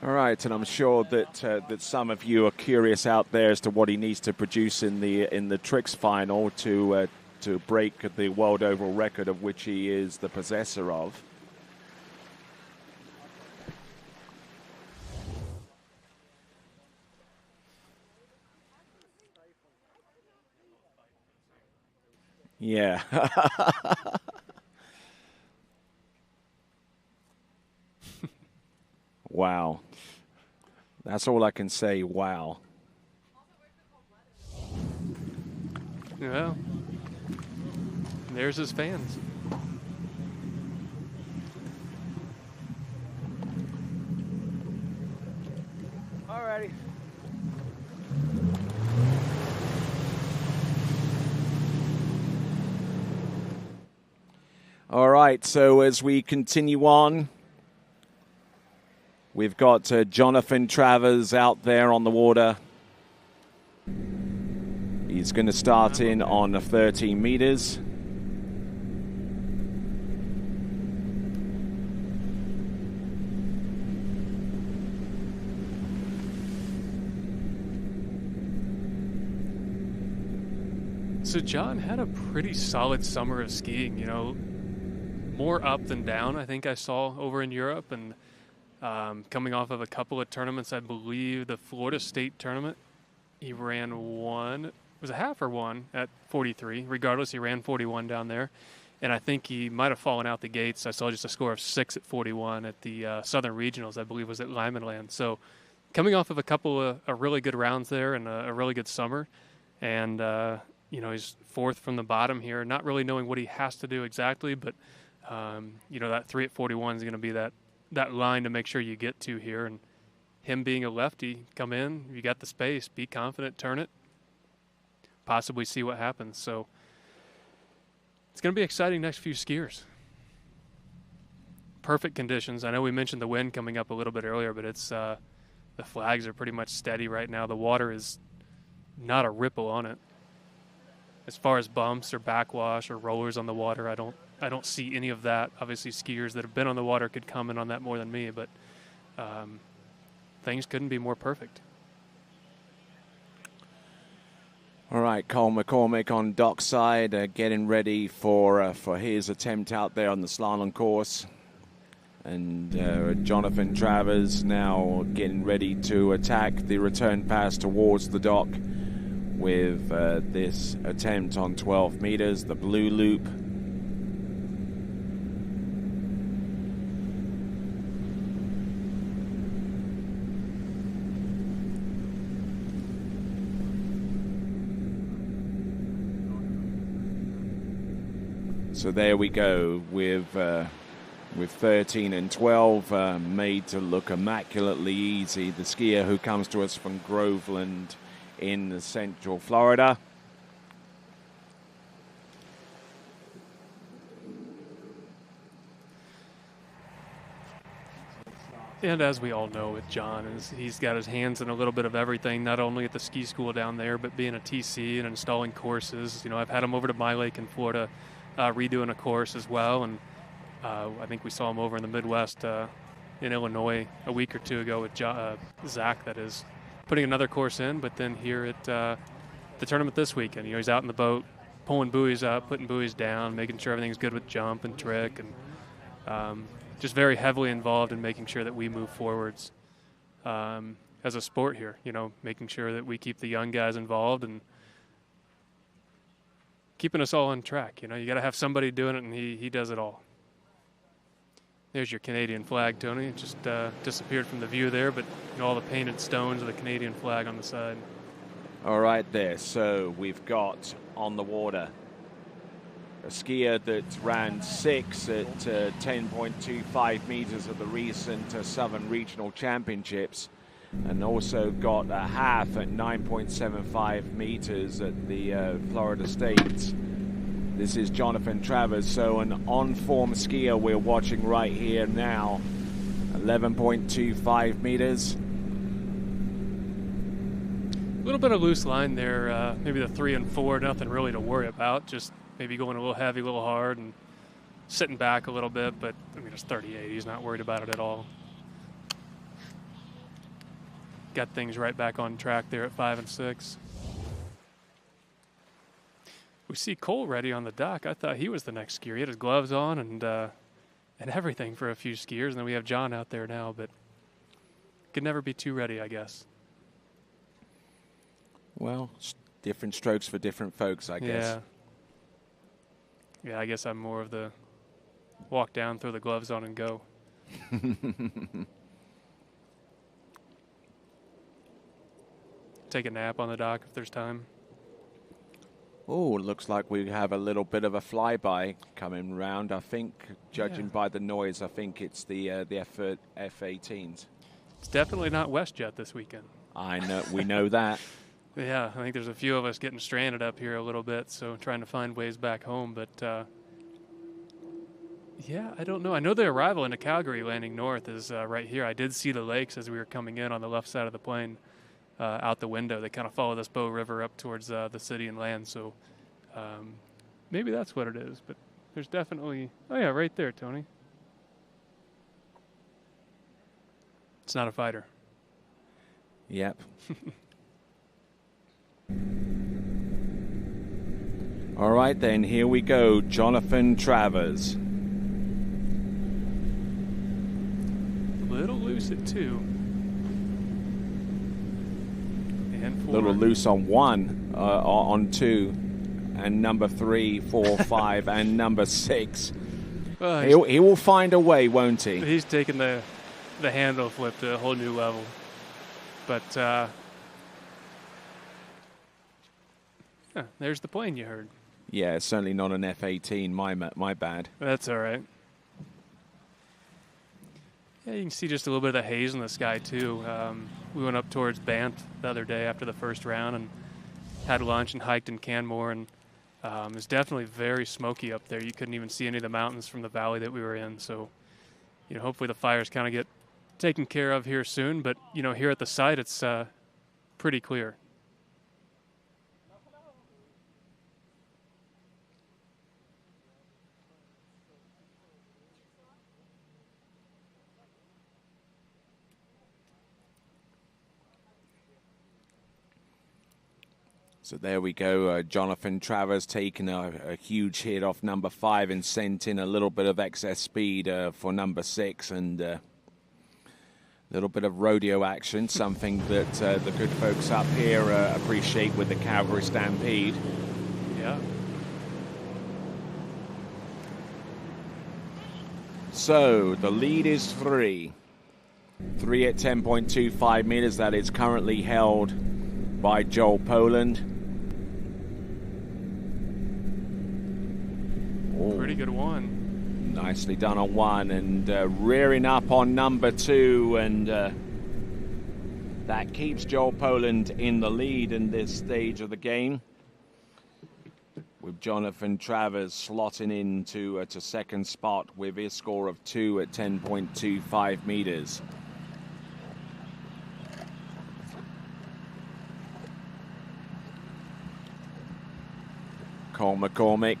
S1: All right, and I'm sure that that some of you are curious out there as to what he needs to produce in the tricks final to break the world overall record of which he is the possessor of. Yeah. Wow. That's all I can say. Wow.
S19: Well, there's his fans.
S20: Alrighty.
S1: All right, so as we continue on, we've got Jonathan Travers out there on the water. He's going to start in on 13 meters.
S19: So John had a pretty solid summer of skiing, you know, more up than down, I think I saw over in Europe, and coming off of a couple of tournaments, I believe the Florida State tournament, he ran one, it was a half or one at 43. Regardless, he ran 41 down there, and I think he might have fallen out the gates. I saw just a score of 6 at 41 at the Southern Regionals, I believe was at Lymanland. So coming off of a couple of really good rounds there and a really good summer, and you know, he's 4th from the bottom here, not really knowing what he has to do exactly, but you know, that 3 at 41 is going to be that line to make sure you get to here. And him being a lefty, come in, you got the space, be confident, turn it, possibly see what happens. So it's going to be exciting next few skiers. Perfect conditions. I know we mentioned the wind coming up a little bit earlier, but it's the flags are pretty much steady right now. The water is not a ripple on it. As far as bumps or backwash or rollers on the water, I don't see any of that. Obviously, skiers that have been on the water could comment on that more than me, but things couldn't be more perfect.
S1: All right, Cole McCormick on dockside, getting ready for his attempt out there on the slalom course. And Jonathan Travers now getting ready to attack the return pass towards the dock with this attempt on 12 meters, the blue loop. So there we go with 13 and 12 made to look immaculately easy. The skier who comes to us from Groveland in Central Florida.
S19: And as we all know with John, he's got his hands in a little bit of everything, not only at the ski school down there, but being a TC and installing courses. You know, I've had him over to my lake in Florida redoing a course as well, and I think we saw him over in the Midwest in Illinois a week or two ago with Zach, that is, putting another course in, but then here at the tournament this weekend, you know, he's out in the boat, pulling buoys up, putting buoys down, making sure everything's good with jump and trick, and just very heavily involved in making sure that we move forwards as a sport here, you know, making sure that we keep the young guys involved and keeping us all on track. You know, you got to have somebody doing it, and he does it all. There's your Canadian flag, Tony. It just disappeared from the view there, but you know, all the painted stones of the Canadian flag on the side.
S1: All right there, so we've got on the water a skier that ran 6 at 10.25 meters at the recent Southern Regional Championships, and also got a half at 9.75 meters at the Florida States. This is Jonathan Travers, so an on-form skier we're watching right here now, 11.25 meters.
S19: A little bit of loose line there, maybe the 3 and 4, nothing really to worry about, just maybe going a little heavy, a little hard, and sitting back a little bit, but I mean, it's 38, he's not worried about it at all. Got things right back on track there at 5 and 6. We see Cole ready on the dock. I thought he was the next skier. He had his gloves on and everything for a few skiers, and then we have John out there now, but could never be too ready, I guess.
S1: Well, different strokes for different folks, I guess.
S19: Yeah, I guess I'm more of the walk down, throw the gloves on, and go. Take a nap on the dock if there's time.
S1: Oh, looks like we have a little bit of a flyby coming round. I think, judging by the noise, I think it's the F-18s.
S19: It's definitely not WestJet this weekend.
S1: I know, we know that.
S19: Yeah, I think there's a few of us getting stranded up here a little bit, so trying to find ways back home. But, yeah, I don't know. I know the arrival into Calgary landing north is right here. I did see the lakes as we were coming in on the left side of the plane. Out the window. They kind of follow this Bow River up towards the city and land, so maybe that's what it is, but there's definitely, oh yeah, right there, Tony. It's not a fighter.
S1: Yep. All right then, here we go, Jonathan Travers.
S19: A little loose at 2.
S1: A little loose on 1, on 2, and number 3, 4, 5, and number 6. He will find a way, won't he?
S19: He's taken the handle flip to a whole new level. But yeah, there's the plane you heard.
S1: Yeah, certainly not an F-18. My bad.
S19: That's all right. Yeah, you can see just a little bit of the haze in the sky, too. We went up towards Banff the other day after the first round and had lunch and hiked in Canmore, and it's definitely very smoky up there. You couldn't even see any of the mountains from the valley that we were in. So, you know, hopefully the fires kind of get taken care of here soon. But, you know, here at the site, it's pretty clear.
S1: So there we go, Jonathan Travers taking a huge hit off number 5 and sent in a little bit of excess speed for number 6. And little bit of rodeo action, something that the good folks up here appreciate with the Calgary Stampede.
S19: Yeah.
S1: So the lead is 3 at 10.25 meters. That is currently held by Joel Poland.
S19: Pretty good one.
S1: Nicely done on 1, and rearing up on number 2, and that keeps Joel Poland in the lead in this stage of the game, with Jonathan Travers slotting into to second spot with his score of 2 at 10.25 meters. Cole McCormick.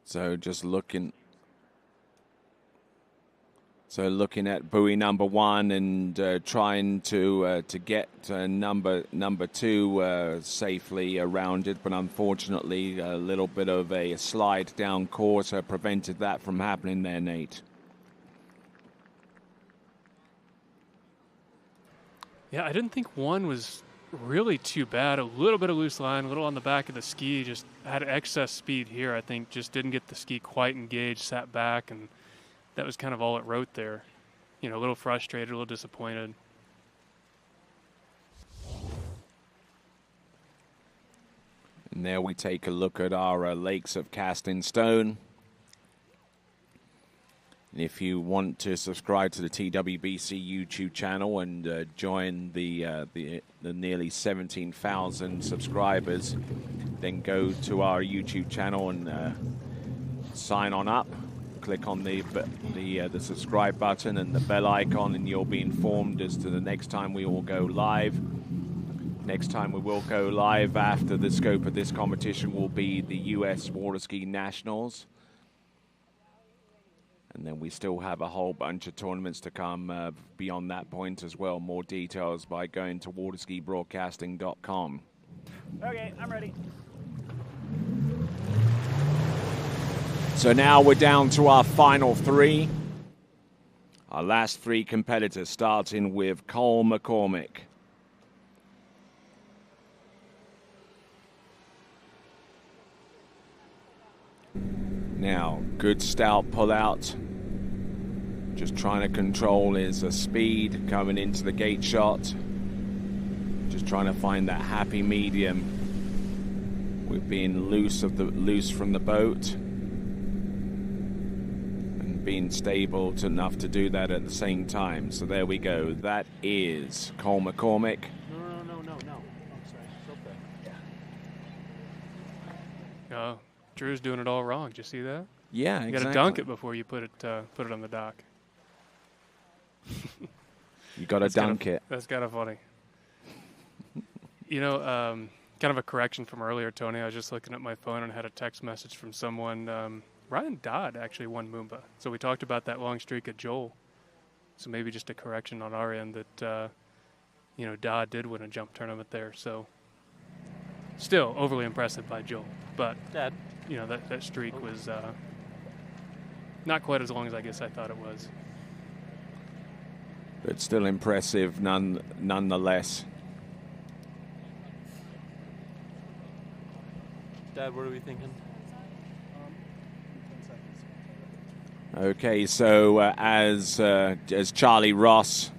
S1: So just looking at buoy number 1 and trying to get number 2 safely around it, but unfortunately a little bit of a slide down course prevented that from happening there, Nate.
S19: Yeah, I didn't think 1 was really too bad. A little bit of loose line, a little on the back of the ski, just had excess speed here. I think just didn't get the ski quite engaged, sat back, and that was kind of all it wrote there. You know, a little frustrated, a little disappointed.
S1: And there we take a look at our lakes of casting stone. And if you want to subscribe to the TWBC YouTube channel and join the nearly 17,000 subscribers, then go to our YouTube channel and sign on up. Click on the subscribe button and the bell icon, and you'll be informed as to the next time we will go live. Next time we will go live after the scope of this competition will be the U.S. Water Ski Nationals. And then we still have a whole bunch of tournaments to come beyond that point as well. More details by going to waterskibroadcasting.com.
S7: Okay, I'm ready.
S1: So now we're down to our final 3. Our last 3 competitors, starting with Cole McCormick. Now, good stout pull-out. Just trying to control his speed coming into the gate shot. Just trying to find that happy medium with being loose from the boat and being stable enough to do that at the same time. So there we go. That is Cole McCormick.
S7: No. I'm sorry. It's okay. Yeah.
S19: Oh, Drew's doing it all wrong. Did you see that?
S1: Yeah,
S19: you
S1: exactly.
S19: got to dunk it before you put it on the dock.
S1: You got to dunk it.
S19: That's kind of funny. You know, kind of a correction from earlier, Tony. I was just looking at my phone and had a text message from someone. Ryan Dodd actually won Moomba. So we talked about that long streak of Joel. So maybe just a correction on our end that, Dodd did win a jump tournament there. So still overly impressive by Joel. But,
S6: Dad.
S19: That streak was not quite as long as I guess I thought it was.
S1: But still impressive nonetheless.
S6: Dad, what are we thinking?
S1: Okay, so as Charlie Ross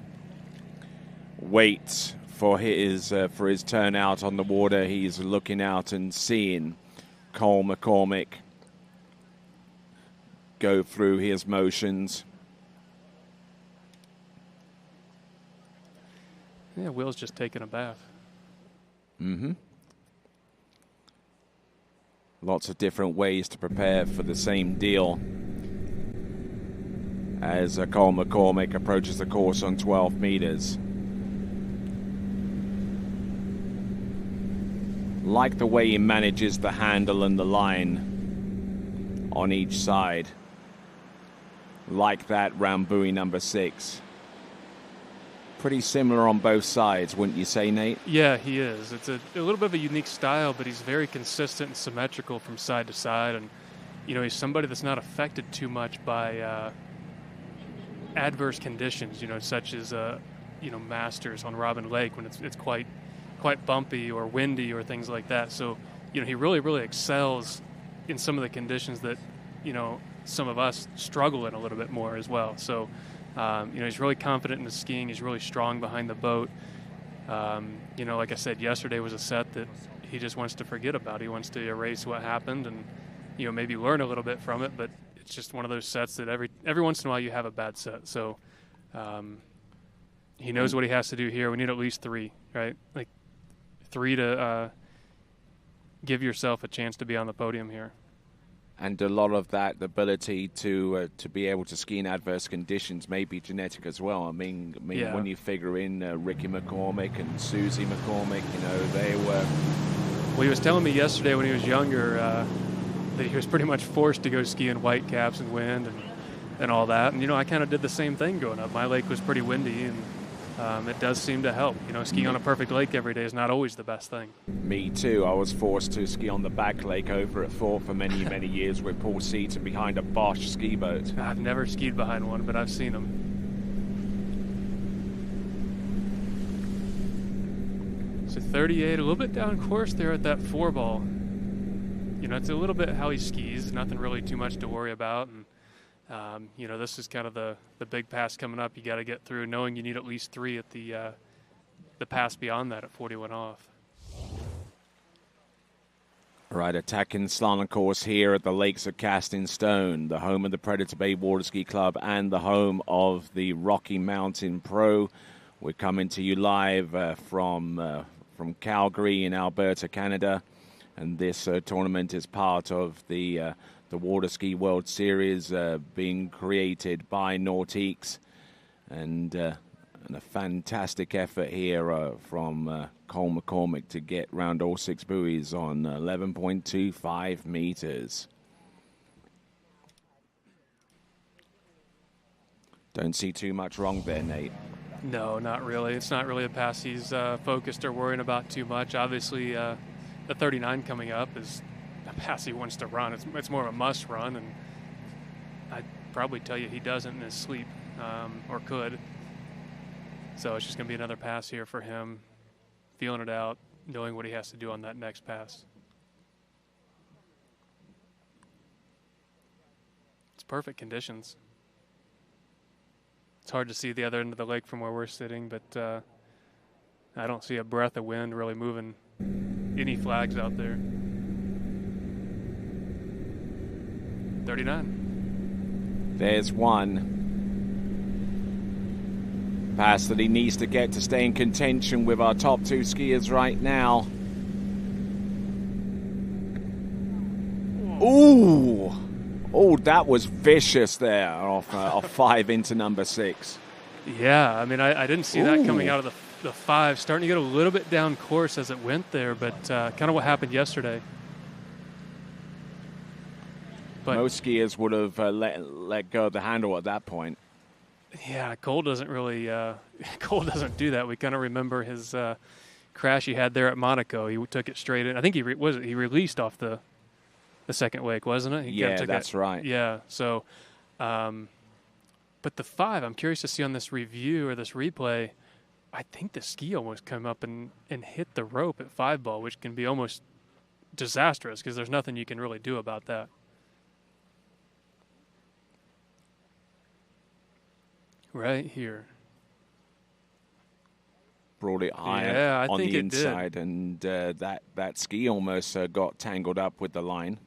S1: waits for his turn out on the water, he's looking out and seeing Cole McCormick go through his motions.
S19: Yeah, Will's just taking a bath.
S1: Mm-hmm. Lots of different ways to prepare for the same deal. As Cole McCormick approaches the course on 12 meters. Like the way he manages the handle and the line on each side. Like that round buoy number 6. Pretty similar on both sides, wouldn't you say, Nate?
S19: Yeah, he is. It's a little bit of a unique style, but he's very consistent and symmetrical from side to side. And, he's somebody that's not affected too much by adverse conditions, such as, Masters on Robin Lake when it's quite bumpy or windy or things like that. So, he really, really excels in some of the conditions that, some of us struggle in a little bit more as well. So, he's really confident in his skiing. He's really strong behind the boat. Like I said, yesterday was a set that he just wants to forget about. He wants to erase what happened and, maybe learn a little bit from it. But it's just one of those sets that every once in a while you have a bad set. So he knows what he has to do here. We need at least 3, right? Like 3 to give yourself a chance to be on the podium here.
S1: And a lot of that, the ability to be able to ski in adverse conditions may be genetic as well. I mean,
S19: Yeah.
S1: when you figure in Ricky McCormick and Susie McCormick, they were...
S19: Well, he was telling me yesterday when he was younger that he was pretty much forced to go ski in white caps and wind and all that. And, I kind of did the same thing growing up. My lake was pretty windy, and it does seem to help. Skiing on a perfect lake every day is not always the best thing.
S1: Me too. I was forced to ski on the back lake over at Thorpe for many, many years with Paul Seaton behind a Bosch ski boat.
S19: I've never skied behind one, but I've seen them. So 38, a little bit down course there at that 4-ball. It's a little bit how he skis. Nothing really too much to worry about. And this is kind of the big pass coming up. You got to get through, knowing you need at least 3 at the pass beyond that at 41 off.
S1: All right, attacking slalom course here at the Lakes of Casting Stone, the home of the Predator Bay Water Ski Club and the home of the Rocky Mountain Pro. We're coming to you live from Calgary in Alberta, Canada, and this tournament is part of the Water Ski World Series being created by Nautiques, and a fantastic effort here from Cole McCormick to get round all 6 buoys on 11.25 meters. Don't see too much wrong there, Nate.
S19: No, not really. It's not really a pass he's focused or worrying about too much. Obviously, the 39 coming up is a pass he wants to run. It's more of a must run, and I'd probably tell you he doesn't in his sleep, or could. So it's just going to be another pass here for him, feeling it out, knowing what he has to do on that next pass. It's perfect conditions. It's hard to see the other end of the lake from where we're sitting, but I don't see a breath of wind really moving any flags out there. 39.
S1: There's one. Pass that he needs to get to stay in contention with our top 2 skiers right now. Ooh! Oh, that was vicious there off 5 into number 6.
S19: Yeah, I mean, I didn't see that coming out of the 5. Starting to get a little bit down course as it went there, but kind of what happened yesterday. But
S1: most skiers would have let go of the handle at that point.
S19: Yeah, Cole doesn't really Cole doesn't do that. We kind of remember his crash he had there at Monaco. He took it straight in. I think he released off the second wake, wasn't it? He
S1: that's right.
S19: Yeah. So, but the 5, I'm curious to see on this review or this replay. I think the ski almost came up and hit the rope at 5-ball, which can be almost disastrous because there's nothing you can really do about that. Right here.
S1: Brought it higher on
S19: think
S1: the
S19: it
S1: inside,
S19: did.
S1: and that ski almost got tangled up with the line.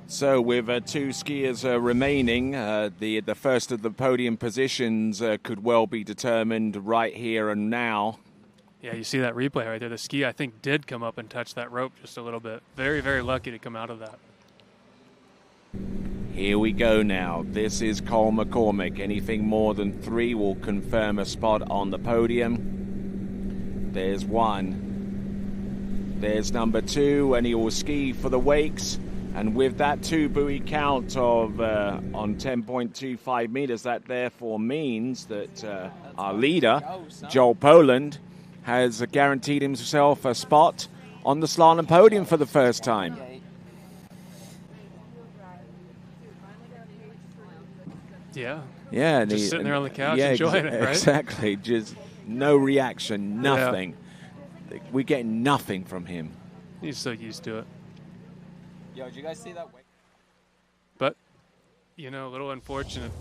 S1: So with 2 skiers remaining, the first of the podium positions could well be determined right here and now.
S19: Yeah, you see that replay right there. The ski, I think, did come up and touch that rope just a little bit. Very, very lucky to come out of that.
S1: Here we go now. This is Cole McCormick. Anything more than 3 will confirm a spot on the podium. There's 1. There's number 2, and he will ski for the wakes. And with that 2 buoy count of on 10.25 meters, that therefore means that our leader, Joel Poland, has guaranteed himself a spot on the slalom podium for the first time.
S19: Yeah, just sitting there on the couch enjoying it, right?
S1: Exactly. Just no reaction, nothing. Yeah. We're getting nothing from him.
S19: He's so used to it.
S6: Yo, did you guys see that?
S19: But, a little unfortunate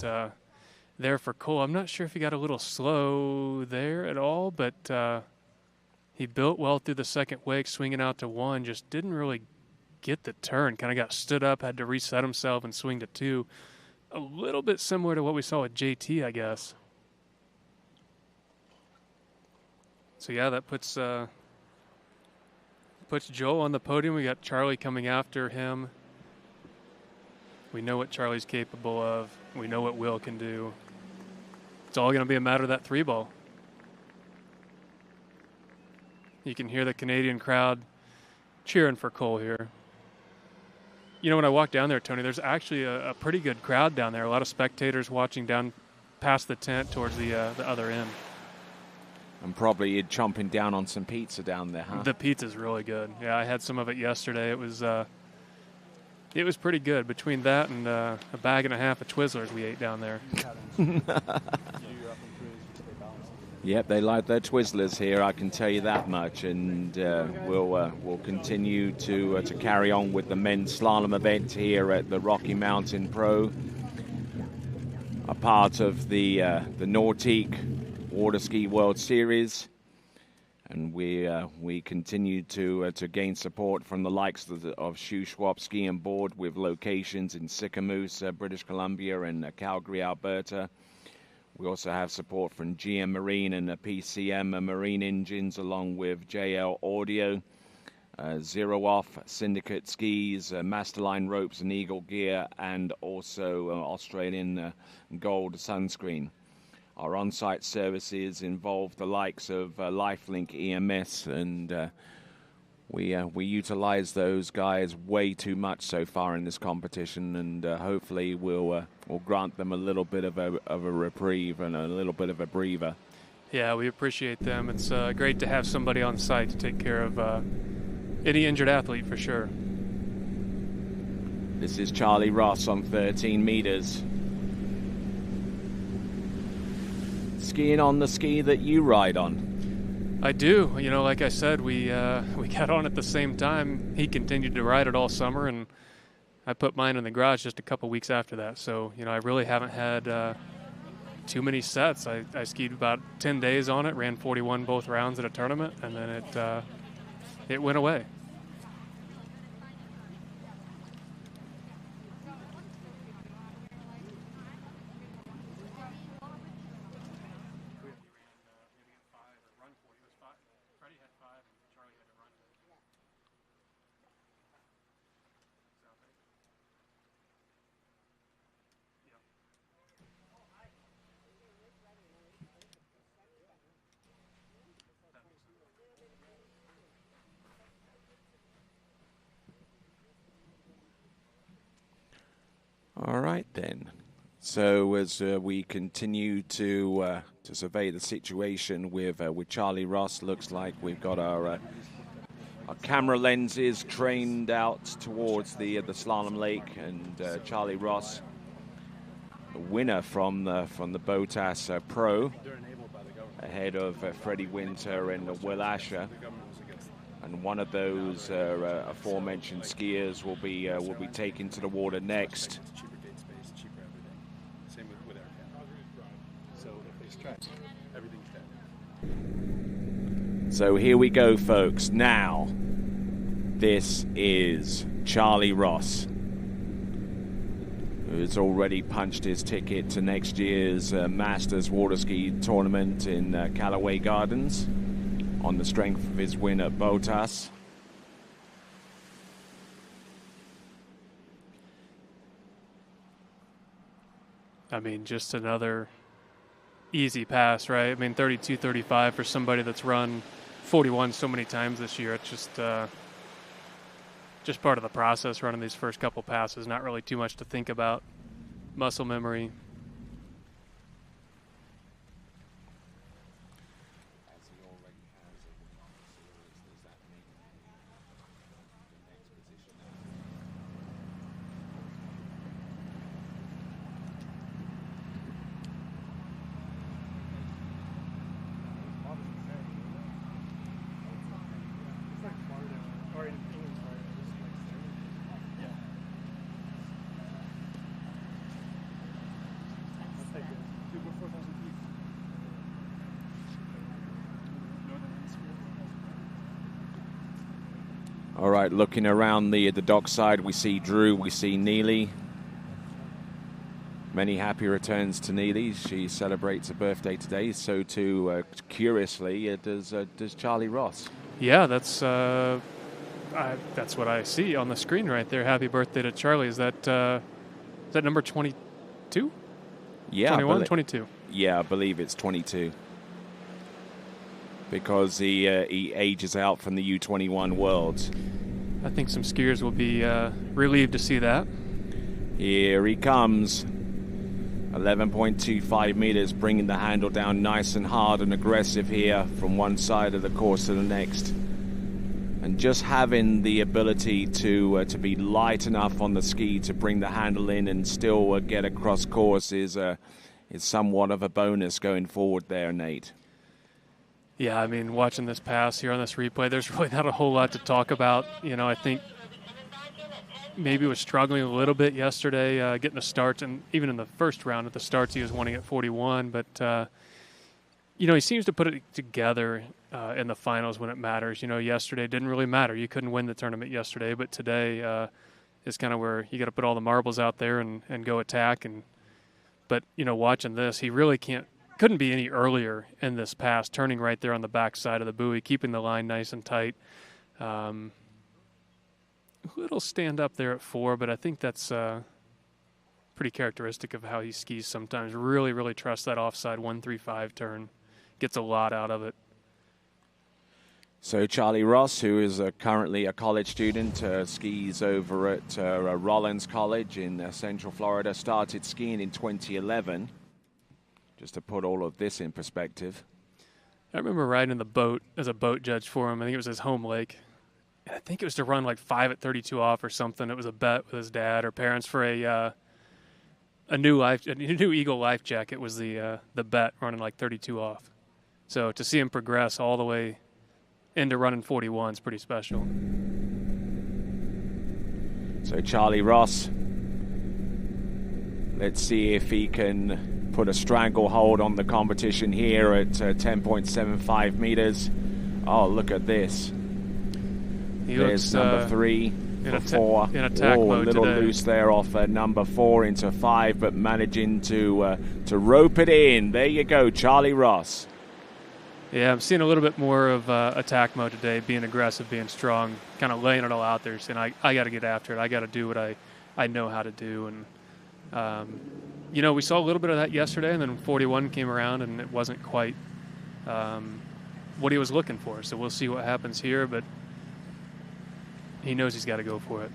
S19: there for Cole. I'm not sure if he got a little slow there at all, but he built well through the second wake, swinging out to 1, just didn't really get the turn. Kind of got stood up, had to reset himself and swing to 2. A little bit similar to what we saw with JT, I guess. So, yeah, that puts Joel on the podium. We got Charlie coming after him. We know what Charlie's capable of. We know what Will can do. It's all going to be a matter of that 3-ball. You can hear the Canadian crowd cheering for Cole here. When I walk down there, Tony, there's actually a pretty good crowd down there. A lot of spectators watching down past the tent towards the other end.
S1: And probably chomping down on some pizza down there, huh?
S19: The pizza's really good. Yeah, I had some of it yesterday. It was pretty good. Between that and a bag and a half of Twizzlers we ate down there.
S1: Yep, they like their Twizzlers here, I can tell you that much. And we'll continue to carry on with the men's slalom event here at the Rocky Mountain Pro. A part of the Nautique Water Ski World Series. And we continue to gain support from the likes of Shuswap Ski and Board, with locations in Sicamous, British Columbia, and Calgary, Alberta. We also have support from GM Marine and PCM Marine Engines, along with JL Audio, Zero Off, Syndicate Skis, Masterline Ropes and Eagle Gear, and also Australian Gold Sunscreen. Our on-site services involve the likes of Lifelink EMS, and we utilize those guys way too much so far in this competition, and hopefully we'll grant them a little bit of a reprieve and a little bit of a breather.
S19: Yeah, we appreciate them. It's great to have somebody on site to take care of any injured athlete, for sure.
S1: This is Charlie Ross on 13 meters. Skiing on the ski that you ride on.
S19: I do. Like I said, we got on at the same time. He continued to ride it all summer, and I put mine in the garage just a couple weeks after that. So, I really haven't had too many sets. I skied about 10 days on it, ran 41 both rounds at a tournament, and then it went away.
S1: All right, then. So as we continue to survey the situation with Charlie Ross, looks like we've got our camera lenses trained out towards the slalom lake, and Charlie Ross, the winner from the Botas Pro, ahead of Freddie Winter and Will Asher. And one of those aforementioned skiers will be taken to the water next. So here we go, folks. Now, this is Charlie Ross, who's already punched his ticket to next year's Masters Water Ski Tournament in Callaway Gardens on the strength of his win at Botas.
S19: I mean, just another easy pass, right? I mean, 32, 35 for somebody that's run 41 so many times this year. It's just part of the process, running these first couple passes. Not really too much to think about. Muscle memory.
S1: All right, looking around the dockside, we see Drew, we see Neely. Many happy returns to Neely. She celebrates a birthday today. So too, curiously, does Charlie Ross.
S19: Yeah, that's what I see on the screen right there. Happy birthday to Charlie. Is that number 22?
S1: Yeah,
S19: 21, 22.
S1: Yeah, I believe it's 22. Because he ages out from the U21 Worlds.
S19: I think some skiers will be relieved to see that.
S1: Here he comes. 11.25 meters, bringing the handle down nice and hard and aggressive here from one side of the course to the next. And just having the ability to be light enough on the ski to bring the handle in and still get across course is somewhat of a bonus going forward there, Nate.
S19: Yeah, I mean, watching this pass here on this replay, there's really not a whole lot to talk about. You know, I think maybe was struggling a little bit yesterday getting the starts, and even in the first round at the starts he was wanting at 41. But, you know, he seems to put it together in the finals when it matters. You know, yesterday didn't really matter. You couldn't win the tournament yesterday, but today is kind of where you got to put all the marbles out there and go attack. But, you know, watching this, he really couldn't be any earlier in this pass, turning right there on the back side of the buoy, keeping the line nice and tight. A little stand up there at 4, but I think that's pretty characteristic of how he skis sometimes. Really, really trusts that offside 135 turn. Gets a lot out of it.
S1: So Charlie Ross, who is currently a college student, skis over at Rollins College in Central Florida, started skiing in 2011. Just to put all of this in perspective.
S19: I remember riding in the boat as a boat judge for him. I think it was his home lake. And I think it was to run like 5 at 32 off or something. It was a bet with his dad or parents for a new Eagle life jacket was the bet, running like 32 off. So to see him progress all the way into running 41 is pretty special.
S1: So Charlie Ross, let's see if he can put a stranglehold on the competition here at 10.75 meters. Oh, look at this. There's number 3 for 4.
S19: In attack mode
S1: little
S19: today.
S1: Loose there off number 4 into 5, but managing to rope it in. There you go, Charlie Ross.
S19: Yeah, I'm seeing a little bit more of attack mode today, being aggressive, being strong, kind of laying it all out there, saying I got to get after it. I got to do what I know how to do. And you know, we saw a little bit of that yesterday, and then 41 came around, and it wasn't quite what he was looking for. So we'll see what happens here, but he knows he's got to go for it.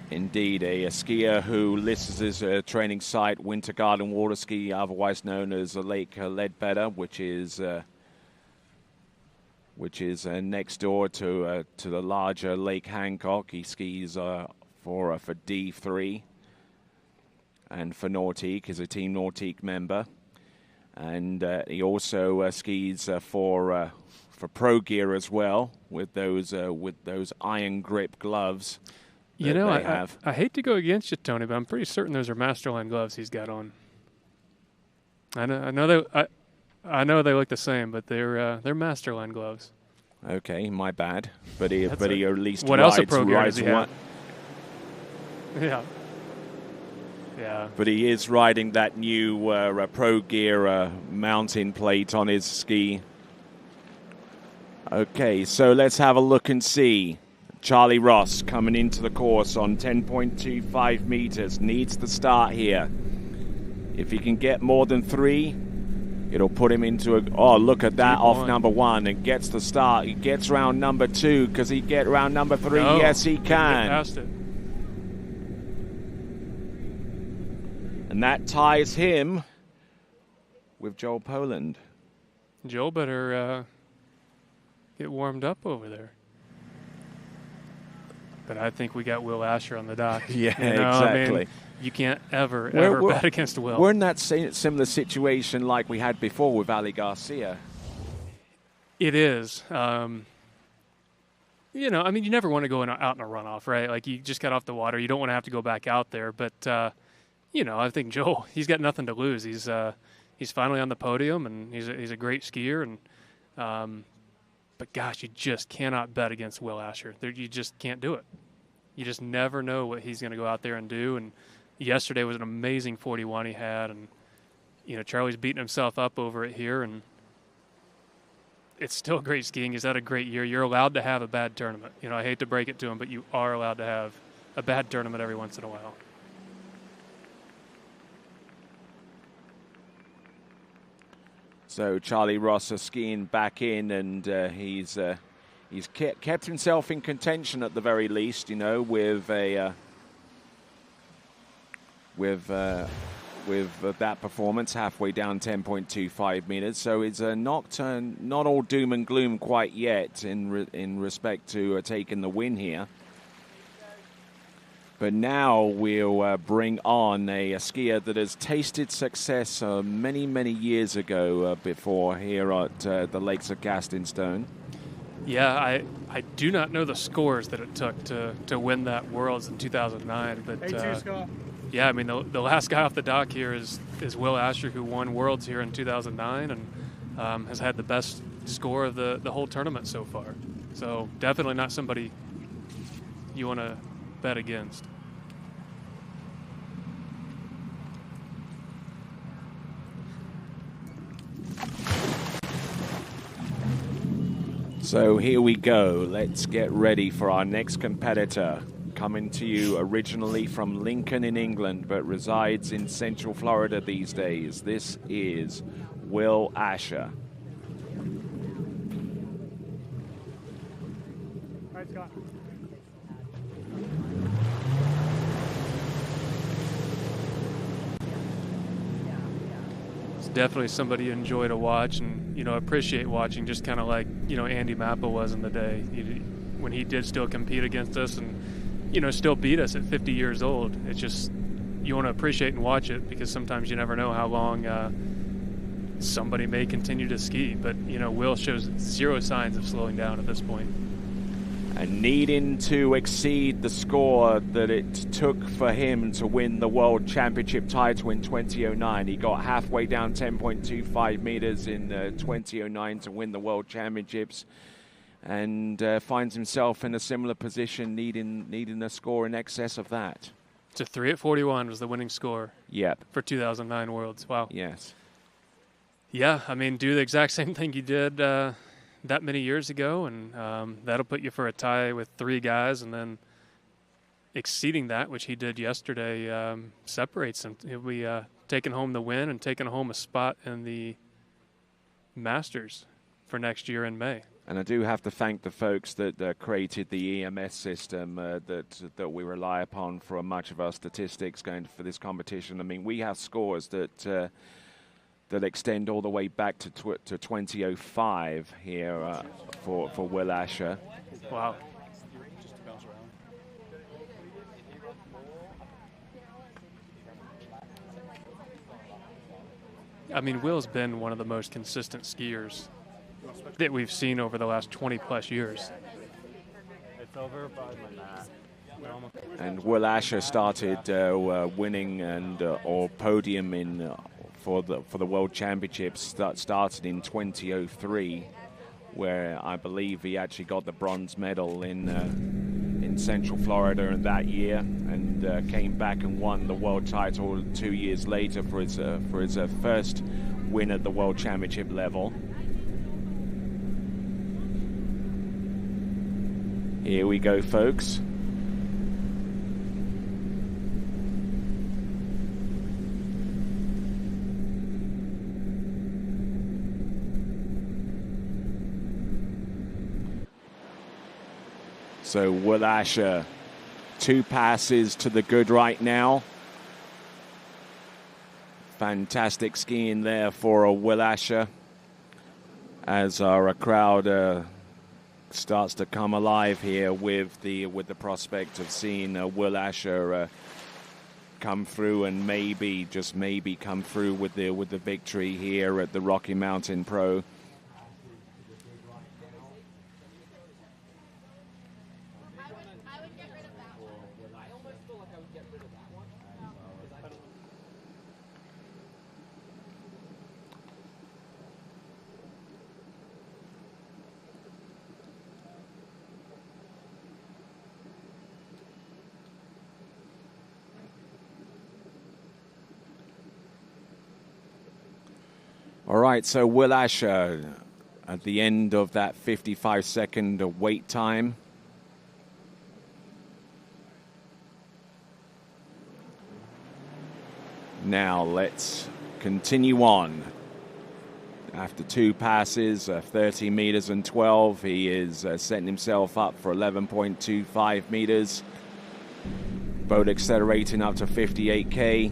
S1: Indeed, a skier who lists his training site, Winter Garden Water Ski, otherwise known as Lake Ledbetter, which is next door to the larger Lake Hancock. He skis for D3. And for Nautique, is a Team Nautique member, and he also skis for Pro Gear as well with those iron grip gloves.
S19: You know, I hate to go against you, Tony, but I'm pretty certain those are Masterline gloves he's got on. I know they look the same, but they're Masterline gloves.
S1: Okay, my bad. But he at least
S19: what
S1: rides,
S19: else a Pro Gear does he
S1: one.
S19: have? Yeah. Yeah.
S1: But he is riding that new Pro Gear mountain plate on his ski. Okay, so let's have a look and see. Charlie Ross coming into the course on 10.25 meters. Needs the start here. If he can get more than 3, it'll put him into a... Oh, look at that, off number 1, and gets the start. He gets round number 2. Does he get round number 3?
S19: No,
S1: yes, he
S19: didn't
S1: can.
S19: get past it.
S1: And that ties him with Joel Poland.
S19: Joel better get warmed up over there. But I think we got Will Asher on the dock.
S1: Yeah,
S19: exactly.
S1: exactly.
S19: You can't ever bet against Will.
S1: We're in that similar situation like we had before with Ali Garcia.
S19: It is. You know, I mean, you never want to go out in a runoff, right? Like, you just got off the water. You don't want to have to go back out there. But, you know, I think Joel, he's got nothing to lose. He's finally on the podium, and he's a great skier. And but, gosh, you just cannot bet against Will Asher. You just can't do it. You just never know what he's going to go out there and do. And yesterday was an amazing 41 he had. And, you know, Charlie's beating himself up over it here. And it's still great skiing. He's had a great year. You're allowed to have a bad tournament. You know, I hate to break it to him, but you are allowed to have a bad tournament every once in a while.
S1: So Charlie Ross is skiing back in, and he's kept himself in contention at the very least, you know, with that performance halfway down 10.25 meters. So it's not all doom and gloom quite yet in respect to taking the win here. But now we'll bring on a skier that has tasted success many, many years ago before here at the Lakes of Castingstone.
S19: Yeah, I do not know the scores that it took to win that Worlds in 2009. But yeah, I mean, the last guy off the dock here is Will Asher, who won Worlds here in 2009 and has had the best score of the whole tournament so far. So definitely not somebody you want to bet against.
S1: So here we go. Let's get ready for our next competitor. Coming to you originally from Lincoln in England, but resides in Central Florida these days. This is Will Asher.
S2: All right, Scott.
S19: Definitely somebody you enjoy to watch and, you know, appreciate watching, just kind of like, you know, Andy Mappa was in the day when he did still compete against us and, you know, still beat us at 50 years old. It's just, you want to appreciate and watch it because sometimes you never know how long somebody may continue to ski. But, you know, Will shows zero signs of slowing down at this point.
S1: And needing to exceed the score that it took for him to win the World Championship title in 2009. He got halfway down 10.25 meters in 2009 to win the World Championships, and finds himself in a similar position, needing a score in excess of that.
S19: So 3 at 41 was the winning score.
S1: Yep.
S19: For 2009 Worlds. Wow.
S1: Yes.
S19: Yeah, I mean, do the exact same thing you did that many years ago, and that'll put you for a tie with 3 guys, and then exceeding that, which he did yesterday, separates him. He'll be taking home the win and taking home a spot in the Masters for next year in May.
S1: And I do have to thank the folks that created the EMS system that we rely upon for much of our statistics going for this competition. I mean, we have scores that extend all the way back to 2005 here for Will Asher.
S19: Wow. I mean, Will's been one of the most consistent skiers that we've seen over the last 20-plus years.
S6: It's over by my
S1: And Will Asher started winning and or podium in for the World Championships that started in 2003, where I believe he actually got the bronze medal in Central Florida in that year, and came back and won the world title 2 years later for his first win at the World Championship level. Here we go, folks. So Will Asher, 2 passes to the good right now. Fantastic skiing there for Will Asher as our crowd starts to come alive here with the prospect of seeing Will Asher come through and maybe, just maybe, come through with the victory here at the Rocky Mountain Pro. All right, so Will Asher at the end of that 55-second wait time. Now let's continue on. After 2 passes, 30 meters and 12, he is setting himself up for 11.25 meters. Boat accelerating up to 58K.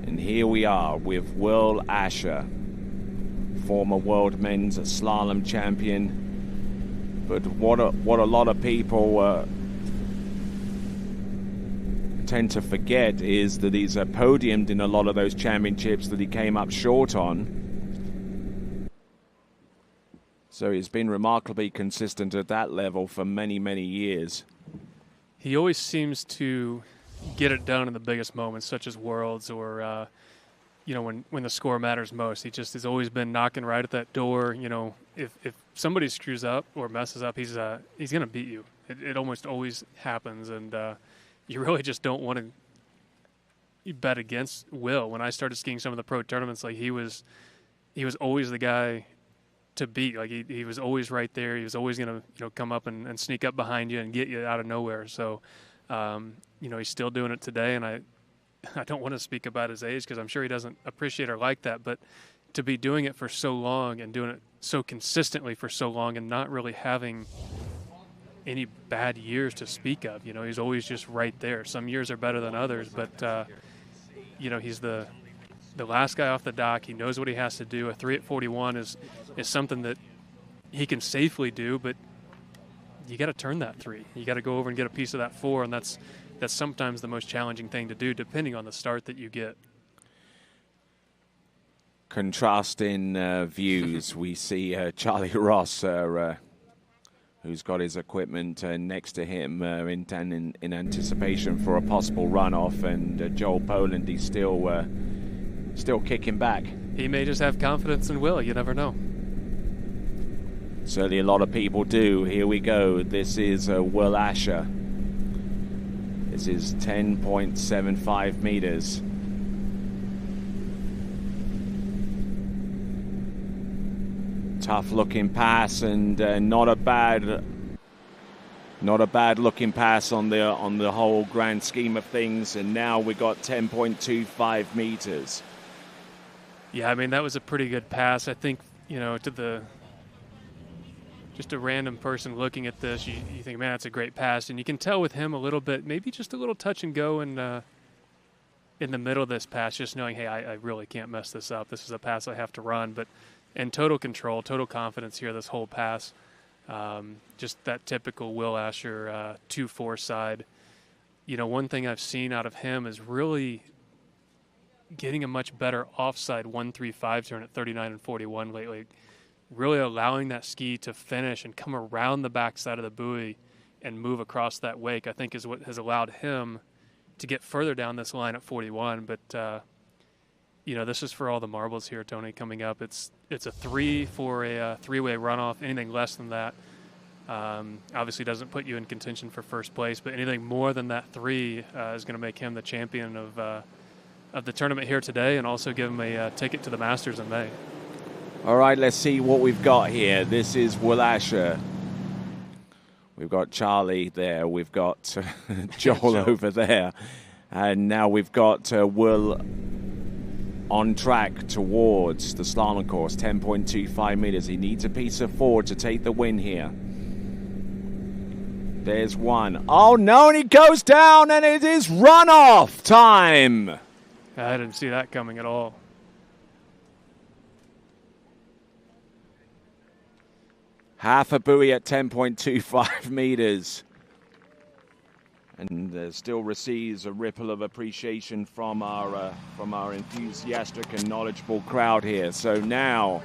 S1: And here we are with Will Asher, former world men's slalom champion. But what a lot of people tend to forget is that he's podiumed in a lot of those championships that he came up short on. So he's been remarkably consistent at that level for many, many years.
S19: He always seems to get it done in the biggest moments, such as Worlds or, when the score matters most. He just has always been knocking right at that door. You know, if somebody screws up or messes up, he's going to beat you. It almost always happens, and you really just don't want to bet against Will. When I started skiing some of the pro tournaments, like he was always the guy to beat. Like he was always right there. He was always going to come up and sneak up behind you and get you out of nowhere. So. He's still doing it today, and I don't want to speak about his age because I'm sure he doesn't appreciate or like that, but to be doing it for so long and doing it so consistently for so long and not really having any bad years to speak of, he's always just right there. Some years are better than others, but, he's the last guy off the dock. He knows what he has to do. A 3 at 41 is something that he can safely do, but you got to turn that 3. You got to go over and get a piece of that 4, and that's sometimes the most challenging thing to do, depending on the start that you get.
S1: Contrasting views, we see Charlie Ross, who's got his equipment next to him in anticipation for a possible runoff, and Joel Poland, he's still kicking back.
S19: He may just have confidence in Will. You never know.
S1: Certainly a lot of people do. Here we go. This is Will Asher. This is 10.75 meters. Tough looking pass, and not a bad looking pass on the whole grand scheme of things. And now we got 10.25 meters.
S19: Yeah, I mean, that was a pretty good pass. I think, just a random person looking at this, you think, man, that's a great pass. And you can tell with him a little bit, maybe just a little touch and go in the middle of this pass, just knowing, hey, I really can't mess this up. This is a pass I have to run. But in total control, total confidence here, this whole pass. Just that typical Will Asher 2-4 side. One thing I've seen out of him is really getting a much better offside 1-3-5 turn at 39 and 41 lately. Really allowing that ski to finish and come around the backside of the buoy and move across that wake, I think, is what has allowed him to get further down this line at 41. But, this is for all the marbles here, Tony, coming up. It's a 3 for a 3-way runoff. Anything less than that obviously doesn't put you in contention for first place, but anything more than that 3 is going to make him the champion of the tournament here today and also give him a ticket to the Masters in May.
S1: All right, let's see what we've got here. This is Will Asher. We've got Charlie there. We've got Joel over there. And now we've got Will on track towards the slalom course, 10.25 meters. He needs a piece of 4 to take the win here. There's one. Oh, no, and he goes down, and it is runoff time.
S19: I didn't see that coming at all.
S1: Half a buoy at 10.25 meters. And still receives a ripple of appreciation from our enthusiastic and knowledgeable crowd here. So now...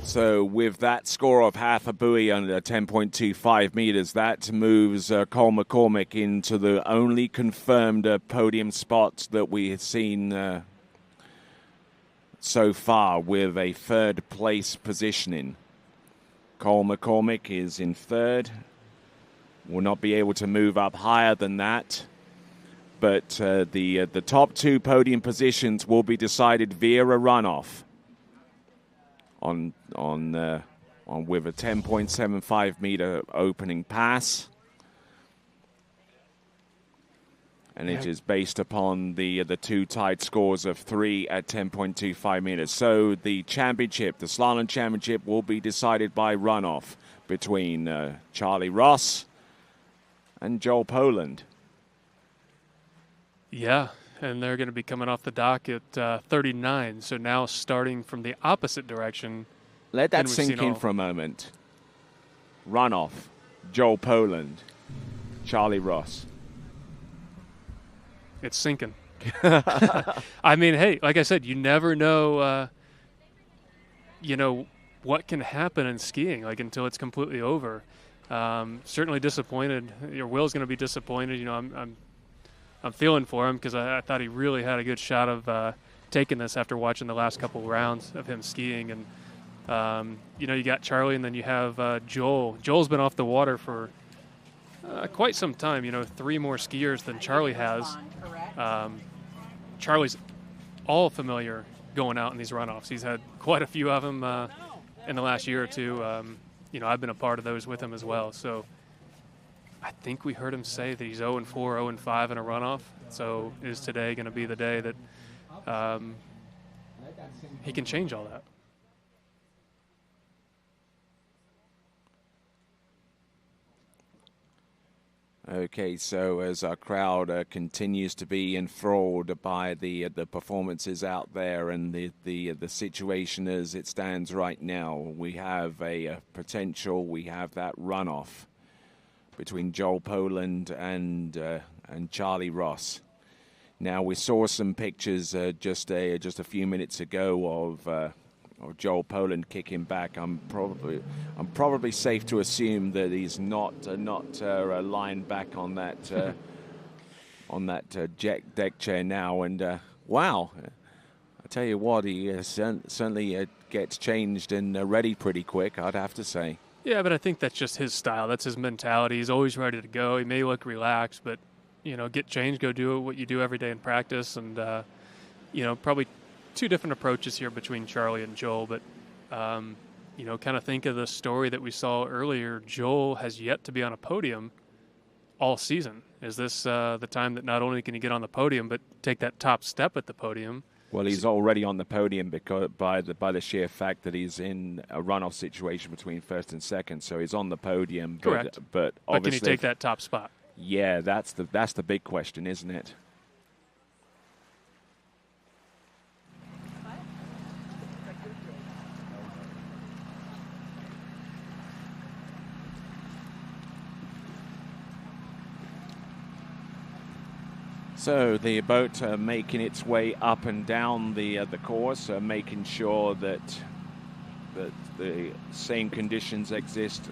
S1: So with that score of half a buoy under 10.25 meters, that moves Cole McCormick into the only confirmed podium spot that we have seen so far with a third place positioning. Cole McCormick is in third. Will not be able to move up higher than that. But the top two podium positions will be decided via a runoff. On with a 10.75 meter opening pass, and it is based upon the two tied scores of 3 at 10.25 meters. So the championship, the slalom championship, will be decided by runoff between Charlie Ross and Joel Poland.
S19: Yeah. And they're going to be coming off the dock at 39. So now starting from the opposite direction.
S1: Let that sink in for a moment. Runoff, Joel Poland, Charlie Ross.
S19: It's sinking. I mean, hey, like I said, you never know, what can happen in skiing, like until it's completely over. Certainly disappointed. Your Will's going to be disappointed. I'm feeling for him because I thought he really had a good shot of taking this after watching the last couple rounds of him skiing. And, you got Charlie and then you have Joel. Joel's been off the water for quite some time, 3 more skiers than Charlie has. Charlie's all familiar going out in these runoffs. He's had quite a few of them in the last year or two. I've been a part of those with him as well. So I think we heard him say that he's 0-4, 0-5 in a runoff. So is today going to be the day that he can change all that?
S1: Okay, so as our crowd continues to be enthralled by the performances out there and the situation as it stands right now, we have a potential. We have that runoff between Joel Poland and Charlie Ross. Now we saw some pictures just a few minutes ago of Joel Poland kicking back. I'm probably safe to assume that he's not lying back on that deck chair now. And wow, I tell you what, he certainly gets changed and ready pretty quick, I'd have to say.
S19: Yeah, but I think that's just his style. That's his mentality. He's always ready to go. He may look relaxed, but get changed, go do what you do every day in practice, and probably 2 different approaches here between Charlie and Joel, but, kind of think of the story that we saw earlier. Joel has yet to be on a podium all season. Is this the time that not only can he get on the podium, but take that top step at the podium?
S1: Well, he's already on the podium because by the sheer fact that he's in a runoff situation between first and second, so he's on the podium.
S19: Correct.
S1: But
S19: can he take that top spot?
S1: Yeah, that's the big question, isn't it? So the boat making its way up and down the course, making sure that the same conditions exist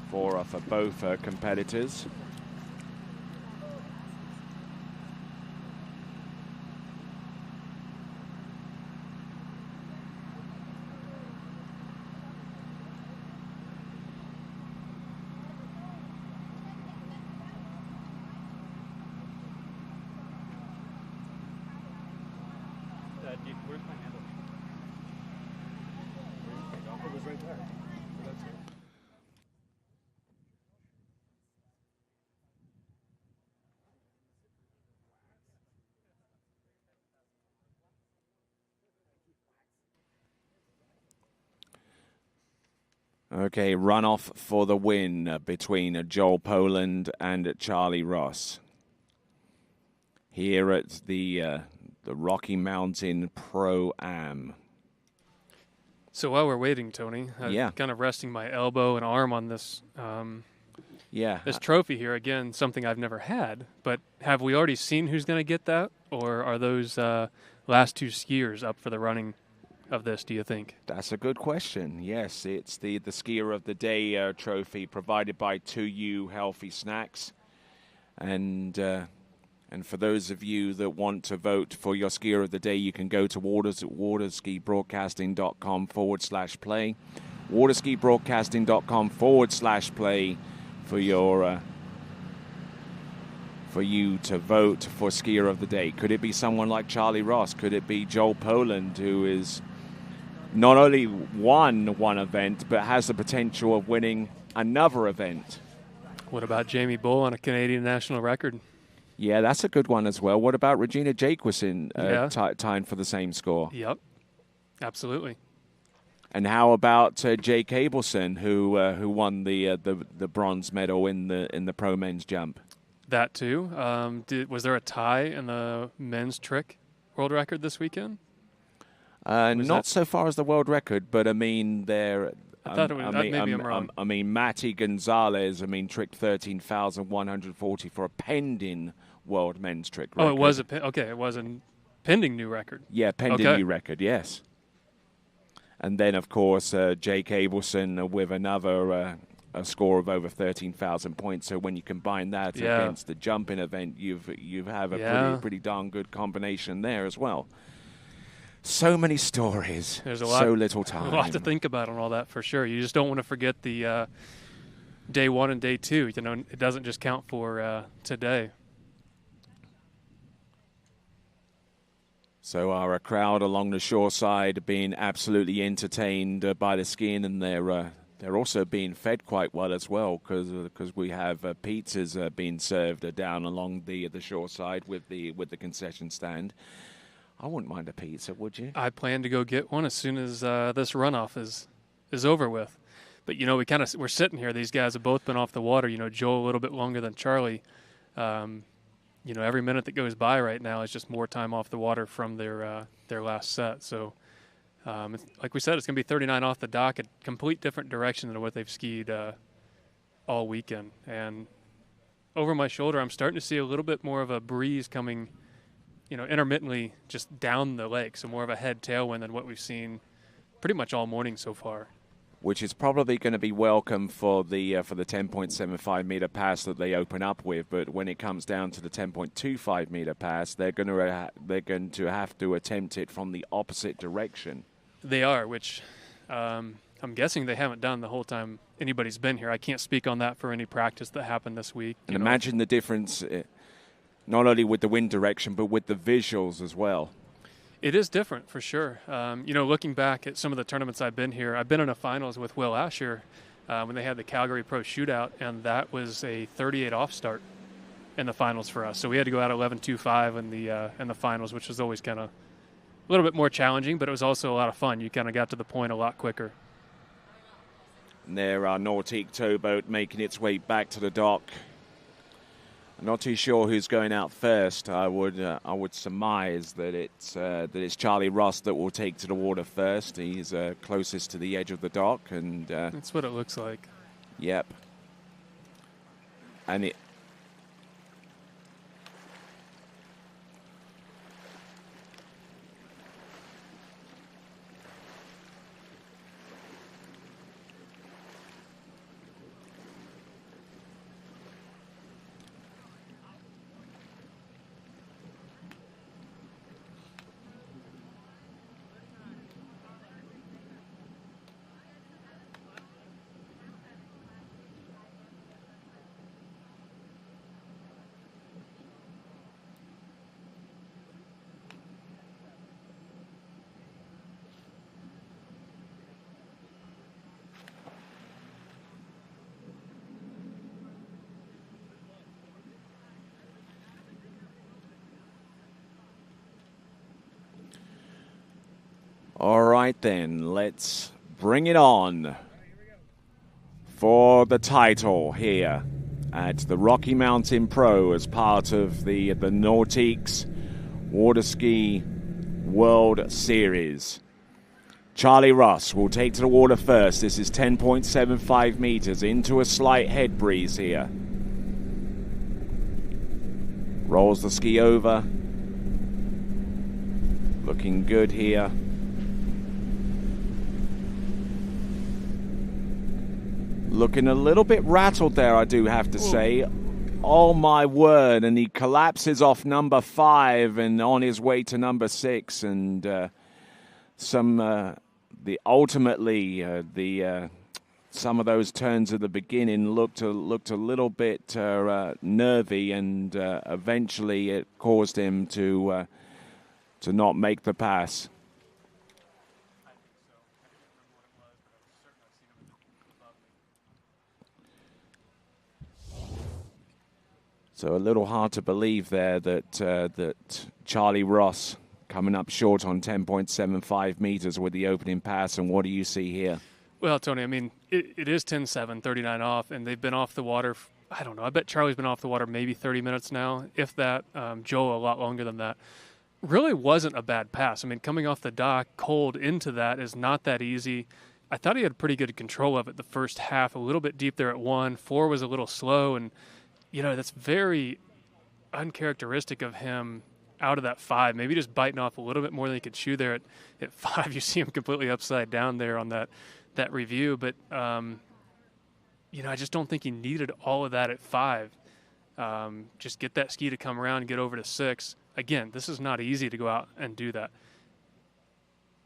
S1: for both competitors.
S19: Where's my handle?
S1: Okay, runoff for the win between Joel Poland and Charlie Ross here at the Rocky Mountain Pro-Am.
S19: So while we're waiting, Tony, I'm kind of resting my elbow and arm on this this trophy here. Again, something I've never had. But have we already seen who's going to get that? Or are those last two skiers up for the running of this, do you think?
S1: That's a good question. Yes, it's the Skier of the Day trophy provided by 2U Healthy Snacks. And for those of you that want to vote for your Skier of the Day, you can go to waterskibroadcasting.com/play. waterskibroadcasting.com/play for for you to vote for Skier of the Day. Could it be someone like Charlie Ross? Could it be Joel Poland, who is not only won one event, but has the potential of winning another event?
S19: What about Jamie Bull on a Canadian national record?
S1: Yeah, that's a good one as well. What about Regina Jacqueson tying for the same score?
S19: Yep, absolutely.
S1: And how about Jake Abelson, who won the bronze medal in the pro men's jump?
S19: That too. Was there a tie in the men's trick world record this weekend?
S1: Not so far as the world record, but I mean, there.
S19: I thought it was. Maybe I'm wrong.
S1: I mean, Matty Gonzalez. Tricked 13,140 for a pending world men's trick record.
S19: Oh, it was it was a pending new record.
S1: Yeah, pending new record. Yes. And then, of course, Jake Abelson with another a score of over 13,000 points. So when you combine that against the jumping event, you have a pretty darn good combination there as well. So many stories.
S19: There's a lot,
S1: so little time.
S19: A lot to think about on all that for sure. You just don't want to forget the day one and day two. You know, it doesn't just count for today.
S1: So our crowd along the shore side being absolutely entertained by the skiing, and they're also being fed quite well as well, because we have pizzas being served down along the shore side with the concession stand. I wouldn't mind a pizza, would you?
S19: I plan to go get one as soon as this runoff is over with. But you know, we're sitting here. These guys have both been off the water. You know, Joel a little bit longer than Charlie. You know, every minute that goes by right now is just more time off the water from their last set. So, like we said, it's going to be 39 off the dock, a complete different direction than what they've skied all weekend. And over my shoulder, I'm starting to see a little bit more of a breeze coming, you know, intermittently just down the lake. So more of a head tailwind than what we've seen pretty much all morning so far.
S1: Which is probably going to be welcome for the 10.75 meter pass that they open up with. But when it comes down to the 10.25 meter pass, they're going to have to attempt it from the opposite direction.
S19: They are, which I'm guessing they haven't done the whole time anybody's been here. I can't speak on that for any practice that happened this week.
S1: And imagine the difference, not only with the wind direction, but with the visuals as well.
S19: It is different for sure. You know, looking back at some of the tournaments I've been here, I've been in a finals with Will Asher when they had the Calgary Pro Shootout, and that was a 38 off start in the finals for us. So we had to go out at 11.25 in the finals, which was always kind of a little bit more challenging, but it was also a lot of fun. You kind of got to the point a lot quicker.
S1: And there, our Nautique towboat making its way back to the dock. I'm not too sure who's going out first. I would surmise that it's Charlie Ross that will take to the water first. He's closest to the edge of the dock, and
S19: that's what it looks like.
S1: Yep. And it. All right, then, let's bring it on. for the title here at the Rocky Mountain Pro as part of the Nordiques Water Ski World Series. Charlie Ross will take to the water first. This is 10.75 meters into a slight head breeze here. Rolls the ski over. Looking good here. Looking a little bit rattled there, I do have to say. Oh my word, and he collapses off number 5 and on his way to number 6, and some of those turns at the beginning looked a little bit nervy, and eventually it caused him to not make the pass. So a little hard to believe there that Charlie Ross coming up short on 10.75 meters with the opening pass. And what do you see here?
S19: Well, Tony, I mean, it is 10.7, 39 off, and they've been off the water. I don't know. I bet Charlie's been off the water maybe 30 minutes now, if that. Joe a lot longer than that. Really wasn't a bad pass. I mean, coming off the dock cold into that is not that easy. I thought he had pretty good control of it the first half, a little bit deep there at 1. 4 was a little slow, and that's very uncharacteristic of him out of that 5. Maybe just biting off a little bit more than he could chew there at 5. You see him completely upside down there on that review. But, I just don't think he needed all of that at 5. Just get that ski to come around and get over to 6. Again, this is not easy to go out and do that.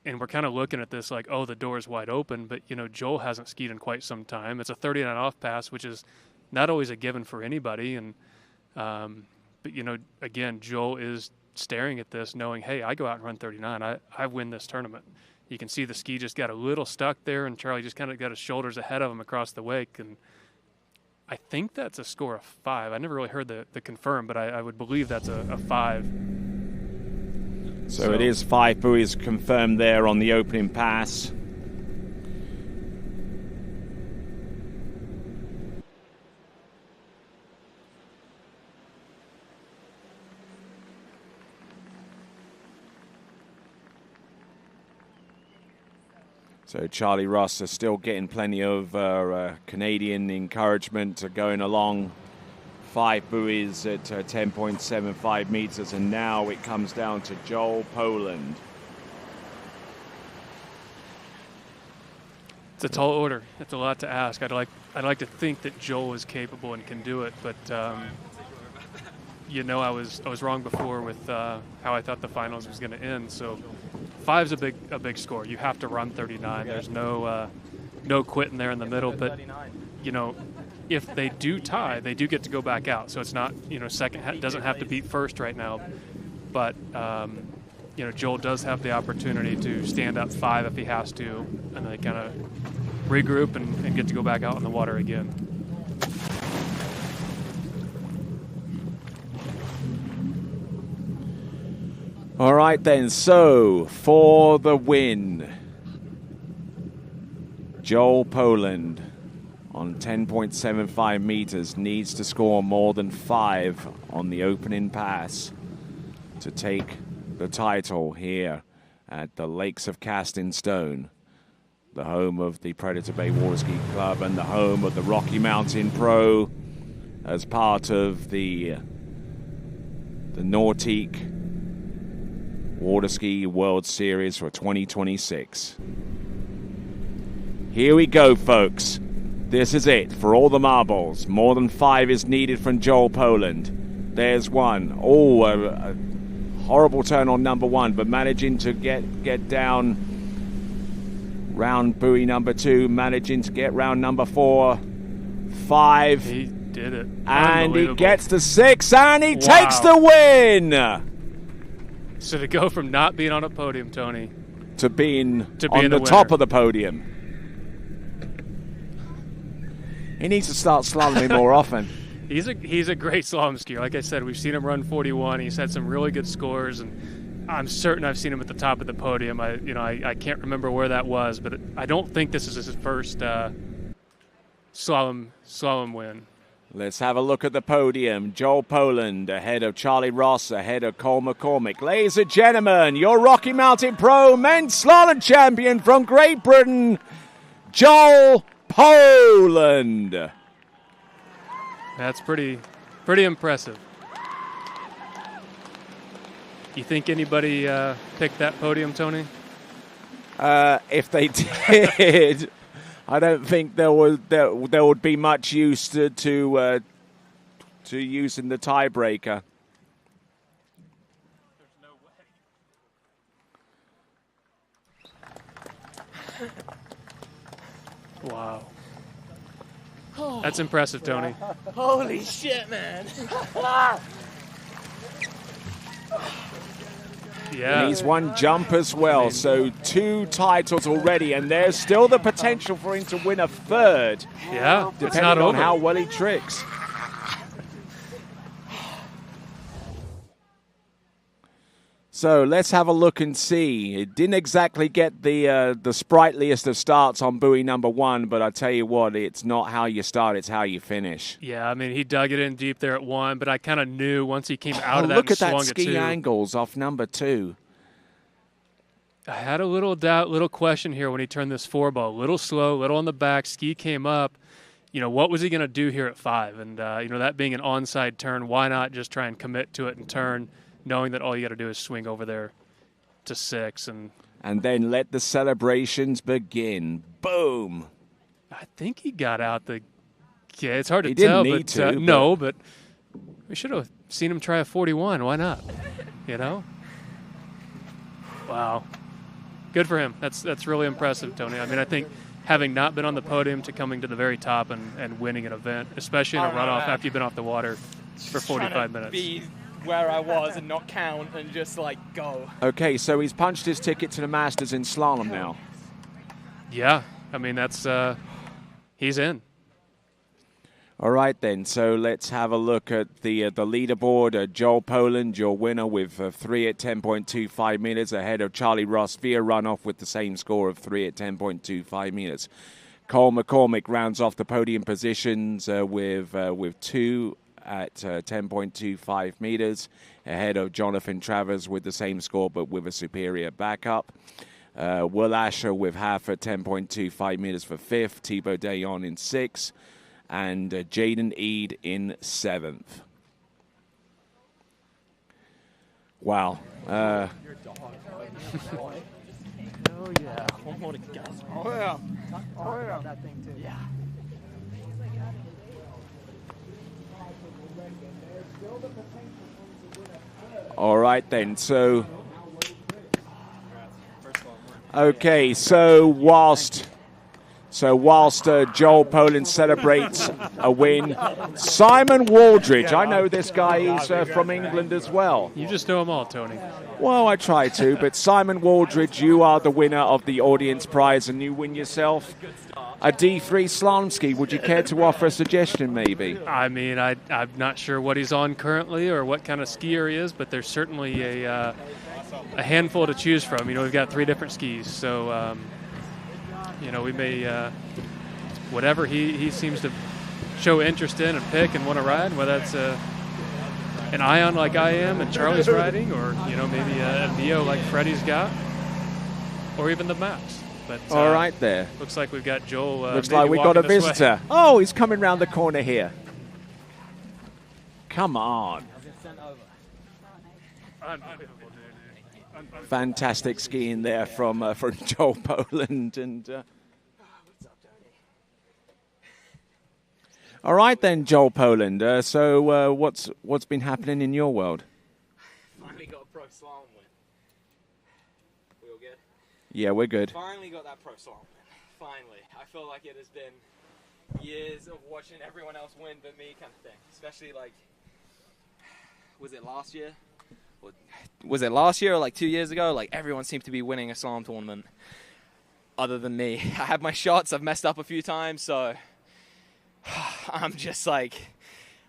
S19: And we're kind of looking at this like, oh, the door's wide open. But, Joel hasn't skied in quite some time. It's a 39 off pass, which is not always a given for anybody. And, but, again, Joel is staring at this knowing, hey, I go out and run 39. I win this tournament. You can see the ski just got a little stuck there, and Charlie just kind of got his shoulders ahead of him across the wake. And I think that's a score of 5. I never really heard the confirm, but I would believe that's a 5.
S1: So it is 5 buoys confirmed there on the opening pass. So Charlie Ross is still getting plenty of Canadian encouragement going along. 5 buoys at 10.75 meters, and now it comes down to Joel Poland.
S19: It's a tall order. It's a lot to ask. I'd like to think that Joel is capable and can do it, but I was wrong before with how I thought the finals was going to end. So 5's a big score. You have to run 39. There's no quitting there in the middle. But if they do tie, they do get to go back out. So it's not second doesn't have to beat first right now. But Joel does have the opportunity to stand up 5 if he has to, and they kind of regroup and get to go back out in the water again.
S1: All right then, so for the win, Joel Poland on 10.75 meters needs to score more than 5 on the opening pass to take the title here at the Lakes of Casting Stone, the home of the Predator Bay Water Ski Club and the home of the Rocky Mountain Pro as part of the Nordique Water Ski World Series for 2026. Here we go, folks. This is it for all the marbles. More than 5 is needed from Joel Poland. There's 1. Oh, a horrible turn on number 1, but managing to get down round buoy number 2, managing to get round number 4, 5.
S19: He did it.
S1: And he gets to 6, and he takes the win.
S19: So to go from not being on a podium, Tony,
S1: to being on the top of the podium. He needs to start slaloming more often.
S19: He's a great slalom skier. Like I said, we've seen him run 41. He's had some really good scores, and I'm certain I've seen him at the top of the podium. I can't remember where that was, but I don't think this is his first slalom win.
S1: Let's have a look at the podium. Joel Poland ahead of Charlie Ross, ahead of Cole McCormick. Ladies and gentlemen, your Rocky Mountain Pro men's slalom champion from Great Britain, Joel Poland.
S19: That's pretty impressive. You think anybody picked that podium, Tony?
S1: If they did, I don't think there would be much use to using the tiebreaker.
S19: Wow. That's impressive, Tony.
S20: Holy shit, man.
S19: Yeah.
S1: And he's won jump as well, so 2 titles already, and there's still the potential for him to win a third.
S19: Yeah, it's
S1: depending
S19: not
S1: on
S19: over.
S1: how well he tricks. So let's have a look and see. It didn't exactly get the sprightliest of starts on buoy number 1, but I tell you what, it's not how you start, it's how you finish.
S19: Yeah, I mean, he dug it in deep there at 1, but I kind of knew once he came out of that
S1: Look
S19: and
S1: at that
S19: swung at
S1: ski
S19: 2.
S1: angles off number 2.
S19: I had a little doubt, little question here when he turned this 4-ball. A little slow, little on the back. Ski came up. You know, what was he going to do here at 5? And, you know, that being an onside turn, why not just try and commit to it and turn, knowing that all you got to do is swing over there to 6.
S1: And then let the celebrations begin. Boom.
S19: I think he got out the – yeah, it's hard to
S1: He
S19: tell.
S1: didn't need to,
S19: no, but we should have seen him try a 41. Why not? You know? Wow. Good for him. That's really impressive, Tony. I mean, I think having not been on the podium to coming to the very top and winning an event, especially in a runoff after you've been off the water for 45 minutes.
S20: Be where I was and not count and just like go.
S1: Okay, so he's punched his ticket to the Masters in slalom now.
S19: Yeah, I mean, that's he's in.
S1: All right, then. So let's have a look at the leaderboard. Joel Poland, your winner, with 3 at 10.25 meters, ahead of Charlie Ross via runoff with the same score of 3 at 10.25 meters. Cole McCormick rounds off the podium positions with 2 at 10.25 meters, ahead of Jonathan Travers with the same score but with a superior backup. Will Asher with half at 10.25 meters for 5th, Thibaut Dayon in 6th, and Jaden Eade in 7th. Wow.
S20: Oh yeah. One more to go. Oh yeah. Oh yeah. That thing too. Yeah.
S1: All right, then. So, okay. So whilst Joel Poland celebrates a win, Simon Waldridge. I know this guy. He's from England as well.
S19: You just know them all, Tony.
S1: Well, I try to, but Simon Waldridge, you are the winner of the audience prize, and you win yourself a D3 slalom ski. Would you care to offer a suggestion, maybe?
S19: I mean, I'm not sure what he's on currently or what kind of skier he is, but there's certainly a handful to choose from. You know, we've got 3 different skis, so you know, we may whatever he seems to show interest in and pick and want to ride, whether that's an Ion like I am and Charlie's riding, or you know, maybe a Neo like Freddie's got, or even the Max. But
S1: all right, there.
S19: Looks like we've got Joel.
S1: Looks like we've got a visitor. Oh, he's coming round the corner here. Come on.
S19: Unbelievable, dude.
S1: Fantastic skiing there from Joel Poland. And all right then, Joel Poland. So what's been happening in your world?
S20: Finally got a pro slalom win. We all good?
S1: Yeah, we're good.
S20: Finally got that pro slalom win. Finally. I feel like it has been years of watching everyone else win but me kind of thing. Especially like, was it last year? Was it last year or like 2 years ago? Like everyone seemed to be winning a slalom tournament other than me. I had my shots. I've messed up a few times, so I'm just like,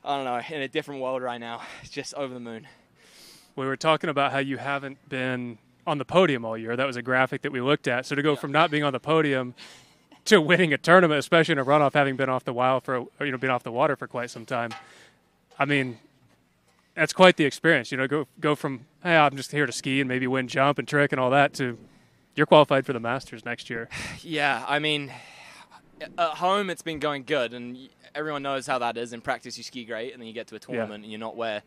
S20: I don't know, in a different world right now. It's just over the moon.
S19: We were talking about how you haven't been on the podium all year. That was a graphic that we looked at. So to go from not being on the podium to winning a tournament, especially in a runoff, having been off the been off the water for quite some time. I mean, that's quite the experience. Go from, hey, I'm just here to ski and maybe win jump and trick and all that, to you're qualified for the Masters next year.
S20: Yeah, I mean, at home it's been going good, and everyone knows how that is. In practice you ski great, and then you get to a tournament and you're not where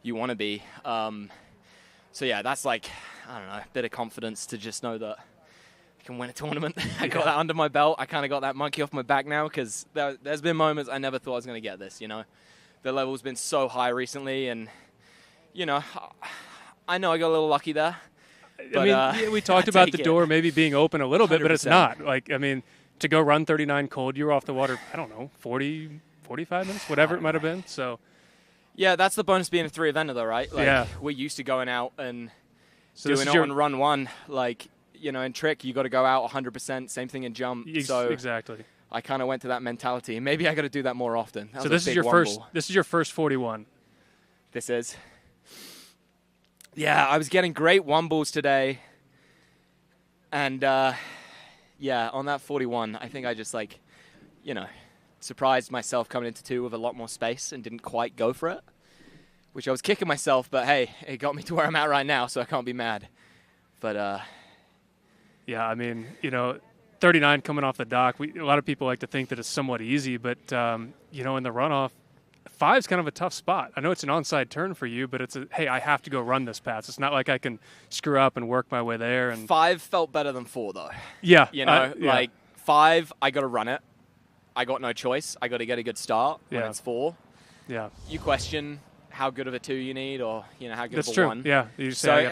S20: you want to be. So yeah, that's like, I don't know, a bit of confidence to just know that I can win a tournament. I got that under my belt. I kind of got that monkey off my back now, because there's been moments I never thought I was going to get this, The level's been so high recently, and, I know I got a little lucky there. But,
S19: I mean, we talked about the door maybe being open a little bit, but it's
S20: 100%.
S19: not. Like, I mean, to go run 39 cold, you were off the water, I don't know, 40, 45 minutes, whatever it might have been. So,
S20: yeah, that's the bonus being a 3-eventer, though, right? Like,
S19: yeah.
S20: We're used to going out and
S19: So
S20: doing it on run one. Like, in trick, you got to go out 100%. Same thing in jump.
S19: Exactly.
S20: I kind of went to that mentality, and maybe I got to do that more often.
S19: So this is your first. This is your first 41.
S20: This is. Yeah, I was getting great one balls today, and on that 41, I think I just surprised myself coming into 2 with a lot more space and didn't quite go for it, which I was kicking myself. But hey, it got me to where I'm at right now, so I can't be mad. But
S19: yeah, I mean, 39 coming off the dock. A lot of people like to think that it's somewhat easy, but in the runoff, 5's kind of a tough spot. I know it's an onside turn for you, but hey, I have to go run this pass. It's not like I can screw up and work my way there. And
S20: 5 felt better than 4, though.
S19: Yeah.
S20: Like 5, I got to run it. I got no choice. I got to get a good start when it's 4.
S19: Yeah.
S20: You question how good of a 2 you need, or how good
S19: That's
S20: of a
S19: true.
S20: 1.
S19: Yeah.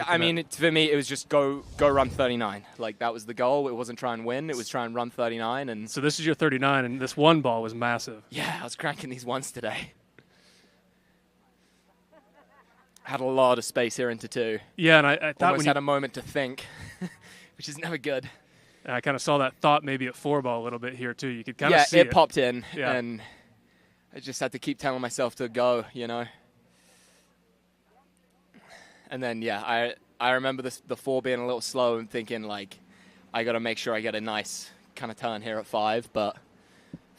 S20: I mean, for me, it was just go run 39. Like, that was the goal. It wasn't try and win. It was try and run 39. And
S19: so this is your 39, and this one ball was massive.
S20: Yeah, I was cranking these ones today. Had a lot of space here into 2.
S19: Yeah, and I thought
S20: almost had a moment to think, which is never good.
S19: And I kind of saw that thought maybe at 4 ball a little bit here too. You could kind of see
S20: it popped in,
S19: yeah.
S20: And I just had to keep telling myself to go, And then I remember the 4 being a little slow and thinking like, I got to make sure I get a nice kind of turn here at 5, but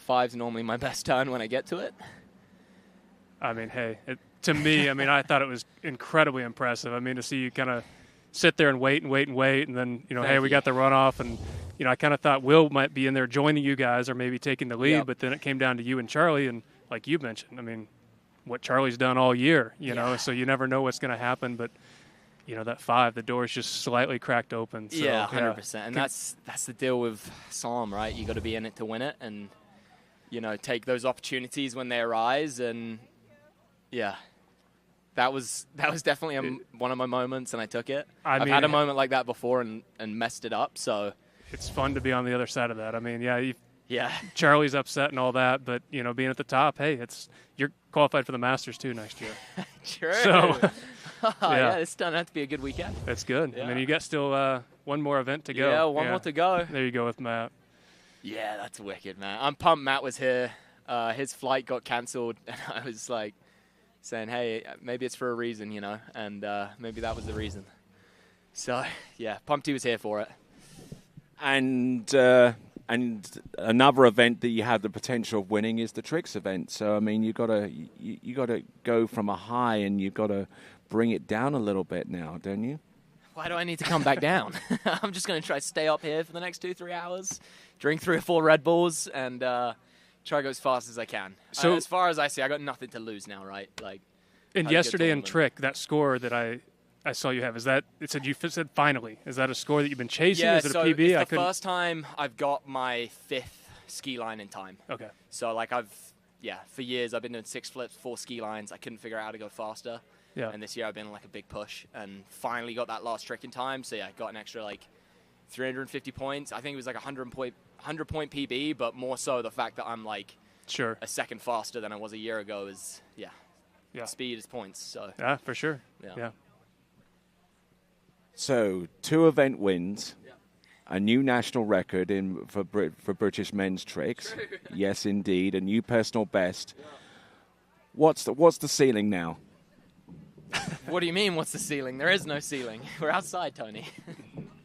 S20: 5's normally my best turn when I get to it.
S19: I mean, hey, to me, I mean, I thought it was incredibly impressive. I mean, to see you kind of sit there and wait, and then, hey, we got the runoff, and, I kind of thought Will might be in there joining you guys or maybe taking the lead, but then it came down to you and Charlie, and like you mentioned, I mean, what Charlie's done all year, you know, so you never know what's going to happen, but, that 5, the door's just slightly cracked open. So,
S20: yeah, 100%. And that's the deal with Slalom, right? You got to be in it to win it, and, take those opportunities when they arise, and, yeah. That was definitely one of my moments, and I took it. I've had a moment like that before and messed it up, so.
S19: It's fun to be on the other side of that. I mean,
S20: yeah.
S19: Charlie's upset and all that, but, being at the top, hey, you're qualified for the Masters too next year.
S20: True.
S19: So,
S20: yeah, it's turned out to be a good weekend.
S19: That's good. Yeah. I mean, you got still one more event to go.
S20: Yeah, one more to go.
S19: There you go with Matt.
S20: Yeah, that's wicked, man. I'm pumped Matt was here. His flight got cancelled, and I was like, saying, hey, maybe it's for a reason, and maybe that was the reason. So, yeah, pumped he was here for it.
S1: And another event that you have the potential of winning is the tricks event. So, I mean, you gotta go from a high, and you got to bring it down a little bit now, don't you?
S20: Why do I need to come back down? I'm just going to try to stay up here for the next 2-3 hours, drink 3 or 4 Red Bulls, and try to go as fast as I can. So as far as I see, I got nothing to lose now, right? Like.
S19: And yesterday in trick, that score that I saw you have, you said finally. Is that a score that you've been chasing?
S20: Yeah,
S19: is it a
S20: so
S19: PB?
S20: It's the first time I've got my 5th ski line in time.
S19: Okay.
S20: So for years I've been doing 6 flips, 4 ski lines. I couldn't figure out how to go faster.
S19: Yeah.
S20: And this year I've been like a big push and finally got that last trick in time. So yeah, I got an extra 350 points. I think it was like 100 point PB, but more so the fact that I'm a second faster than I was a year ago is speed is points. So
S19: yeah, for sure. Yeah.
S1: So 2 event wins, a new national record for British men's tricks.
S20: True.
S1: Yes, indeed, a new personal best. What's the ceiling now?
S20: What do you mean, what's the ceiling? There is no ceiling. We're outside, Tony.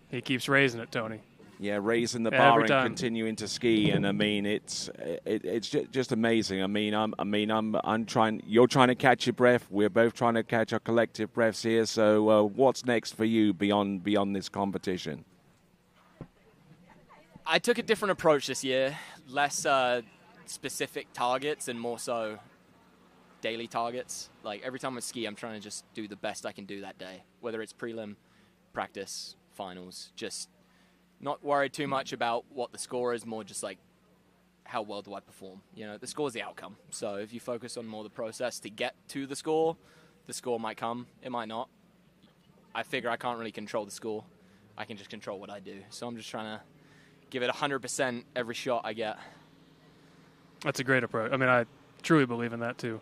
S19: He keeps raising it, Tony.
S1: Yeah, raising the
S19: Every
S1: bar and
S19: time.
S1: continuing to ski, and I mean it's just amazing. I'm trying. You're trying to catch your breath. We're both trying to catch our collective breaths here. So, what's next for you beyond this competition?
S6: I took a different approach this year, less specific targets and more so daily targets. Like every time I ski, I'm trying to just do the best I can do that day, whether it's prelim, practice, finals. Just not worried too much about what the score is, more just like how well do I perform. You know, the score is the outcome. So if you focus on more the process to get to the score might come, it might not. I figure I can't really control the score. I can just control what I do. So I'm just trying to give it 100% every shot I get.
S19: That's a great approach. I mean, I truly believe in that too.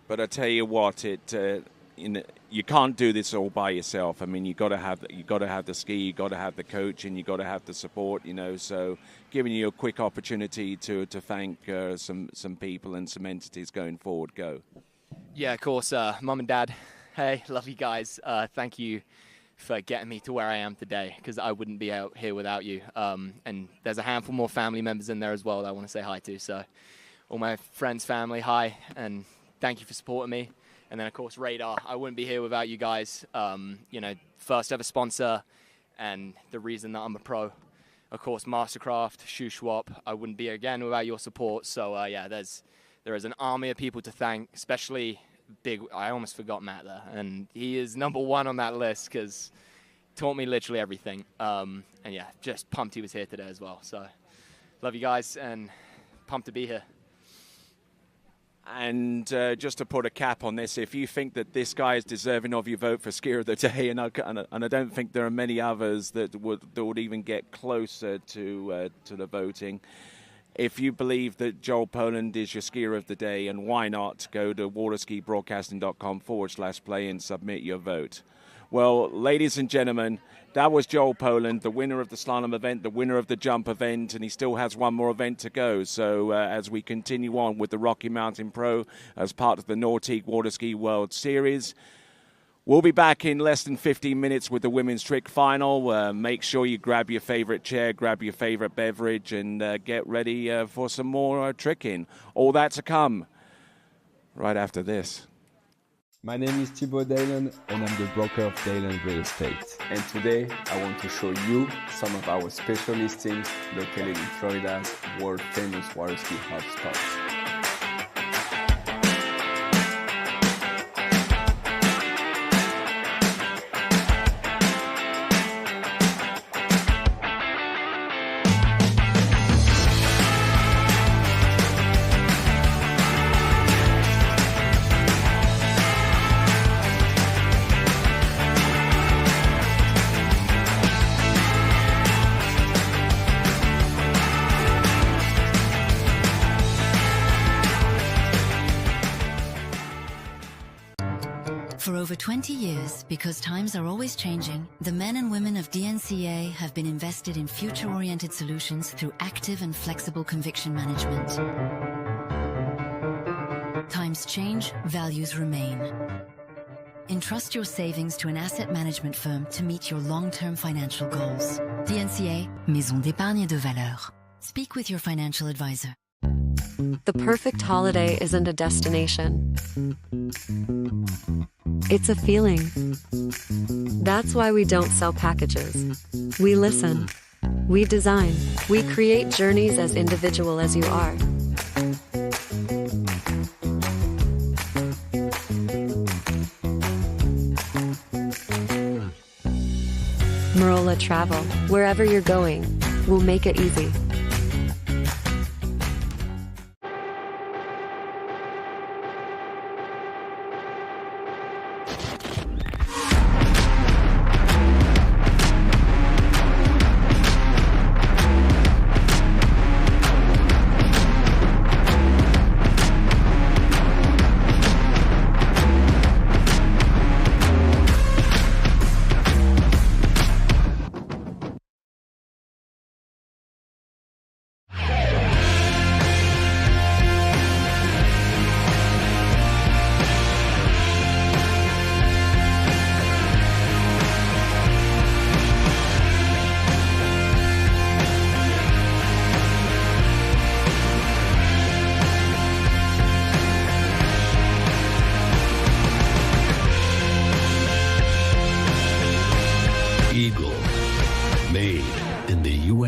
S1: But I tell you what, you can't do this all by yourself. I mean, you got to have the ski, you got to have the coach, and you got to have the support. You know, so giving you a quick opportunity to thank some people and some entities going forward. Go.
S6: Yeah, of course. Mum and Dad, hey, love you guys. Thank you for getting me to where I am today, because I wouldn't be out here without you. And there's a handful more family members in there as well that I want to say hi to. So all my friends, family, hi, and thank you for supporting me. And then, of course, Radar. I wouldn't be here without you guys. You know, first ever sponsor and the reason that I'm a pro. Of course, Mastercraft, Shoe Swap. I wouldn't be here again without your support. So, yeah, there is an army of people to thank, especially big. I almost forgot Matt there. And he is number one on that list because he taught me literally everything. And, yeah, just pumped he was here today as well. So, love you guys and pumped to be here.
S1: And just to put a cap on this, if you think that this guy is deserving of your vote for Skier of the Day, and I don't think there are many others that would even get closer to the voting. If you believe that Joel Poland is your Skier of the Day, and why not, go to waterskibroadcasting.com/play and submit your vote. Well, ladies and gentlemen, that was Joel Poland, the winner of the slalom event, the winner of the jump event, and he still has one more event to go. So as we continue on with the Rocky Mountain Pro as part of the Nautique Waterski World Series, we'll be back in less than 15 minutes with the women's trick final. Make sure you grab your favorite chair, grab your favorite beverage, and get ready for some more tricking. All that to come right after this.
S14: My name is Thibaut Dalen and I'm the broker of Dalen Real Estate. And today I want to show you some of our special listings located in Florida's world famous water ski hotspots.
S15: For over 20 years, because times are always changing, the men and women of DNCA have been invested in future-oriented solutions through active and flexible conviction management. Times change, values remain. Entrust your savings to an asset management firm to meet your long-term financial goals. DNCA, Maison d'épargne de valeur. Speak with your financial advisor.
S21: The perfect holiday isn't a destination. It's a feeling. That's why we don't sell packages. We listen. We design. We create journeys as individual as you are. Marola Travel. Wherever you're going, we'll make it easy.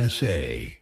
S17: USA.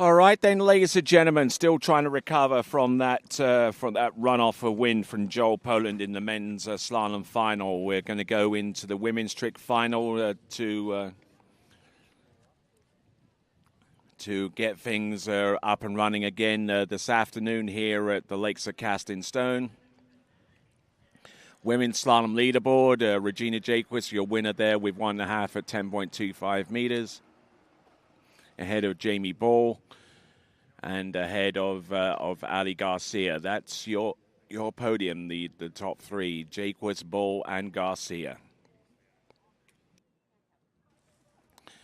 S1: All right, then, ladies and gentlemen, still trying to recover from that runoff of win from Joel Poland in the men's slalom final. We're going to go into the women's trick final to get things up and running again this afternoon here at the Lakes of Casting Stone. Women's slalom leaderboard, Regina Jaquist, your winner there with 1.5 at 10.25 meters, ahead of Jamie Ball and ahead of Ali Garcia. That's your podium, the top three, Jaquist, Ball, and Garcia.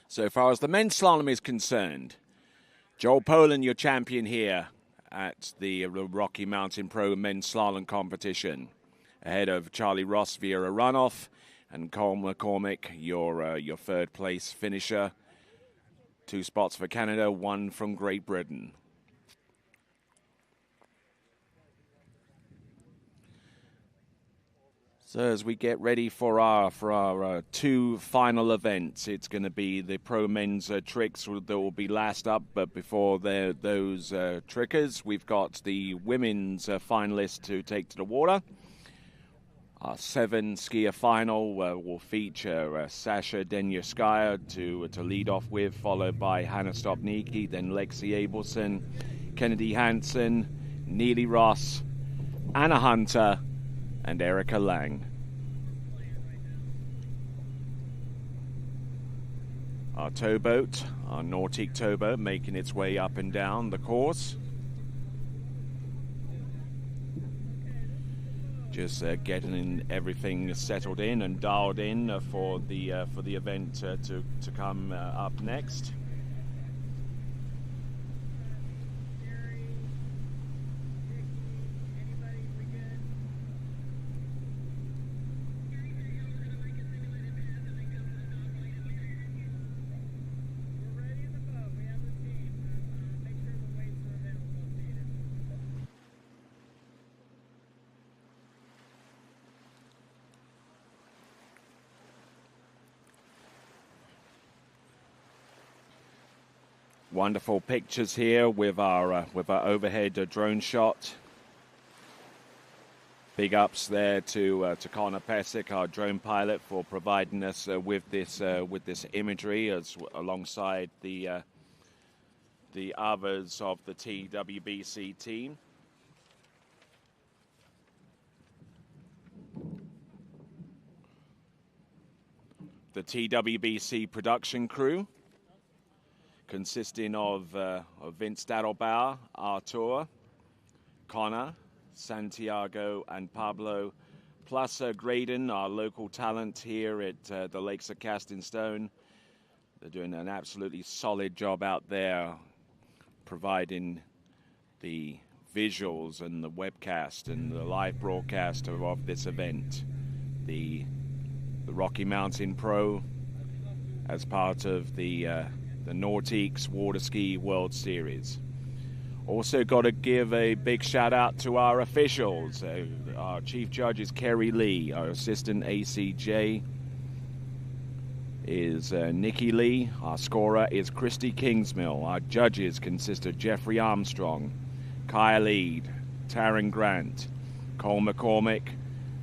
S1: So far as the men's slalom is concerned, Joel Poland, your champion here at the Rocky Mountain Pro Men's Slalom Competition, ahead of Charlie Ross via a runoff, and Cole McCormick, your third place finisher. 2 spots for Canada, 1 from Great Britain. So as we get ready for our 2 final events, it's going to be the pro men's tricks that will be last up. But before those trickers, we've got the women's finalists to take to the water. Our 7 skier final will feature Sasha Denyaskaya to lead off with, followed by Hannah Stopnicki, then Lexi Abelson, Kennedy Hansen, Neely Ross, Anna Hunter, and Erica Lang. Our towboat, our Nautique towboat, making its way up and down the course. Just getting everything settled in and dialed in for the event to come up next. Wonderful pictures here with our overhead drone shot. Big ups there to Connor Pesic, our drone pilot, for providing us with this imagery alongside the others of the TWBC team. The TWBC production crew, consisting of Vince Dadelbauer, Artur, Connor, Santiago, and Pablo, plus Graydon, our local talent here at the Lakes of Casting Stone. They're doing an absolutely solid job out there, providing the visuals and the webcast and the live broadcast of this event. The Rocky Mountain Pro, as part of the Nautique's Water Ski World Series. Also got to give a big shout out to our officials. Our chief judge is Kerry Lee. Our assistant ACJ is Nikki Lee. Our scorer is Christy Kingsmill. Our judges consist of Jeffrey Armstrong, Kyle Eade, Taryn Grant, Cole McCormick,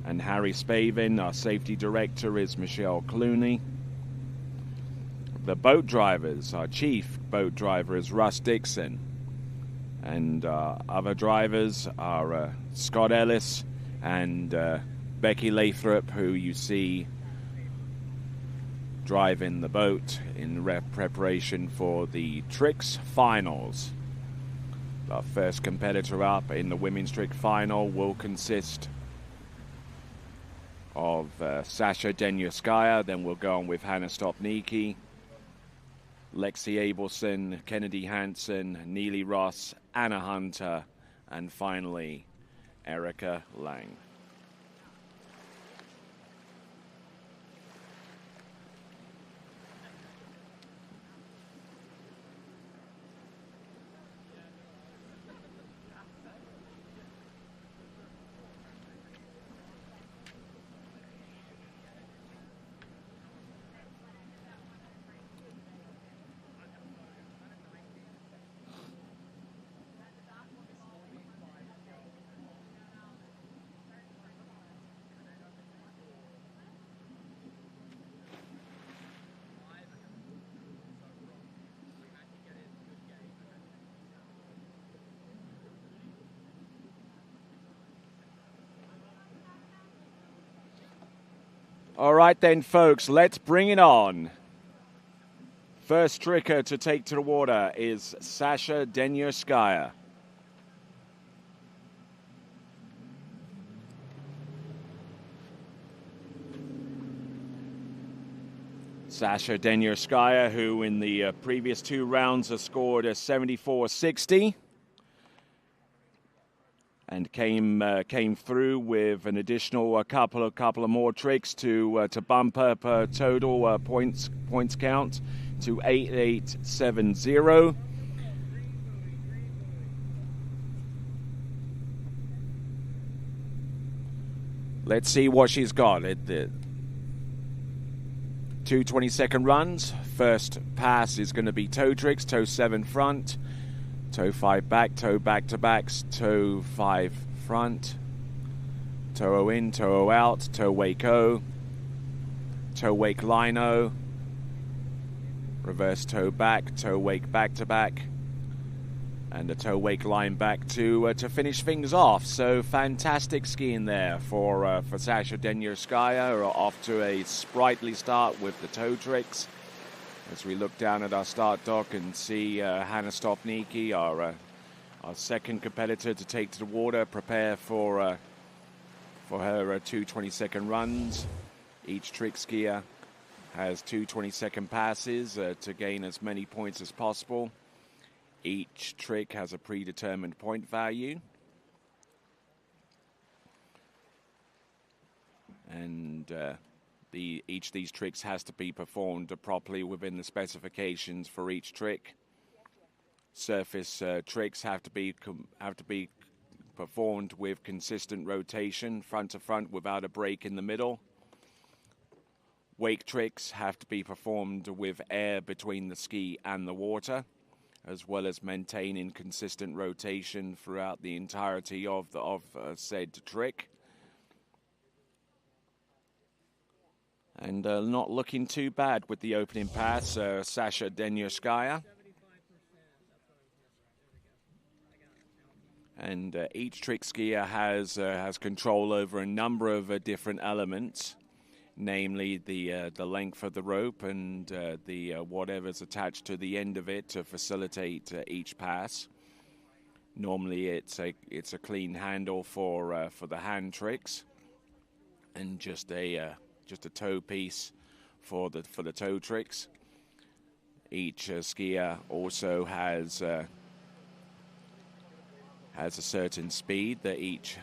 S1: and Harry Spavin. Our safety director is Michelle Clooney. The boat drivers, our chief boat driver is Russ Dixon. And other drivers are Scott Ellis and Becky Lathrop, who you see driving the boat in preparation for the Tricks Finals. Our first competitor up in the women's trick final will consist of Sasha Denyaskaya. Then we'll go on with Hannah Stopnicki, Lexi Abelson, Kennedy Hansen, Neely Ross, Anna Hunter, and finally Erica Lang. All right then, folks, let's bring it on. First tricker to take to the water is Sasha Denierskaya. Sasha Denierskaya, who in the previous 2 rounds has scored a 74.60 and came through with an additional couple of more tricks to bump up her total points count to 8870. Let's see what she's got. 2 20-second runs. First pass is going to be toe tricks, toe 7 front, toe 5 back to backs, toe 5 front, toe O in, toe O out, toe wake O, toe wake line O, reverse toe wake back to back, and a toe wake line back to finish things off. So fantastic skiing there for Sasha Denierskaya, off to a sprightly start with the toe tricks. As we look down at our start dock and see Hannah Stopnicki, our second competitor to take to the water, prepare for her 2 20-second runs. Each trick skier has 2 20-second passes to gain as many points as possible. Each trick has a predetermined point value. And each of these tricks has to be performed properly within the specifications for each trick. Surface tricks have to be performed with consistent rotation, front to front without a break in the middle. Wake tricks have to be performed with air between the ski and the water, as well as maintaining consistent rotation throughout the entirety of said trick. And not looking too bad with the opening pass, Sasha Denierskaya. And each trick skier has control over a number of different elements, namely the length of the rope and the whatever's attached to the end of it to facilitate each pass. Normally, it's a clean handle for the hand tricks, and just a toe piece for the toe tricks. Each skier also has a certain speed that each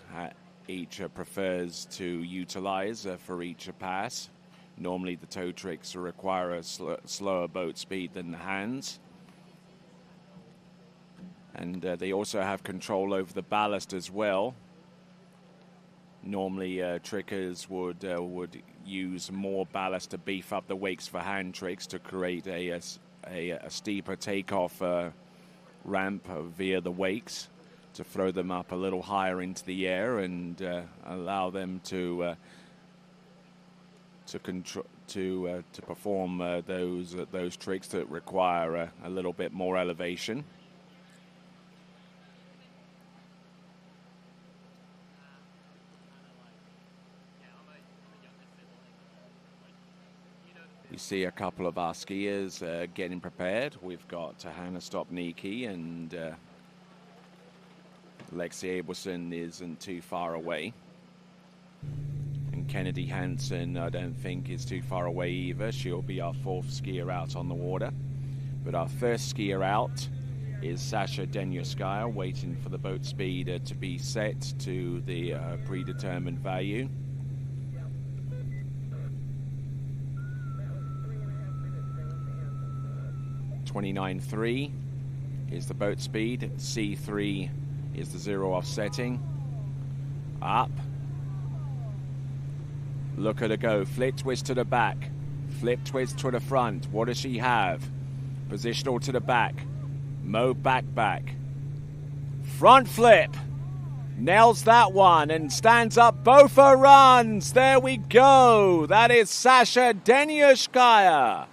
S1: prefers to utilize for each pass. Normally the toe tricks require a slower boat speed than the hands. And they also have control over the ballast as well. Normally trickers would use more ballast to beef up the wakes for hand tricks to create a steeper takeoff ramp via the wakes, to throw them up a little higher into the air and allow them to perform those tricks that require a little bit more elevation. We see a couple of our skiers getting prepared. We've got Hannah Stopnicki and Lexi Abelson isn't too far away. And Kennedy Hansen, I don't think, is too far away either. She'll be our 4th skier out on the water. But our first skier out is Sasha Denierskaya, waiting for the boat speed to be set to the predetermined value. .29.3 is the boat speed. C3 is the 0 offsetting. Up. Look at her go. Flip twist to the back. Flip twist to the front. What does she have? Positional to the back. Mo back. Front flip. Nails that one and stands up both her runs. There we go. That is Sasha Denierskaya.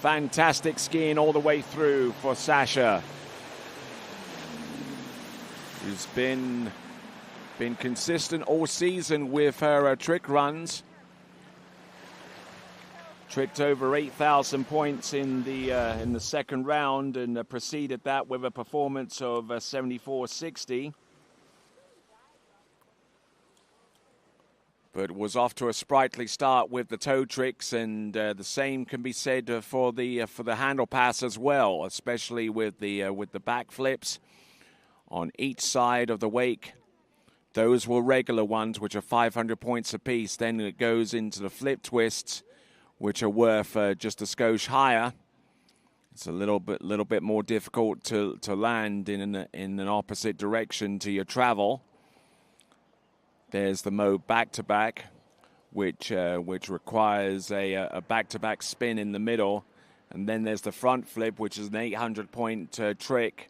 S1: Fantastic skiing all the way through for Sasha. who's been consistent all season with her trick runs. Tricked over 8,000 points in the second round and preceded that with a performance of 74.60. But was off to a sprightly start with the toe tricks, and the same can be said for the handle pass as well, especially with the back flips on each side of the wake. Those were regular ones, which are 500 points apiece. Then it goes into the flip twists, which are worth just a skosh higher. It's a little bit more difficult to land in an opposite direction to your travel. There's the mode back-to-back, which requires a back-to-back spin in the middle. And then there's the front flip, which is an 800-point trick.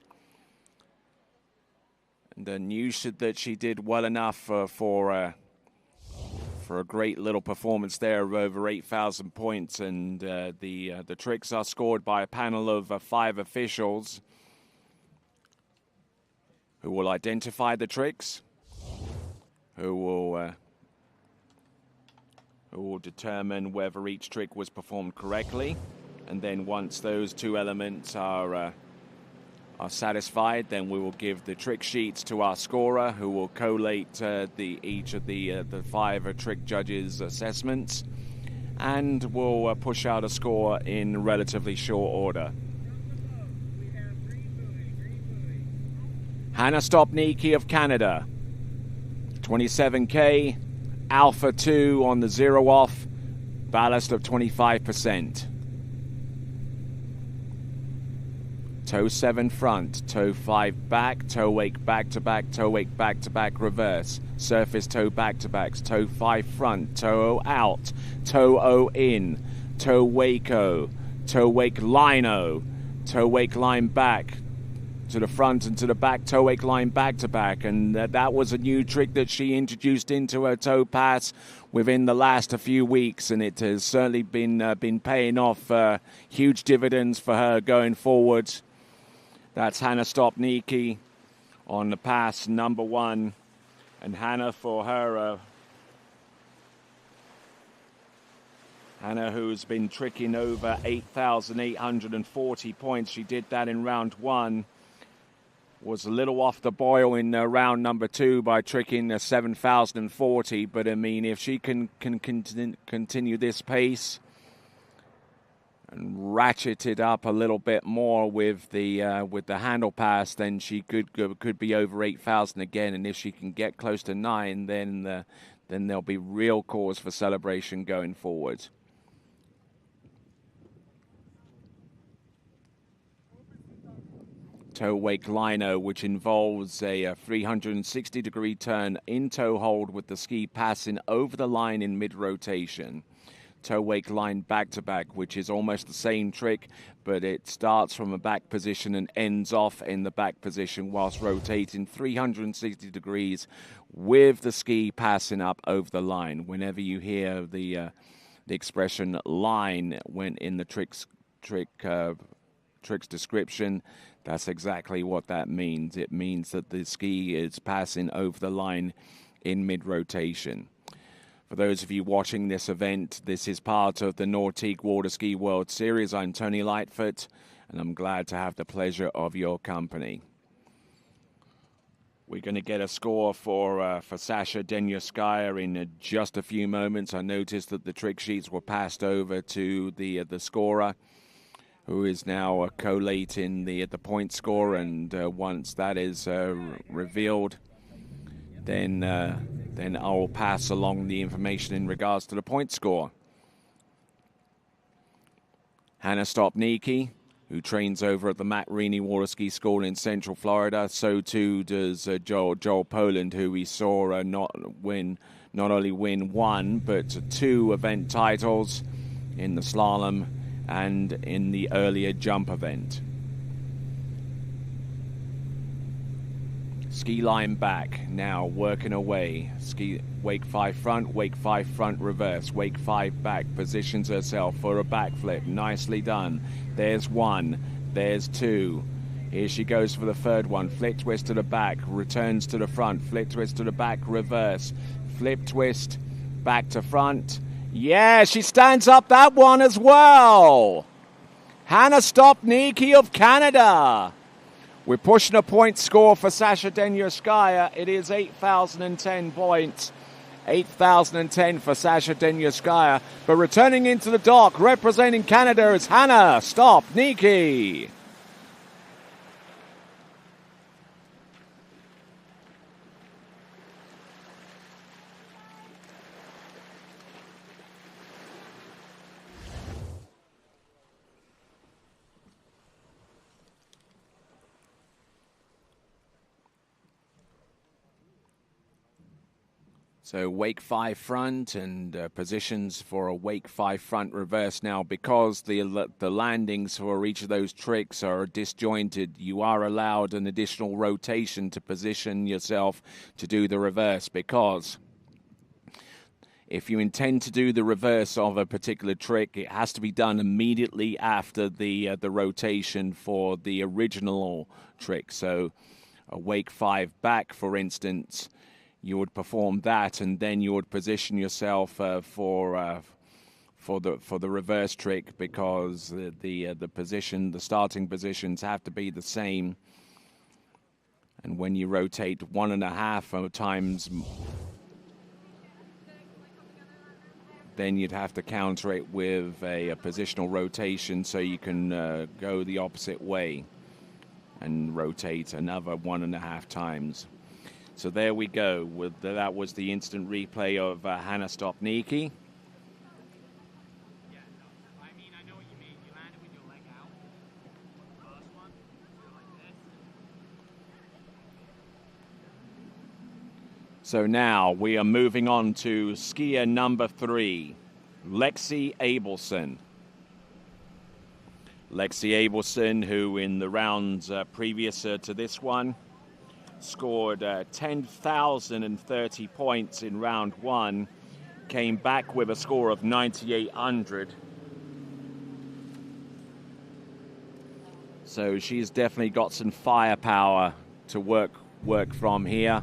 S1: And the news that she did well enough for a great little performance there of over 8,000 points. And the tricks are scored by a panel of 5 officials who will identify the tricks, who will determine whether each trick was performed correctly. And then once those 2 elements are satisfied, then we will give the trick sheets to our scorer, who will collate each of the 5 trick judges' assessments, and will push out a score in relatively short order. Hannah Stopnicki of Canada, 27K, Alpha 2 on the 0 off, ballast of 25%. Toe 7 front, toe 5 back, toe wake back to back, toe wake back to back reverse, surface toe back to backs, toe 5 front, toe 0 out, toe 0 in, toe wake O, toe wake line O, toe wake line back to the front and to the back, toe wake line back to back. And that was a new trick that she introduced into her toe pass within the last few weeks, and it has certainly been paying off huge dividends for her going forward. That's Hannah Stopnicki on the pass number 1, and Hannah for her Hannah, who's been tricking over 8,840 points. She did that in round 1. Was a little off the boil in round number 2 by tricking 7,040. But I mean, if she can continue this pace and ratchet it up a little bit more with the handle pass, then she could be over 8,000 again. And if she can get close to 9, then there'll be real cause for celebration going forward. Toe wake lino, which involves a 360-degree turn in toe hold with the ski passing over the line in mid-rotation. Toe wake line back-to-back, which is almost the same trick, but it starts from a back position and ends off in the back position whilst rotating 360 degrees with the ski passing up over the line. Whenever you hear the expression line when in the trick's description, that's exactly what that means. It means that the ski is passing over the line in mid-rotation. For those of you watching this event, this is part of the Nordique Water Ski World Series. I'm Tony Lightfoot, and I'm glad to have the pleasure of your company. We're going to get a score for Sasha Denyaskaya in just a few moments. I noticed that the trick sheets were passed over to the scorer, who is now collating the point score, and once that is revealed, then I'll pass along the information in regards to the point score. Hannah Stopnicki, who trains over at the Matt Reaney Water Ski School in Central Florida. So too does Joel Poland, who we saw not only win 1, but 2 event titles in the slalom and in the earlier jump event. Ski line back, now working away. Ski wake 5 front, wake 5 front reverse, wake 5 back, positions herself for a backflip. Nicely done. There's 1, there's 2, Here she goes for the third one. Flip twist to the back, returns to the front. Flip twist to the back, reverse. Flip twist, back to front. Yeah, she stands up that one as well. Hannah Stopnicki of Canada. We're pushing a point score for Sasha Denyorskaya. It is 8,010 points. 8,010 for Sasha Denyorskaya. But returning into the dock, representing Canada, is Hannah Stopnicki. So wake 5 front and positions for a wake 5 front reverse. Now, because the landings for each of those tricks are disjointed, you are allowed an additional rotation to position yourself to do the reverse, because if you intend to do the reverse of a particular trick, it has to be done immediately after the rotation for the original trick. So a wake 5 back, for instance, you would perform that, and then you would position yourself for the reverse trick, because the starting positions have to be the same. And when you rotate 1.5 times, then you'd have to counter it with a positional rotation, so you can go the opposite way and rotate another 1.5 times. So there we go. That was the instant replay of Hannah Stopnicki. So now we are moving on to skier number 3, Lexi Abelson. Lexi Abelson, who in the rounds previous to this one scored 10,030 points in round 1, came back with a score of 9,800. So she's definitely got some firepower to work from here.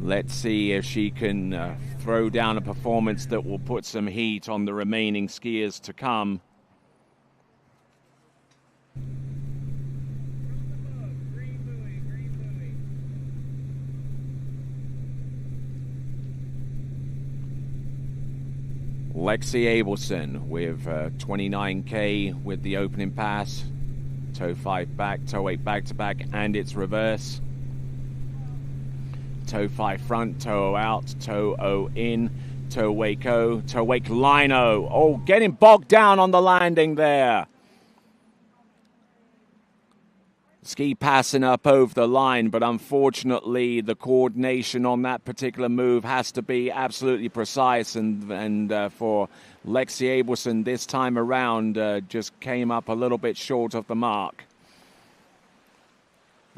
S1: Let's see if she can throw down a performance that will put some heat on the remaining skiers to come. Lexi Abelson with 29K with the opening pass. Toe 5 back, toe 8 back to back, and it's reverse. Toe 5 front, toe out, toe O in, toe wake O, toe wake line O. Oh, getting bogged down on the landing there. Ski passing up over the line, but unfortunately the coordination on that particular move has to be absolutely precise, and for Lexi Abelson this time around just came up a little bit short of the mark.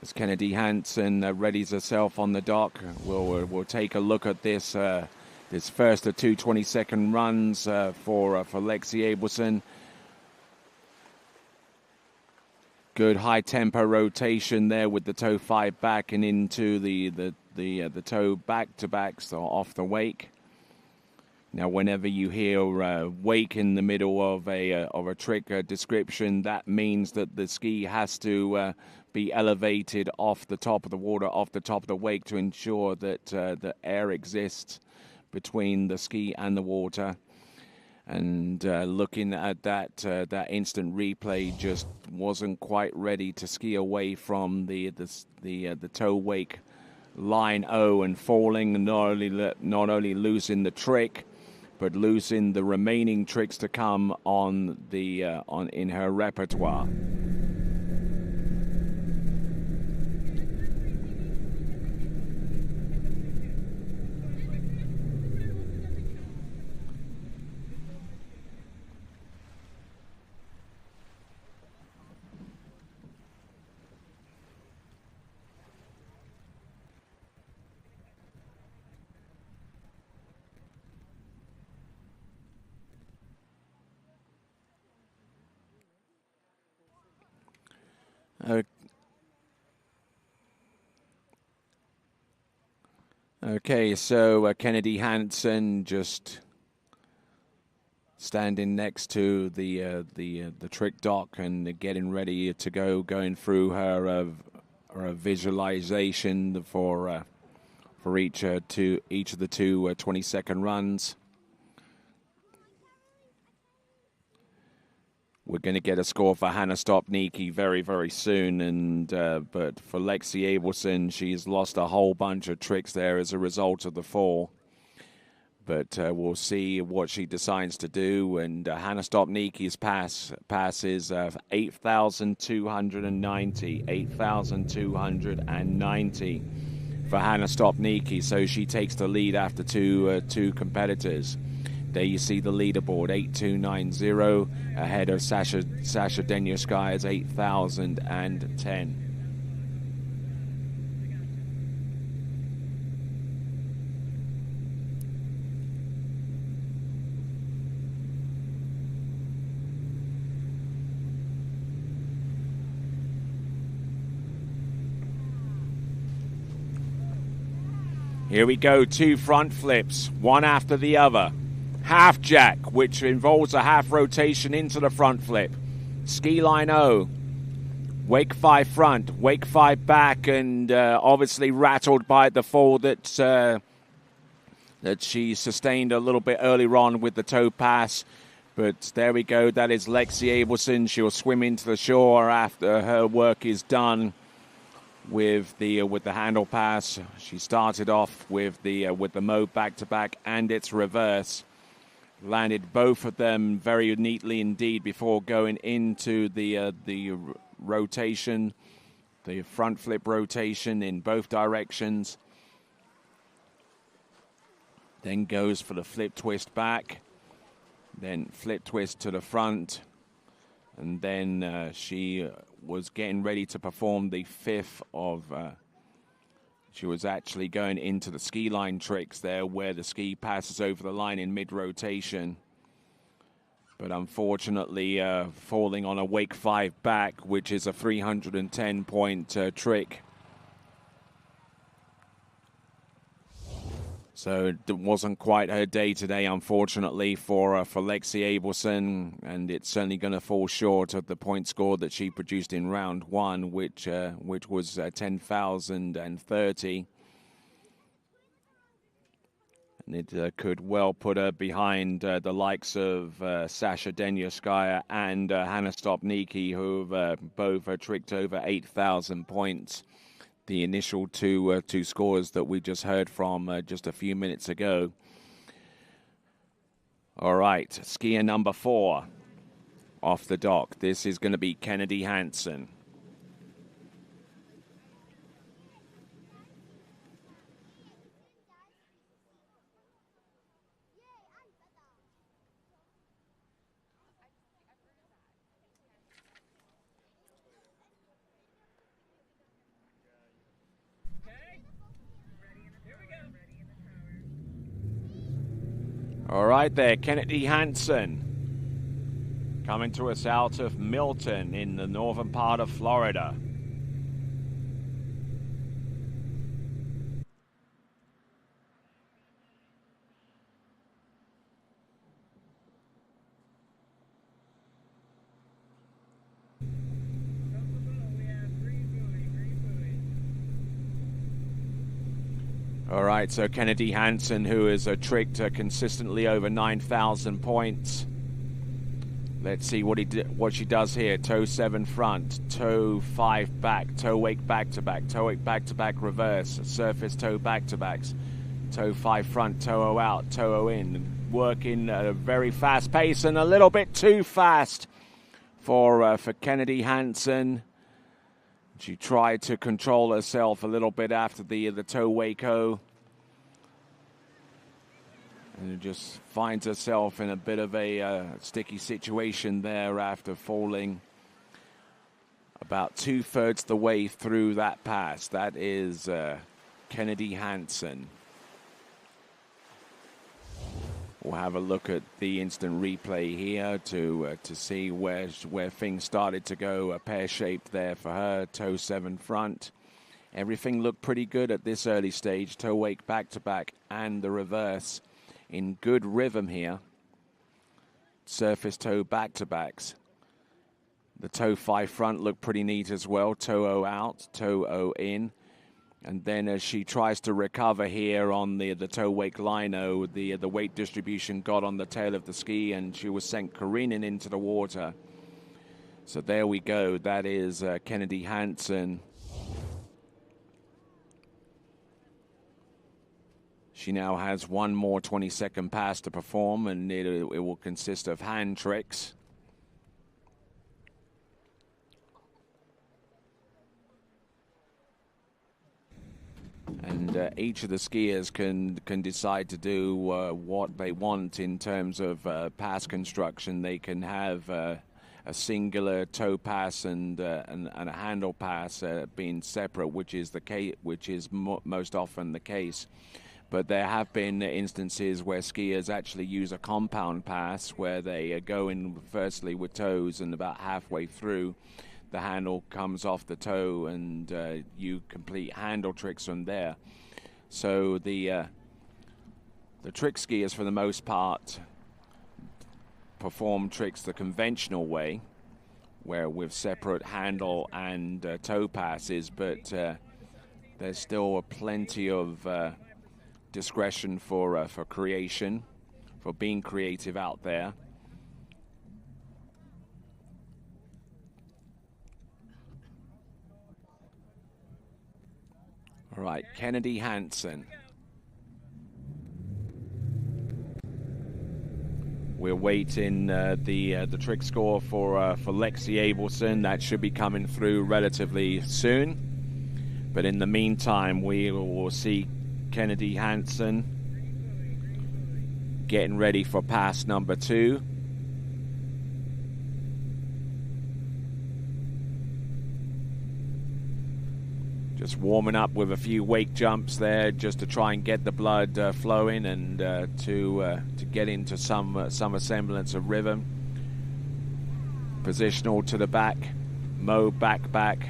S1: As Kennedy Hansen readies herself on the dock, we'll take a look at this this first of 2 20-second runs for Lexi Abelson. Good high tempo rotation there with the toe 5 back and into the toe back to back, so off the wake. Now, whenever you hear wake in the middle of a trick description, that means that the ski has to be elevated off the top of the water, off the top of the wake, to ensure that the air exists between the ski and the water. And looking at that instant replay, just wasn't quite ready to ski away from the toe wake line O and falling, and not only losing the trick, but losing the remaining tricks to come in her repertoire. Okay, so Kennedy Hansen just standing next to the trick dock and getting ready to go, going through her visualization for each of the two 20-second runs. We're going to get a score for Hannah Stopnicki very, very soon, and but for Lexi Abelson, she's lost a whole bunch of tricks there as a result of the fall. But we'll see what she decides to do. And Hannah Stopnicki's pass is 8,290. 8,290 for Hannah Stopnicki. So she takes the lead after two competitors. There you see the leaderboard, 8,290 ahead of Sasha Denyaskaya's 8,010. Here we go, 2 front flips, one after the other. Half jack, which involves a half rotation into the front flip. Ski line O. Wake 5 front, wake 5 back, and obviously rattled by the fall that she sustained a little bit earlier on with the toe pass. But there we go, that is Lexi Abelson. She'll swim into the shore after her work is done with the handle pass. She started off with the mode back to back and its reverse. Landed both of them very neatly indeed before going into the rotation, the front flip rotation in both directions. Then goes for the flip twist back, then flip twist to the front, and then she was getting ready to perform the fifth of... she was actually going into the ski line tricks there where the ski passes over the line in mid-rotation. But unfortunately, falling on a wake 5 back, which is a 310-point trick. So it wasn't quite her day today, unfortunately, for Lexi Abelson, and it's certainly going to fall short of the point score that she produced in round 1, which was 10,030. And it could well put her behind the likes of Sasha Denyaskaya and Hannah Stopnicki, who have both tricked over 8,000 points. The initial two scores that we just heard from just a few minutes ago. All right, skier number 4 off the dock. This is going to be Kennedy Hansen. All right there, Kennedy Hansen coming to us out of Milton in the northern part of Florida. All right, so Kennedy Hansen, who has tricked consistently over 9,000 points. Let's see what she does here. Toe 7 front, toe 5 back, toe wake back to back, toe wake back to back reverse, surface toe back to backs, toe 5 front, toe O out, toe O in. Working at a very fast pace and a little bit too fast for Kennedy Hansen. She tried to control herself a little bit after the toe wake-o. And just finds herself in a bit of a sticky situation there after falling about 2/3 the way through that pass. That is Kennedy Hansen. We'll have a look at the instant replay here to see where things started to go pear-shaped there for her. Toe 7 front. Everything looked pretty good at this early stage. Toe wake back-to-back and the reverse in good rhythm here. Surface toe back-to-backs. The toe 5 front looked pretty neat as well. Toe 0 out, toe 0 in. And then as she tries to recover here on the toe wake lino, the weight distribution got on the tail of the ski and she was sent careening into the water. So there we go. That is Kennedy Hansen. She now has one more 20-second pass to perform, and it will consist of hand tricks. And each of the skiers can decide to do what they want in terms of pass construction. They can have a singular toe pass and a handle pass being separate, which is the case, most often the case. But there have been instances where skiers actually use a compound pass, where they go in firstly with toes, and about halfway through, the handle comes off the toe, and you complete handle tricks from there. So the trick skiers, for the most part, perform tricks the conventional way, where with separate handle and toe passes, but there's still plenty of discretion for creation, for being creative out there. All right, Kennedy Hansen. We're waiting the trick score for Lexi Abelson. That should be coming through relatively soon. But in the meantime, we will see Kennedy Hansen getting ready for pass number 2. Just warming up with a few wake jumps there, just to try and get the blood flowing and to get into some semblance of rhythm. Positional to the back, Mo back.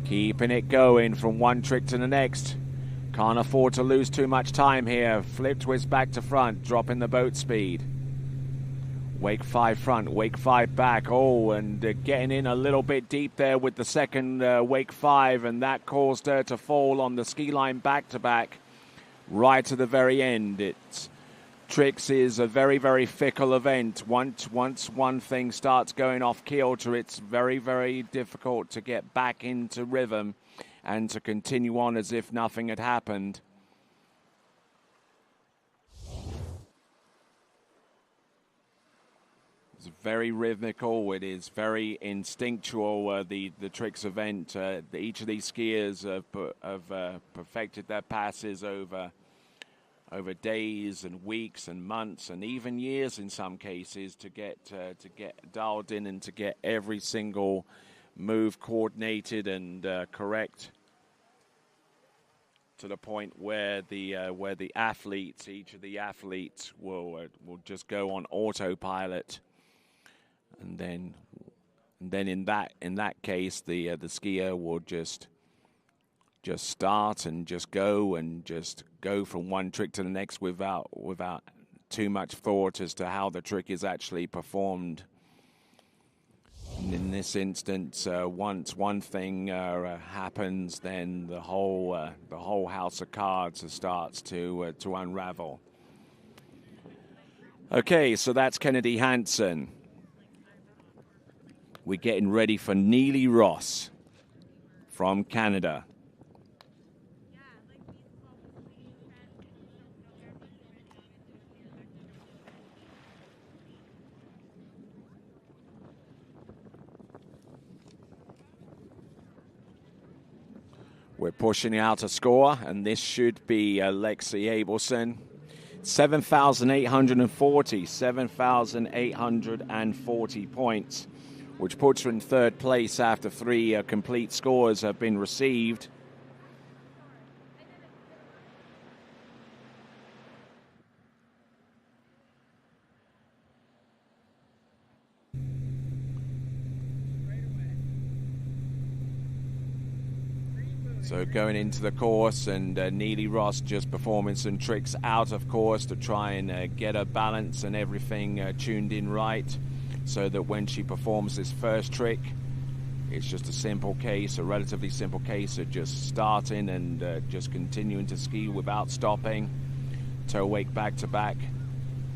S1: Keeping it going from one trick to the next. Can't afford to lose too much time here. Flip twist back to front, dropping the boat speed. Wake 5 front, wake 5 back. Oh, and getting in a little bit deep there with the second wake 5, and that caused her to fall on the ski line back to back right to the very end. Tricks is a very, very fickle event. Once one thing starts going off kilter, it's very, very difficult to get back into rhythm and to continue on as if nothing had happened. It's very rhythmical. It is very instinctual, the tricks event. Each of these skiers have perfected their passes over days and weeks and months and even years in some cases to get dialed in and to get every single move coordinated and correct, to the point where the athletes, each of the athletes will just go on autopilot, and then in that case the skier will just start and just go from one trick to the next without too much thought as to how the trick is actually performed. And in this instance, once one thing happens, then the whole house of cards starts to unravel. Okay, so that's Kennedy Hansen. We're getting ready for Neely Ross from Canada. We're pushing out a score, and this should be Lexi Abelson. 7,840 points, which puts her in third place after 3 complete scores have been received. So going into the course, and Neely Ross just performing some tricks out of course to try and get her balance and everything tuned in right, so that when she performs this first trick, it's just a simple case, a relatively simple case of just starting and just continuing to ski without stopping. Toe wake back to back,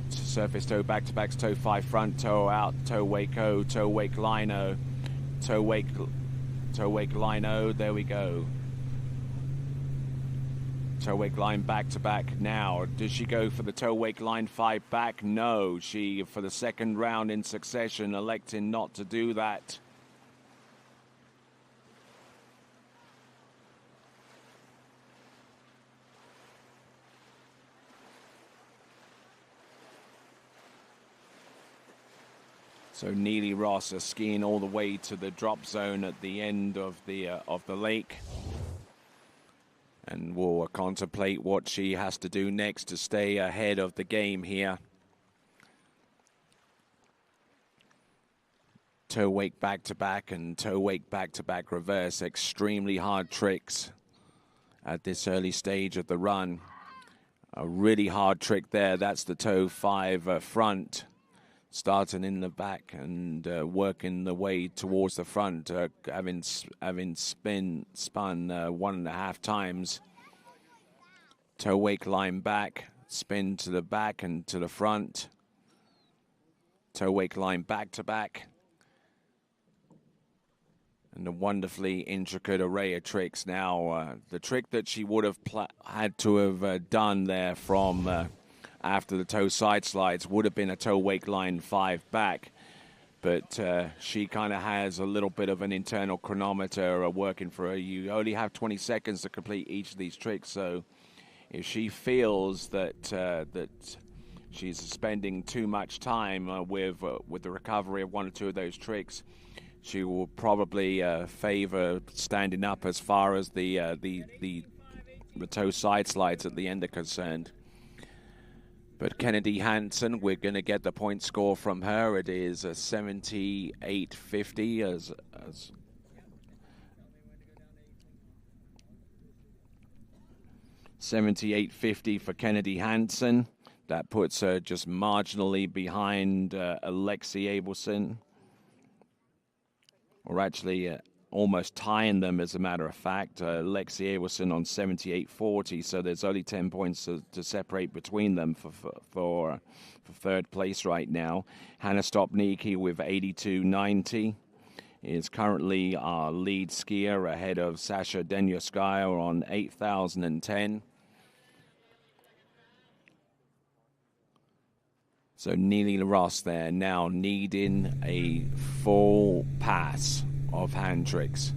S1: surface toe back to back, toe 5 front, toe out, toe wake O, toe wake line O, toe wake line O. There we go. Toe wake line back to back. Now, does she go for the toe wake line 5 back? No, she, for the second round in succession, electing not to do that. So Neely Ross is skiing all the way to the drop zone at the end of the lake, and will contemplate what she has to do next to stay ahead of the game here. Toe wake back to back and toe wake back to back reverse. Extremely hard tricks at this early stage of the run. A really hard trick there. That's the toe 5 front. Starting in the back and working the way towards the front, having spun 1.5 times. Toe wake line back, spin to the back and to the front. Toe wake line back to back. And a wonderfully intricate array of tricks. Now, the trick that she would have had to have done there from after the toe side slides would have been a toe wake line 5 back, but she kind of has a little bit of an internal chronometer working for her. You only have 20 seconds to complete each of these tricks, so if she feels that that she's spending too much time with the recovery of 1 or 2 of those tricks, she will probably favor standing up as far as the toe side slides at the end are concerned. But Kennedy Hansen, we're going to get the point score from her. It is 78.50 as 78.50 for Kennedy Hansen. That puts her just marginally behind Alexi Abelson. Or actually almost tying them, as a matter of fact. Alexi Abelson on 78.40, so there's only 10 points to separate between them for third place right now. Hannah Stopnicki with 82.90 is currently our lead skier, ahead of Sasha Denyoskaya on 8,010. So Neely Ross there now needing a full pass of hand tricks.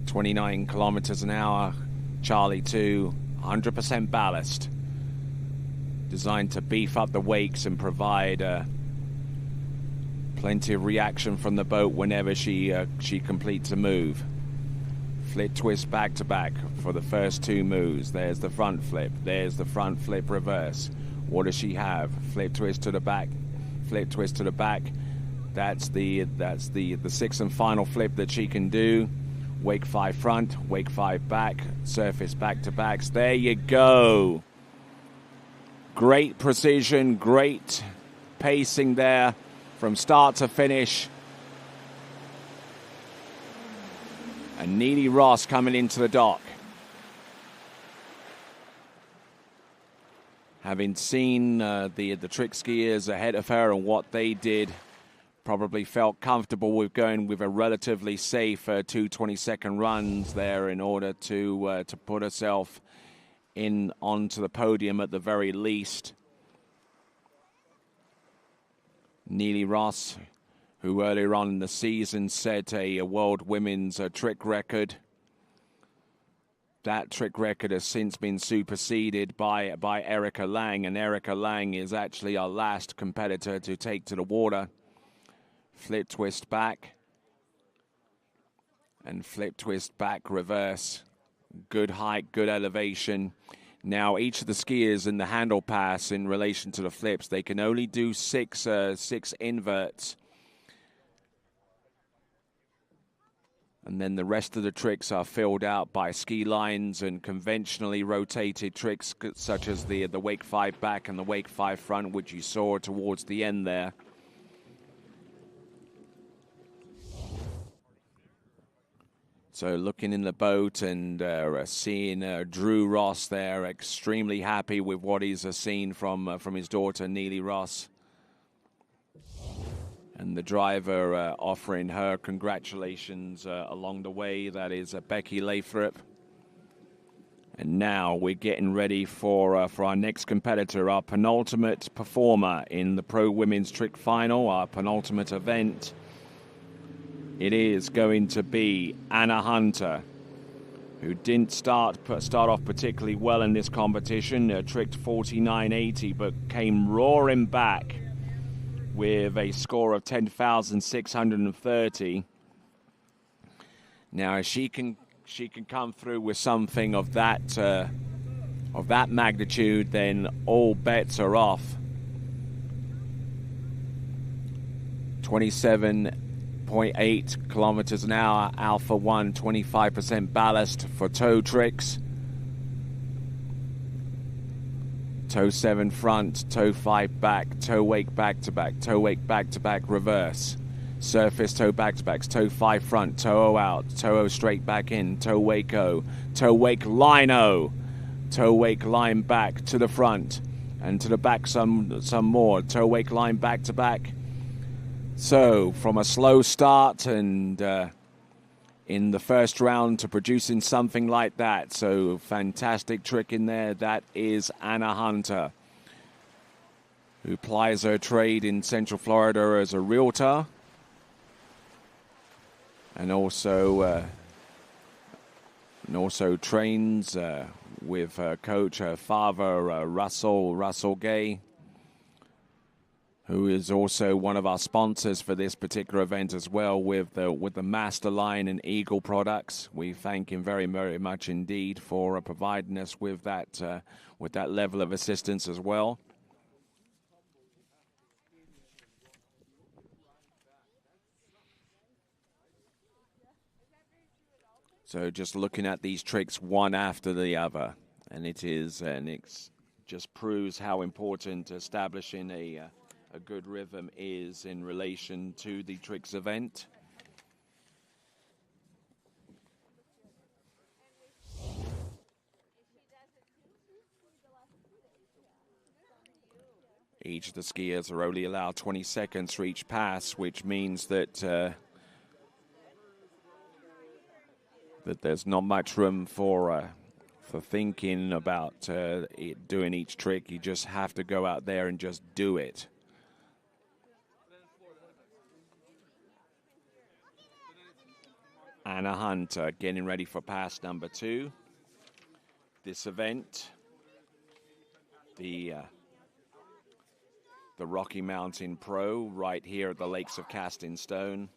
S1: 29 kilometers an hour, Charlie 2, 100% ballast. Designed to beef up the wakes and provide plenty of reaction from the boat whenever she completes a move. Flip twist back to back for the first 2 moves. There's the front flip. There's the front flip reverse. What does she have? Flip twist to the back. Flip twist to the back. That's the 6th and final flip that she can do. Wake 5 front, wake 5 back, surface back to backs. There you go. Great precision, great pacing there from start to finish. And Neely Ross coming into the dock. Having seen the trick skiers ahead of her and what they did, probably felt comfortable with going with a relatively safe 2 20-second runs there in order to put herself in onto the podium at the very least. Neely Ross, who earlier on in the season set a world women's trick record. That trick record has since been superseded by Erica Lang, and Erica Lang is actually our last competitor to take to the water. Flip twist back and flip twist back reverse. Good height, good elevation. Now each of the skiers in the handle pass in relation to the flips, they can only do six inverts. And then the rest of the tricks are filled out by ski lines and conventionally rotated tricks such as the wake 5 back and the wake 5 front, which you saw towards the end there. So looking in the boat and seeing Drew Ross there, extremely happy with what he's seen from his daughter, Neely Ross. And the driver offering her congratulations along the way. That is Becky Lathrop. And now we're getting ready for our next competitor, our penultimate performer in the Pro Women's Trick Final, our penultimate event. It is going to be Anna Hunter, who didn't start off particularly well in this competition. Tricked 49.80, but came roaring back with a score of 10,630. Now, if she can come through with something of that magnitude, then all bets are off. 27.8 kilometers an hour, Alpha 1, 25% ballast for toe tricks. Toe 7 front, toe 5 back, toe wake back to back, toe wake back to back reverse. Surface toe back to backs, toe 5 front, toe O out, toe O straight back in, toe wake O, toe wake line O, toe wake line back to the front and to the back some more, toe wake line back to back. So from a slow start and in the first round to producing something like that. So fantastic trick in there. That is Anna Hunter, who plies her trade in Central Florida as a realtor, and also trains with her coach, her father, Russell Gay, who is also one of our sponsors for this particular event as well, with the Master Line and Eagle products. We thank him very, very much indeed for providing us with that level of assistance as well. So just looking at these tricks one after the other, and it just proves how important establishing a good rhythm is in relation to the tricks event. Each of the skiers are only allowed 20 seconds for each pass, which means that that there's not much room for thinking about doing each trick. You just have to go out there and just do it. Anna Hunter getting ready for pass number 2. This event, the Rocky Mountain Pro, right here at the Lakes of Casting Stone.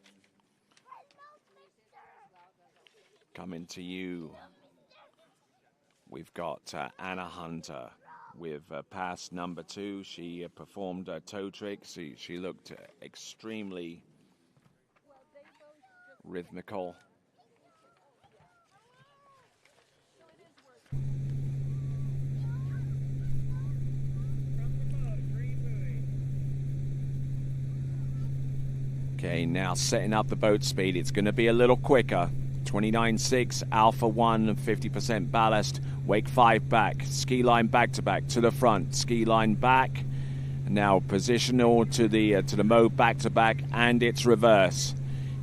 S1: Coming to you, we've got Anna Hunter with pass number 2. She performed a toe trick. She looked extremely rhythmical. Okay, now setting up the boat speed. It's going to be a little quicker. 29.6, Alpha 1, 50% ballast, wake 5 back, ski line back to back, to the front, ski line back. Now positional to the mode back to back, and it's reverse.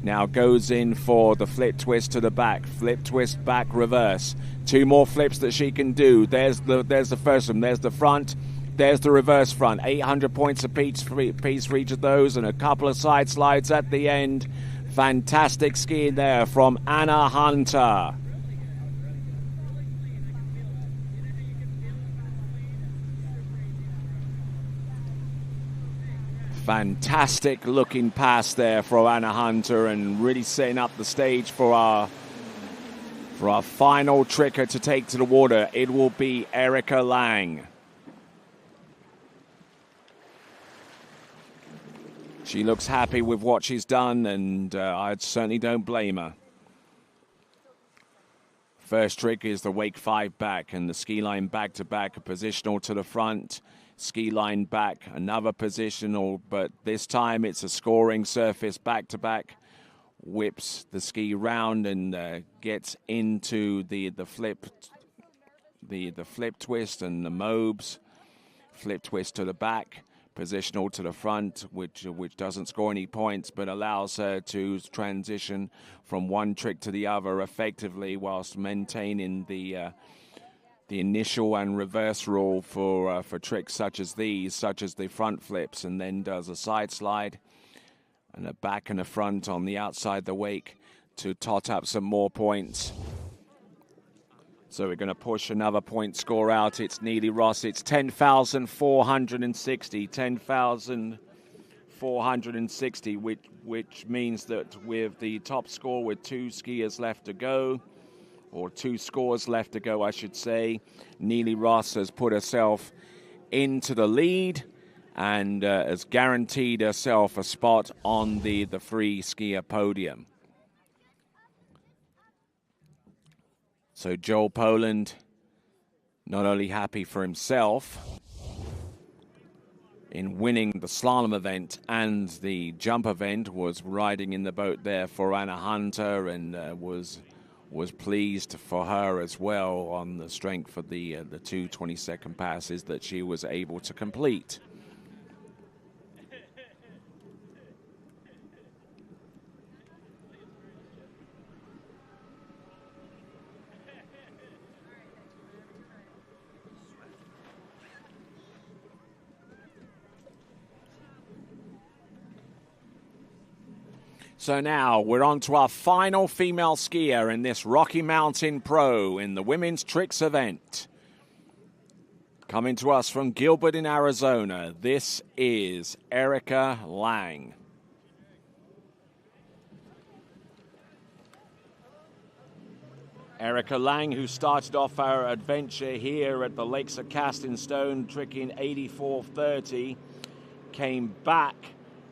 S1: Now goes in for the flip twist to the back, flip twist back, reverse. 2 more flips that she can do. There's the first one. There's the front. There's the reverse front. 800 points apiece for each of those, and a couple of side slides at the end. Fantastic skiing there from Anna Hunter. Fantastic looking pass there for Anna Hunter, and really setting up the stage for our final tricker to take to the water. It will be Erica Lang. She looks happy with what she's done, and I certainly don't blame her. First trick is the wake 5 back and the ski line back to back, a positional to the front, ski line back, another positional, but this time it's a scoring surface back to back, whips the ski round and gets into the flip twist and the mobes, flip twist to the back, positional to the front, which doesn't score any points but allows her to transition from one trick to the other effectively whilst maintaining the initial and reverse rule for tricks such as these, such as the front flips, and then does a side slide and a back and a front on the outside the wake to tot up some more points. So we're going to push another point score out. It's Neely Ross. It's 10,460. 10,460, which means that with the top score with 2 skiers left to go, or 2 scores left to go, I should say, Neely Ross has put herself into the lead and has guaranteed herself a spot on the free skier podium. So Joel Poland, not only happy for himself in winning the slalom event and the jump event, was riding in the boat there for Anna Hunter and was pleased for her as well on the strength of the 2 20-second passes that she was able to complete. So now we're on to our final female skier in this Rocky Mountain Pro in the women's tricks event. Coming to us from Gilbert in Arizona, this is Erica Lang. Erica Lang, who started off her adventure here at the Lakes of Casting Stone, tricking 84.30, came back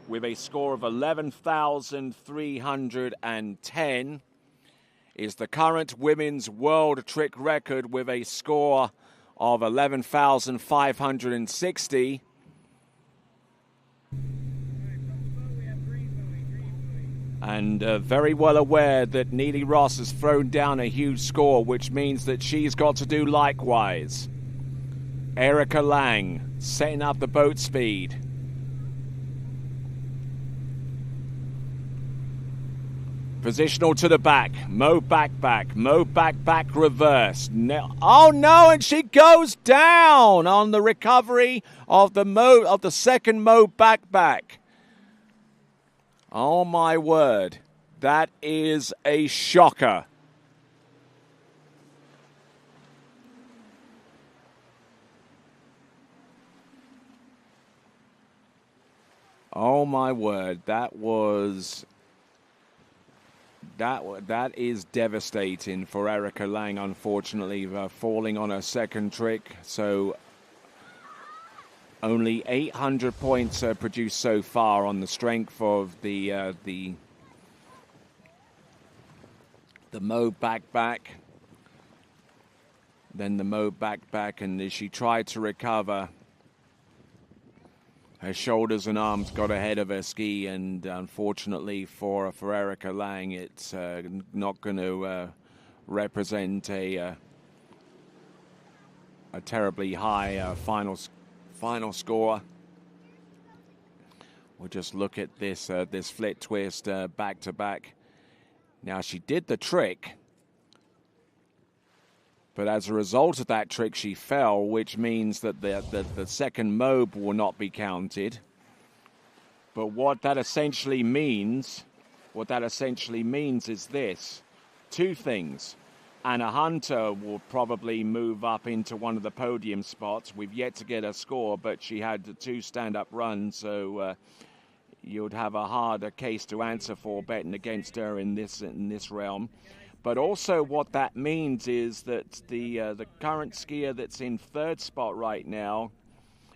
S1: with a score of 11,310, is the current women's world trick record with a score of 11,560. And very well aware that Neely Ross has thrown down a huge score, which means that she's got to do likewise. Erica Lang setting up the boat speed. Positional to the back, Mo back, reverse. No, oh no, and she goes down on the recovery of the second Mo back. Oh my word, that is a shocker. Oh my word, that is devastating for Erica Lang, unfortunately, falling on her second trick. So only 800 points produced so far on the strength of the Mo back, then the Mo back, and as she tried to recover, her shoulders and arms got ahead of her ski, and unfortunately for Erica Lang, it's not going to represent a terribly high final score. We'll just look at this flip twist back to back. Now she did the trick, but as a result of that trick, she fell, which means that the second mob will not be counted. But what that essentially means is this: 2 things. Anna Hunter will probably move up into one of the podium spots. We've yet to get a score, but she had the 2 stand-up runs, so you'd have a harder case to answer for betting against her in this realm. But also what that means is that the current skier that's in 3rd spot right now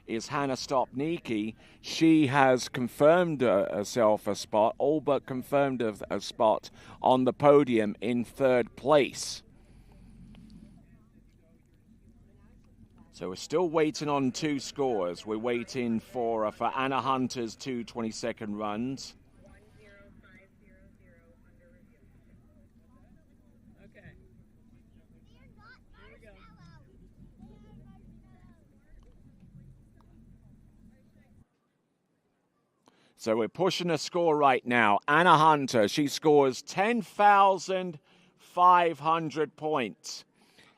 S1: is Hannah Stopnicki. She has confirmed herself a spot, all but confirmed a spot on the podium in 3rd place. So we're still waiting on 2 scores. We're waiting for Anna Hunter's 2 22nd runs. So we're pushing a score right now. Anna Hunter, she scores 10,500 points.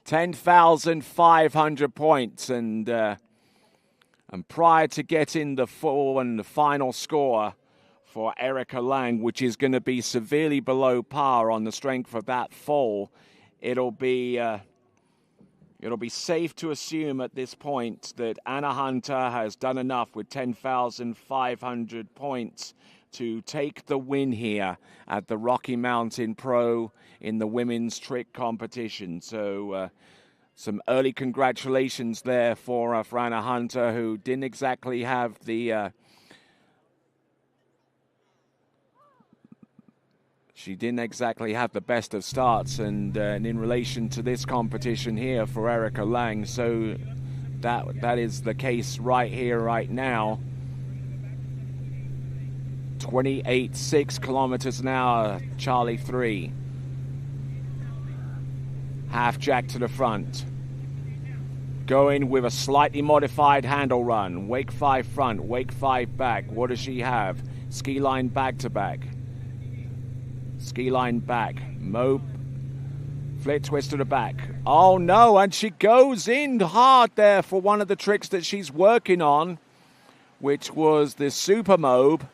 S1: 10,500 points. And prior to getting the full and the final score for Erica Lang, which is going to be severely below par on the strength of that fall, it'll be safe to assume at this point that Anna Hunter has done enough with 10,500 points to take the win here at the Rocky Mountain Pro in the women's trick competition. So some early congratulations there for Anna Hunter, who didn't exactly have the... She didn't exactly have the best of starts, and in relation to this competition here for Erica Lang, so that is the case right here, right now. 28.6 kilometers an hour, Charlie 3. Half jack to the front. Going with a slightly modified handle run. Wake 5 front, wake 5 back. What does she have? Ski line back to back. Ski line back. Mope. Flit twist to the back. Oh no, and she goes in hard there for one of the tricks that she's working on, which was the super mobe.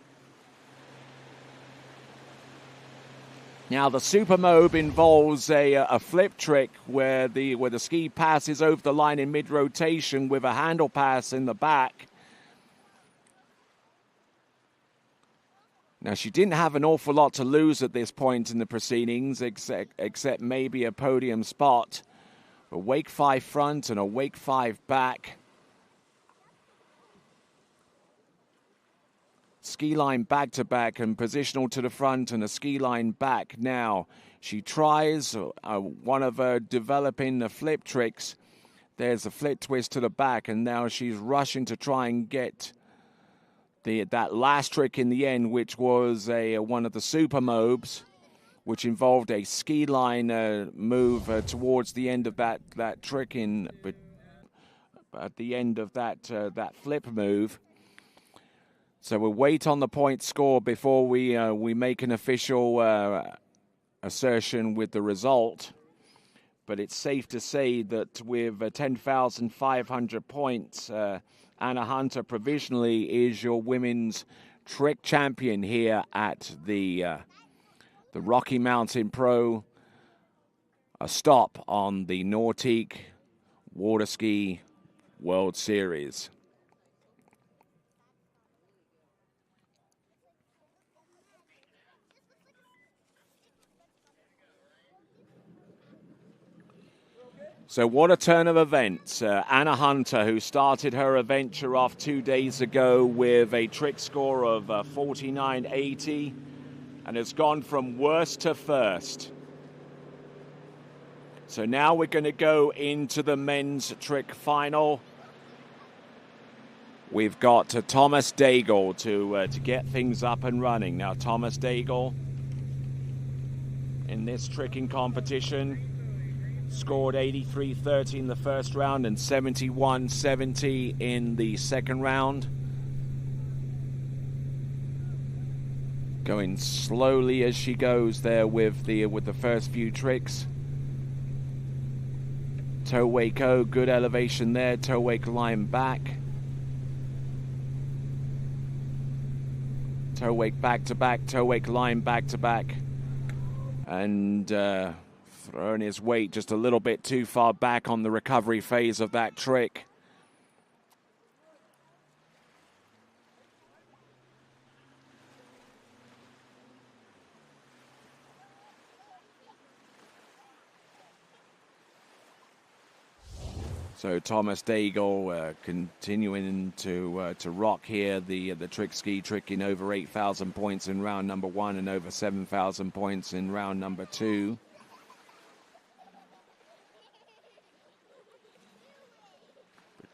S1: Now the super mobe involves a flip trick where the ski passes over the line in mid-rotation with a handle pass in the back. Now, she didn't have an awful lot to lose at this point in the proceedings, except maybe a podium spot. A wake 5 front and a wake 5 back. Ski line back to back and positional to the front and a ski line back. Now, she tries one of her developing the flip tricks. There's a flip twist to the back, and now she's rushing to try and get that last trick in the end, which was one of the super mobes, which involved a ski line move towards the end of that trick but at the end of that flip move. So we'll wait on the point score before we make an official assertion with the result. But it's safe to say that with 10,500 points, Anna Hunter provisionally is your women's trick champion here at the Rocky Mountain Pro. A stop on the Nautique Water Ski World Series. So what a turn of events. Anna Hunter, who started her adventure off 2 days ago with a trick score of 49.80 and has gone from worst to first. So now we're going to go into the men's trick final. We've got Thomas Daigle to get things up and running. Now Thomas Daigle in this tricking competition scored 83.30 in the first round and 71.70 in the second round. Going slowly as she goes there with the first few tricks. Toe wake O, good elevation there. Toe wake line back. Toe wake back to back. Toe wake line back to back. And throwing his weight just a little bit too far back on the recovery phase of that trick. So Thomas Daigle continuing to rock here the trick ski, tricking over 8,000 points in round number 1 and over 7,000 points in round number 2.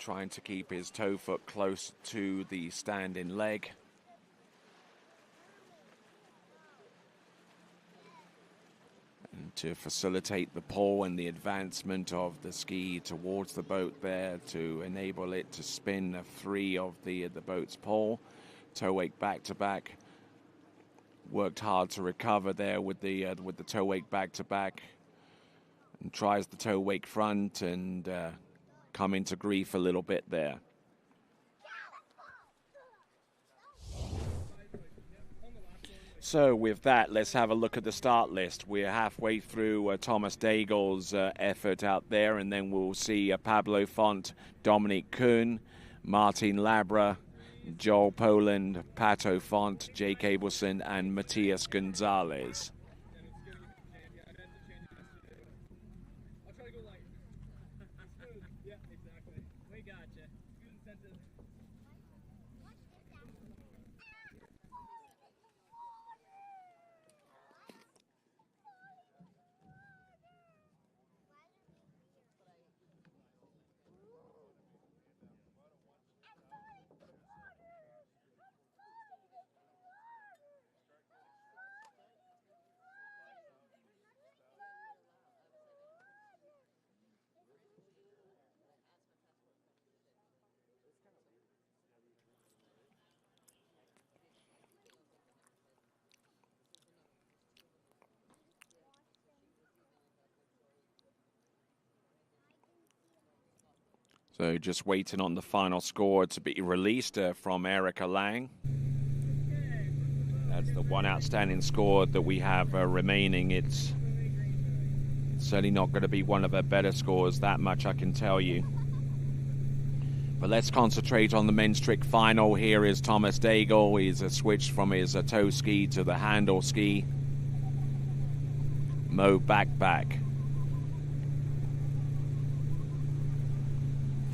S1: trying to keep his toe foot close to the standing leg. And to facilitate the pull and the advancement of the ski towards the boat there, to enable it to spin free of the boat's pull. Toe wake back to back. Worked hard to recover there with the toe wake back to back. And tries the toe wake front and come into grief a little bit there. So with that, let's have a look at the start list. We're halfway through Thomas Daigle's effort out there, and then we'll see Pablo Font, Dominic Kuhn, Martin Labra, Joel Poland, Pato Font, Jake Abelson, and Matias Gonzalez. So just waiting on the final score to be released from Erica Lang. That's the one outstanding score that we have remaining. It's certainly not going to be one of her better scores, that much I can tell you. But let's concentrate on the men's trick final. Here is Thomas Daigle. He's switched from his toe ski to the handle ski. Mo back.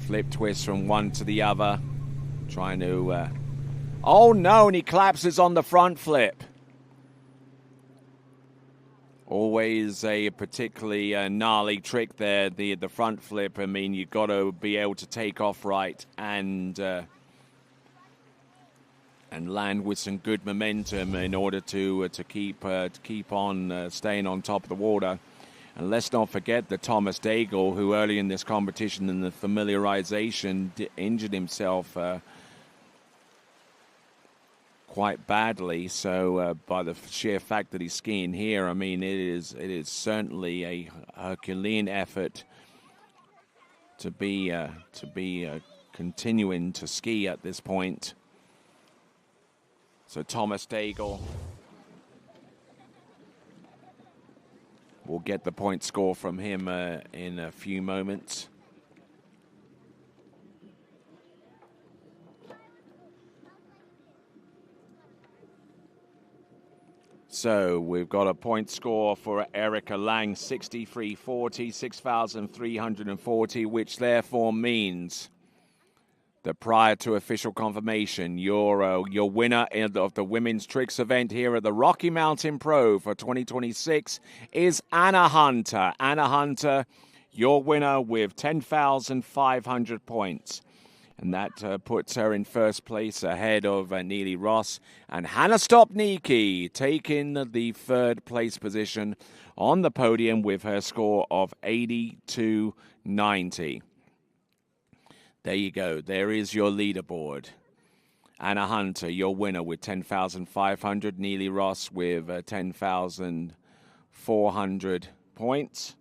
S1: Flip twist from one to the other. Trying to... oh no, and he collapses on the front flip. Always a particularly gnarly trick there, the front flip. I mean, you've got to be able to take off right and land with some good momentum in order to keep on staying on top of the water. And let's not forget that Thomas Daigle, who early in this competition in the familiarization injured himself quite badly. So by the sheer fact that he's skiing here, I mean, it is certainly a Herculean effort to be continuing to ski at this point. So Thomas Daigle we'll get the point score from him in a few moments. So we've got a point score for Erica Lang, 63.40, 6,340, which therefore means that prior to official confirmation, your winner of the women's tricks event here at the Rocky Mountain Pro for 2026 is Anna Hunter. Anna Hunter, your winner with 10,500 points. And that puts her in first place ahead of Neely Ross. And Hannah Stopnicki taking the third place position on the podium with her score of 82.90. There you go. There is your leaderboard. Anna Hunter, your winner with 10,500. Neely Ross with 10,400 points.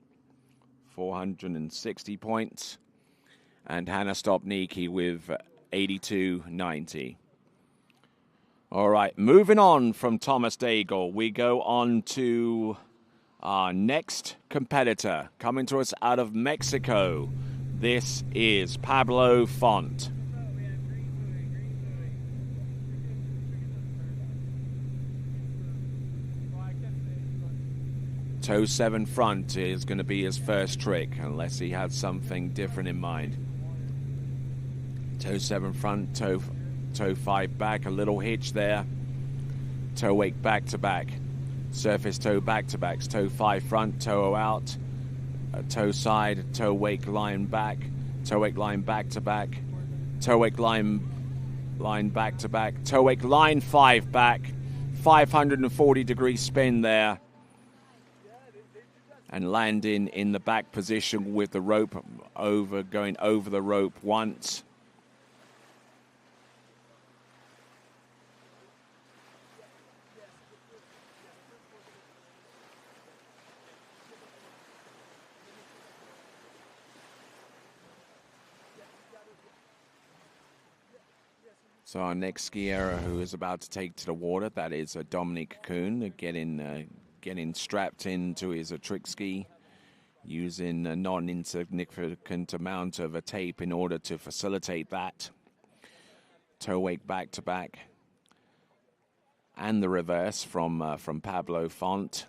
S1: 460 points. And Hannah Stopnicki with 82.90. All right, moving on from Thomas Daigle, we go on to our next competitor coming to us out of Mexico. This is Pablo Font. Toe 7 front is going to be his first trick, unless he has something different in mind. Toe 7 front, toe 5 back, a little hitch there. Toe wake back to back. Surface toe back to backs. Toe 5 front, toe out. Toe side, toe wake line back. toe wake line back to back, toe wake line back to back, toe wake line 5 back, 540-degree spin there, and landing in the back position with the rope going over the rope once. So our next skier who is about to take to the water, that is Dominic Kuhn, getting strapped into his trick ski, using a non-insignificant amount of a tape in order to facilitate that. Toe wake back to back, and the reverse from Pablo Font.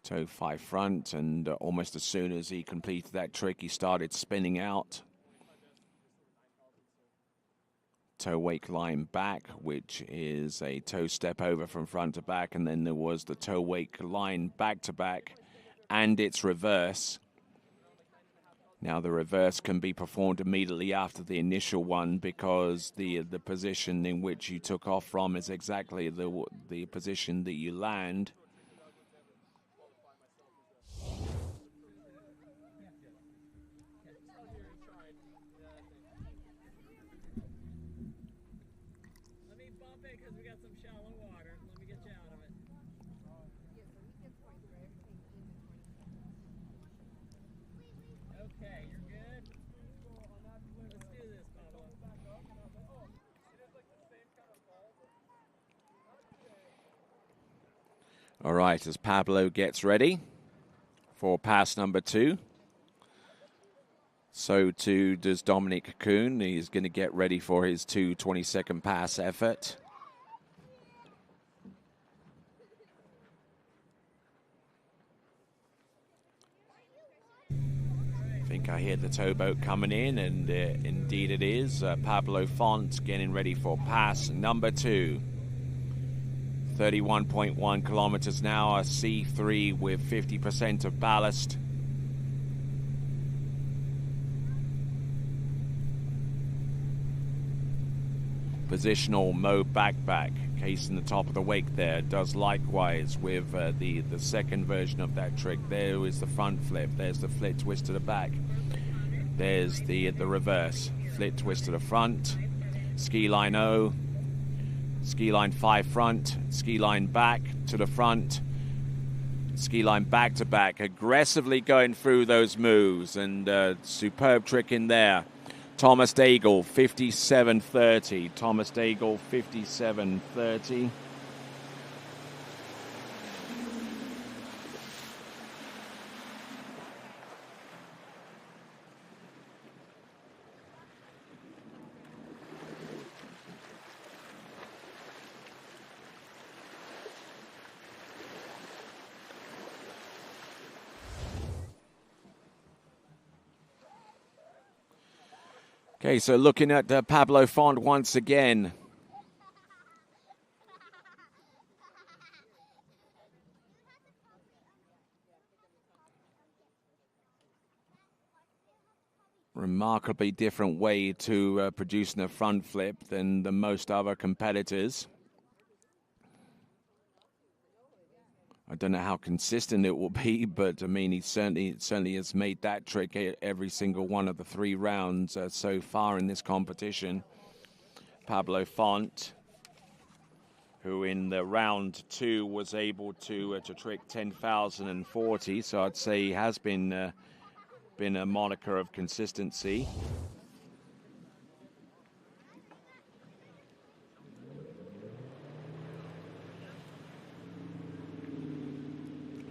S1: Toe 5 front, and almost as soon as he completed that trick, he started spinning out. Toe wake line back, which is a toe step over from front to back, and then there was the toe wake line back to back and its reverse. Now the reverse can be performed immediately after the initial one because the position in which you took off from is exactly the position that you land. All right, as Pablo gets ready for pass number 2, so too does Dominic Kuhn. He's going to get ready for his 2:22 pass effort. I think I hear the towboat coming in, and indeed it is. Pablo Font getting ready for pass number 2. 31.1 kilometers an hour, C3 with 50% of ballast. Positional mode back, case in the top of the wake there, does likewise with the second version of that trick. There is the front flip, there's the flit twist to the back, there's the reverse, flit twist to the front, ski line O, ski line 5 front, ski line back to the front, ski line back to back, aggressively going through those moves, and superb trick in there. Thomas Daigle, 57.30. Thomas Daigle, 57.30. Okay, so looking at Pablo Font once again. Remarkably different way to producing a front flip than the most other competitors. I don't know how consistent it will be, but I mean, he certainly has made that trick every single one of the 3 rounds so far in this competition. Pablo Font, who in the round 2 was able to trick 10,040, so I'd say he has been a moniker of consistency.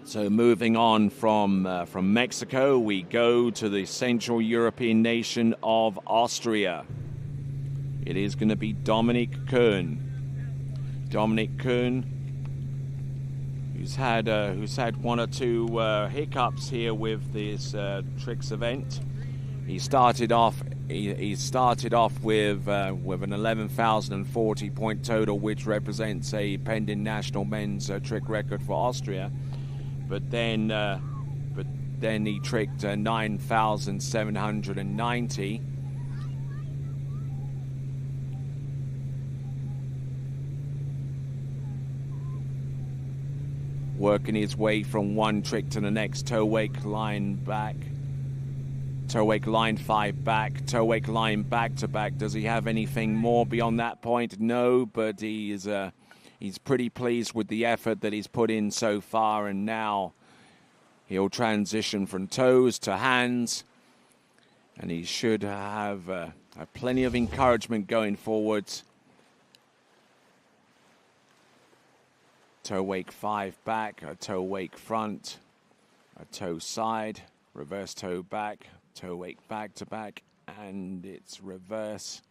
S1: So moving on from Mexico, we go to the Central European nation of Austria. It is going to be Dominic Kuhn. Dominic Kuhn, who's had 1 or 2 hiccups here with this tricks event. He started off with an 11,040 point total, which represents a pending national men's trick record for Austria. But then then he tricked 9,790. Working his way from one trick to the next. Toe wake line back. Toe wake line 5 back. Toe wake line back to back. Does he have anything more beyond that point? No, but he's pretty pleased with the effort that he's put in so far, and now he'll transition from toes to hands, and he should have plenty of encouragement going forwards. Toe wake 5 back, a toe wake front, a toe side, reverse toe back, toe wake back to back, and it's reverse.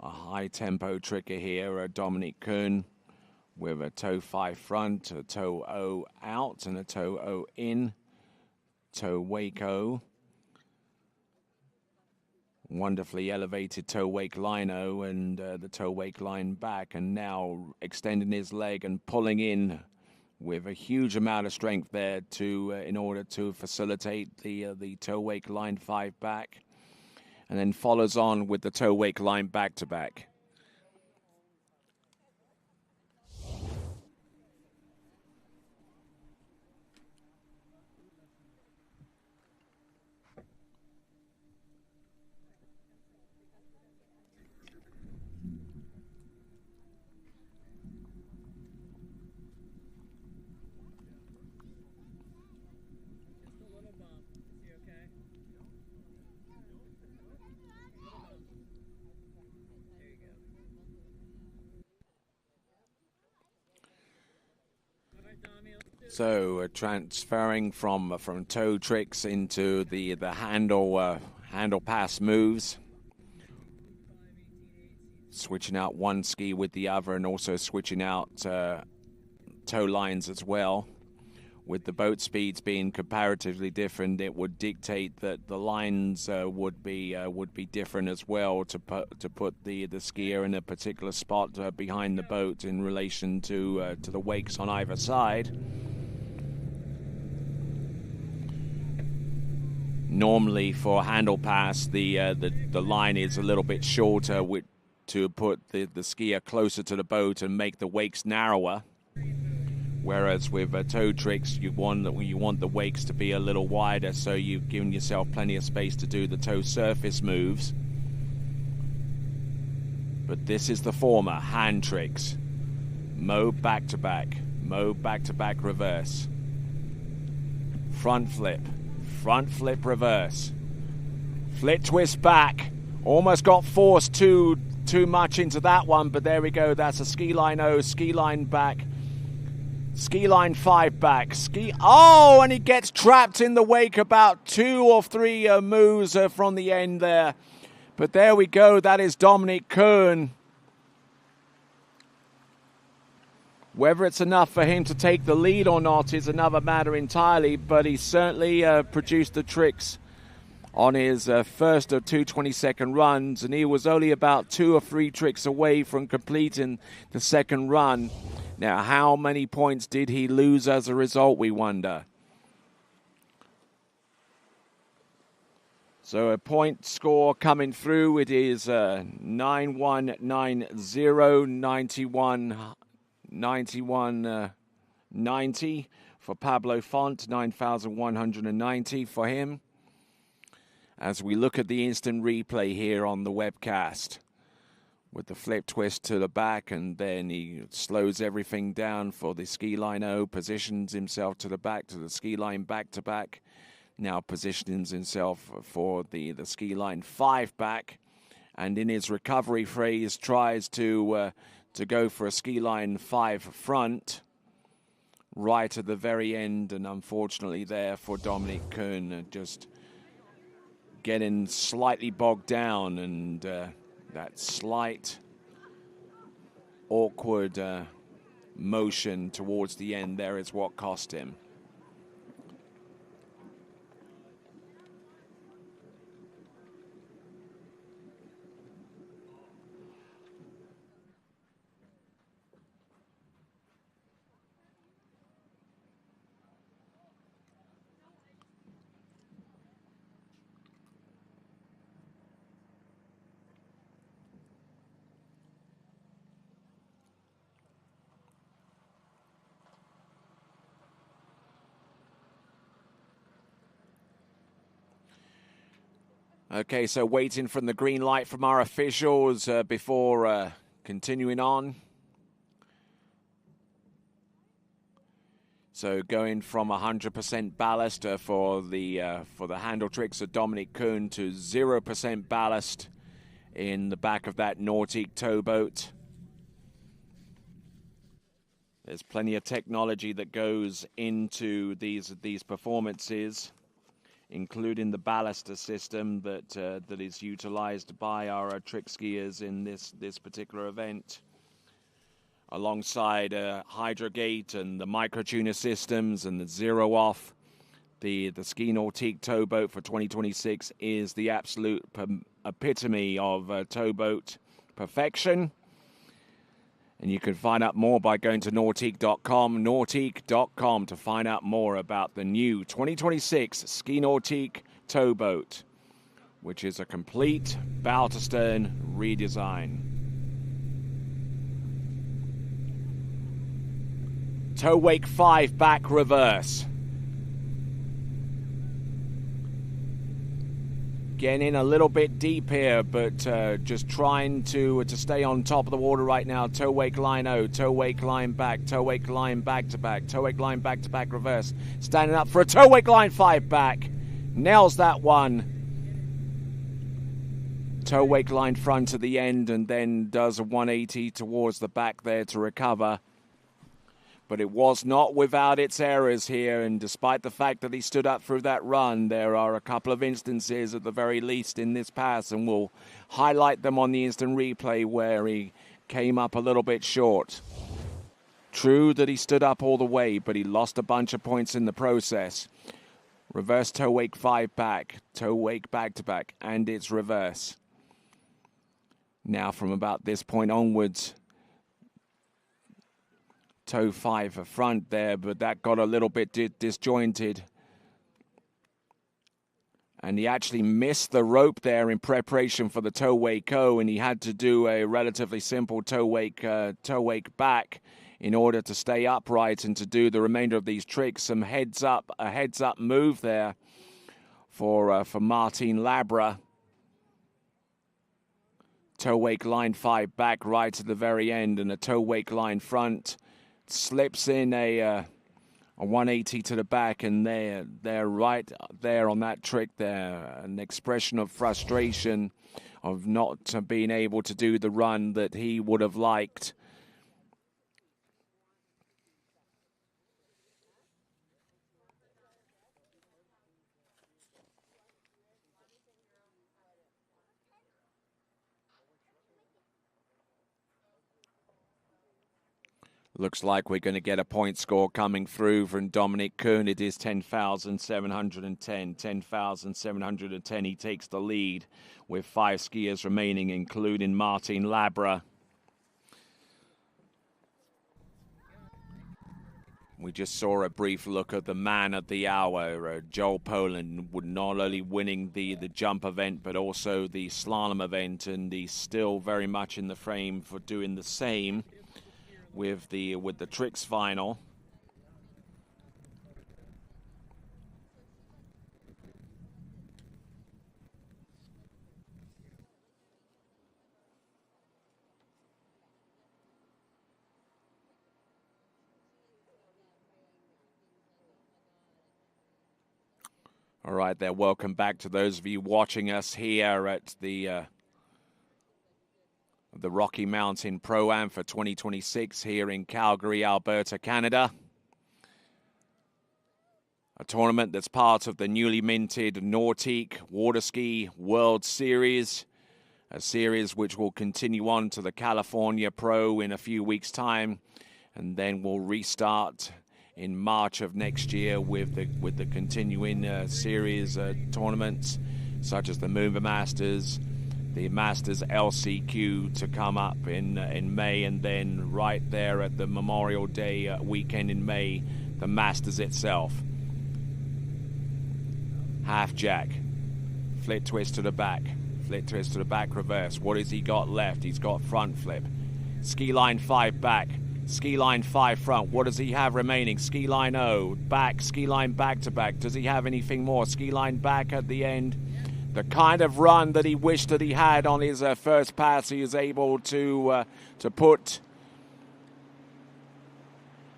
S1: A high tempo tricker here, Dominic Kuhn, with a toe 5 front, a toe O out, and a toe O in, toe wake O. Wonderfully elevated toe wake line O, and the toe wake line back, and now extending his leg and pulling in with a huge amount of strength there to in order to facilitate the toe wake line 5 back, and then follows on with the toe wake line back to back. So transferring from toe tricks into the handle pass moves, switching out one ski with the other, and also switching out toe lines as well. With the boat speeds being comparatively different, it would dictate that the lines would be different as well to put the skier in a particular spot behind the boat in relation to the wakes on either side. Normally for handle pass, the line is a little bit shorter to put the skier closer to the boat and make the wakes narrower. Whereas with toe tricks, you want the wakes to be a little wider, so you've given yourself plenty of space to do the toe surface moves. But this is the former, hand tricks. Mow back to back reverse. Front flip reverse. Flip twist back. Almost got forced too much into that one, but there we go. That's a ski line O, ski line back. Ski line 5 back. And he gets trapped in the wake about 2 or 3 moves from the end there. But there we go. That is Dominic Kuhn. Whether it's enough for him to take the lead or not is another matter entirely, but he certainly produced the tricks on his first of 2 20-second runs, and he was only about 2 or 3 tricks away from completing the second run. Now, how many points did he lose as a result, we wonder? So a point score coming through. It is 9190, 9190 for Pablo Font, 9,190 for him. As we look at the instant replay here on the webcast, with the flip twist to the back, and then he slows everything down for the ski line O, positions himself to the back, to the ski line back to back. Now positions himself for the ski line 5 back, and in his recovery phase tries to go for a ski line 5 front right at the very end, and unfortunately there for Dominic Kuhn, just getting slightly bogged down, and that slight awkward motion towards the end there is what cost him. Okay, so waiting for the green light from our officials before continuing on. So going from 100% ballast for the handle tricks of Dominic Kuhn to 0% ballast in the back of that Nautique towboat. There's plenty of technology that goes into these performances, including the ballaster system that is utilized by our trick skiers in this particular event, alongside Hydrogate and the microtuner systems and the zero off. The Ski Nautique towboat for 2026 is the absolute epitome of towboat perfection. And you can find out more by going to nautique.com to find out more about the new 2026 Ski Nautique towboat, which is a complete bow to stern redesign. Tow wake 5 back reverse. Getting in a little bit deep here, but just trying to stay on top of the water right now. Tow wake line O, tow wake line back, tow wake line back to back, tow wake line back to back reverse. Standing up for a tow wake line 5 back. Nails that one. Tow wake line front to the end and then does a 180 towards the back there to recover. But it was not without its errors here, and despite the fact that he stood up through that run, there are a couple of instances at the very least in this pass, and we'll highlight them on the instant replay where he came up a little bit short. True that he stood up all the way, but he lost a bunch of points in the process. Reverse tow wake 5 back, tow wake back to back, and it's reverse. Now from about this point onwards, tow 5 for front there, but that got a little bit disjointed. And he actually missed the rope there in preparation for the tow wake O, and he had to do a relatively simple tow wake back in order to stay upright and to do the remainder of these tricks. A heads up move there for Martin Labra. Tow wake line 5 back right to the very end, and a tow wake line front. Slips in a 180 to the back, and they're right there on that trick there. An expression of frustration of not being able to do the run that he would have liked. Looks like we're going to get a point score coming through from Dominic Kuhn. It is 10,710. 10,710. He takes the lead with 5 skiers remaining, including Martin Labra. We just saw a brief look at the man of the hour, Joel Poland, not only winning the jump event, but also the slalom event, and he's still very much in the frame for doing the same with the tricks final. All right there, welcome back to those of you watching us here at the Rocky Mountain Pro-Am for 2026 here in Calgary, Alberta, Canada. A tournament that's part of the newly minted Nautique Water Ski World Series, a series which will continue on to the California Pro in a few weeks' time, and then we'll restart in March of next year with the continuing series tournaments such as the Moomba Masters, the Masters LCQ to come up in May, and then right there at the Memorial Day weekend in May, the Masters itself. Half jack, flit twist to the back, reverse. What has he got left? He's got front flip. Ski line 5 back, ski line 5 front. What does he have remaining? Ski line O, back, ski line back to back. Does he have anything more? Ski line back at the end. the kind of run that he wished that he had on his first pass. He was able to put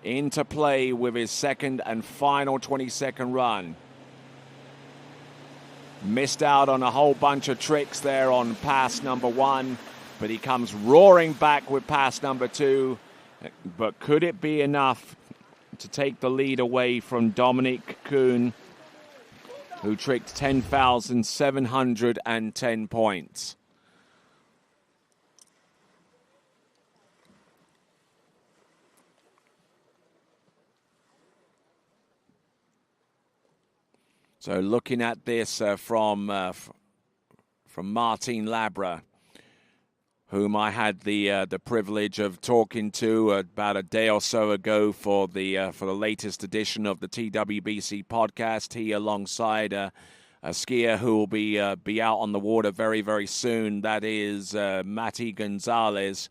S1: into play with his second and final 22nd run. Missed out on a whole bunch of tricks there on pass number 1, but he comes roaring back with pass number 2. But could it be enough to take the lead away from Dominic Kuhn, who tricked 10,710 points? So looking at this from Martin Labra, whom I had the privilege of talking to about a day or so ago for the latest edition of the TWBC podcast. He, alongside a skier who will be out on the water very, very soon. That is Matty Gonzalez.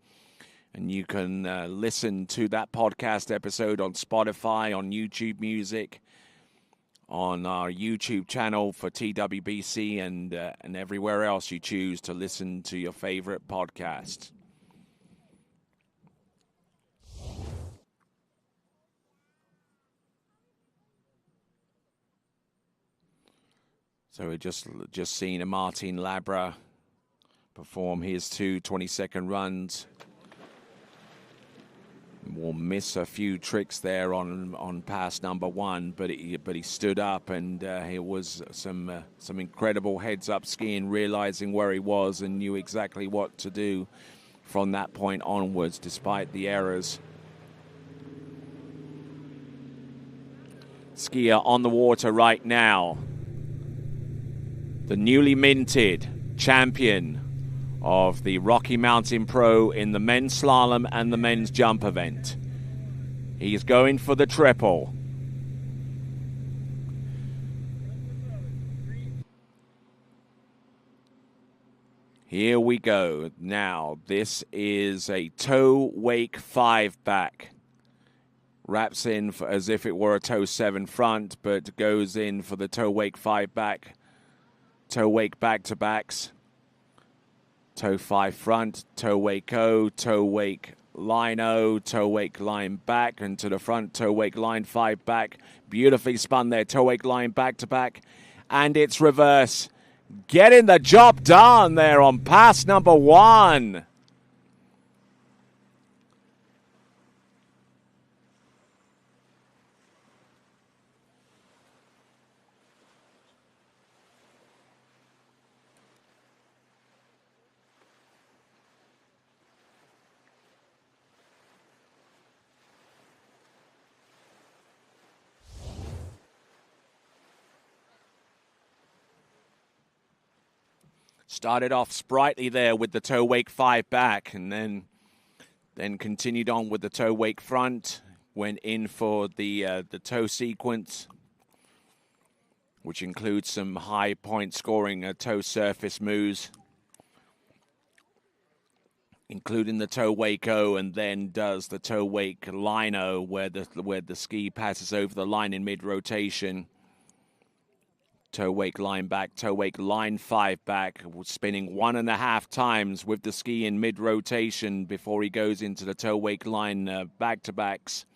S1: And you can listen to that podcast episode on Spotify, on YouTube Music, on our YouTube channel for TWBC, and everywhere else you choose to listen to your favorite podcast. So we just seen a Martin Labra perform his 2 22nd runs. Will miss a few tricks there on pass number 1, but he stood up, and it was some incredible heads-up skiing, realizing where he was and knew exactly what to do from that point onwards, despite the errors. Skier on the water right now, the newly minted champion of the Rocky Mountain Pro in the men's slalom and the men's jump event. He's going for the triple. Here we go. Now, this is a toe wake 5 back. Wraps in as if it were a toe 7 front, but goes in for the toe wake 5 back. Toe wake back to backs. Toe 5 front, toe wake O, toe wake line O, toe wake line back, and to the front, toe wake line 5 back. Beautifully spun there, toe wake line back to back, and it's reverse. Getting the job done there on pass number 1. Started off sprightly there with the toe wake 5 back, and then continued on with the toe wake front. Went in for the toe sequence, which includes some high point scoring toe surface moves, including the toe wake O, and then does the toe wake line O, where the ski passes over the line in mid rotation. Toe wake line back, toe wake line 5 back, spinning 1.5 times with the ski in mid-rotation before he goes into the toe wake line back-to-backs.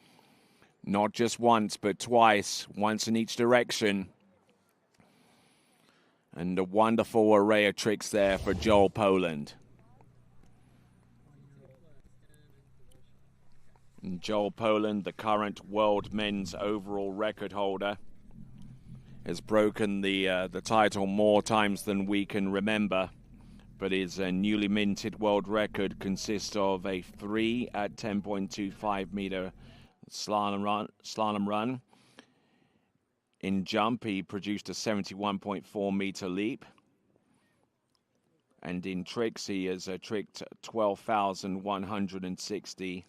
S1: Not just once, but twice, once in each direction. And a wonderful array of tricks there for Joel Poland. And Joel Poland, the current world men's overall record holder, has broken the title more times than we can remember, but his newly minted world record consists of a 3 at 10.25 meter slalom run. In jump, he produced a 71.4 meter leap, and in tricks, he has tricked 12,160.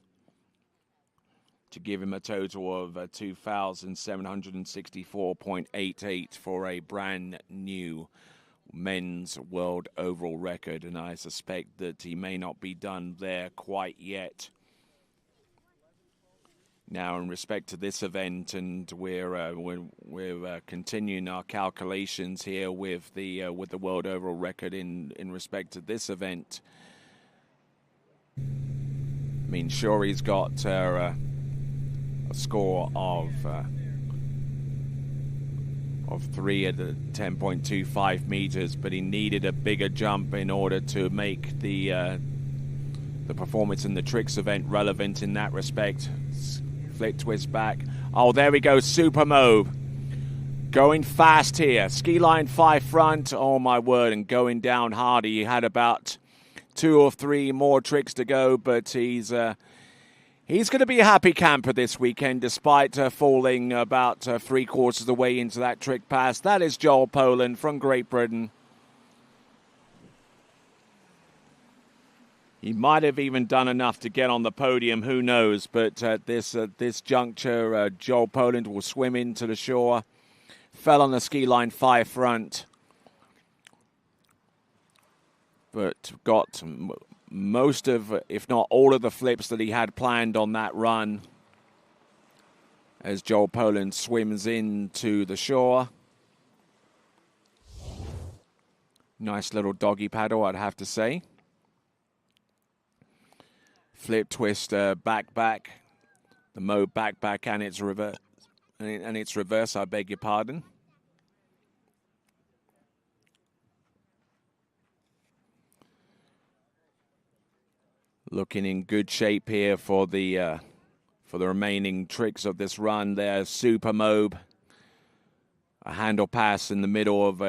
S1: To give him a total of 2,764.88 for a brand new men's world overall record. And I suspect that he may not be done there quite yet. Now, in respect to this event, and we're continuing our calculations here with the world overall record in respect to this event. I mean, sure, he's got a score of 3 at the 10.25 meters, but he needed a bigger jump in order to make the performance in the tricks event relevant in that respect. Flip twist back. Oh, there we go, Super Mobe. Going fast here. Ski line 5 front. Oh, my word, and going down hard. He had about 2 or 3 more tricks to go, but he's going to be a happy camper this weekend, despite falling about 3/4 of the way into that trick pass. That is Joel Poland from Great Britain. He might have even done enough to get on the podium, who knows? But at this juncture, Joel Poland will swim into the shore. Fell on the ski line 5 front, but got most of, if not all of the flips that he had planned on that run as Joel Poland swims into the shore. Nice little doggy paddle, I'd have to say. Flip twist back. The Mobe back and its reverse. And its reverse, I beg your pardon. Looking in good shape here for the remaining tricks of this run. There's Super Mobe. A handle pass in the middle of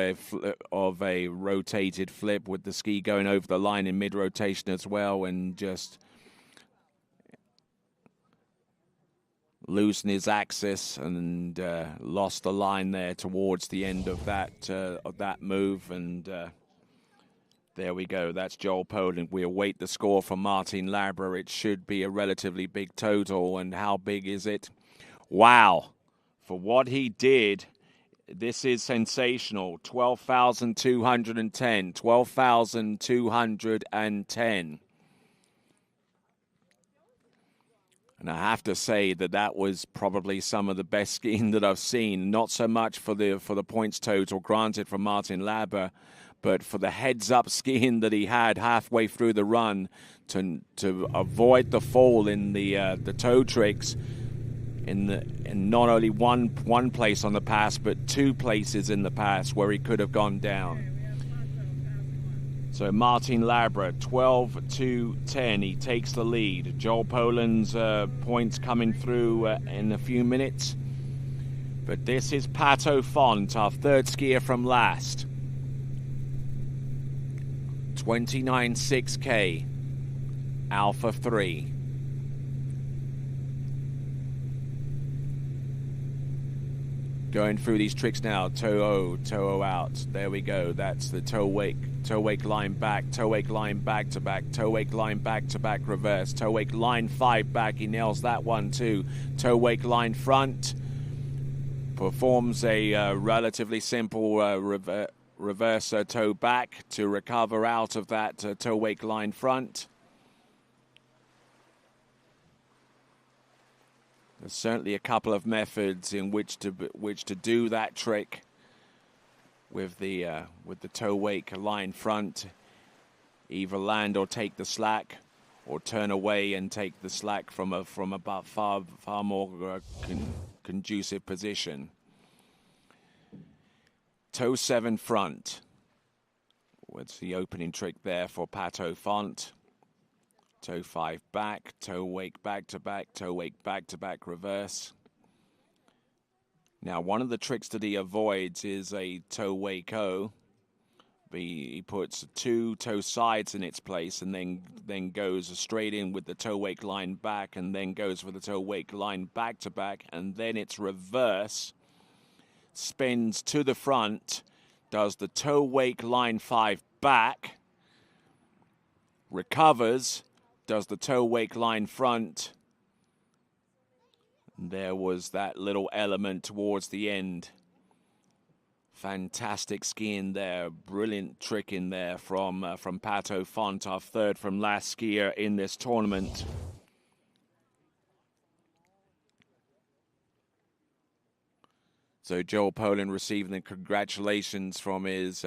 S1: a rotated flip with the ski going over the line in mid-rotation as well, and just loosen his axis and lost the line there towards the end of that move. And there we go. That's Joel Poland. We await the score from Martin Labra. It should be a relatively big total. And how big is it? Wow. For what he did, this is sensational. 12,210. 12,210. And I have to say that was probably some of the best skiing that I've seen. Not so much for the points total, granted, from Martin Labra, but for the heads-up skiing that he had halfway through the run to avoid the fall in the toe tricks in not only one place on the pass, but 2 places in the pass where he could have gone down. So Martin Labra, 12-10, he takes the lead. Joel Poland's points coming through in a few minutes. But this is Pato Font, our 3rd skier from last. 29.6K, Alpha 3. Going through these tricks now. Toe out. There we go. That's the toe wake line back, toe wake line back to back, toe wake line back to back reverse, toe wake line 5 back. He nails that one too. Toe wake line front. Performs a relatively simple reverse toe back to recover out of that toe wake line front. There's certainly a couple of methods in which to do that trick with the toe wake line front. Either land or take the slack, or turn away and take the slack from about far more conducive position. Toe 7 front. What's the opening trick there for Pato Font? Toe 5 back, toe wake back to back, toe wake back to back reverse. Now, one of the tricks that he avoids is a toe wake O. He puts 2 toe sides in its place and then goes straight in with the toe wake line back, and then goes for the toe wake line back to back, and then it's reverse. Spins to the front, does the toe wake line 5 back, recovers, does the toe wake line front. There was that little element towards the end. Fantastic skiing there. Brilliant trick in there from Pato Font, our 3rd from last skier in this tournament. So Joel Poland receiving the congratulations from his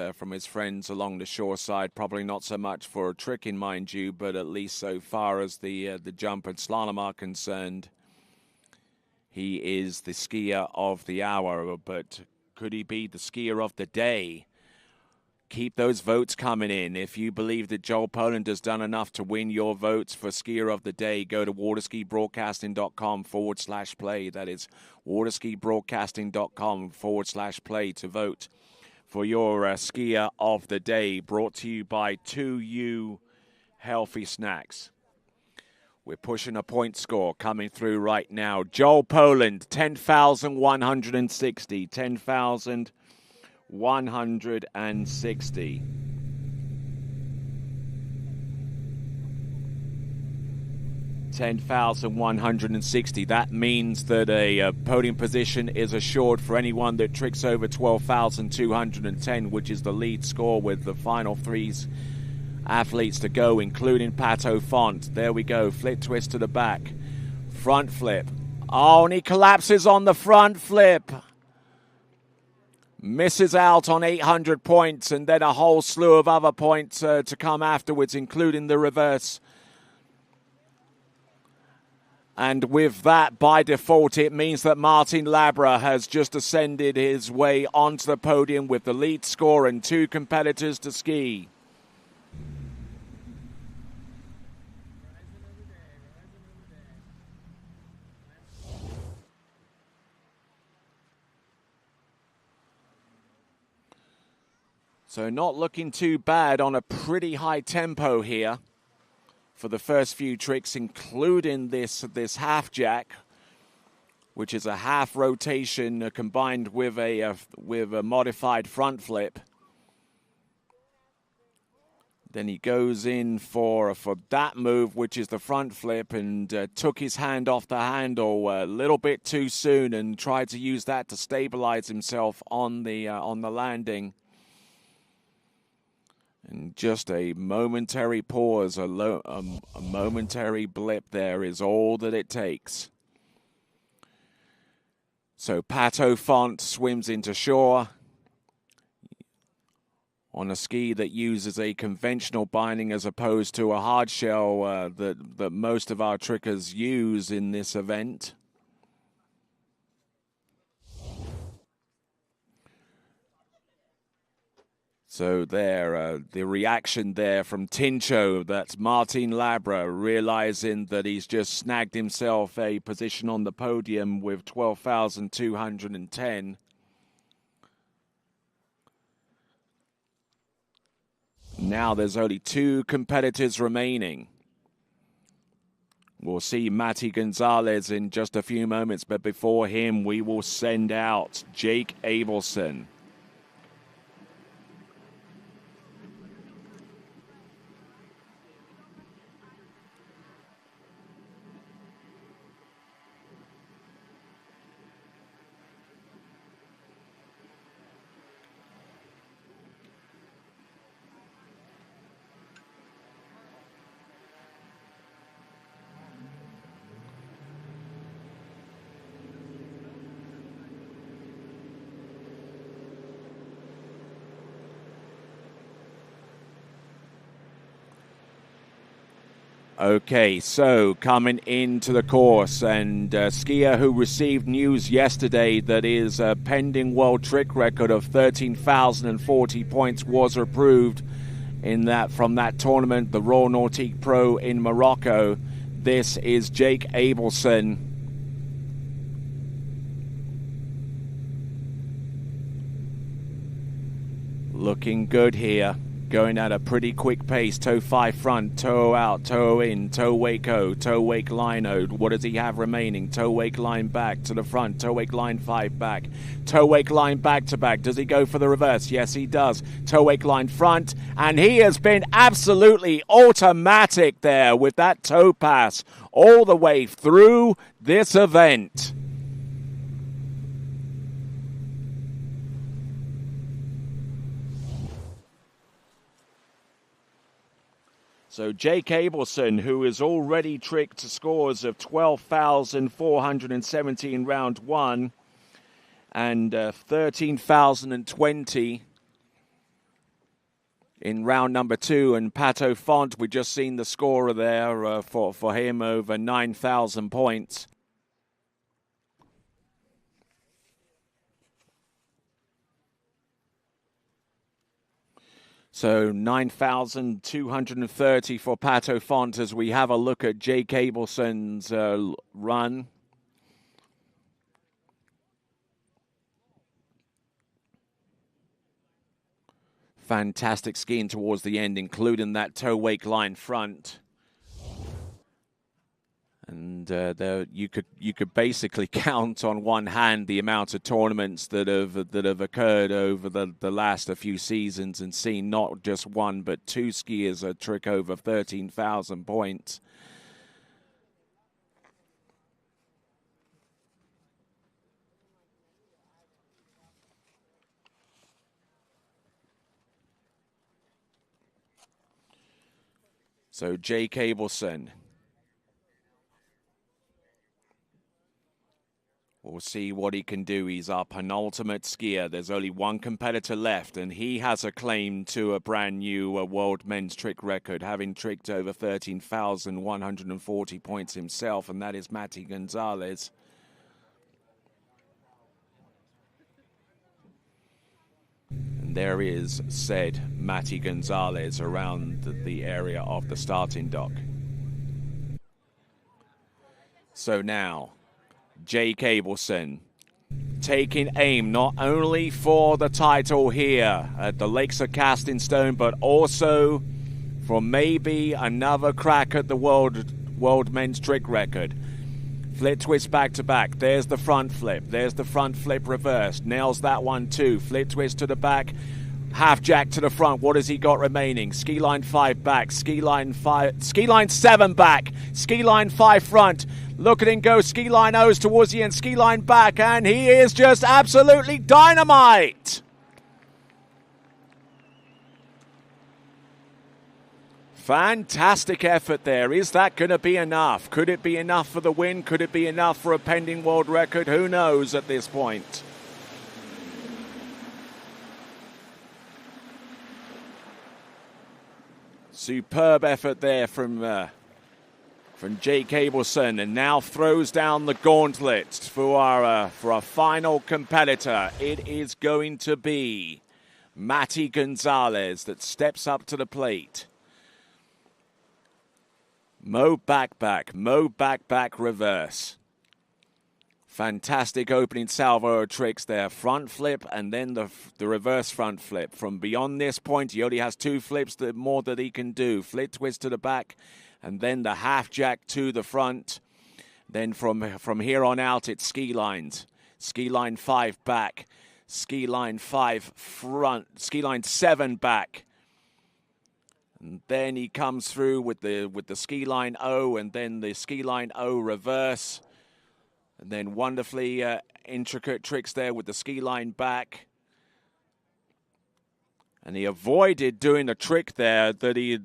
S1: friends along the shore side. Probably not so much for tricking, mind you, but at least so far as the jump and slalom are concerned, he is the skier of the hour. But could he be the skier of the day? Keep those votes coming in. If you believe that Joel Poland has done enough to win your votes for skier of the day, go to waterskibroadcasting.com/play. That is waterskibroadcasting.com/play to vote for your skier of the day, brought to you by 2U Healthy Snacks. We're pushing a point score coming through right now. Joel Poland, 10,160. 10,160. 10,160. That means that a podium position is assured for anyone that tricks over 12,210, which is the lead score with the final three athletes to go, including Pato Font. There we go. Flip twist to the back. Front flip. Oh, and he collapses on the front flip. Misses out on 800 points, and then a whole slew of other points to come afterwards, including the reverse. And with that, by default, it means that Martin Labra has just ascended his way onto the podium with the lead score and two competitors to ski. So not looking too bad on a pretty high tempo here for the first few tricks, including this half jack, which is a half rotation combined with a modified front flip. Then he goes in for that move, which is the front flip, and took his hand off the handle a little bit too soon and tried to use that to stabilize himself on the landing. And just a momentary pause, a momentary blip there is all that it takes. So Pato Font swims into shore on a ski that uses a conventional binding as opposed to a hard shell that most of our trickers use in this event. So there, the reaction there from Tincho, that's Martin Labra, realizing that he's just snagged himself a position on the podium with 12,210. Now there's only two competitors remaining. We'll see Matty Gonzalez in just a few moments, but before him, we will send out Jake Abelson. Okay, so coming into the course, and a skier who received news yesterday that his pending world trick record of 13,040 points was approved from that tournament, the Royal Nautique Pro in Morocco. This is Jake Abelson. Looking good here. Going at a pretty quick pace. Toe 5 front, toe out, toe in, toe wake O, toe wake line O. What does he have remaining? Toe wake line back to the front, toe wake line 5 back, toe wake line back to back. Does he go for the reverse? Yes, he does. Toe wake line front, and he has been absolutely automatic there with that toe pass all the way through this event. So Jake Abelson, who has already tricked scores of 12,417 round one, and 13,020 in round number 2. And Pato Font, we just seen the scorer there for him, over 9,000 points. So 9,230 for Pato Font as we have a look at Jay Cableson's run. Fantastic skiing towards the end, including that toe wake line front. And there you could basically count on one hand the amount of tournaments that have occurred over the last few seasons and seen not just one but two skiers a trick over 13,000 points. So Jay Cableson. We'll see what he can do. He's our penultimate skier. There's only one competitor left, and he has a claim to a brand new world men's trick record, having tricked over 13,140 points himself, and that is Matty Gonzalez. And there is said Matty Gonzalez around the area of the starting dock. So now, Jay Cableson taking aim not only for the title here at the Lakes of Casting Stone, but also for maybe another crack at the world men's trick record. Flip twist back to back. There's the front flip. There's the front flip reverse. Nails that one too. Flip twist to the back. Half jack to the front. What has he got remaining? Ski line 5 back. Ski line 7 back. Ski line 5 front. Look at him go. Ski line O's towards the end. Ski line back. And he is just absolutely dynamite. Fantastic effort there. Is that going to be enough? Could it be enough for the win? Could it be enough for a pending world record? Who knows at this point? Superb effort there from Jay Cableson, and now throws down the gauntlet for our final competitor. It is going to be Matty Gonzalez that steps up to the plate. Mo back, reverse. Fantastic opening salvo tricks there. Front flip and then the reverse front flip. From beyond this point, he only has 2 flips more that he can do. Flip twist to the back and then the half jack to the front. Then from here on out, it's ski lines. Ski line 5 back. Ski line 5 front. Ski line 7 back. And then he comes through with the ski line O and then the ski line O reverse. And then wonderfully intricate tricks there with the ski line back. And he avoided doing a trick there that he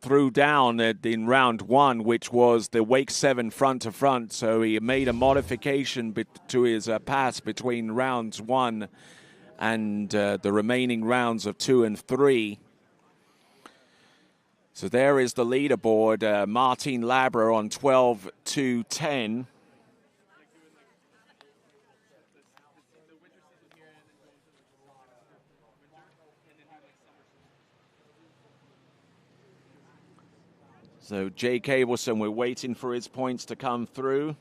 S1: threw down in round 1, which was the wake 7 front to front. So he made a modification to his pass between rounds 1 and the remaining rounds of 2 and 3. So there is the leaderboard. Martin Labra on 12-10. So Jay Cableson, we're waiting for his points to come through.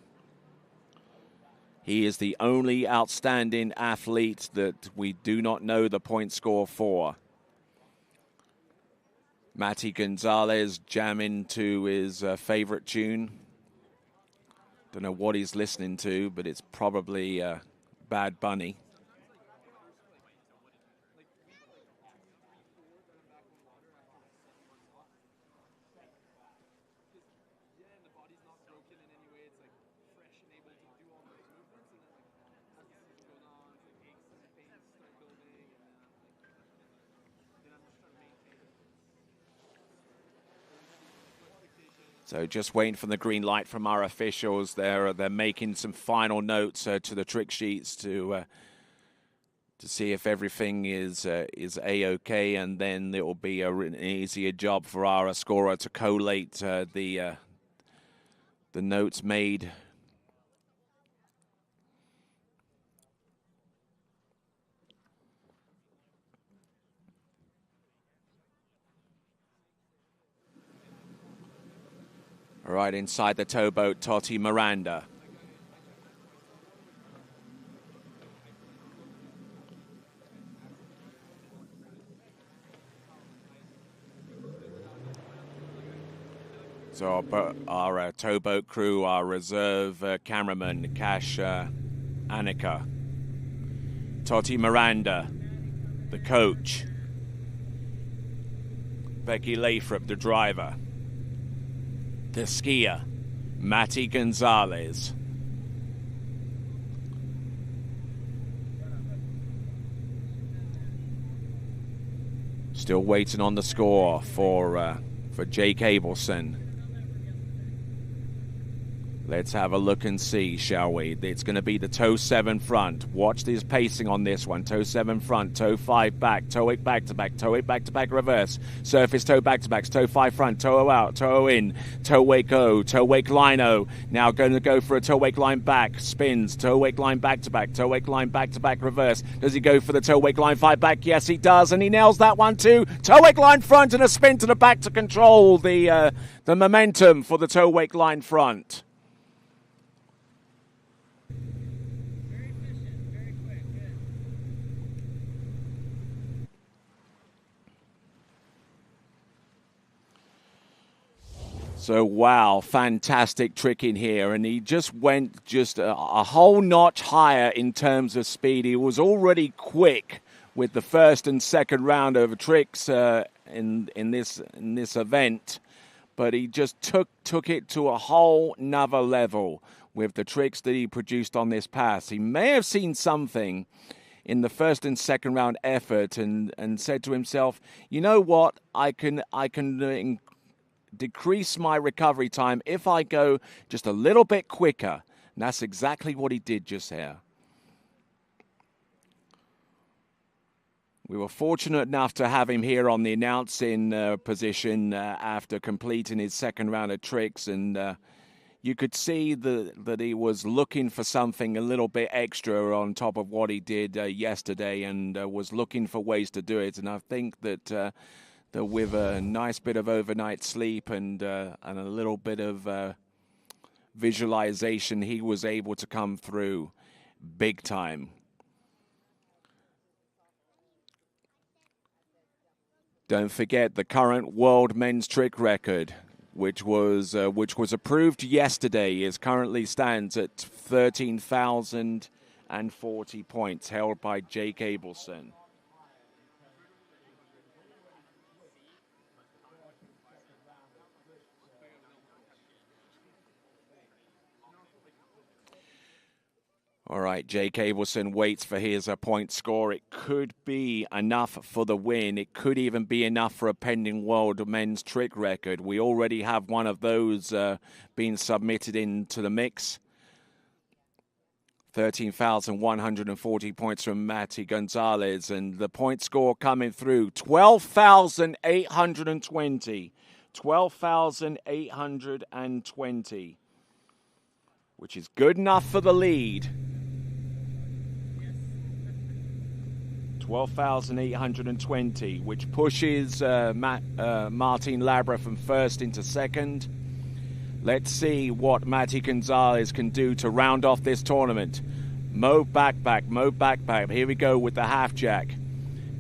S1: He is the only outstanding athlete that we do not know the point score for. Matty Gonzalez jamming to his favorite tune. Don't know what he's listening to, but it's probably Bad Bunny. So just waiting for the green light from our officials. They're making some final notes to the trick sheets to to see if everything is A-OK, and then it will be an easier job for our scorer to collate the notes made. All right, inside the towboat, Totti Miranda. So our towboat crew, our reserve cameraman, Cash Annika, Totti Miranda, the coach, Becky Lathrop, the driver, the skier, Matty Gonzalez. Still waiting on the score for Jake Abelson. Let's have a look and see, shall we? It's going to be the toe 7 front. Watch this pacing on this one. Toe 7 front, toe 5 back, toe 8 back to back, toe 8 back to back reverse. Surface toe back to backs, toe 5 front, toe out, toe in, toe wake O, toe wake line O. Now going to go for a toe wake line back, spins, toe wake line back to back, toe wake line back to back reverse. Does he go for the toe wake line 5 back? Yes, he does, and he nails that one too. Toe wake line front and a spin to the back to control the momentum for the toe wake line front. So, wow, fantastic trick in here. And he just went a whole notch higher in terms of speed. He was already quick with the first and second round of tricks in this event. But he just took it to a whole nother level with the tricks that he produced on this pass. He may have seen something in the first and second round effort and said to himself, you know what, I can decrease my recovery time if I go just a little bit quicker. And that's exactly what he did just here. We were fortunate enough to have him here on the announcing position after completing his second round of tricks, and you could see that he was looking for something a little bit extra on top of what he did yesterday, and was looking for ways to do it. And I think that with a nice bit of overnight sleep and a little bit of visualization, he was able to come through big time. Don't forget the current world men's trick record, which was approved yesterday, is currently stands at 13,040 points, held by Jake Abelson. All right, Jake Abelson waits for his point score. It could be enough for the win. It could even be enough for a pending world men's trick record. We already have one of those being submitted into the mix. 13,140 points from Matty Gonzalez, and the point score coming through 12,820. 12,820, which is good enough for the lead. 12,820, which pushes Martin Labra from first into second. Let's see what Matty Gonzalez can do to round off this tournament. Mo back. Here we go with the half jack.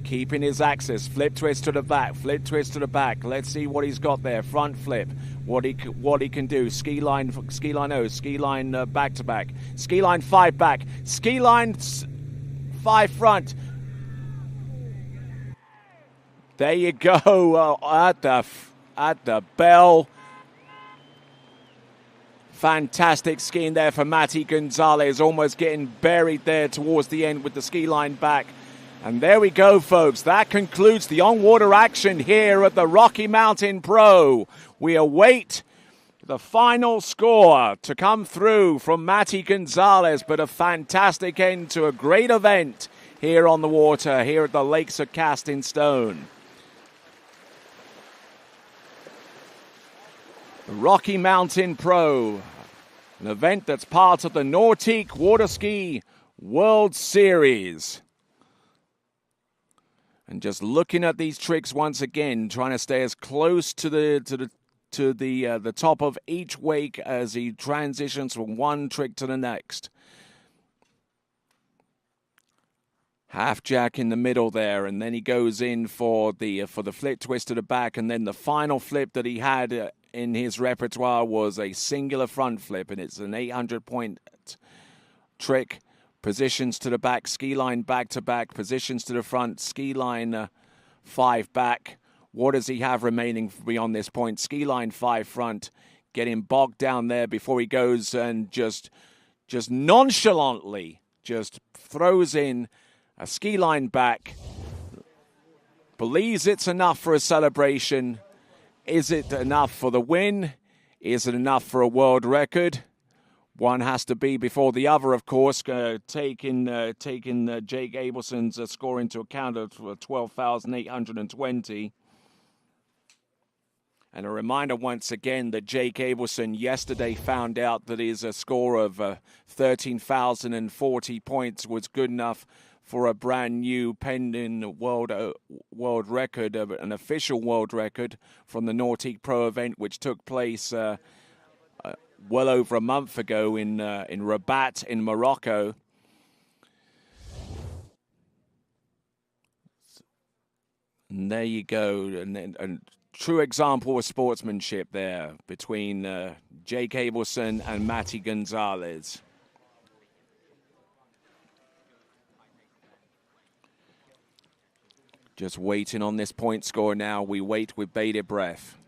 S1: Keeping his axis. Flip twist to the back. Let's see what he's got there. Front flip. What he can do. Ski line O. Ski line back to back. Ski line 5 back. Ski line 5 front. There you go, at the bell. Fantastic skiing there for Matty Gonzalez, almost getting buried there towards the end with the ski line back. And there we go, folks. That concludes the on-water action here at the Rocky Mountain Pro. We await the final score to come through from Matty Gonzalez, but a fantastic end to a great event here on the water, here at the Lakes of Casting Stone. The Rocky Mountain Pro, an event that's part of the Nordic Water Ski World Series. And just looking at these tricks once again, trying to stay as close to the top of each wake as he transitions from one trick to the next. Half jack in the middle there, and then he goes in for the flip twist to the back, and then the final flip that he had in his repertoire was a singular front flip, and it's an 800-point trick. Positions to the back, ski line back to back, positions to the front, ski line 5 back. What does he have remaining beyond this point? Ski line 5 front, getting bogged down there before he goes and just nonchalantly just throws in a ski line back. Believes it's enough for a celebration. Is it enough for the win? Is it enough for a world record? One has to be before the other, of course, taking Jake Abelson's score into account of 12,820. And a reminder once again that Jake Abelson yesterday found out that his score of 13,040 points was good enough for a brand new pending world record, an official world record from the Nordic Pro event, which took place well over a month ago in Rabat in Morocco. And there you go, and true example of sportsmanship there between Jake Abelson and Matty Gonzalez. Just waiting on this point score now. We wait with bated breath.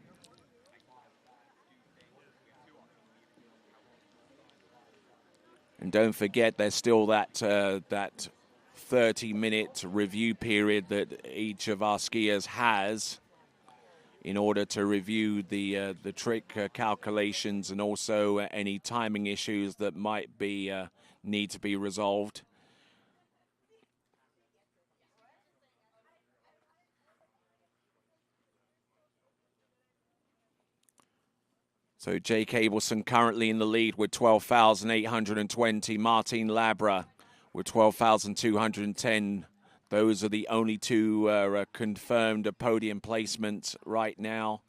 S1: And don't forget, there's still that 30-minute review period that each of our skiers has in order to review the trick calculations and also any timing issues that might be need to be resolved. So Jake Abelson currently in the lead with 12,820. Martin Labra with 12,210. Those are the only two confirmed podium placements right now.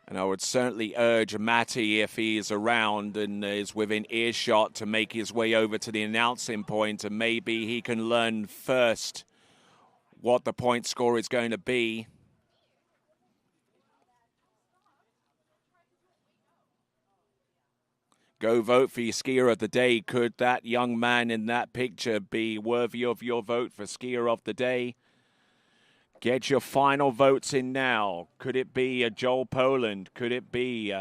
S1: And I would certainly urge Matty, if he is around and is within earshot, to make his way over to the announcing point, and maybe he can learn first what the point score is going to be. Go vote for your skier of the day. Could that young man in that picture be worthy of your vote for skier of the day? Get your final votes in now. Could it be Joel Poland? Could it be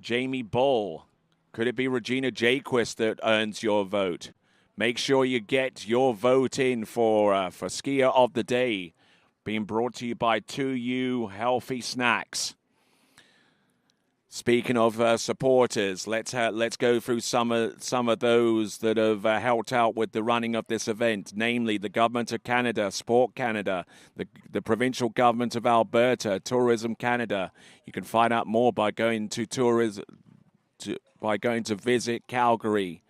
S1: Jamie Bull? Could it be Regina Jaquist that earns your vote? Make sure you get your vote in for skier of the day, being brought to you by 2U Healthy Snacks. Speaking of supporters, let's go through some of those that have helped out with the running of this event, namely the Government of Canada, Sport Canada, the Provincial Government of Alberta, Tourism Canada. You can find out more by going to Visit Calgary.com,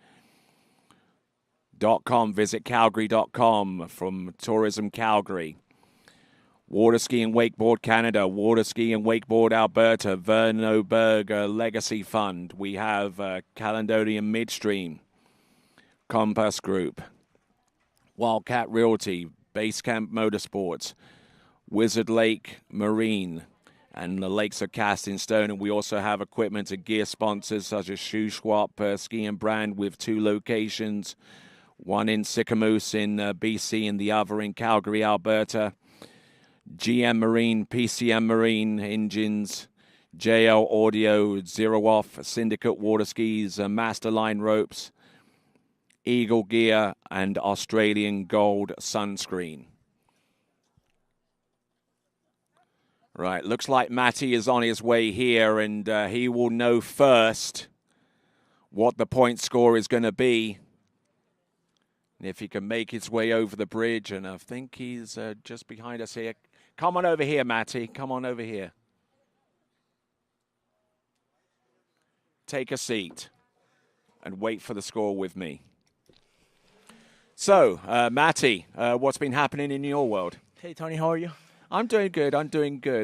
S1: visitcalgary.com from Tourism Calgary. Water Ski and Wakeboard Canada, Water Ski and Wakeboard Alberta, Vernoberg Legacy Fund. We have Caledonian Midstream, Compass Group, Wildcat Realty, Basecamp Motorsports, Wizard Lake Marine, and the Lakes of Casting Stone. And we also have equipment and gear sponsors such as Shoe Swap Ski and Brand with 2 locations, one in Sycamoose in BC and the other in Calgary, Alberta. GM Marine, PCM Marine Engines, JL Audio, Zero Off, Syndicate Water Skis, Masterline Ropes, Eagle Gear, and Australian Gold Sunscreen. Right, looks like Matty is on his way here, and he will know first what the point score is going to be. And if he can make his way over the bridge, and I think he's just behind us here. Come on over here, Matty. Come on over here. Take a seat and wait for the score with me. So, Matty, what's been happening in your world?
S8: Hey, Tony, how are you?
S1: I'm doing good.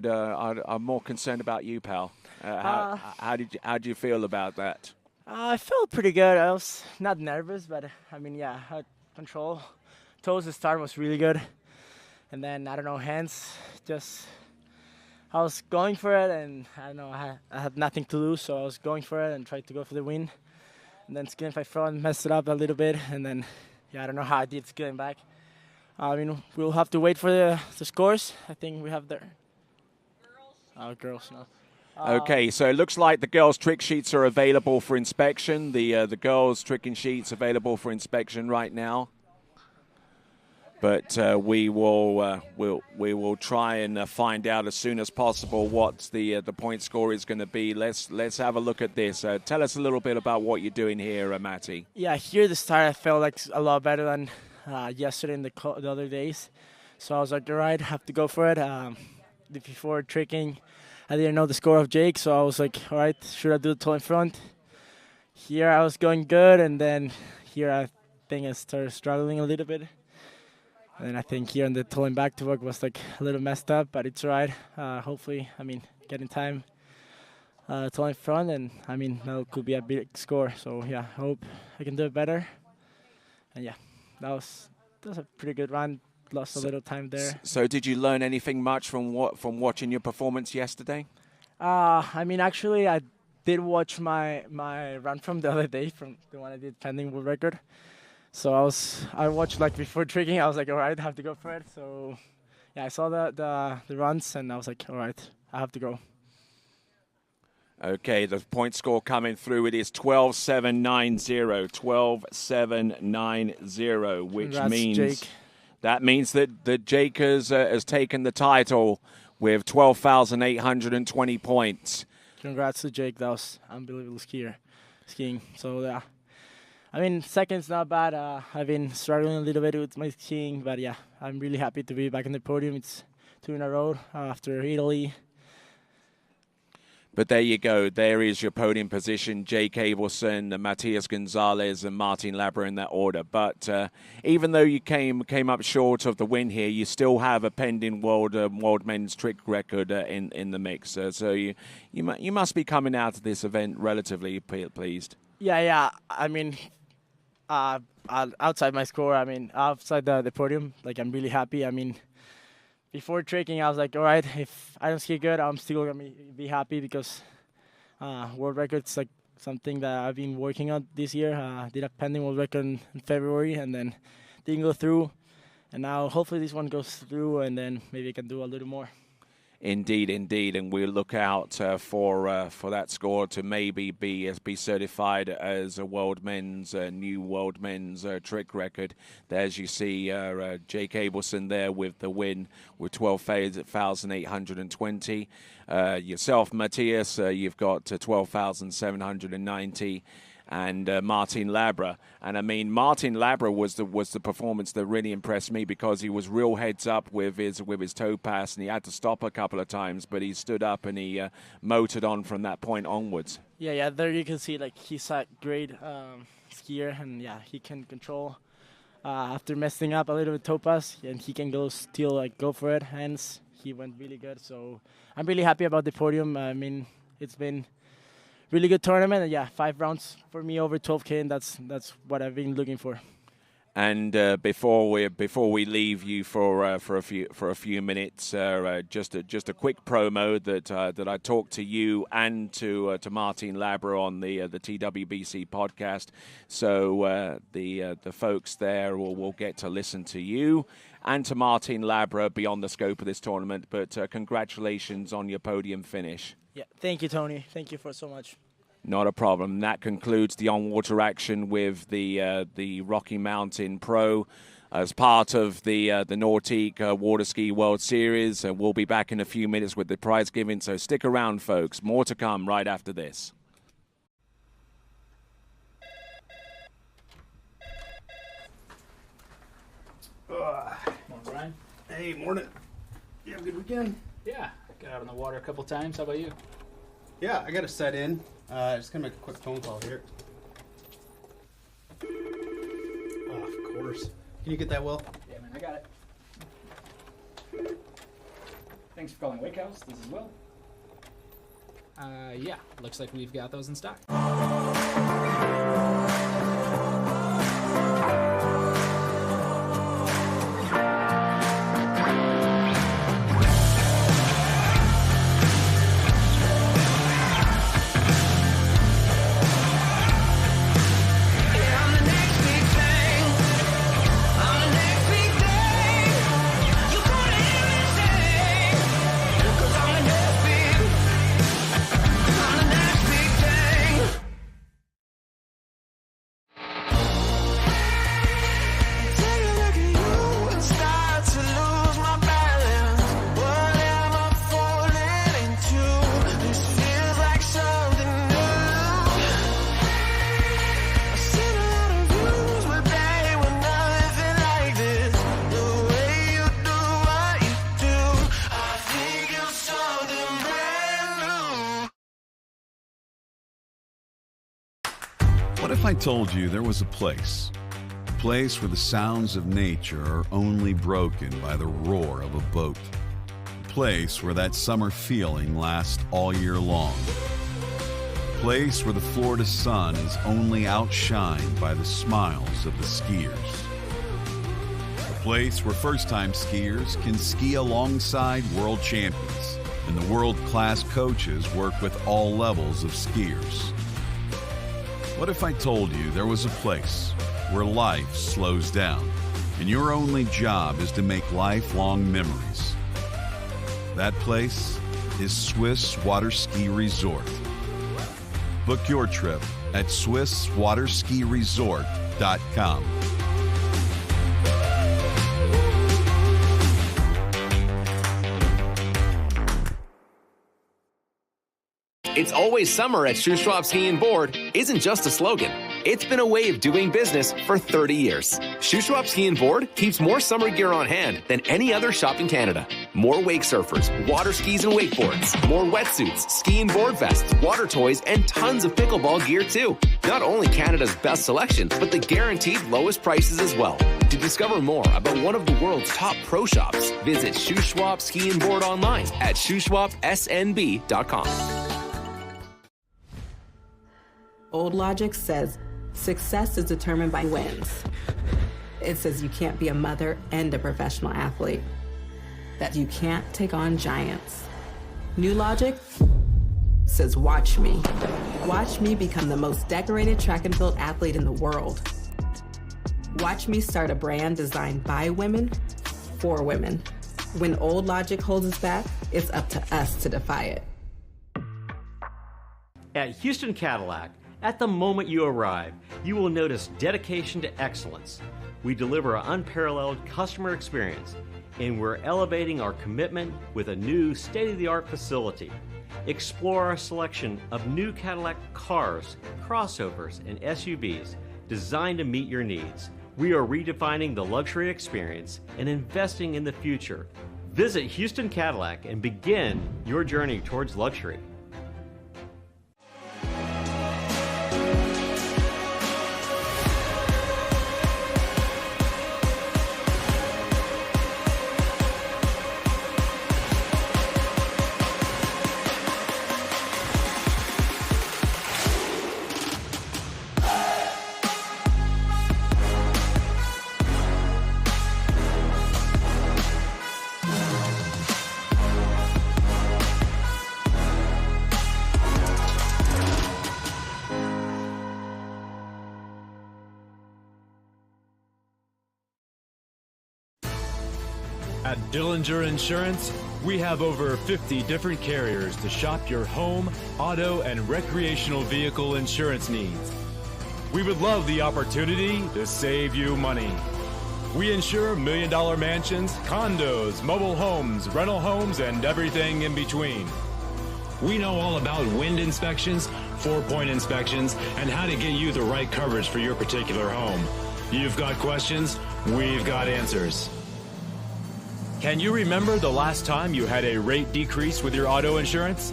S1: I'm more concerned about you, pal. How did you feel about that?
S8: I felt pretty good. I was not nervous, but I mean, yeah, I had control. Toes, the start was really good. And then, I don't know, hands, just, I was going for it, and I don't know, I had nothing to lose, so I was going for it and tried to go for the win. And then skin by front, messed it up a little bit, and then, yeah, I don't know how I did skin back. I mean, we'll have to wait for the scores. I think we have the girls, no.
S1: Okay, so it looks like the girls' trick sheets are available for inspection. The girls' tricking sheets available for inspection right now. But we will try and find out as soon as possible what the point score is going to be. Let's have a look at this. Tell us a little bit about what you're doing here, Matty.
S8: Yeah, here at the start I felt like a lot better than yesterday and the other days. So I was like, all right, have to go for it. Before tricking, I didn't know the score of Jake, so I was like, all right, should I do the toe in front? Here I was going good, and then here I think I started struggling a little bit. And I think here in the toe in back to work was like a little messed up, but it's all right. Hopefully, I mean, getting time toe in front, and I mean, that could be a big score. So yeah, I hope I can do it better. And yeah, that was a pretty good run. Lost a little time there.
S1: So did you learn anything much from watching your performance yesterday?
S8: I mean, actually, I did watch my run from the other day, from the one I did pending world record. So I watched like before tricking. I was like, all right, I have to go for it. So yeah, I saw the runs, and I was like, all right, I have to go.
S1: Okay, the point score coming through, it is 12.790, 12.790, which
S8: Congrats,
S1: means
S8: Jake.
S1: That means that Jake has taken the title with 12,820 points.
S8: Congrats to Jake. That was unbelievable skiing. So yeah, I mean, second's not bad. I've been struggling a little bit with my skiing, but yeah, I'm really happy to be back in the podium. It's 2 in a row after Italy.
S1: But there you go. There is your podium position. Jake Abelson, Matias Gonzalez, and Martin Labra in that order. But even though you came up short of the win here, you still have a pending world men's trick record in the mix. So you must be coming out of this event relatively pleased.
S8: Yeah. I mean, outside my score, I mean, outside the podium, like, I'm really happy. I mean, before tricking, I was like, all right, if I don't ski good, I'm still going to be happy, because world record's like something that I've been working on this year. Did a pending world record in February, and then didn't go through. And now hopefully this one goes through, and then maybe I can do a little more.
S1: Indeed, and we'll look out for that score to maybe be certified as a new world men's trick record. There's you see Jake Abelson there with the win with 12,820. Yourself, Matthias, you've got 12,790. And Martin Labra. And I mean, Martin Labra was the performance that really impressed me, because he was real heads up with his toe pass, and he had to stop a couple of times, but he stood up and he motored on from that point onwards.
S8: Yeah, there you can see, like, he's a great skier, and yeah, he can control after messing up a little bit toe pass, and he can go for it. Hence, he went really good. So I'm really happy about the podium. I mean, it's been really good tournament, and yeah, 5 rounds for me over 12K, and that's what I've been looking for.
S1: And before we leave you for a few minutes, just a quick promo that I talked to you and to Martin Labra on the TWBC podcast. So the folks there will get to listen to you and to Martin Labra beyond the scope of this tournament. But congratulations on your podium finish.
S8: Yeah, thank you, Tony. Thank you for so much.
S1: Not a problem. That concludes the on-water action with the Rocky Mountain Pro. as part of the Nautique Water Ski World Series. We'll be back in a few minutes with the prize giving, so stick around, folks. More to come right after this.
S7: Morning, Brian.
S11: Hey, morning. You have a good weekend?
S7: Yeah, got out on the water a couple times. How about you?
S11: Yeah, I got to set in. Just gonna make a quick phone call here. Oh, of course. Can you get that, Will?
S7: Yeah, man, I got it. Thanks for calling Wake House. This is Will. Yeah, looks like we've got those in stock.
S9: What if I told you there was a place where the sounds of nature are only broken by the roar of a boat? A place where that summer feeling lasts all year long. A place where the Florida sun is only outshined by the smiles of the skiers. A place where first-time skiers can ski alongside world champions, and the world-class coaches work with all levels of skiers. What if I told you there was a place where life slows down and your only job is to make lifelong memories? That place is Swiss Water Ski Resort. Book your trip at SwissWaterSkiResort.com.
S10: It's always summer at Shoe Schwab Ski and Board isn't just a slogan. It's been a way of doing business for 30 years. Shoe Schwab Ski and Board keeps more summer gear on hand than any other shop in Canada. More wake surfers, water skis and wakeboards, more wetsuits, ski and board vests, water toys, and tons of pickleball gear too. Not only Canada's best selection, but the guaranteed lowest prices as well. To discover more about one of the world's top pro shops, visit Shoe Schwab Ski and Board online at shoeschwabsnb.com.
S22: Old logic says success is determined by wins. It says you can't be a mother and a professional athlete, that you can't take on giants. New logic says watch me. Watch me become the most decorated track and field athlete in the world. Watch me start a brand designed by women, for women. When old logic holds us back, it's up to us to defy it.
S3: At Houston Cadillac, at the moment you arrive, you will notice dedication to excellence. We deliver an unparalleled customer experience, and we're elevating our commitment with a new state-of-the-art facility. Explore our selection of new Cadillac cars, crossovers, and SUVs designed to meet your needs. We are redefining the luxury experience and investing in the future. Visit Houston Cadillac and begin your journey towards luxury.
S12: At Dillinger Insurance, we have over 50 different carriers to shop your home, auto, and recreational vehicle insurance needs. We would love the opportunity to save you money. We insure $1 million mansions, condos, mobile homes, rental homes, and everything in between. We know all about wind inspections, 4-point inspections, and how to get you the right coverage for your particular home. You've got questions, we've got answers. Can you remember the last time you had a rate decrease with your auto insurance?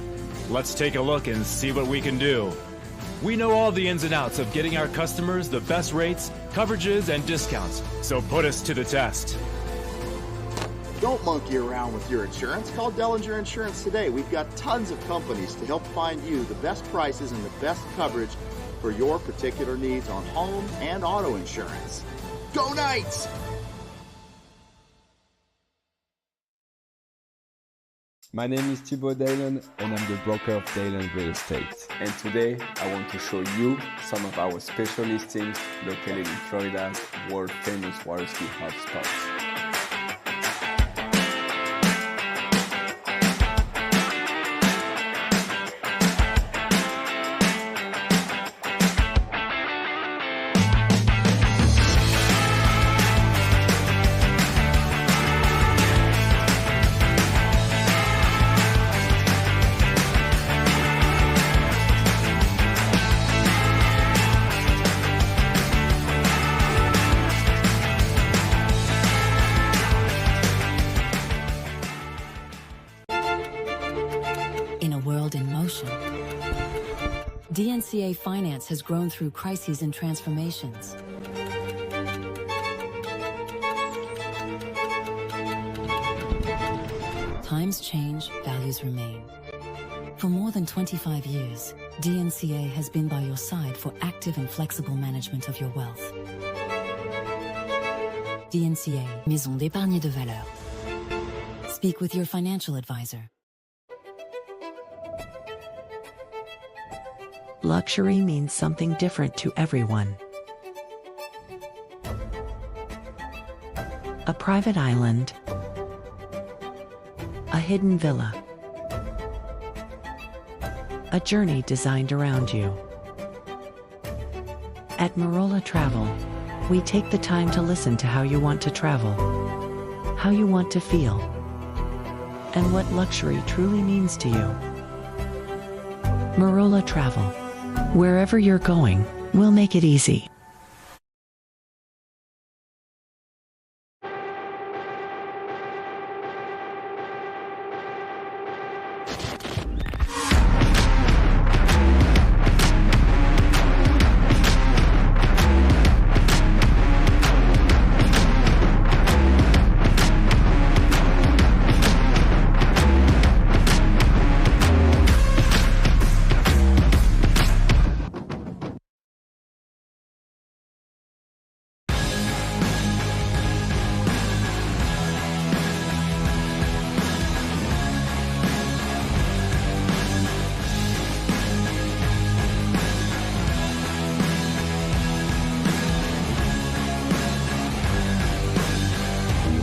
S12: Let's take a look and see what we can do. We know all the ins and outs of getting our customers the best rates, coverages, and discounts, so put us to the test.
S13: Don't monkey around with your insurance. Call Dellinger Insurance today. We've got tons of companies to help find you the best prices and the best coverage for your particular needs on home and auto insurance. Go Knights!
S14: My name is Thibaut Dalen and I'm the broker of Dalen Real Estate. And today I want to show you some of our special listings located in Florida's world famous water ski hotspots.
S15: DNCA Finance has grown through crises and transformations. Times change, values remain. For more than 25 years, DNCA has been by your side for active and flexible management of your wealth. DNCA, Maison d'épargne de valeur. Speak with your financial advisor.
S16: Luxury means something different to everyone. A private island, a hidden villa, a journey designed around you. At Marola Travel, we take the time to listen to how you want to travel, how you want to feel, and what luxury truly means to you. Marola Travel. Wherever you're going, we'll make it easy.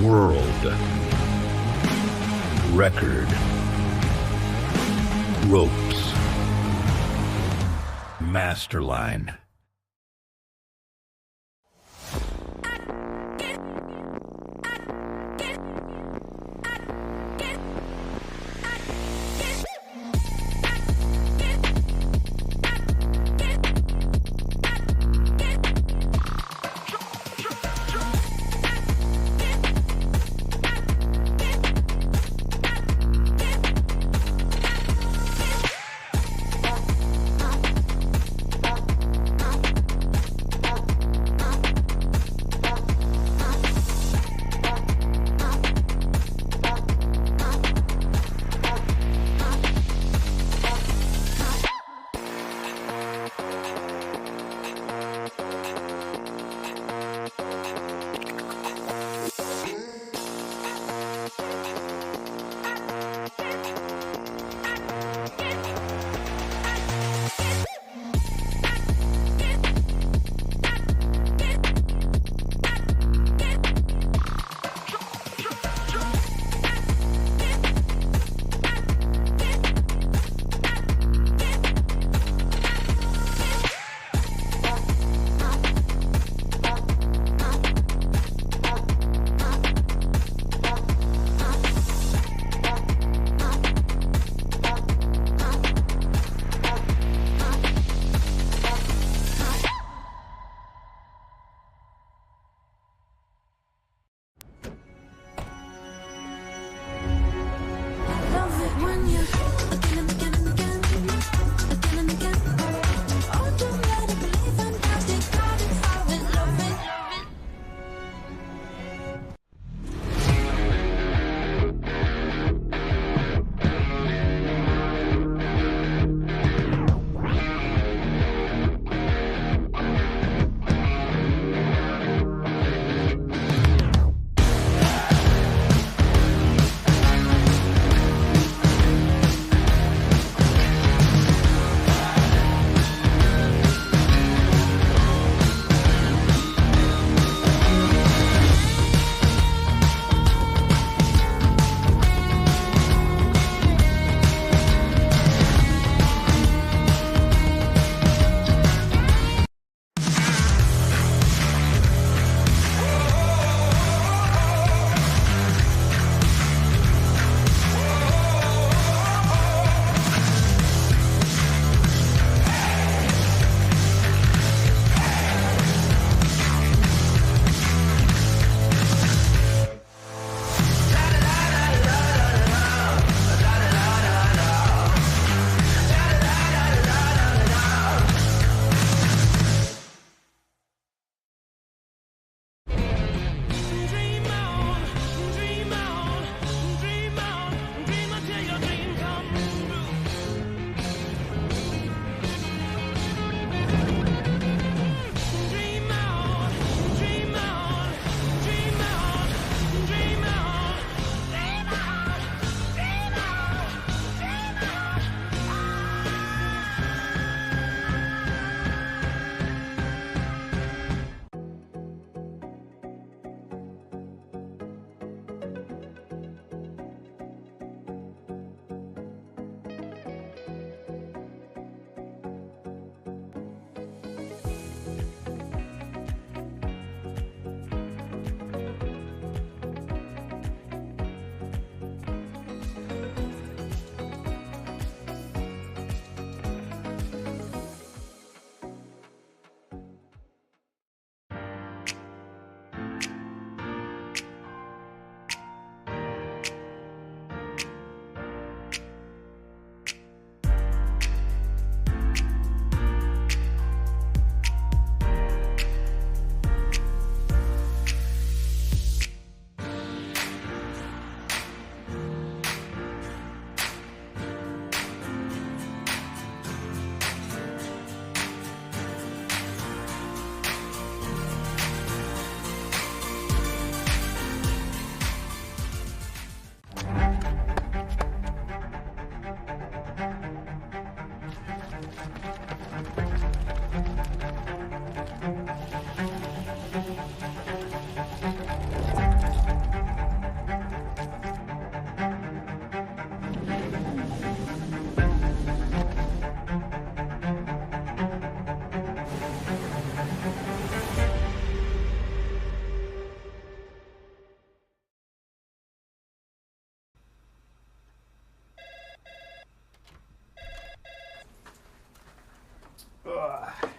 S17: World record ropes masterline.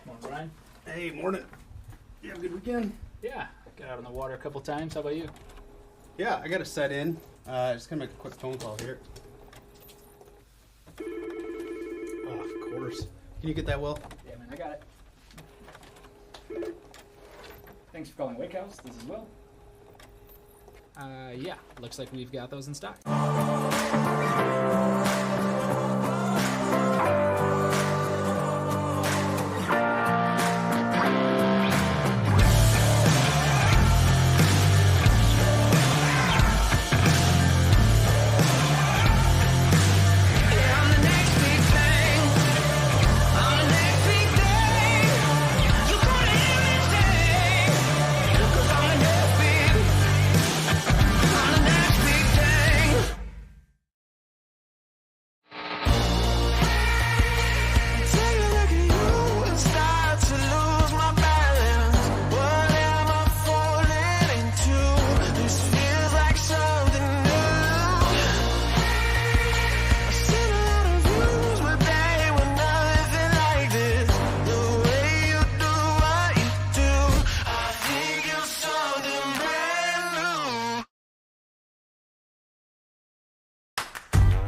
S7: Morning, Brian.
S11: Hey, morning. You have a good weekend?
S7: Yeah, got out on the water a couple times. How about you?
S11: Yeah, I got to set in. Just gonna make a quick phone call here. Oh, of course. Can you get that, Will?
S7: Yeah, man, I got it. Thanks for calling Wake House. This is Will. Yeah, looks like we've got those in stock.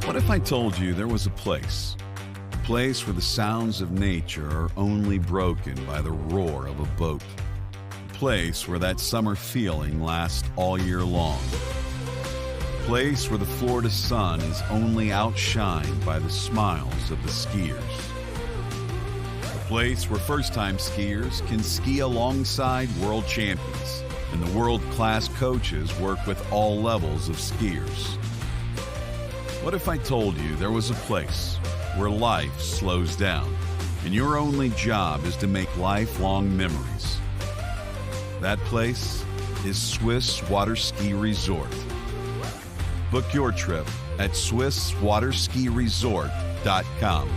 S9: What if I told you there was a place where the sounds of nature are only broken by the roar of a boat? A place where that summer feeling lasts all year long. A place where the Florida sun is only outshined by the smiles of the skiers. A place where first-time skiers can ski alongside world champions, and the world-class coaches work with all levels of skiers. What if I told you there was a place where life slows down and your only job is to make lifelong memories? That place is Swiss Water Ski Resort. Book your trip at SwissWaterSkiResort.com.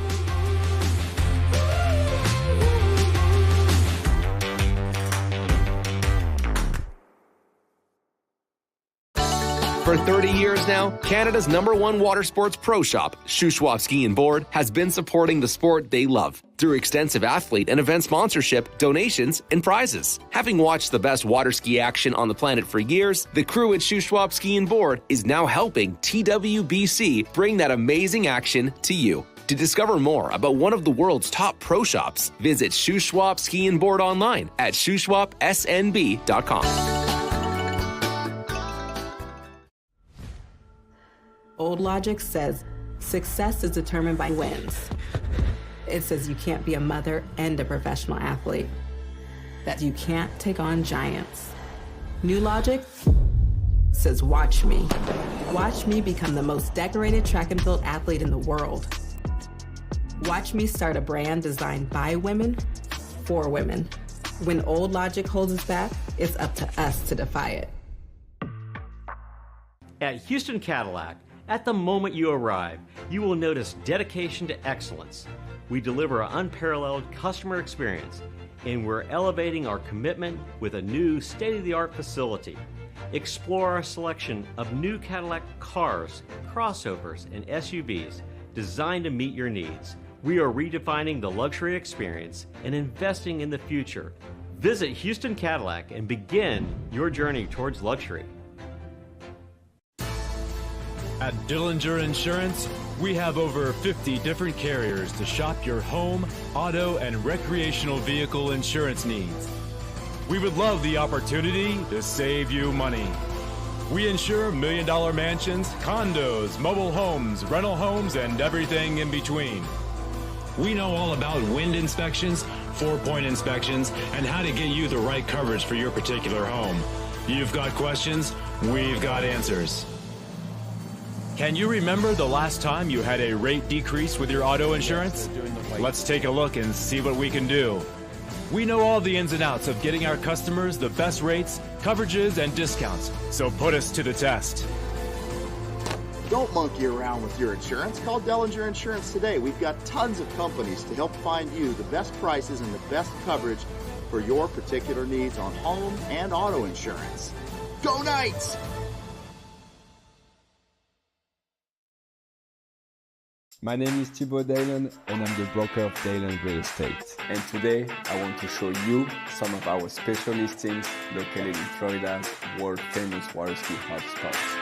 S10: For 30 years now, Canada's #1 water sports pro shop, Shuswap Ski and Board, has been supporting the sport they love through extensive athlete and event sponsorship, donations, and prizes. Having watched the best water ski action on the planet for years, the crew at Shuswap Ski and Board is now helping TWBC bring that amazing action to you. To discover more about one of the world's top pro shops, visit Shuswap Ski and Board online at shuswapsnb.com.
S22: Old logic says success is determined by wins. It says you can't be a mother and a professional athlete, that you can't take on giants. New logic says watch me. Watch me become the most decorated track and field athlete in the world. Watch me start a brand designed by women, for women. When old logic holds us back, it's up to us to defy it.
S3: At Houston Cadillac, at the moment you arrive, you will notice dedication to excellence. We deliver an unparalleled customer experience, and we're elevating our commitment with a new state-of-the-art facility. Explore our selection of new Cadillac cars, crossovers, and SUVs designed to meet your needs. We are redefining the luxury experience and investing in the future. Visit Houston Cadillac and begin your journey towards luxury.
S12: At Dillinger Insurance, we have over 50 different carriers to shop your home, auto, and recreational vehicle insurance needs. We would love the opportunity to save you money. We insure million-dollar mansions, condos, mobile homes, rental homes, and everything in between. We know all about wind inspections, 4-point inspections, and how to get you the right coverage for your particular home. You've got questions, we've got answers. Can you remember the last time you had a rate decrease with your auto insurance? Let's take a look and see what we can do. We know all the ins and outs of getting our customers the best rates, coverages, and discounts, so put us to the test.
S13: Don't monkey around with your insurance. Call Dellinger Insurance today. We've got tons of companies to help find you the best prices and the best coverage for your particular needs on home and auto insurance. Go Knights!
S14: My name is Thibaut Dalen and I'm the broker of Dalen Real Estate. And today I want to show you some of our special listings located in Florida's world famous water ski hotspots.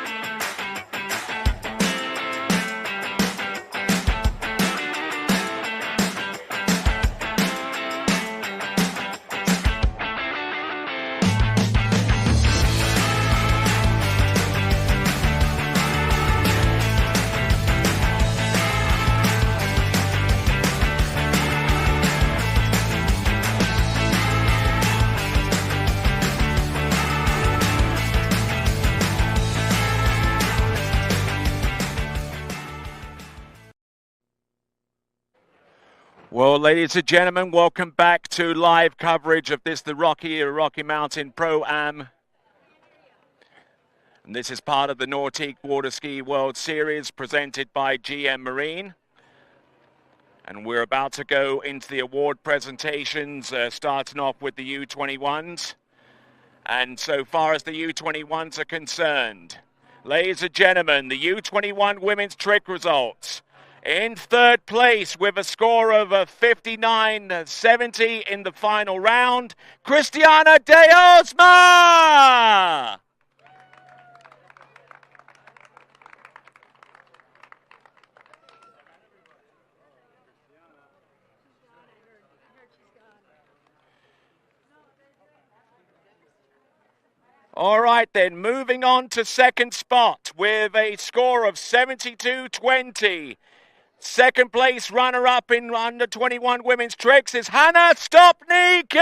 S1: Well, ladies and gentlemen, welcome back to live coverage of the Rocky Mountain Pro-Am. And this is part of the Nordic Water Ski World Series presented by GM Marine. And we're about to go into the award presentations, starting off with the U21s. And so far as the U21s are concerned, ladies and gentlemen, the U21 women's trick results. In third place with a score of 59.70 in the final round, Cristiana de Osma! All right then, moving on to second spot with a score of 72.20. Second place runner-up in under 21 women's tricks is Hannah Stopnicki!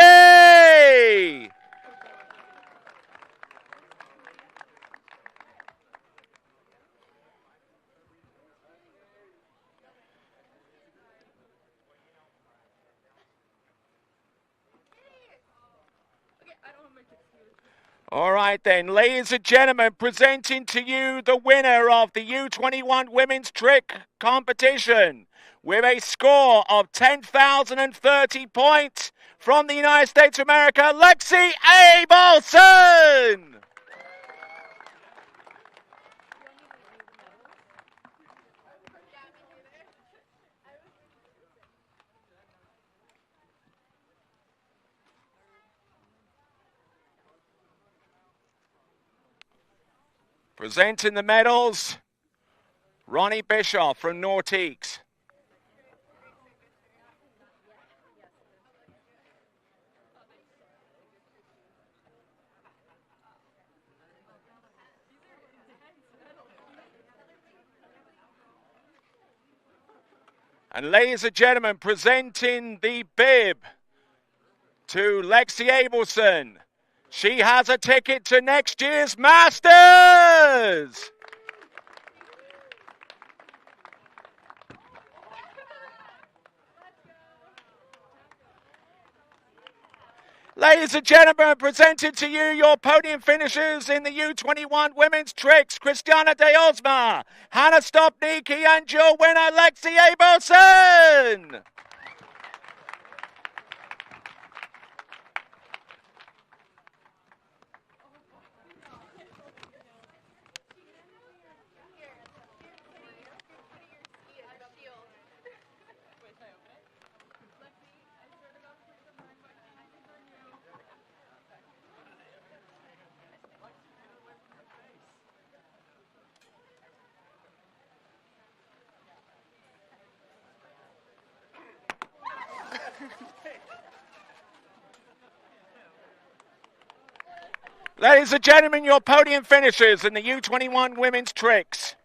S1: All right then, ladies and gentlemen, presenting to you the winner of the U21 Women's Trick Competition with a score of 10,030 points from the United States of America, Lexi Abelson! Presenting the medals, Ronnie Bischoff from Nordiques. And ladies and gentlemen, presenting the bib to Lexi Abelson. She has a ticket to next year's Masters! Ladies and gentlemen, presented to you your podium finishers in the U21 Women's Tricks, Cristiana de Osma, Hannah Stopnicki, and your winner, Lexi Abelson! Ladies and gentlemen, your podium finishers in the U21 Women's Tricks.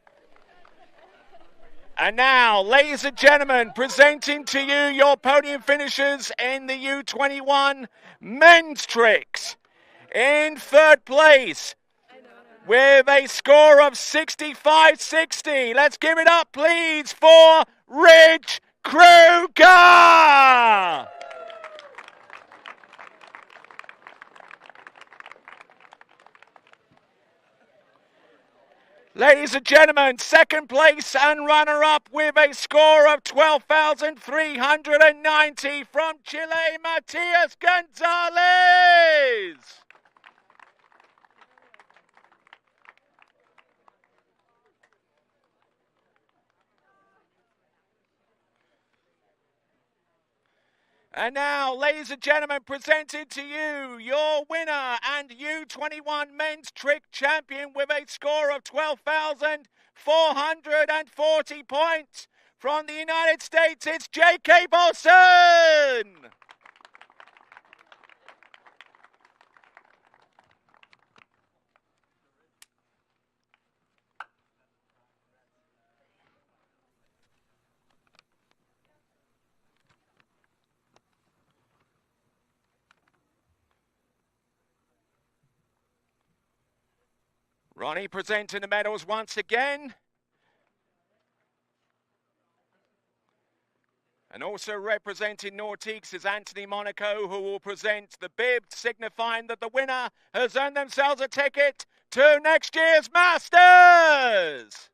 S1: And now, ladies and gentlemen, presenting to you your podium finishers in the U21 Men's Tricks. In third place, with a score of 65-60. Let's give it up, please, for Rich Kruger. Ladies and gentlemen, second place and runner-up with a score of 12,390 from Chile, Matias Gonzalez. And now, ladies and gentlemen, presented to you your winner and U21 men's trick champion with a score of 12,440 points. From the United States, it's J.K. Bolson. Ronnie presenting the medals once again. And also representing Nordiques is Anthony Monaco, who will present the bib, signifying that the winner has earned themselves a ticket to next year's Masters.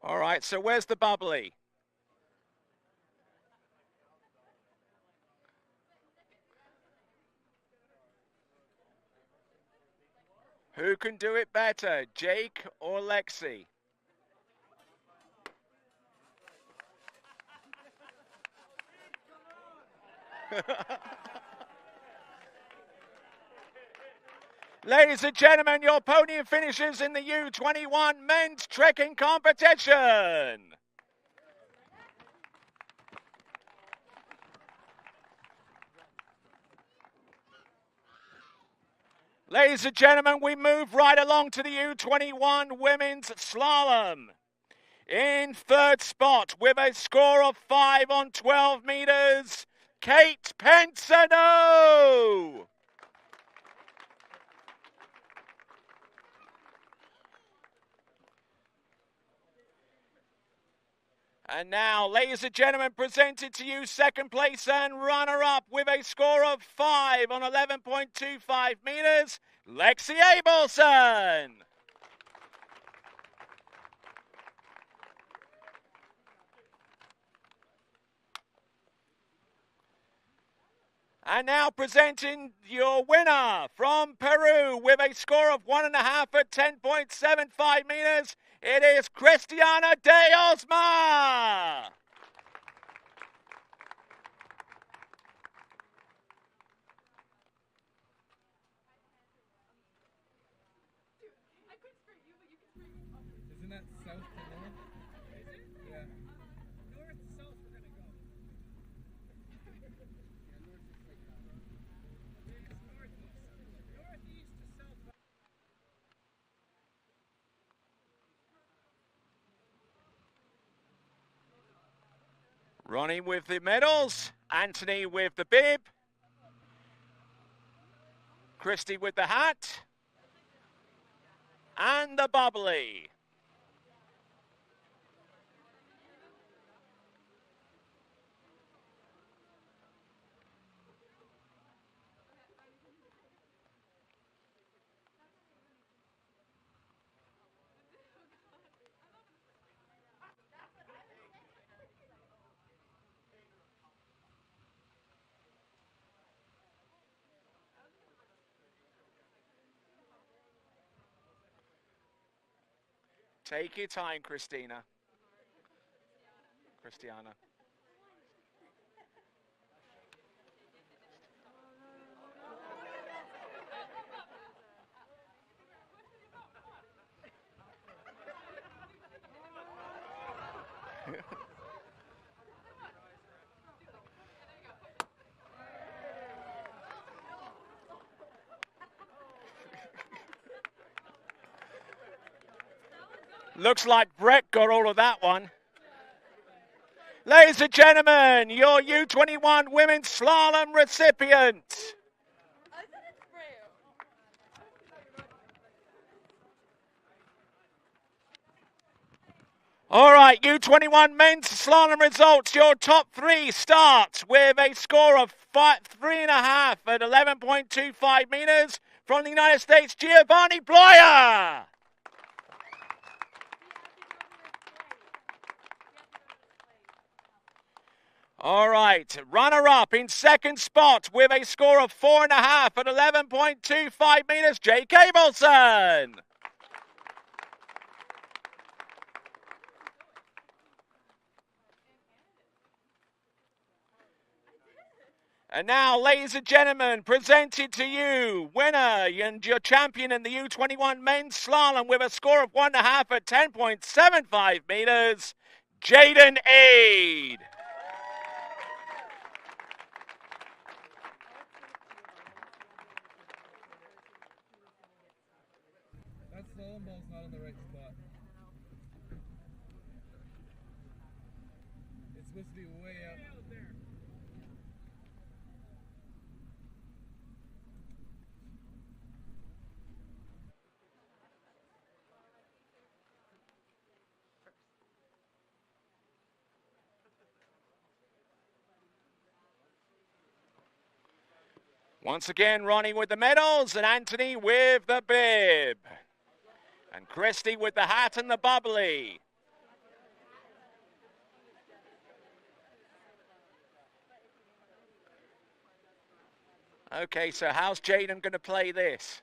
S1: All right, so where's the bubbly? Who can do it better, Jake or Lexi? Ladies and gentlemen, your podium finishes in the U21 men's trekking competition. Ladies and gentlemen, we move right along to the U21 women's slalom. In third spot with a score of 5 on 12 meters, Kate Pensano. And now, ladies and gentlemen, presented to you second place and runner-up with a score of 5 on 11.25 meters, Lexi Abelson. And now presenting your winner from Peru with a score of 1.5 at 10.75 meters, it is Cristiana de Osma.
S4: Isn't that south to north? Is it? Yeah. North to south we're gonna go. Northeast to south.
S1: Ronnie with the medals, Anthony with the bib, Christy with the hat, and the bubbly. Take your time, Christiana. Looks like Brett got all of that one. Ladies and gentlemen, your U21 Women's Slalom recipient. All right, U21 Men's Slalom results. Your top three starts with a score of 3.5 at 11.25 meters from the United States, Giovanni Bloyer. All right, runner-up in second spot with a score of 4.5 at 11.25 meters, Jake Abelson. And now, ladies and gentlemen, presented to you, winner and your champion in the U21 Men's Slalom with a score of 1.5 at 10.75 meters, Jaden Aid.
S4: That slalom ball's not in the right spot. It's supposed to be way out there.
S1: Once again, Ronnie with the medals and Anthony with the bib. And Christy with the hat and the bubbly. Okay, so how's Jaden going to play this?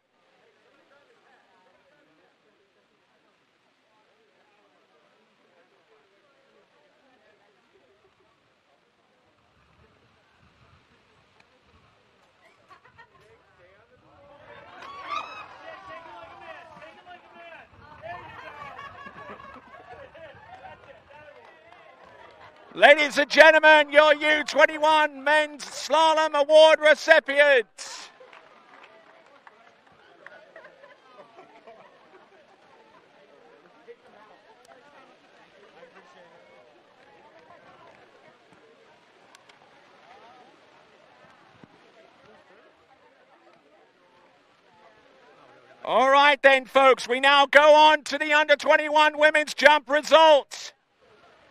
S1: Ladies and gentlemen, your U21 Men's Slalom Award recipients. All right then, folks, we now go on to the under-21 women's jump results.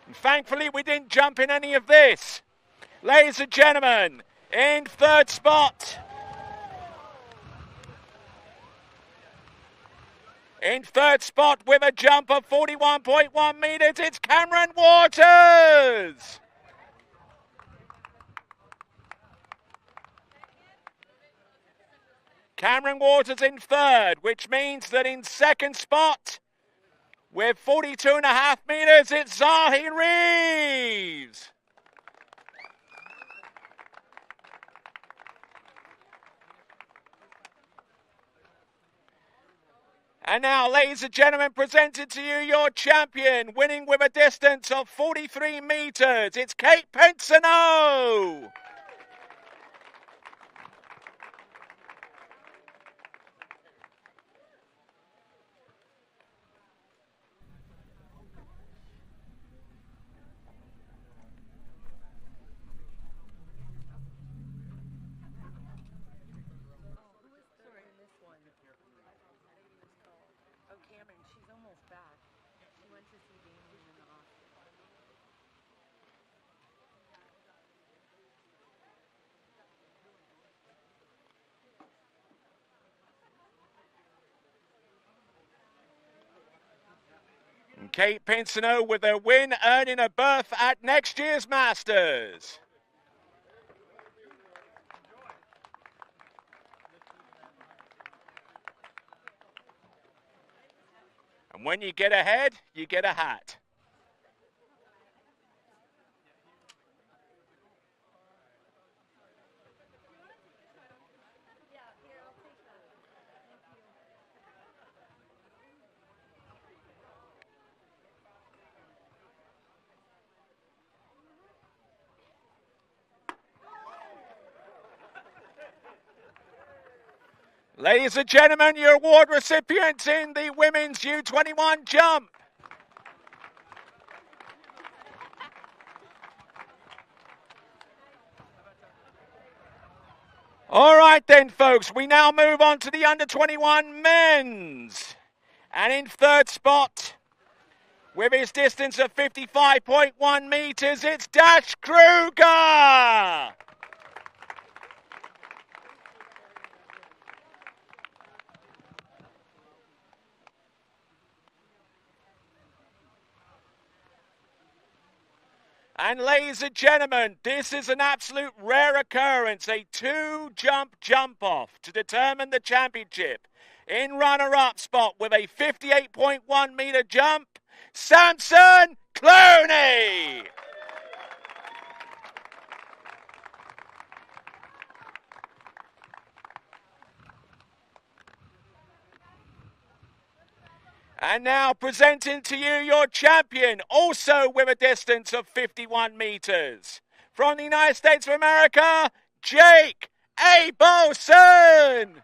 S1: And thankfully, we didn't jump in any of this. Ladies and gentlemen, in third spot. In third spot with a jump of 41.1 meters, it's Cameron Waters. Cameron Waters in third, which means that in second spot, with 42.5 meters, it's Zahi Reeves. And now, ladies and gentlemen, presented to you your champion, winning with a distance of 43 meters. It's Kate Pensoneau. Kate Pensoneau with a win, earning a berth at next year's Masters. And when you get ahead, you get a hat. Ladies and gentlemen, your award recipients in the women's U21 jump. All right then, folks, we now move on to the under-21 men's. And in third spot, with his distance of 55.1 meters, it's Dash Kruger. And ladies and gentlemen, this is an absolute rare occurrence, a two-jump jump-off to determine the championship. In runner-up spot with a 58.1 meter jump, Samson Clooney. And now presenting to you your champion, also with a distance of 51 meters. From the United States of America, Jake Abelson.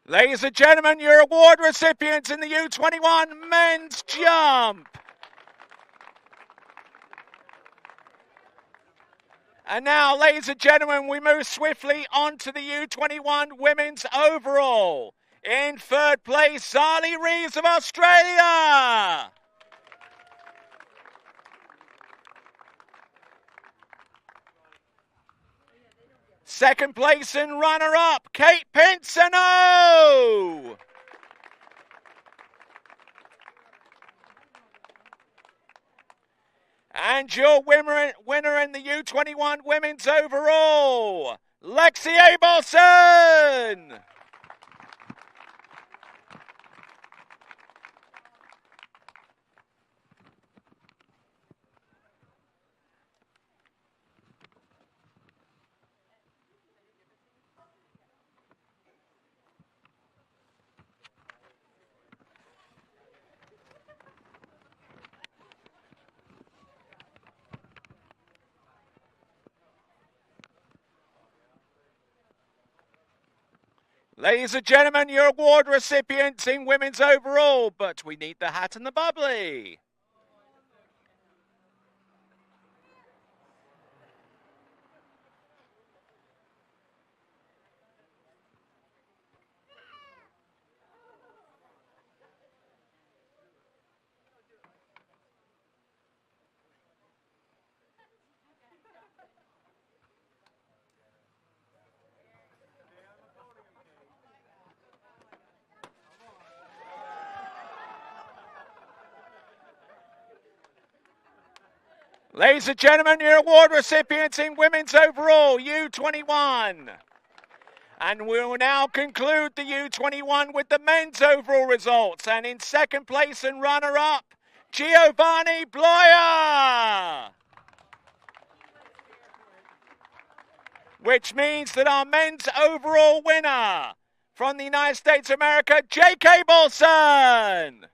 S1: Ladies and gentlemen, your award recipients in the U21 men's jump. And now, ladies and gentlemen, we move swiftly on to the U21 women's overall. In third place, Zali Reeves of Australia. Second place and runner-up, Kate Pinsano. And your winner in the U21 women's overall, Lexi Abelson. Ladies and gentlemen, your award recipients in women's overall, but we need the hat and the bubbly. Ladies and gentlemen, your award recipients in women's overall, U21. And we'll now conclude the U21 with the men's overall results. And in second place and runner-up, Giovanni Bloyer. Which means that our men's overall winner from the United States of America, Jake Abelson.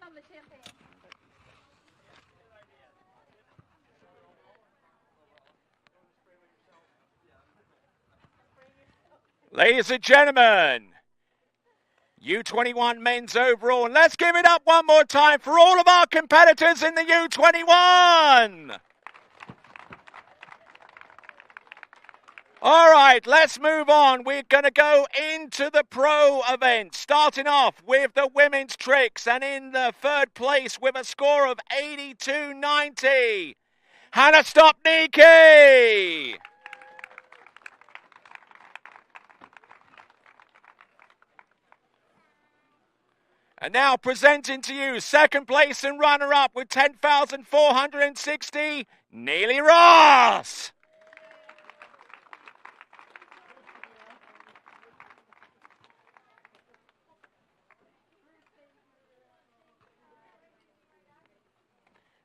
S5: On the champagne.
S1: Ladies and gentlemen, U21 men's overall. And let's give it up one more time for all of our competitors in the U21. All right, let's move on. We're going to go into the pro event, starting off with the women's tricks, and in the third place with a score of 82.90, Hannah Stopnicki. And now presenting to you second place and runner-up with 10,460, Neely Ross.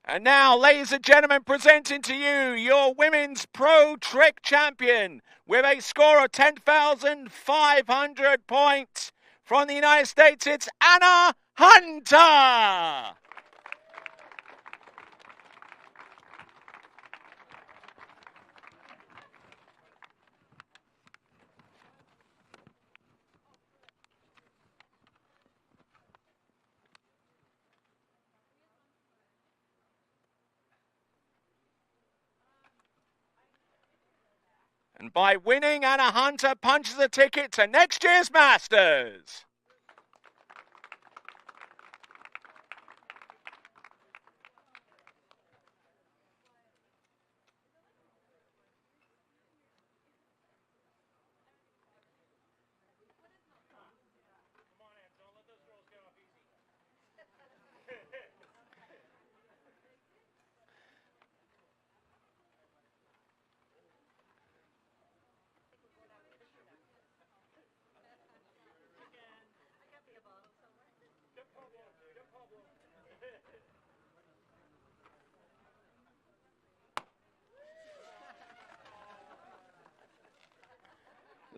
S1: And now, ladies and gentlemen, presenting to you your Women's Pro Trick Champion with a score of 10,500 points from the United States. It's Anna Hunter. And by winning, Anna Hunter punches a ticket to next year's Masters.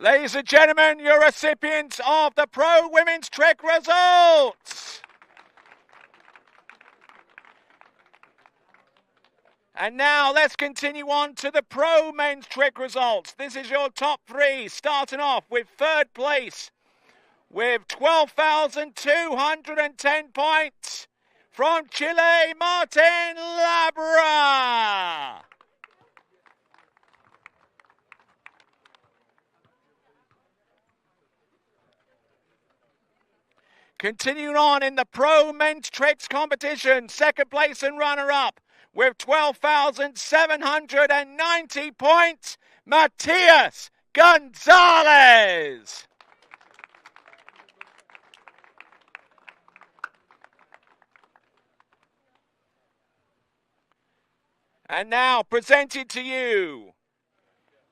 S1: Ladies and gentlemen, your recipients of the Pro Women's Trick results. And now let's continue on to the Pro Men's Trick results. This is your top three, starting off with third place with 12,210 points from Chile, Martin Labra. Continuing on in the Pro Men's Tricks competition, second place and runner-up with 12,790 points, Matias Gonzalez. And now presented to you,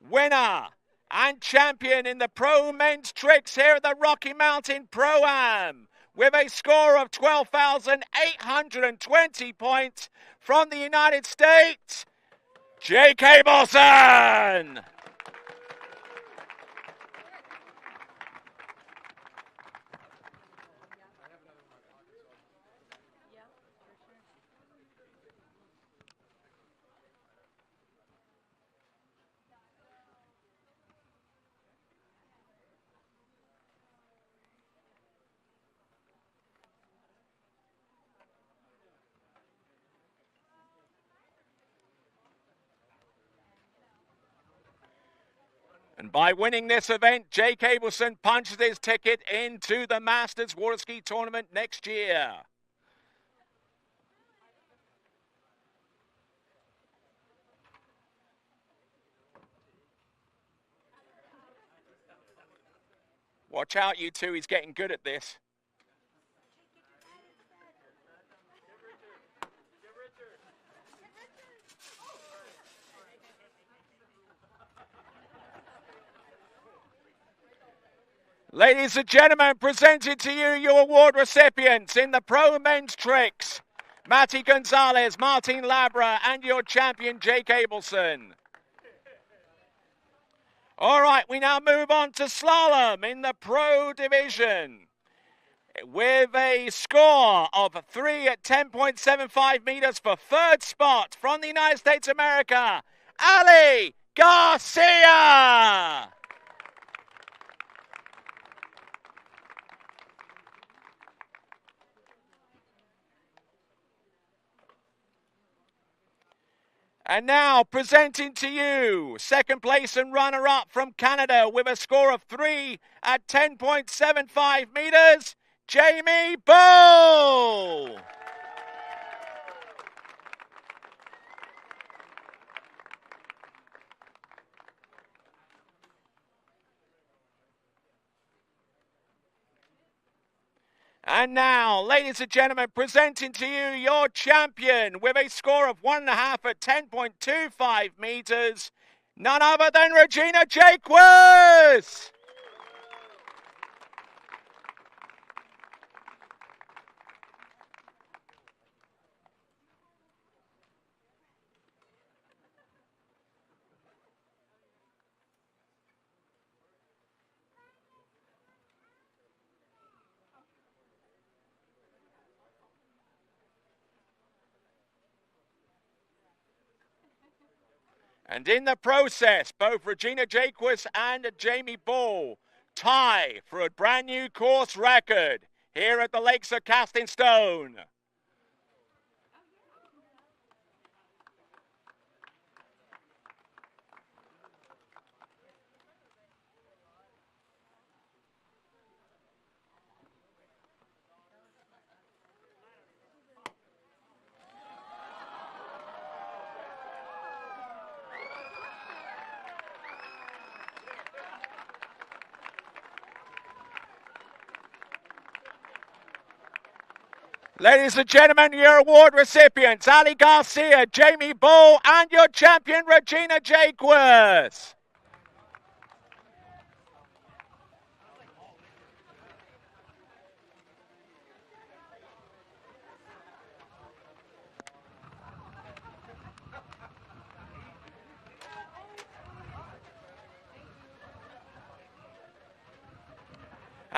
S1: winner and champion in the Pro Men's Tricks here at the Rocky Mountain Pro-Am, with a score of 12,820 points from the United States, Jake Abelson. And by winning this event, Jake Abelson punches his ticket into the Masters Water Ski Tournament next year. Watch out, you two. He's getting good at this. Ladies and gentlemen, presented to you your award recipients in the Pro Men's Tricks, Matty Gonzalez, Martin Labra, and your champion, Jake Abelson. All right, we now move on to slalom in the Pro Division, with a score of 3 at 10.75 meters for third spot from the United States of America, Ali Garcia. And now presenting to you second place and runner-up from Canada with a score of 3 at 10.75 meters, Jamie Bull. And now, ladies and gentlemen, presenting to you your champion with a score of 1.5 at 10.25 meters, none other than Regina Jaquez. And in the process, both Regina Jaquez and Jamie Bull tie for a brand new course record here at the Lakes of Casting Stone. Ladies and gentlemen, your award recipients, Ali Garcia, Jamie Bull, and your champion, Regina Jaquez.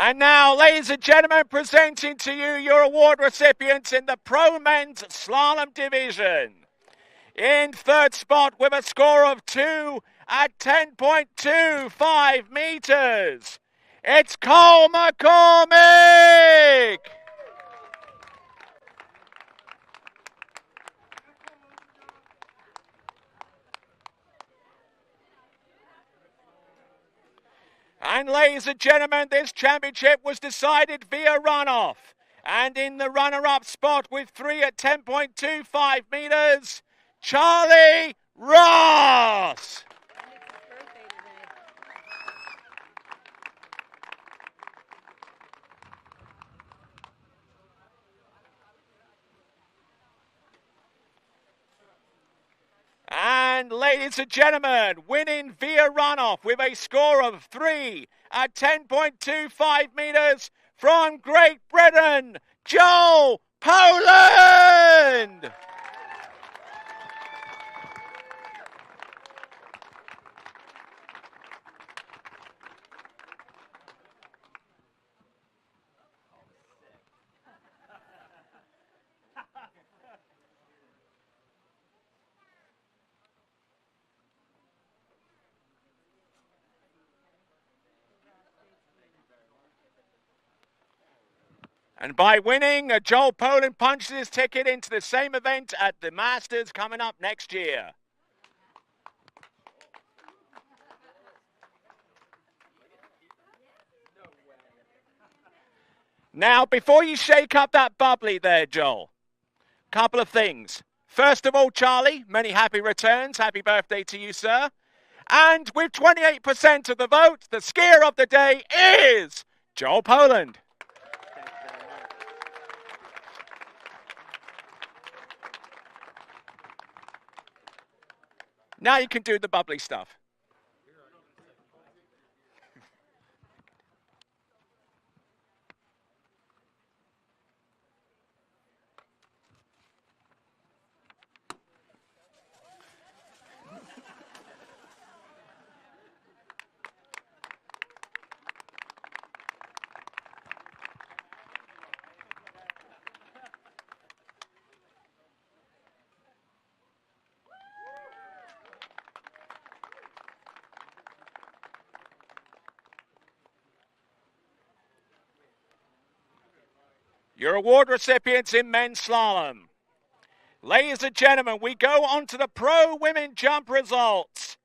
S1: And now, ladies and gentlemen, presenting to you your award recipients in the Pro Men's Slalom Division. In third spot with a score of 2 at 10.25 meters, it's Cole McCormick. And ladies and gentlemen, this championship was decided via runoff. And in the runner-up spot with 3 at 10.25 meters, Charlie Ross. And ladies and gentlemen, winning via runoff with a score of 3 at 10.25 meters from Great Britain, Joel Poland. And by winning, Joel Poland punches his ticket into the same event at the Masters coming up next year. Now, before you shake up that bubbly there, Joel, couple of things. First of all, Charlie, many happy returns. Happy birthday to you, sir. And with 28% of the vote, the skier of the day is Joel Poland. Now you can do the bubbly stuff. Your award recipients in men's slalom. Ladies and gentlemen, we go on to the pro women jump results.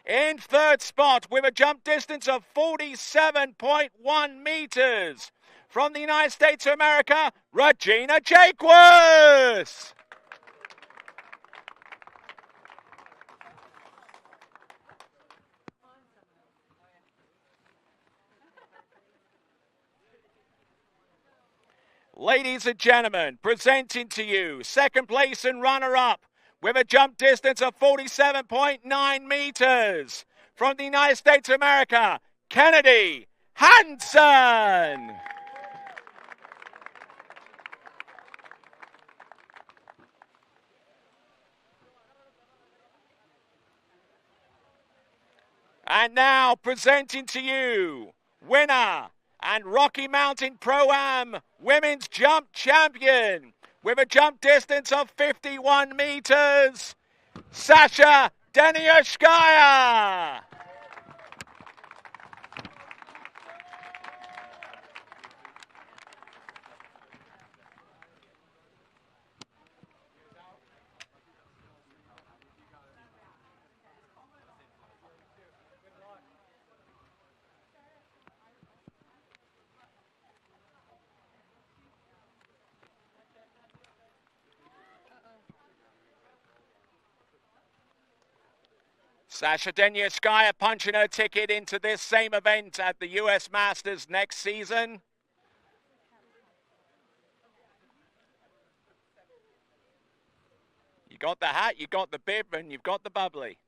S1: In third spot with a jump distance of 47.1 meters. From the United States of America, Regina Jaquith. Ladies and gentlemen, presenting to you second place and runner-up with a jump distance of 47.9 meters. From the United States of America, Kennedy Hansen. And now presenting to you, winner and Rocky Mountain Pro-Am Women's Jump Champion with a jump distance of 51 meters, Sasha Deniushkaya. Sasha Deniushkaya punching her ticket into this same event at the US Masters next season. You got the hat, you got the bib, and you've got the bubbly.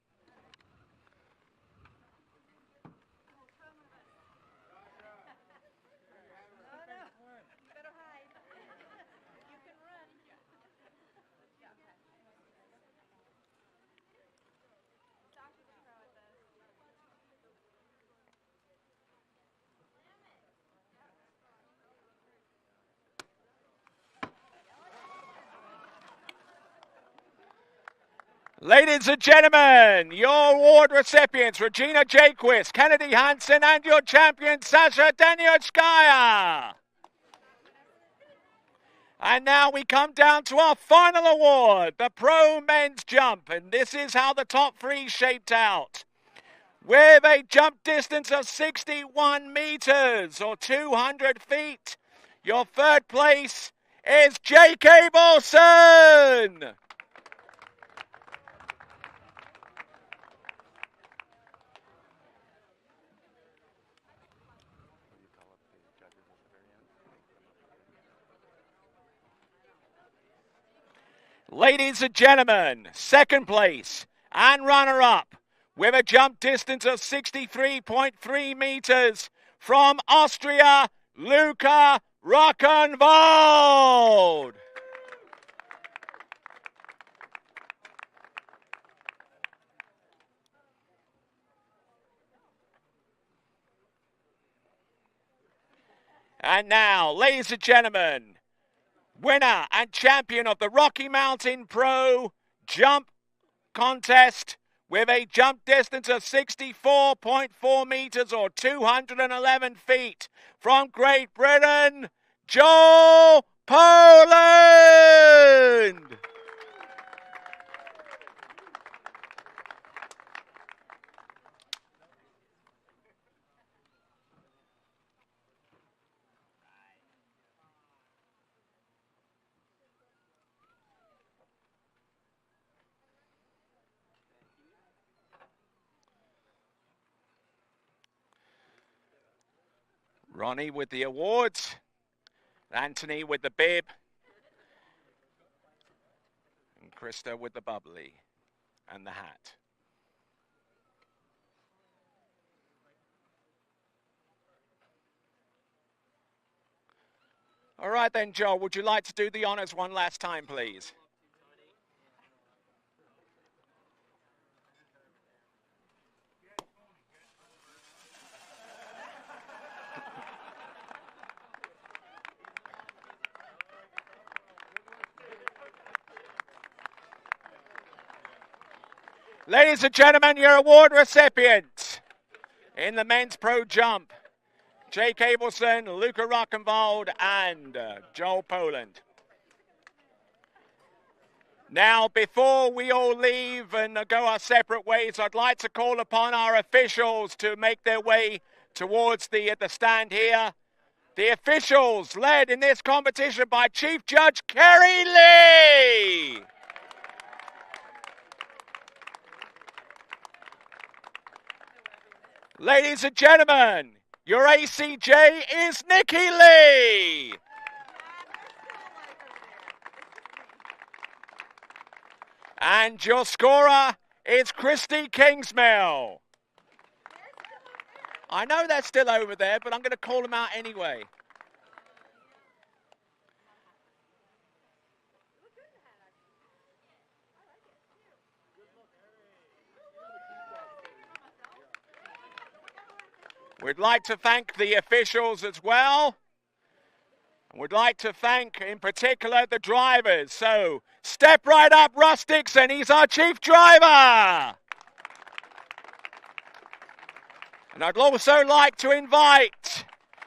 S1: Ladies and gentlemen, your award recipients, Regina Jaquith, Kennedy Hansen, and your champion, Sasha Deniushkaya. And now we come down to our final award, the Pro Men's Jump. And this is how the top three shaped out. With a jump distance of 61 meters or 200 feet, your third place is Jake Abelson. Ladies and gentlemen, second place and runner-up with a jump distance of 63.3 meters from Austria, Luca Rockenwald. And now, ladies and gentlemen, winner and champion of the Rocky Mountain Pro Jump Contest with a jump distance of 64.4 meters or 211 feet from Great Britain, Joel Poland. Ronnie with the awards, Anthony with the bib, and Krista with the bubbly and the hat. All right then, Joel, would you like to do the honors one last time, please? Ladies and gentlemen, your award recipients in the men's pro jump, Jake Abelson, Luca Rockenwald, and Joel Poland. Now, before we all leave and go our separate ways, I'd like to call upon our officials to make their way towards the stand here. The officials led in this competition by Chief Judge Kerry Lee. Ladies and gentlemen, your ACJ is Nikki Lee. And your scorer is Christy Kingsmill. I know they're still over there, but I'm going to call them out anyway. We'd like to thank the officials as well. We'd like to thank, in particular, the drivers. So, step right up, Russ Dixon. He's our chief driver. And I'd also like to invite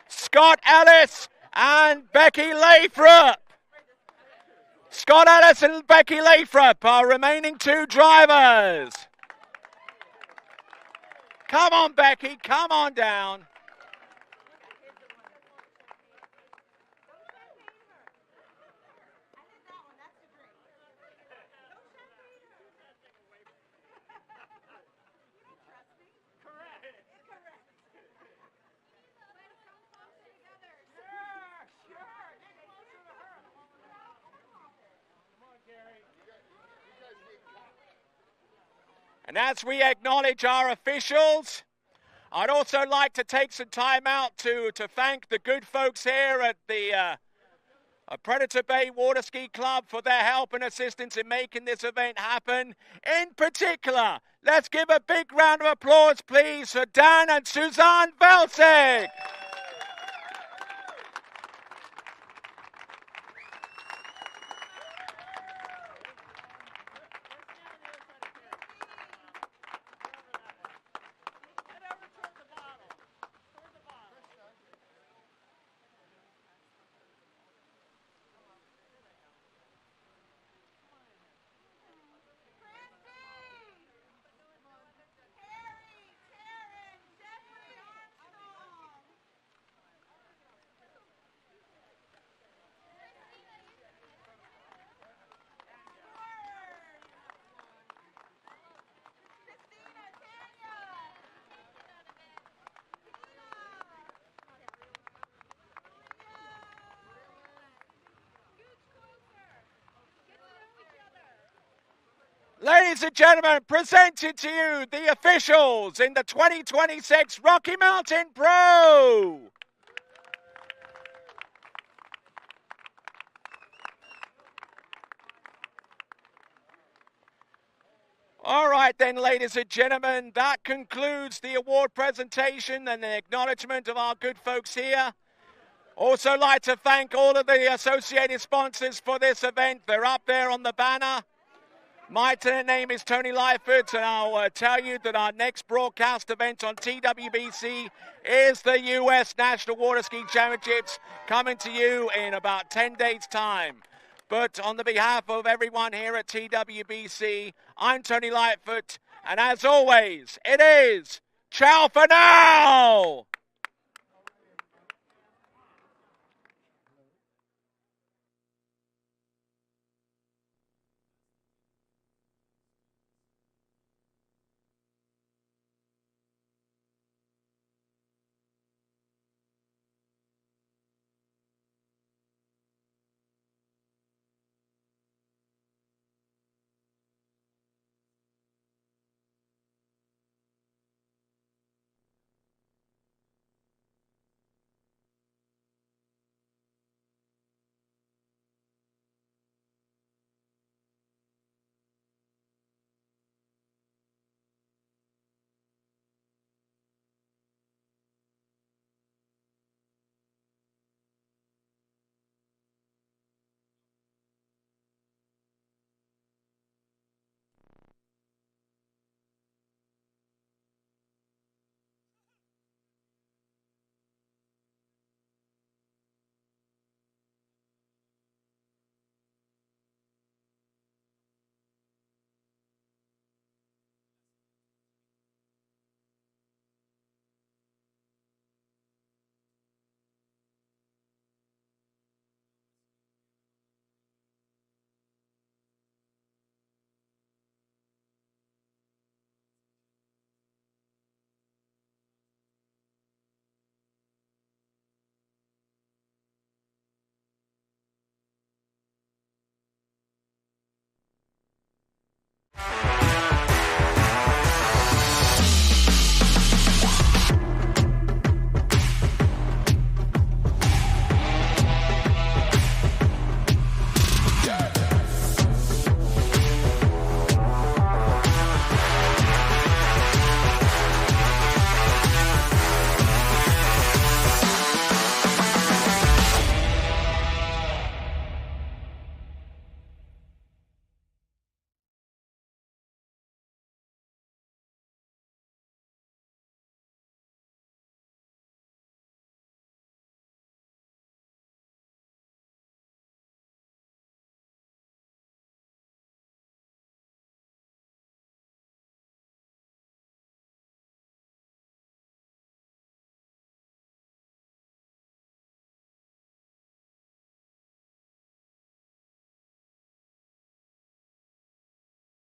S1: Scott Ellis and Becky Lathrop. Scott Ellis and Becky Lathrop, our remaining two drivers. Come on, Becky, come on down. And as we acknowledge our officials, I'd also like to take some time out to thank the good folks here at the Predator Bay Water Ski Club for their help and assistance in making this event happen. In particular, let's give a big round of applause, please, for Dan and Suzanne Velsic. Ladies and gentlemen, presenting to you the officials in the 2026 Rocky Mountain Pro. All right then, ladies and gentlemen, that concludes the award presentation and the acknowledgement of our good folks here. Also like to thank all of the associated sponsors for this event. They're up there on the banner. My name is Tony Lightfoot, and I'll tell you that our next broadcast event on TWBC is the U.S. National Water Ski Championships, coming to you in about 10 days' time. But on the behalf of everyone here at TWBC, I'm Tony Lightfoot, and as always, it is ciao for now!